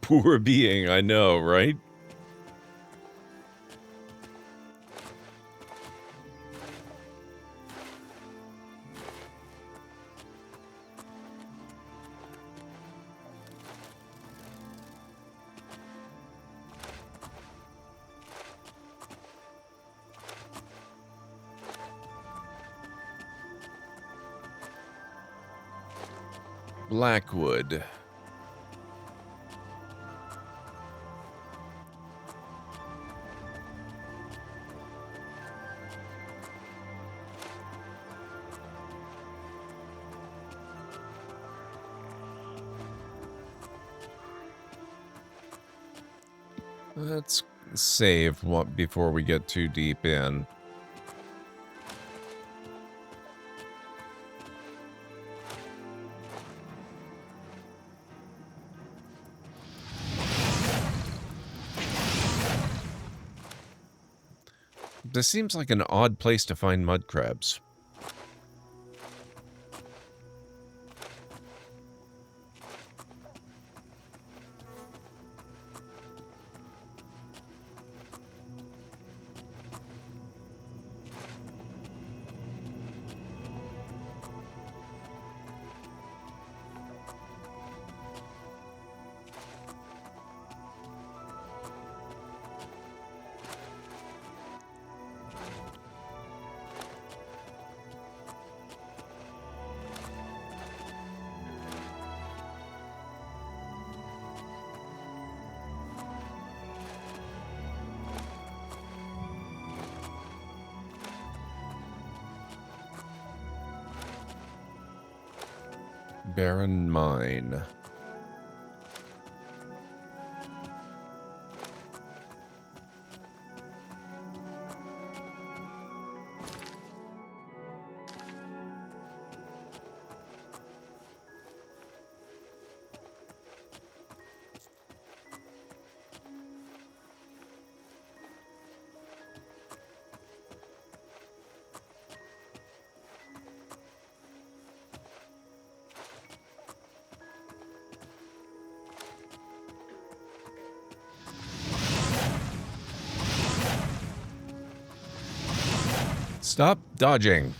Poor being, I know, right? Blackwood. Let's save before we get too deep in. This seems like an odd place to find mud crabs. Barren Mine. Stop dodging.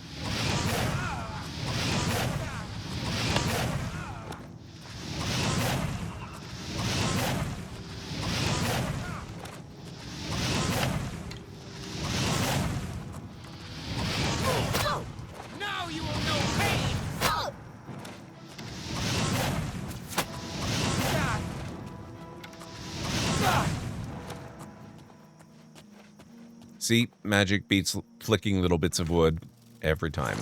Now you will know pain! See, magic beats flicking little bits of wood every time.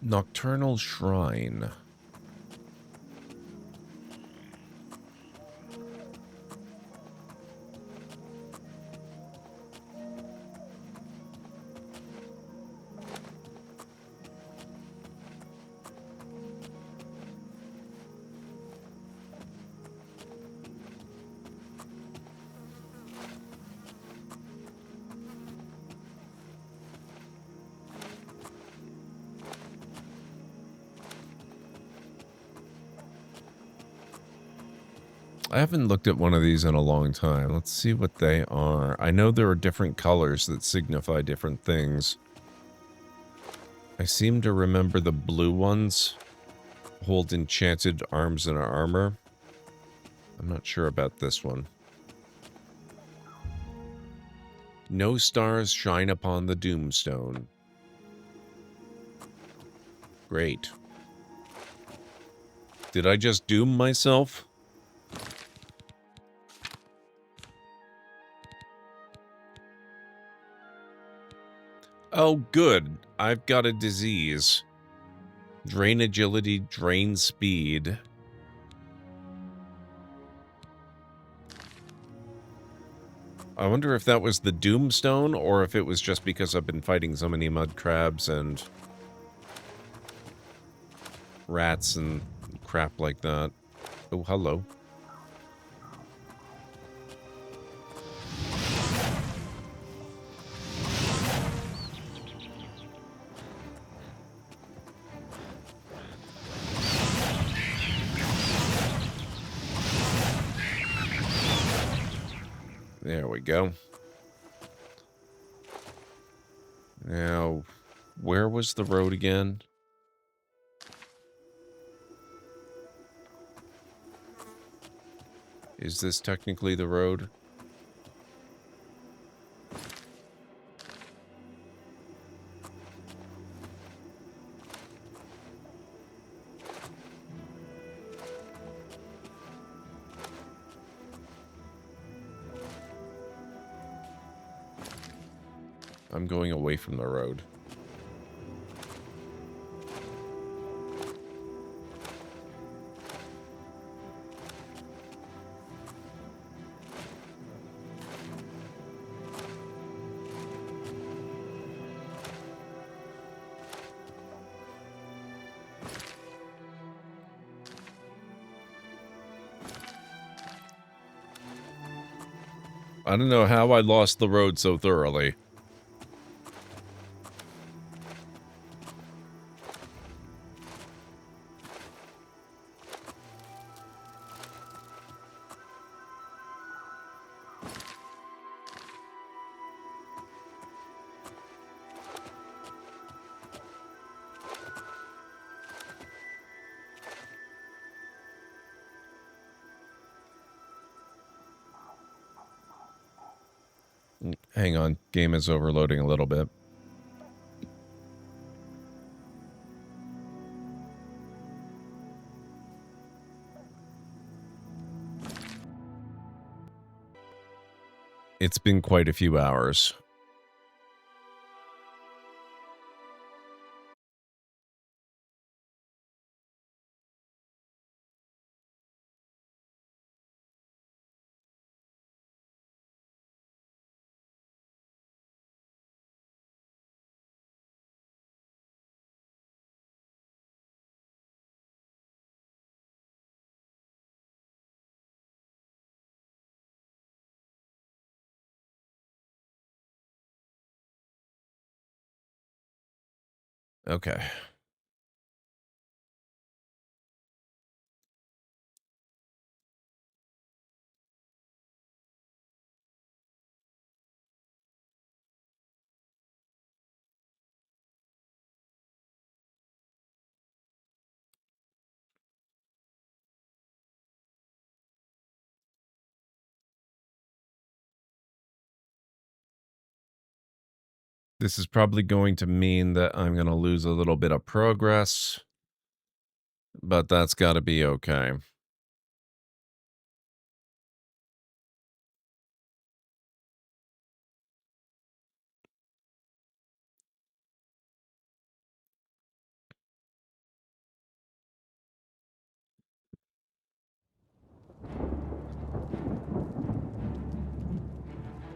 Nocturnal Shrine. I haven't looked at one of these in a long time. Let's see what they are. I know there are different colors that signify different things. I seem to remember the blue ones hold enchanted arms and armor. I'm not sure about this one. No stars shine upon the Doomstone. Great. Did I just doom myself? Oh, good. I've got a disease. Drain agility, drain speed. I wonder if that was the Doomstone, or if it was just because I've been fighting so many mud crabs and rats and crap like that. Oh, hello. There we go. Now, where was the road again? Is this technically the road? I'm going away from the road. I don't know how I lost the road so thoroughly. Hang on, game is overloading a little bit. It's been quite a few hours. Okay. This is probably going to mean that I'm going to lose a little bit of progress, but that's got to be okay.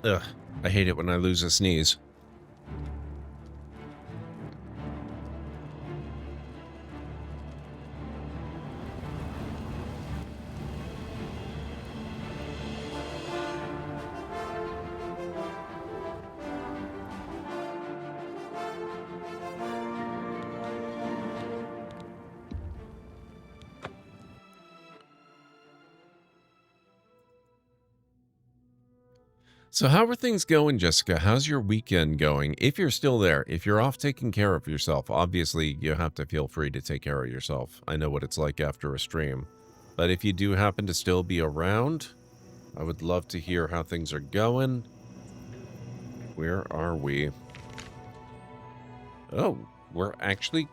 Ugh, I hate it when I lose a sneeze. So how are things going, Jessica? How's your weekend going? If you're still there, if you're off taking care of yourself, obviously you have to feel free to take care of yourself. I know what it's like after a stream. But if you do happen to still be around, I would love to hear how things are going. Where are we? Oh, we're actually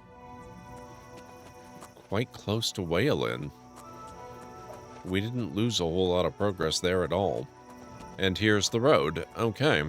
quite close to Whalen. We didn't lose a whole lot of progress there at all. And here's the road. Okay.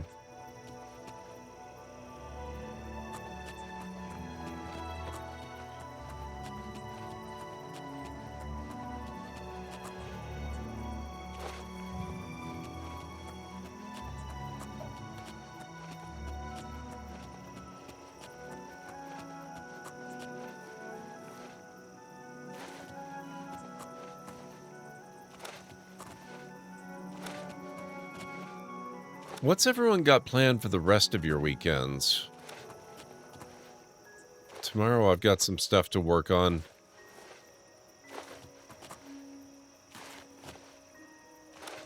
What's everyone got planned for the rest of your weekends? Tomorrow I've got some stuff to work on.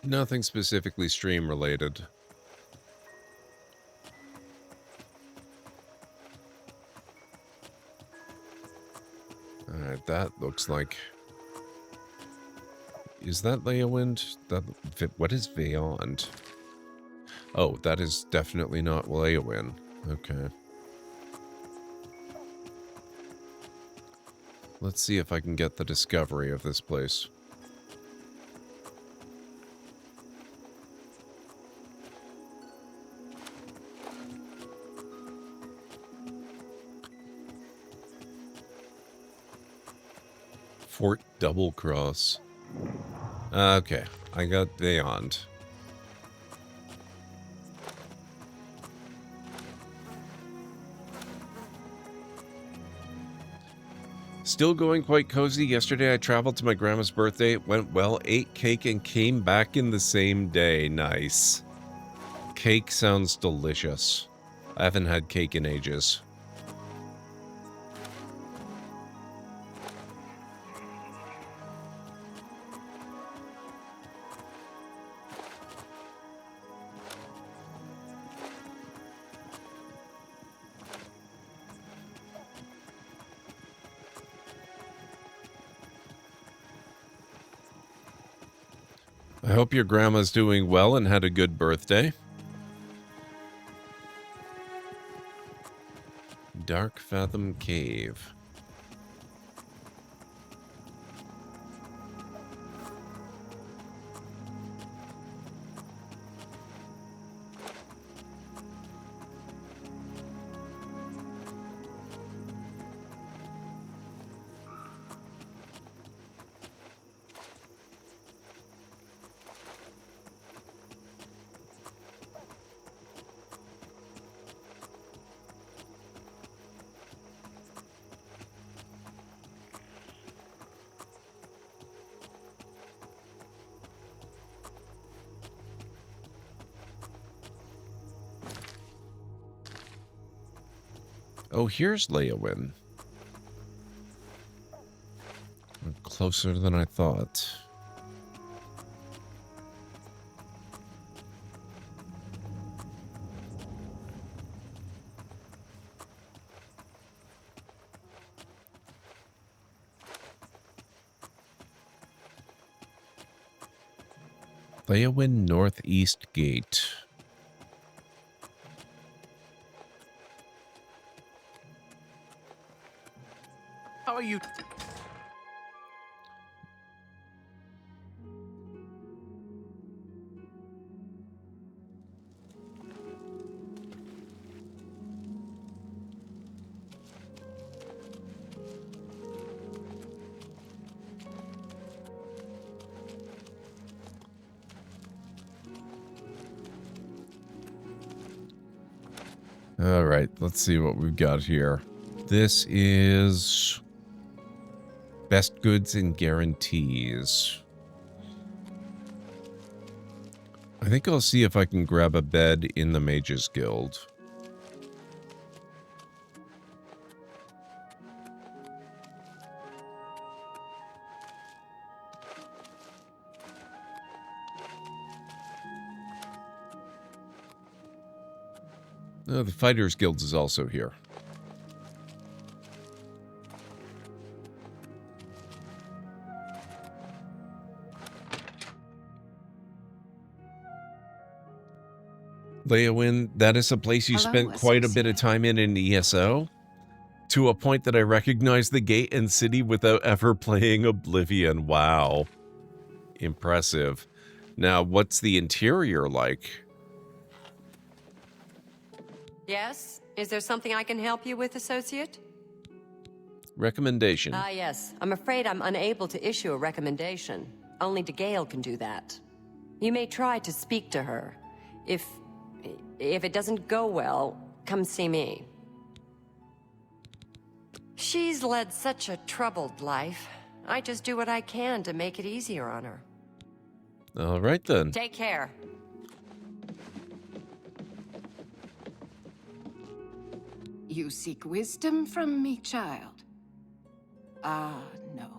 Nothing specifically stream related. Alright, that looks like... Is that Leowind? What is Beyond? Oh, that is definitely not Leowind. Okay. Let's see if I can get the discovery of this place. Fort Double Cross. Okay, I got Beyond. Still going quite cozy. Yesterday I traveled to my grandma's birthday. It went well, ate cake, and came back in the same day. Nice. Cake sounds delicious. I haven't had cake in ages. I hope your grandma's doing well and had a good birthday. Dark Fathom Cave. Oh, here's Leowind. Closer than I thought. Leowind Northeast Gate. How are you? All right, let's see what we've got here. This is Best Goods and Guarantees. I think I'll see if I can grab a bed in the Mages Guild. Oh, the Fighters Guild is also here. Leowyn, that is a place you Hello, spent quite a bit of time in ESO, to a point that I recognize the gate and city without ever playing Oblivion. Wow. Impressive. Now, what's the interior like? Yes? Is there something I can help you with, Associate? Recommendation. Yes. I'm afraid I'm unable to issue a recommendation. Only DeGale can do that. You may try to speak to her. If it doesn't go well, come see me. She's led such a troubled life. I just do what I can to make it easier on her. All right, then. Take care. You seek wisdom from me, child? Ah, no.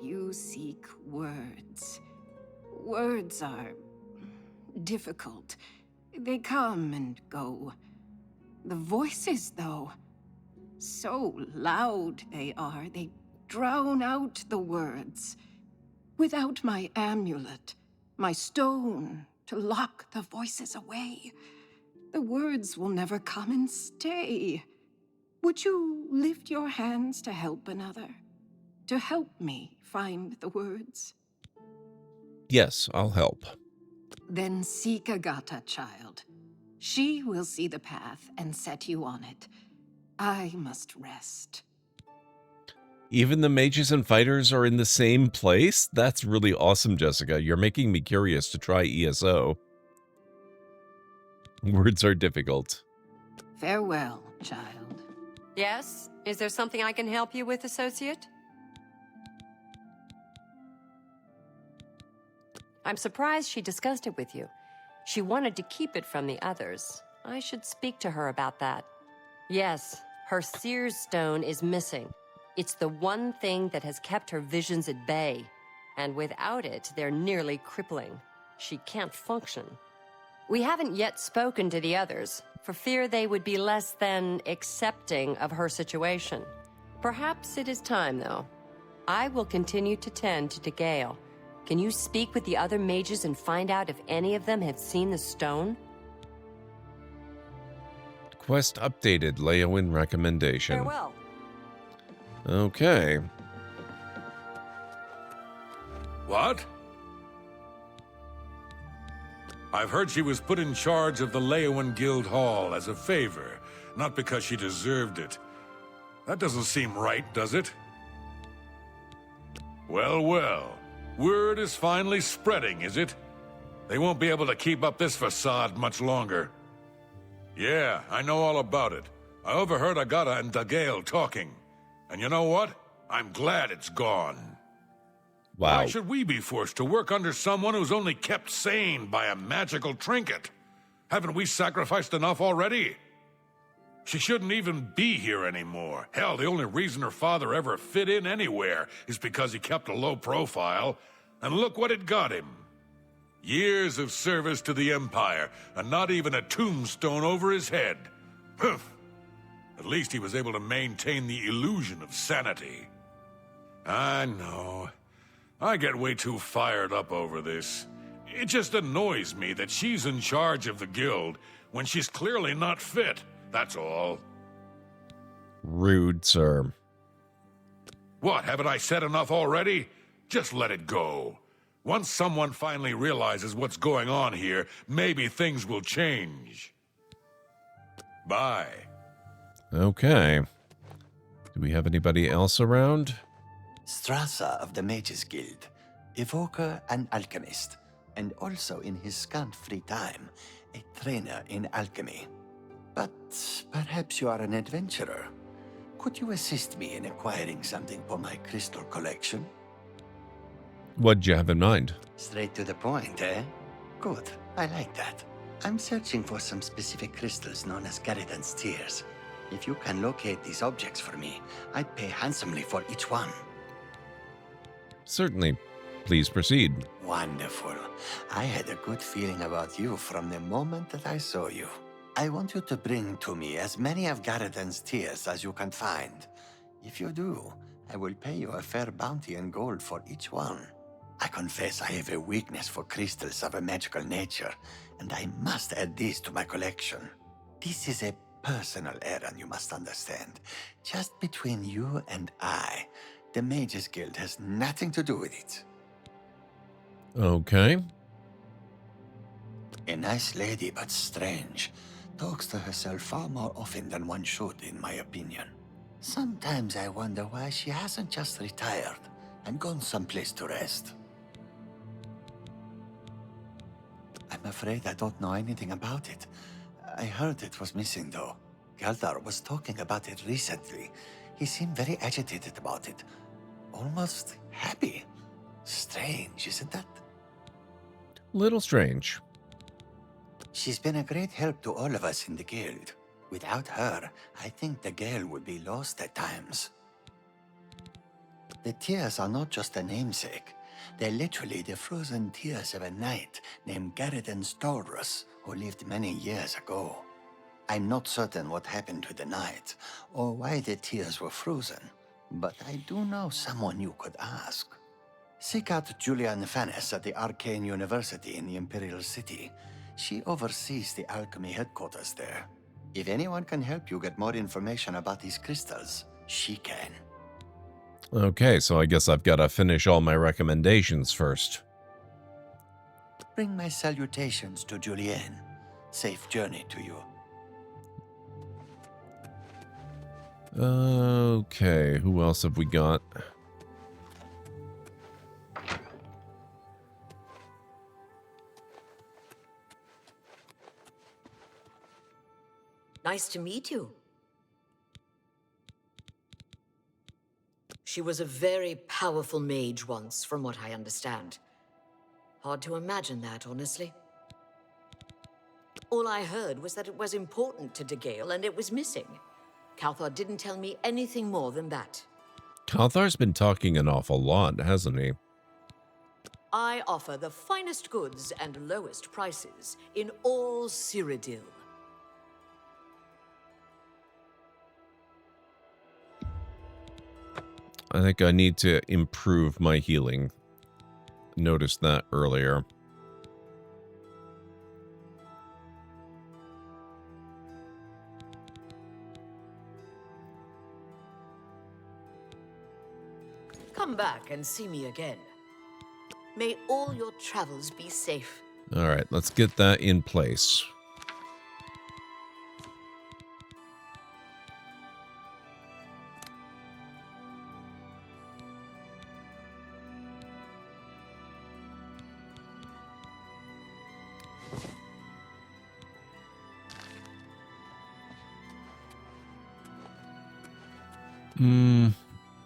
You seek words. Words are difficult. They come and go. The voices, though, so loud they are, they drown out the words. Without my amulet, my stone to lock the voices away, the words will never come and stay. Would you lift your hands to help another? To help me find the words? Yes, I'll help. Then seek Agata, child. She will see the path and set you on it. I must rest. Even the mages and fighters are in the same place? That's really awesome, Jessica. You're making me curious to try ESO. Words are difficult. Farewell, child. Yes? Is there something I can help you with, Associate? I'm surprised she discussed it with you. She wanted to keep it from the others. I should speak to her about that. Yes, her Seer's Stone is missing. It's the one thing that has kept her visions at bay. And without it, they're nearly crippling. She can't function. We haven't yet spoken to the others, for fear they would be less than accepting of her situation. Perhaps it is time, though. I will continue to tend to DeGale. Can you speak with the other mages and find out if any of them have seen the stone? Quest updated. Leowyn recommendation. Farewell. Okay. What? I've heard she was put in charge of the Leowyn Guild Hall as a favor, not because she deserved it. That doesn't seem right, does it? Well, well. Word is finally spreading, is it? They won't be able to keep up this facade much longer. Yeah, I know all about it. I overheard Agata and DeGale talking. And you know what? I'm glad it's gone. Wow. Why should we be forced to work under someone who's only kept sane by a magical trinket? Haven't we sacrificed enough already? She shouldn't even be here anymore. Hell, the only reason her father ever fit in anywhere is because he kept a low profile. And look what it got him. Years of service to the Empire, and not even a tombstone over his head. Humph. At least he was able to maintain the illusion of sanity. I know. I get way too fired up over this. It just annoys me that she's in charge of the guild when she's clearly not fit. That's all. Rude, sir. What, haven't I said enough already? Just let it go. Once someone finally realizes what's going on here, maybe things will change. Bye. Okay. Do we have anybody else around? Strasza of the Mages Guild, evoker and alchemist, and also in his scant free time, a trainer in alchemy. But perhaps you are an adventurer. Could you assist me in acquiring something for my crystal collection? What'd you have in mind? Straight to the point, eh? Good, I like that. I'm searching for some specific crystals known as Garidan's Tears. If you can locate these objects for me, I'd pay handsomely for each one. Certainly. Please proceed. Wonderful. I had a good feeling about you from the moment that I saw you. I want you to bring to me as many of Garreden's tears as you can find. If you do, I will pay you a fair bounty in gold for each one. I confess I have a weakness for crystals of a magical nature, and I must add these to my collection. This is a personal errand, you must understand. Just between you and I. The Mages Guild has nothing to do with it. Okay. A nice lady, but strange. Talks to herself far more often than one should, in my opinion. Sometimes I wonder why she hasn't just retired and gone someplace to rest. I'm afraid I don't know anything about it. I heard it was missing, though. Galdar was talking about it recently. He seemed very agitated about it. Almost happy. Strange, isn't that? Little strange. She's been a great help to all of us in the guild. Without her, I think the Gale would be lost at times. The tears are not just a namesake. They're literally the frozen tears of a knight named Garreden Stolrus, who lived many years ago. I'm not certain what happened to the knight, or why the tears were frozen, but I do know someone you could ask. Seek out Julian Fannis at the Arcane University in the Imperial City. She oversees the alchemy headquarters there. If anyone can help you get more information about these crystals, she can. Okay, so I guess I've got to finish all my recommendations first. Bring my salutations to Julienne. Safe journey to you. Okay, who else have we got? Nice to meet you. She was a very powerful mage once, from what I understand. Hard to imagine that, honestly. All I heard was that it was important to Degale and it was missing. Calthar didn't tell me anything more than that. Calthar's been talking an awful lot, hasn't he? I offer the finest goods and lowest prices in all Cyrodiil. I think I need to improve my healing. Noticed that earlier. Come back and see me again. May all your travels be safe. All right, let's get that in place.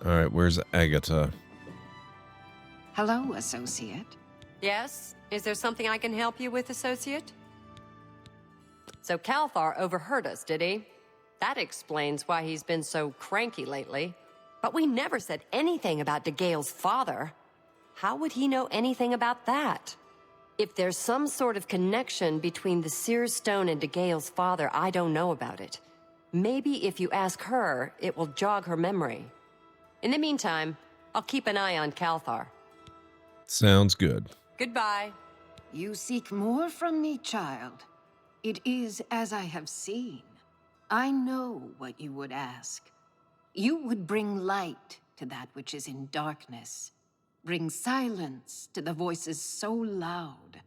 All right, where's Agatha? Hello, associate. Yes? Is there something I can help you with, associate? So Calthar overheard us, did he? That explains why he's been so cranky lately. But we never said anything about Degale's father. How would he know anything about that? If there's some sort of connection between the Seer Stone and Degale's father, I don't know about it. Maybe if you ask her, it will jog her memory. In the meantime, I'll keep an eye on Calthar. Sounds good. Goodbye. You seek more from me, child. It is as I have seen. I know what you would ask. You would bring light to that which is in darkness. Bring silence to the voices so loud.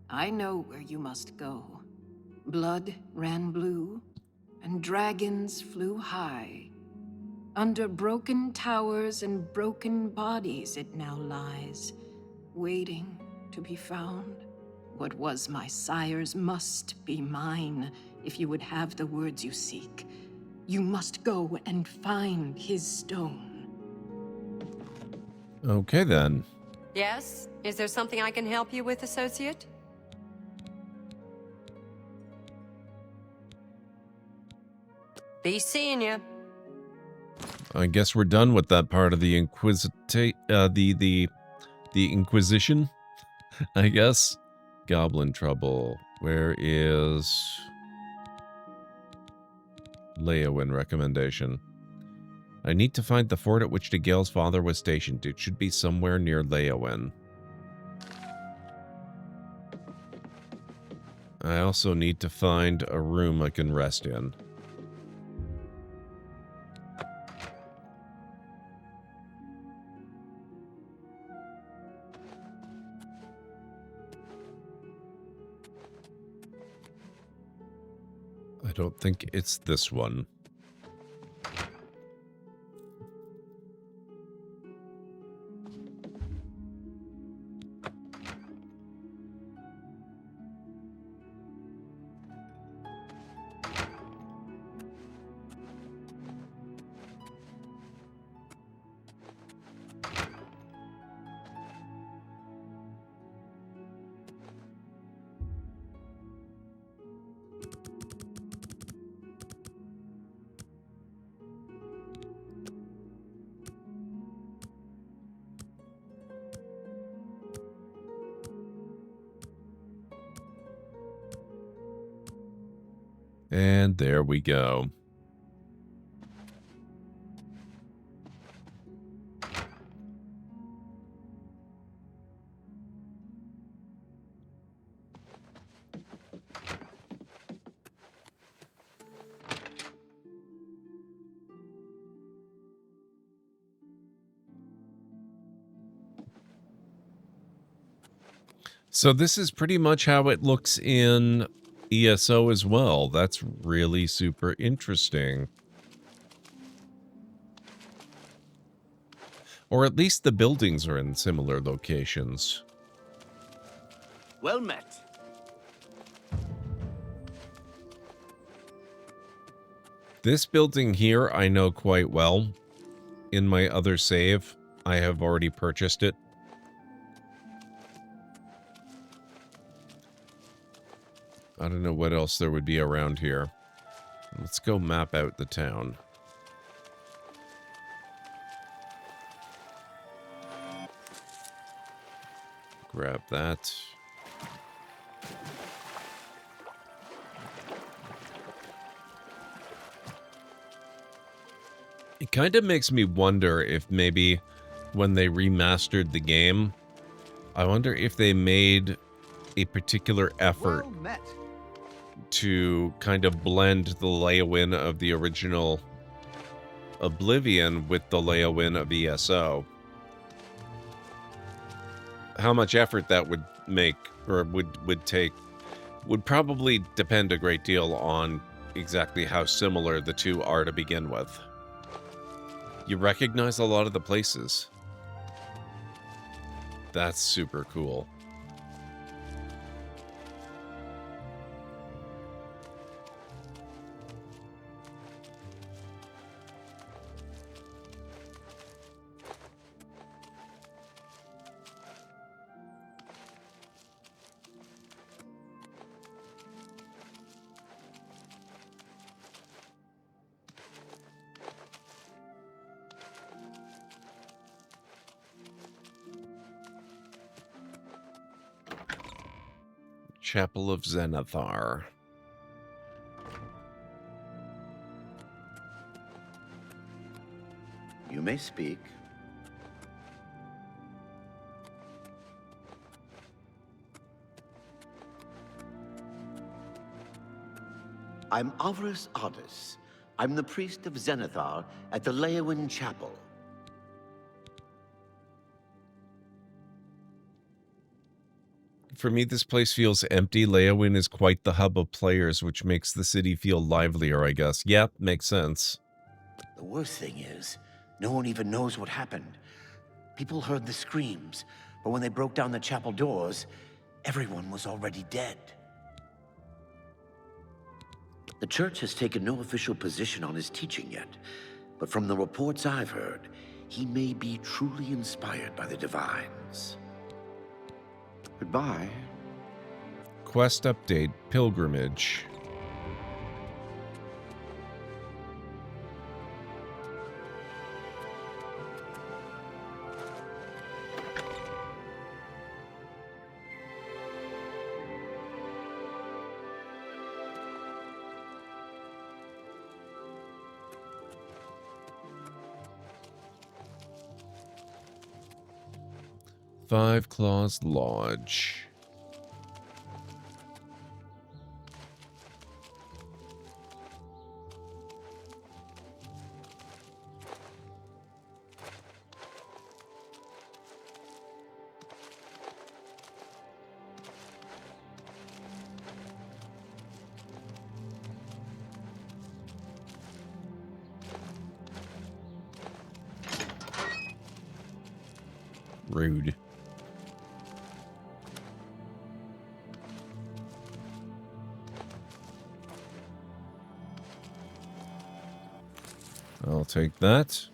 I know where you must go. Blood ran blue, and dragons flew high. Under broken towers and broken bodies it now lies, waiting to be found. What was my sire's must be mine, if you would have the words you seek. You must go and find his stone. Okay, then. Yes? Is there something I can help you with, associate? Be seeing you. I guess we're done with that part of the the Inquisition, I guess. Goblin trouble. Where is... Leowin recommendation. I need to find the fort at which DeGale's father was stationed. It should be somewhere near Leowin. I also need to find a room I can rest in. I don't think it's this one. And there we go. So this is pretty much how it looks in ESO as well. That's really super interesting. Or at least the buildings are in similar locations. Well met. This building here I know quite well. In my other save, I have already purchased it. I don't know what else there would be around here. Let's go map out the town. Grab that. It kind of makes me wonder if maybe when they remastered the game, I wonder if they made a particular effort to kind of blend the Leowin of the original Oblivion with the Leowin of ESO. How much effort that would make, or would take, would probably depend a great deal on exactly how similar the two are to begin with. You recognize a lot of the places. That's super cool. Chapel of Zenithar. You may speak. I'm Avris Ardis. I'm the priest of Zenithar at the Leowin Chapel. For me, this place feels empty. Leowin is quite the hub of players, which makes the city feel livelier, I guess. Yep, makes sense. The worst thing is, no one even knows what happened. People heard the screams, but when they broke down the chapel doors, everyone was already dead. The church has taken no official position on his teaching yet, but from the reports I've heard, he may be truly inspired by the divines. Goodbye. Quest update, pilgrimage. Five Claws Lodge. Rude. I'll take that.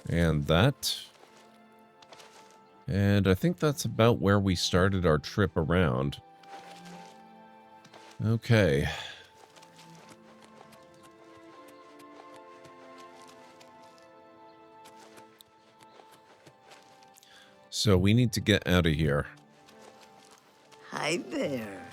And that. And I think that's about where we started our trip around. Okay. So we need to get out of here. Hi there.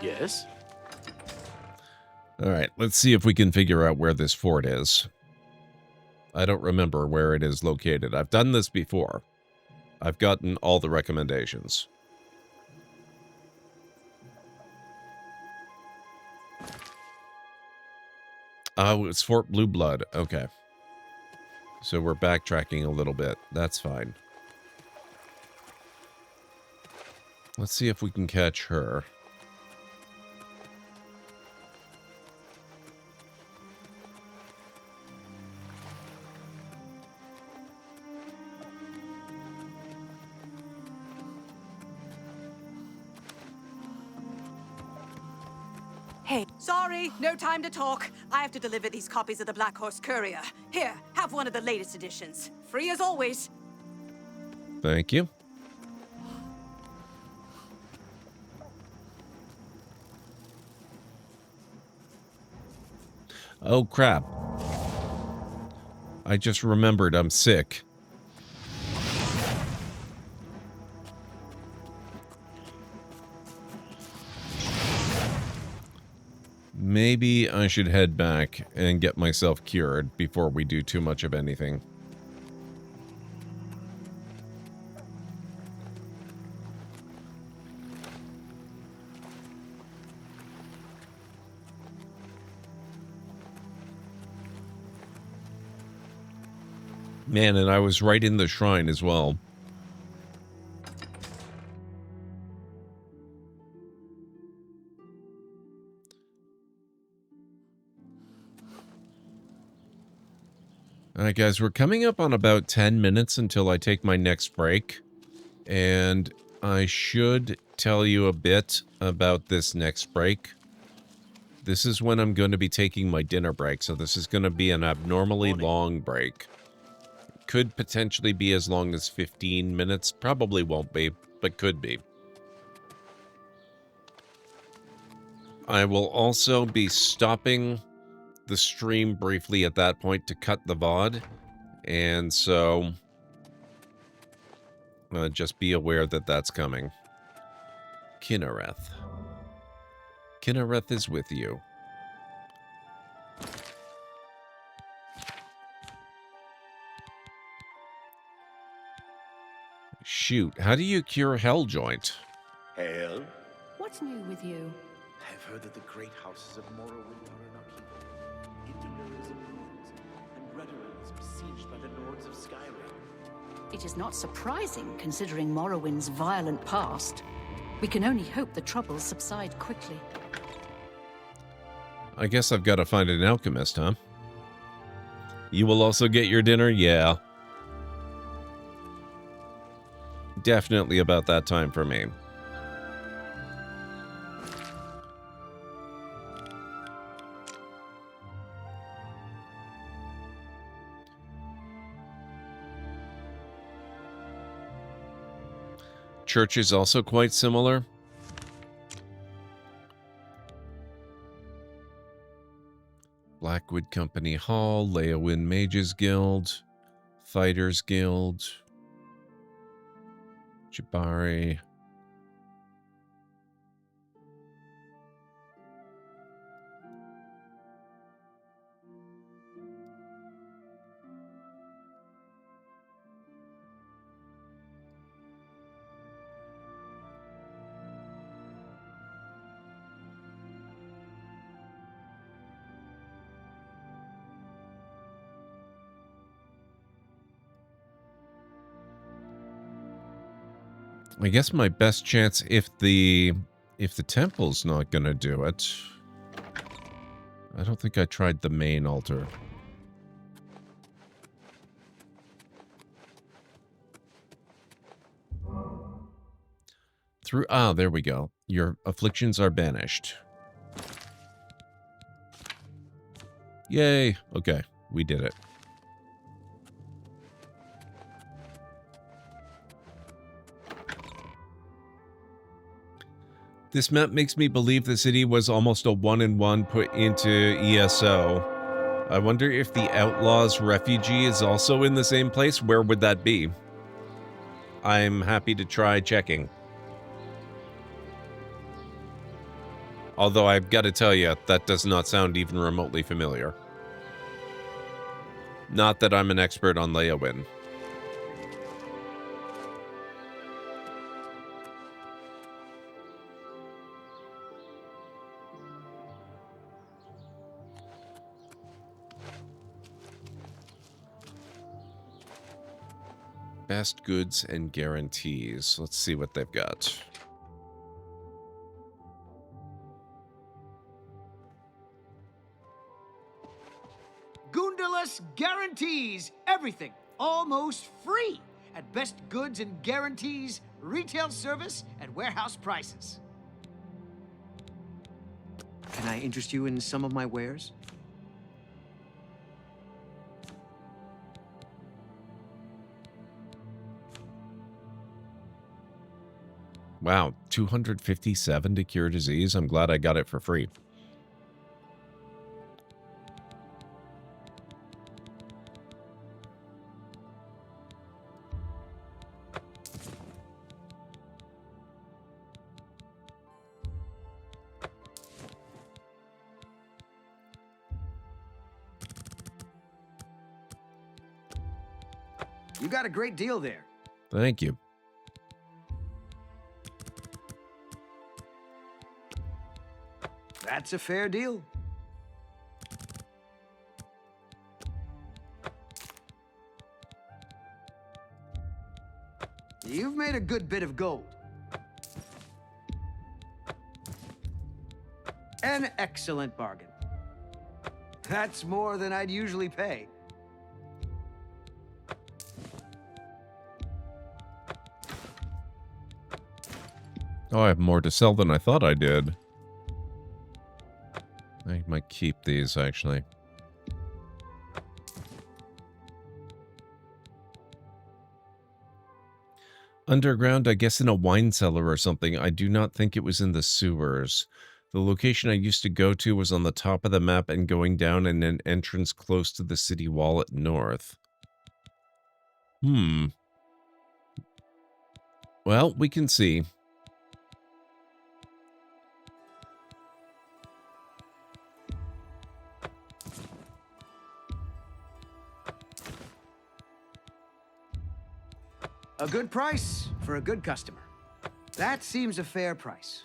Yes? All right, let's see if we can figure out where this fort is. I don't remember where it is located. I've done this before. I've gotten all the recommendations. Oh, it's Fort Blue Blood. Okay. So we're backtracking a little bit. That's fine. Let's see if we can catch her. Hey, sorry, no time to talk. I have to deliver these copies of the Black Horse Courier. Here, have one of the latest editions. Free as always. Thank you. Oh, crap. I just remembered I'm sick. Maybe I should head back and get myself cured before we do too much of anything. Man, and I was right in the shrine as well. Alright guys, we're coming up on about 10 minutes until I take my next break. And I should tell you a bit about this next break. This is when I'm going to be taking my dinner break, so this is going to be an abnormally long break. Could potentially be as long as 15 minutes. Probably won't be, but could be. I will also be stopping the stream briefly at that point to cut the VOD. And so, just be aware that that's coming. Kinnereth. Kinnereth is with you. Shoot, how do you cure Hell Joint? Hail? What's new with you? I've heard that the great houses of Morrowind are in upheaval. Interlurs of ruins, and Redderun is besieged by the lords of Skyrim. It is not surprising, considering Morrowind's violent past. We can only hope the troubles subside quickly. I guess I've got to find an alchemist, huh? You will also get your dinner? Yeah. Definitely about that time for me. church is also quite similar. Blackwood Company Hall, Leowin Mages Guild, Fighters Guild, Jabari. I guess my best chance, if the temple's not gonna do it. I don't think I tried the main altar. There we go. Your afflictions are banished. Yay. Okay, we did it. This map makes me believe the city was almost a 1-in-1 put into ESO. I wonder if the Outlaws Refugee is also in the same place. Where would that be? I'm happy to try checking. Although I've got to tell you, that does not sound even remotely familiar. Not that I'm an expert on Leowin. Best goods and guarantees. Let's see what they've got. Goondalus guarantees everything almost free at Best Goods and Guarantees, retail service, and warehouse prices. Can I interest you in some of my wares? Wow, 257 to cure disease. I'm glad I got it for free. You got a great deal there. Thank you. That's a fair deal. You've made a good bit of gold. An excellent bargain. That's more than I'd usually pay. Oh, I have more to sell than I thought I did. I might keep these, actually. Underground, I guess in a wine cellar or something. I do not think it was in the sewers. The location I used to go to was on the top of the map and going down in an entrance close to the city wall at north. Well, we can see. A good price for a good customer. That seems a fair price.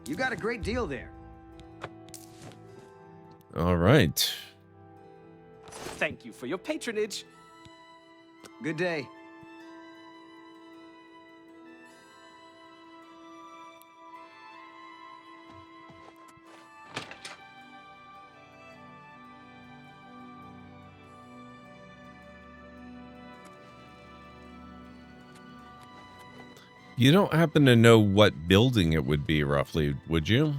You got a great deal there. All right. Thank you for your patronage. Good day. You don't happen to know what building it would be, roughly, would you?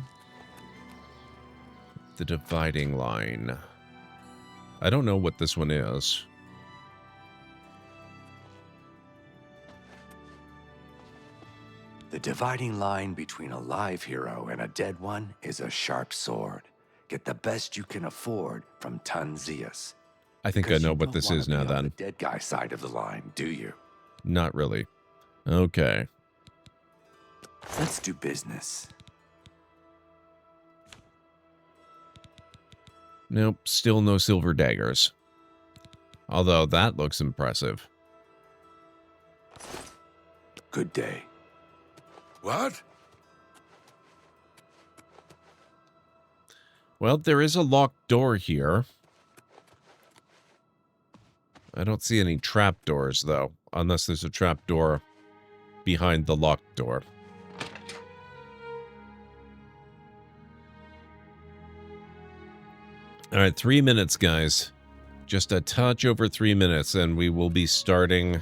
The dividing line. I don't know what this one is. The dividing line between a live hero and a dead one is a sharp sword. Get the best you can afford from Tanzius. I think I know what this is now, then. The dead guy side of the line, do you? Not really. Okay. Let's do business. Nope, still no silver daggers. Although that looks impressive. Good day. What? Well, there is a locked door here. I don't see any trapdoors, though, unless there's a trapdoor behind the locked door. All right, 3 minutes, guys. Just a touch over 3 minutes, and we will be starting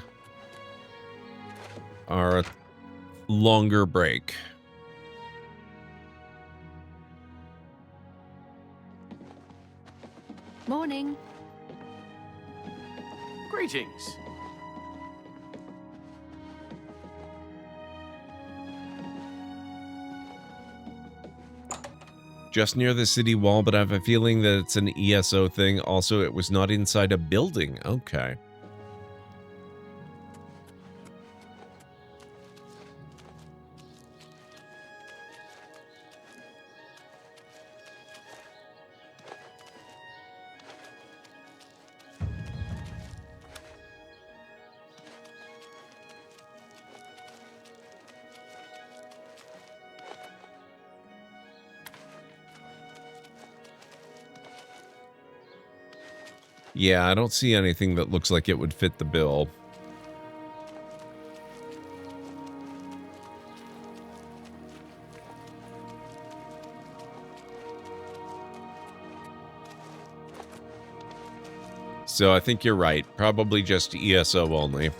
our longer break. Morning. Greetings. Just near the city wall, but I have a feeling that it's an ESO thing. Also, it was not inside a building. Okay. Yeah, I don't see anything that looks like it would fit the bill. So I think you're right. Probably just ESO only.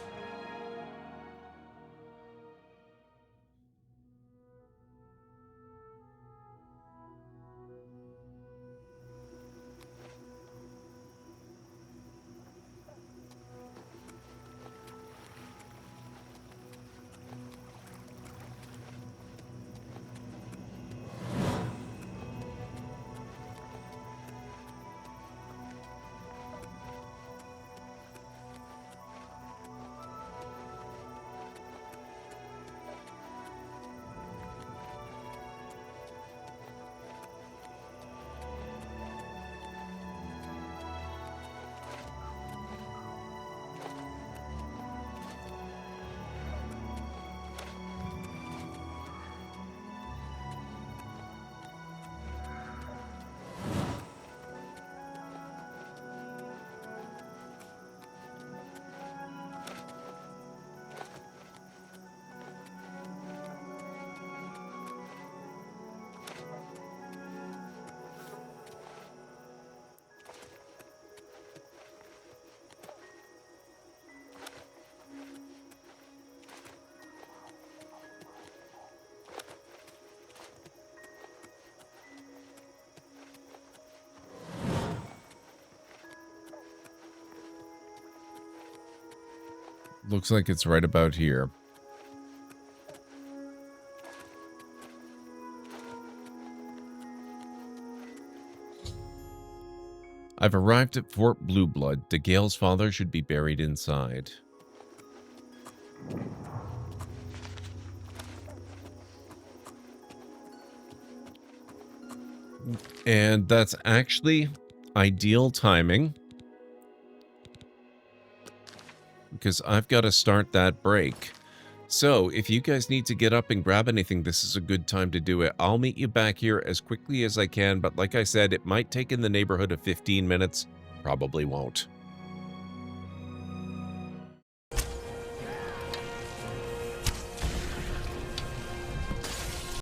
Looks like it's right about here. I've arrived at Fort Blueblood. DeGale's father should be buried inside. And that's actually ideal timing, because I've got to start that break. So if you guys need to get up and grab anything, this is a good time to do it. I'll meet you back here as quickly as I can, but like I said, it might take in the neighborhood of 15 minutes. Probably won't.